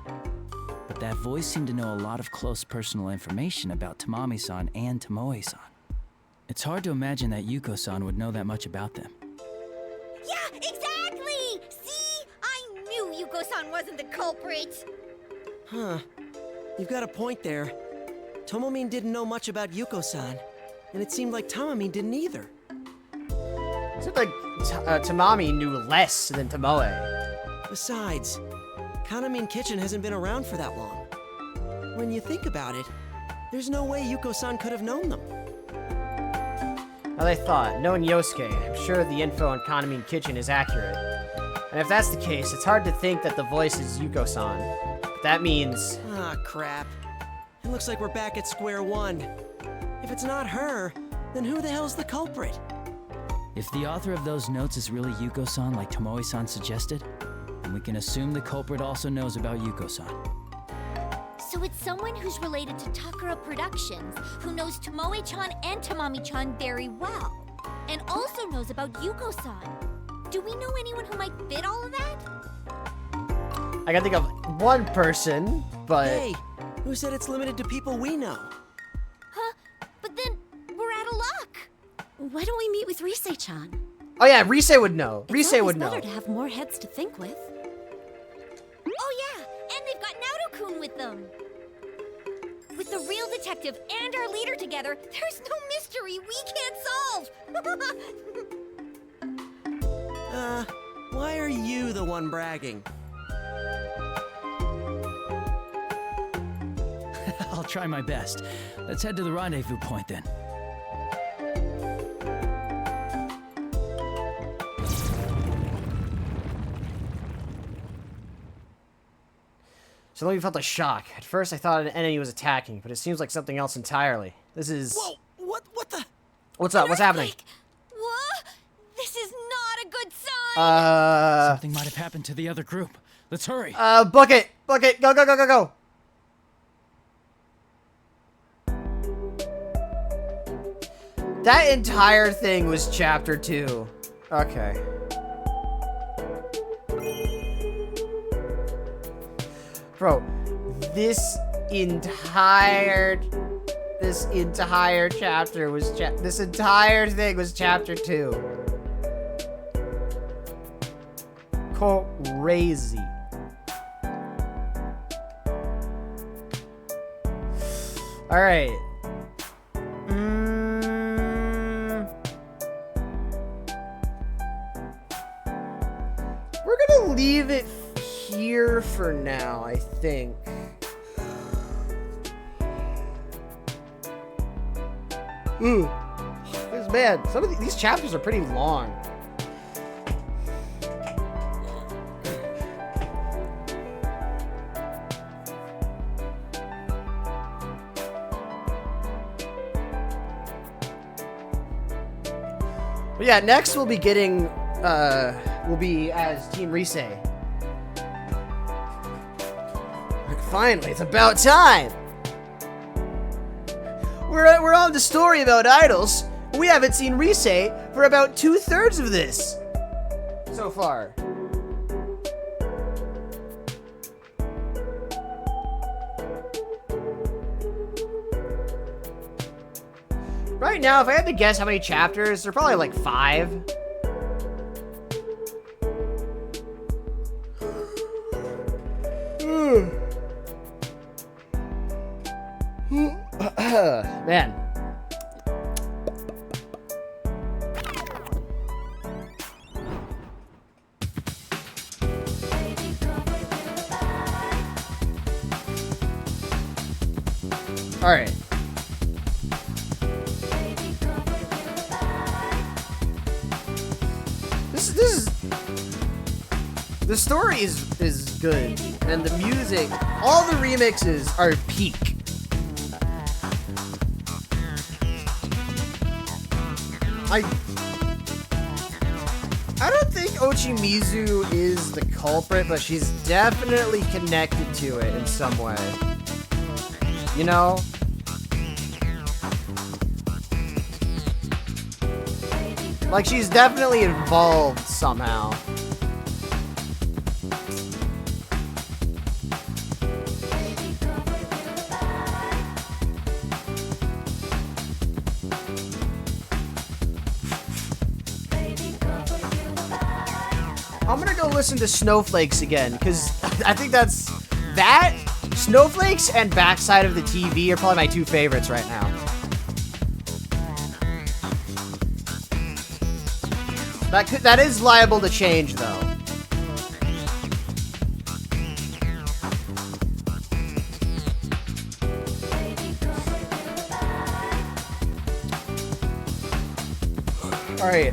But that voice seemed to know a lot of close personal information about Tamami-san and Tomoe-san. It's hard to imagine that Yuko-san would know that much about them. Yeah, exactly! See? I knew Yuko-san wasn't the culprit! Huh. You've got a point there. Tomomin didn't know much about Yuko-san, and it seemed like Tamami didn't either. It seemed like Tamami knew less than Tomoe. Besides, Kaname Kitchen hasn't been around for that long. When you think about it, there's no way Yuko-san could have known them. As I thought, knowing Yosuke, I'm sure the info on Kaname Kitchen is accurate. And if that's the case, it's hard to think that the voice is Yuko-san. But that means... Ah, crap. It looks like we're back at square one. If it's not her, then who the hell's the culprit? If the author of those notes is really Yuko-san like Tomoe-san suggested, then we can assume the culprit also knows about Yuko-san. So it's someone who's related to Takara Productions, who knows Tomoe-chan and Tamami-chan very well, and also knows about Yuko-san. Do we know anyone who might fit all of that? I can think of one person, but... Hey, who said it's limited to people we know? Huh? But then, we're out of luck! Why don't we meet with Rise-chan? Oh yeah, Rise would know. Rise It's would always know. better to have more heads to think with. Oh yeah, and they've got Naruto-kun with them. With the real detective and our leader together, there's no mystery we can't solve. Why are you the one bragging? I'll try my best. Let's head to the rendezvous point then. So let me felt a shock. At first I thought an enemy was attacking, but it seems like something else entirely. This is... Whoa! What the? What's up? What's happening? What? This is not a good sign! Something might have happened to the other group. Let's hurry. Book it! Book it! Go, go, go, go, go! That entire thing was chapter 2. Okay. Bro, this entire chapter was this entire thing was chapter 2. Crazy. All right. We're gonna leave it here for now, I think. Ooh, man, some of these chapters are pretty long. But yeah, next we'll be getting, we'll be as Team Rise. Finally, it's about time! We're on the story about idols. We haven't seen Rise for about 2/3 of this so far. Right now, if I had to guess how many chapters, they're probably like 5. Man. All right. This is the story is good, and the music, all the remixes are peak. I don't think Ochimizu is the culprit, but she's definitely connected to it in some way. You know? Like, she's definitely involved somehow. I'm gonna go listen to Snowflakes again, because I think that's... That, Snowflakes, and Backside of the TV are probably my 2 favorites right now. That is liable to change, though. Alright,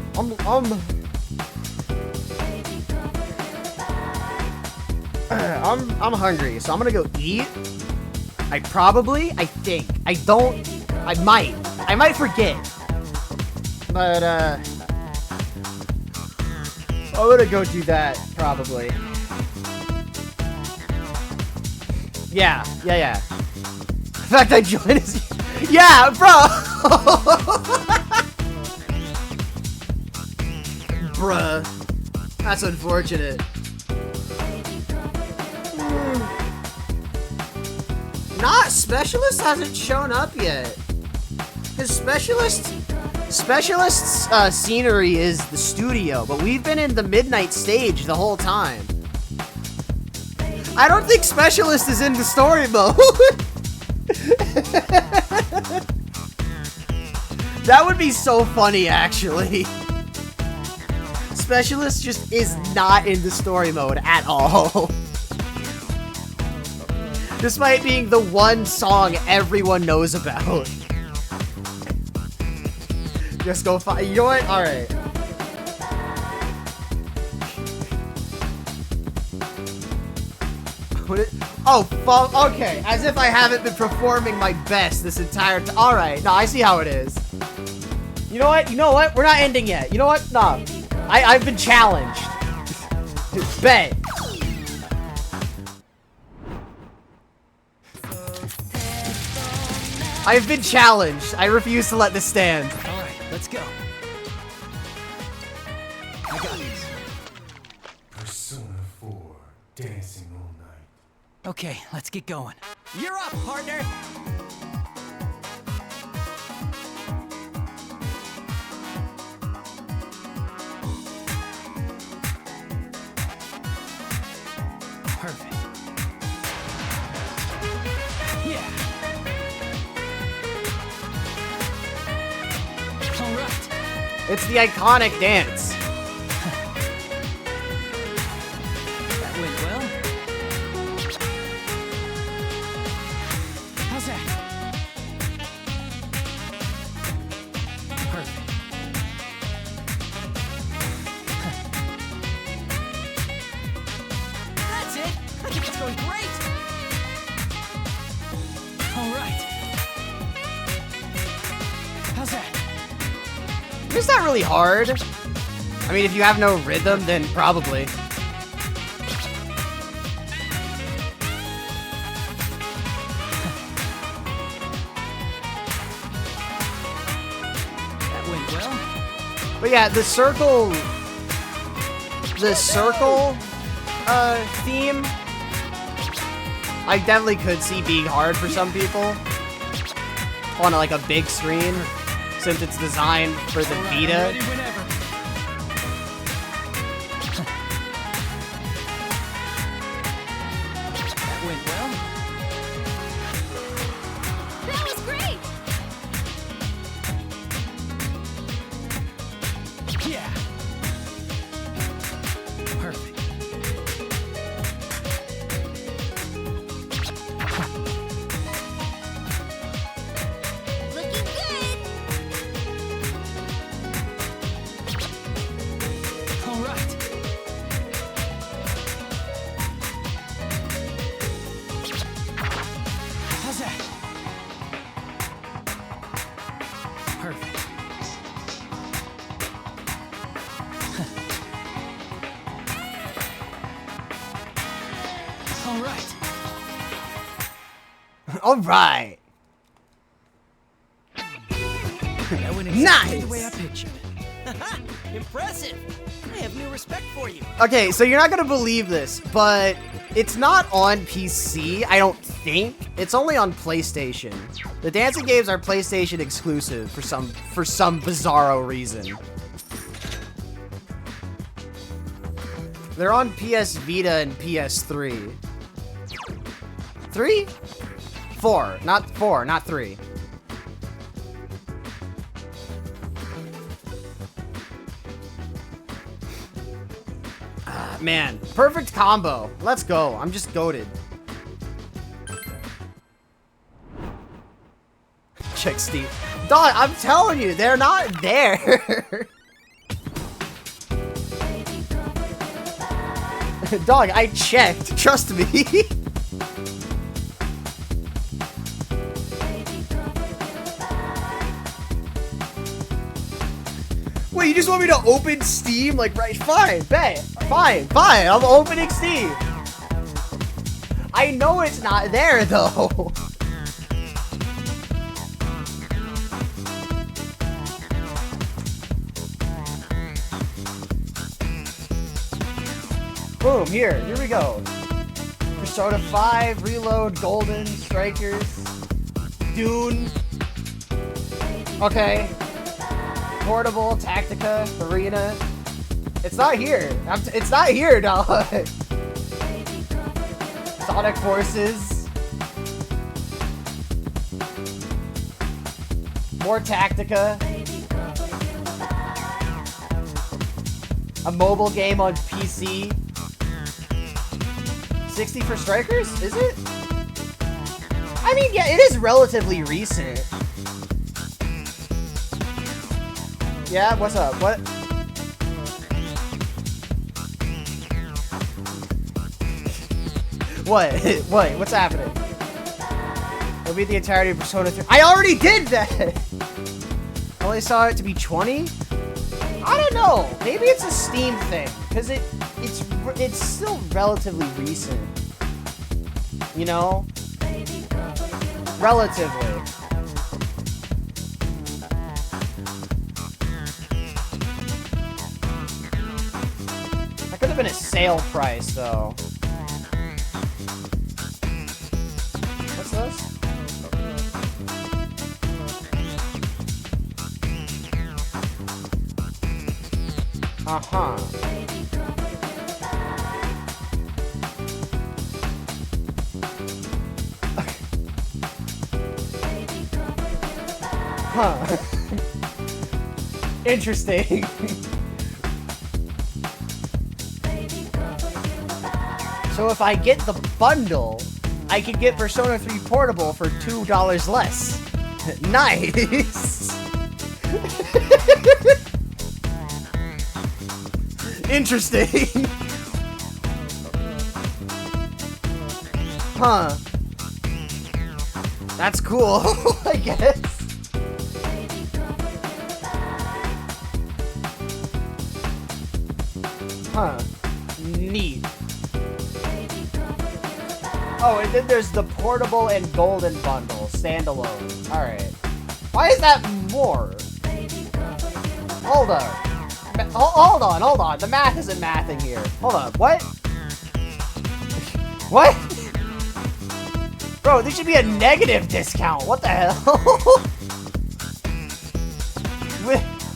I'm hungry, so I'm gonna go eat. I think. I might forget. But, I'm gonna go do that, probably. Yeah. In fact, I joined as... Yeah, bro! Bruh. That's unfortunate. Not Specialist hasn't shown up yet. His Specialist Specialist's scenery is the studio, but we've been in the midnight stage the whole time. I don't think Specialist is in the story mode. That would be so funny, actually. Specialist just is not in the story mode at all. Despite being the one song everyone knows about. Just go find. You know what? Alright. Oh, fuck. Okay. As if I haven't been performing my best this entire time. Alright. No, I see how it is. You know what? You know what? We're not ending yet. You know what? No. I've been challenged. Bet. I've been challenged. I refuse to let this stand. Alright, let's go. I got this. Persona 4, dancing all night. Okay, let's get going. You're up, partner! Perfect. Yeah. All right. It's the iconic dance. That went well. How's that? Perfect. That's it. I think it's going great. All right. How's that? It's not really hard. I mean, if you have no rhythm, then probably. That went well. But yeah, the circle theme, I definitely could see being hard for some people on like a big screen, since it's designed for the Vita. That went well. That was great! Yeah. Perfect. Looking good. All right. How's that? Perfect. All right. All right. That went exactly the way I pictured. Impressive. I have new respect for you. Okay, so you're not gonna believe this, but it's not on PC, I don't think. It's only on PlayStation. The dancing games are PlayStation exclusive for some bizarro reason. They're on PS Vita and PS3. 3? 4, not 3. Man, perfect combo. Let's go. I'm just goated. Check Steve. Dog, I'm telling you, they're not there. Dog, I checked. Trust me. Wait, you just want me to open Steam? Like, right, fine, bet. Fine, I'm opening Steam. I know it's not there, though. Boom, here we go. Persona 5, Reload, Golden, Strikers, Dune. Okay. Portable, Tactica, Arena. It's not here. It's not here, dog. Sonic Forces. More Tactica. A mobile game on PC. 60 for Strikers? Is it? I mean, yeah, it is relatively recent. Yeah, what's up? What? What? What? What's happening? It'll be the entirety of Persona 3. I already did that! I only saw it to be 20? I don't know. Maybe it's a Steam thing, because it's still relatively recent. You know? Relatively. That could have been a sale price, though. What's this? Uh-huh. Huh. Interesting. So if I get the bundle, I could get Persona 3 Portable for $2 less. Nice. Interesting. Huh. That's cool, I guess. Huh. Neat. Oh, and then there's the portable and golden bundle, standalone. Alright. Why is that more? Hold on. Hold on. The math isn't mathing here. Hold on. What? What? Bro, there should be a negative discount. What the hell?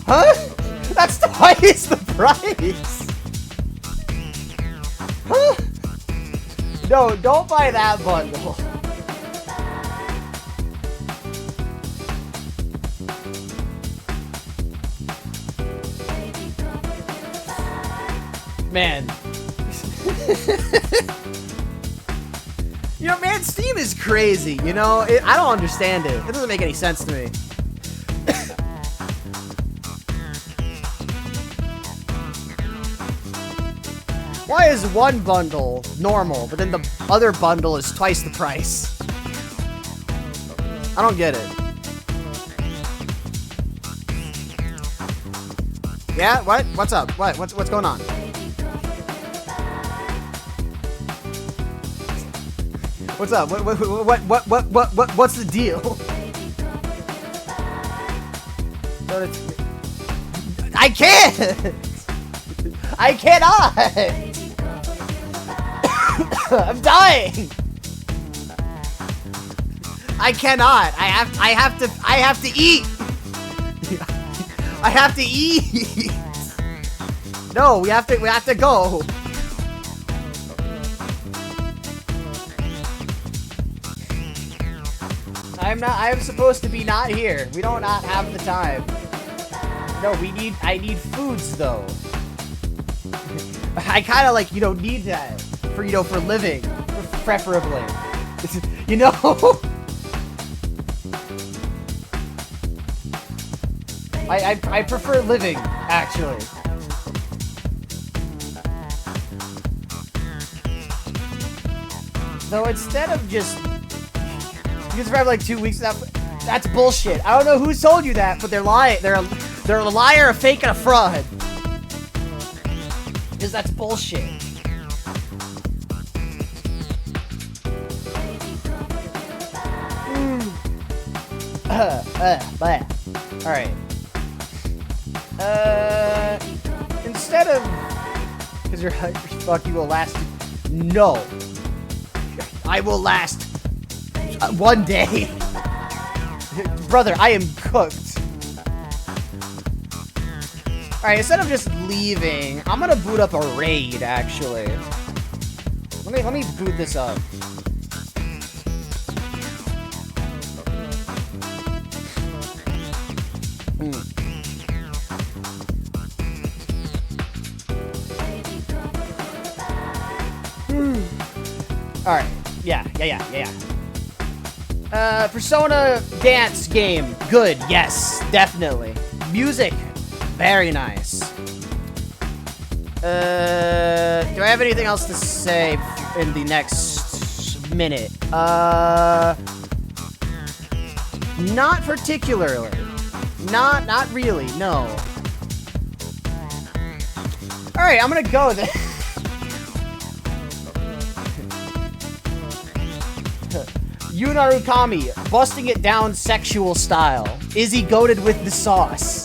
Huh? That's twice the price. Huh? No, don't buy that bundle. Man. You know, man, Steam is crazy, you know? I don't understand it. It doesn't make any sense to me. Why is one bundle normal, but then the other bundle is twice the price? I don't get it. Yeah? What? What's up? What? What's going on? What's up? What's the deal? I can't! I cannot! I'm dying! I cannot. I have to eat. I have to eat. No, we have to go. I am supposed to be not here. We don't not have the time. No, I need foods though. I kind of like, need that for, for living, preferably. You know? I prefer living, actually. So instead of just... You can survive like 2 weeks without... That's bullshit. I don't know who told you that, but they're lying. They're a liar, a fake, and a fraud. Because that's bullshit. Alright. Instead of... Because your fuck you will last... No. I will last... 1 day. Brother, I am cooked. Alright, instead of just leaving, I'm gonna boot up a raid, actually. Let me boot this up. Alright. Yeah. Persona dance game. Good. Yes, definitely. Music. Very nice. Do I have anything else to say in the next minute? Not particularly. Not really, no. Alright, I'm gonna go then. Yu Narukami, busting it down sexual style. Is he goated with the sauce?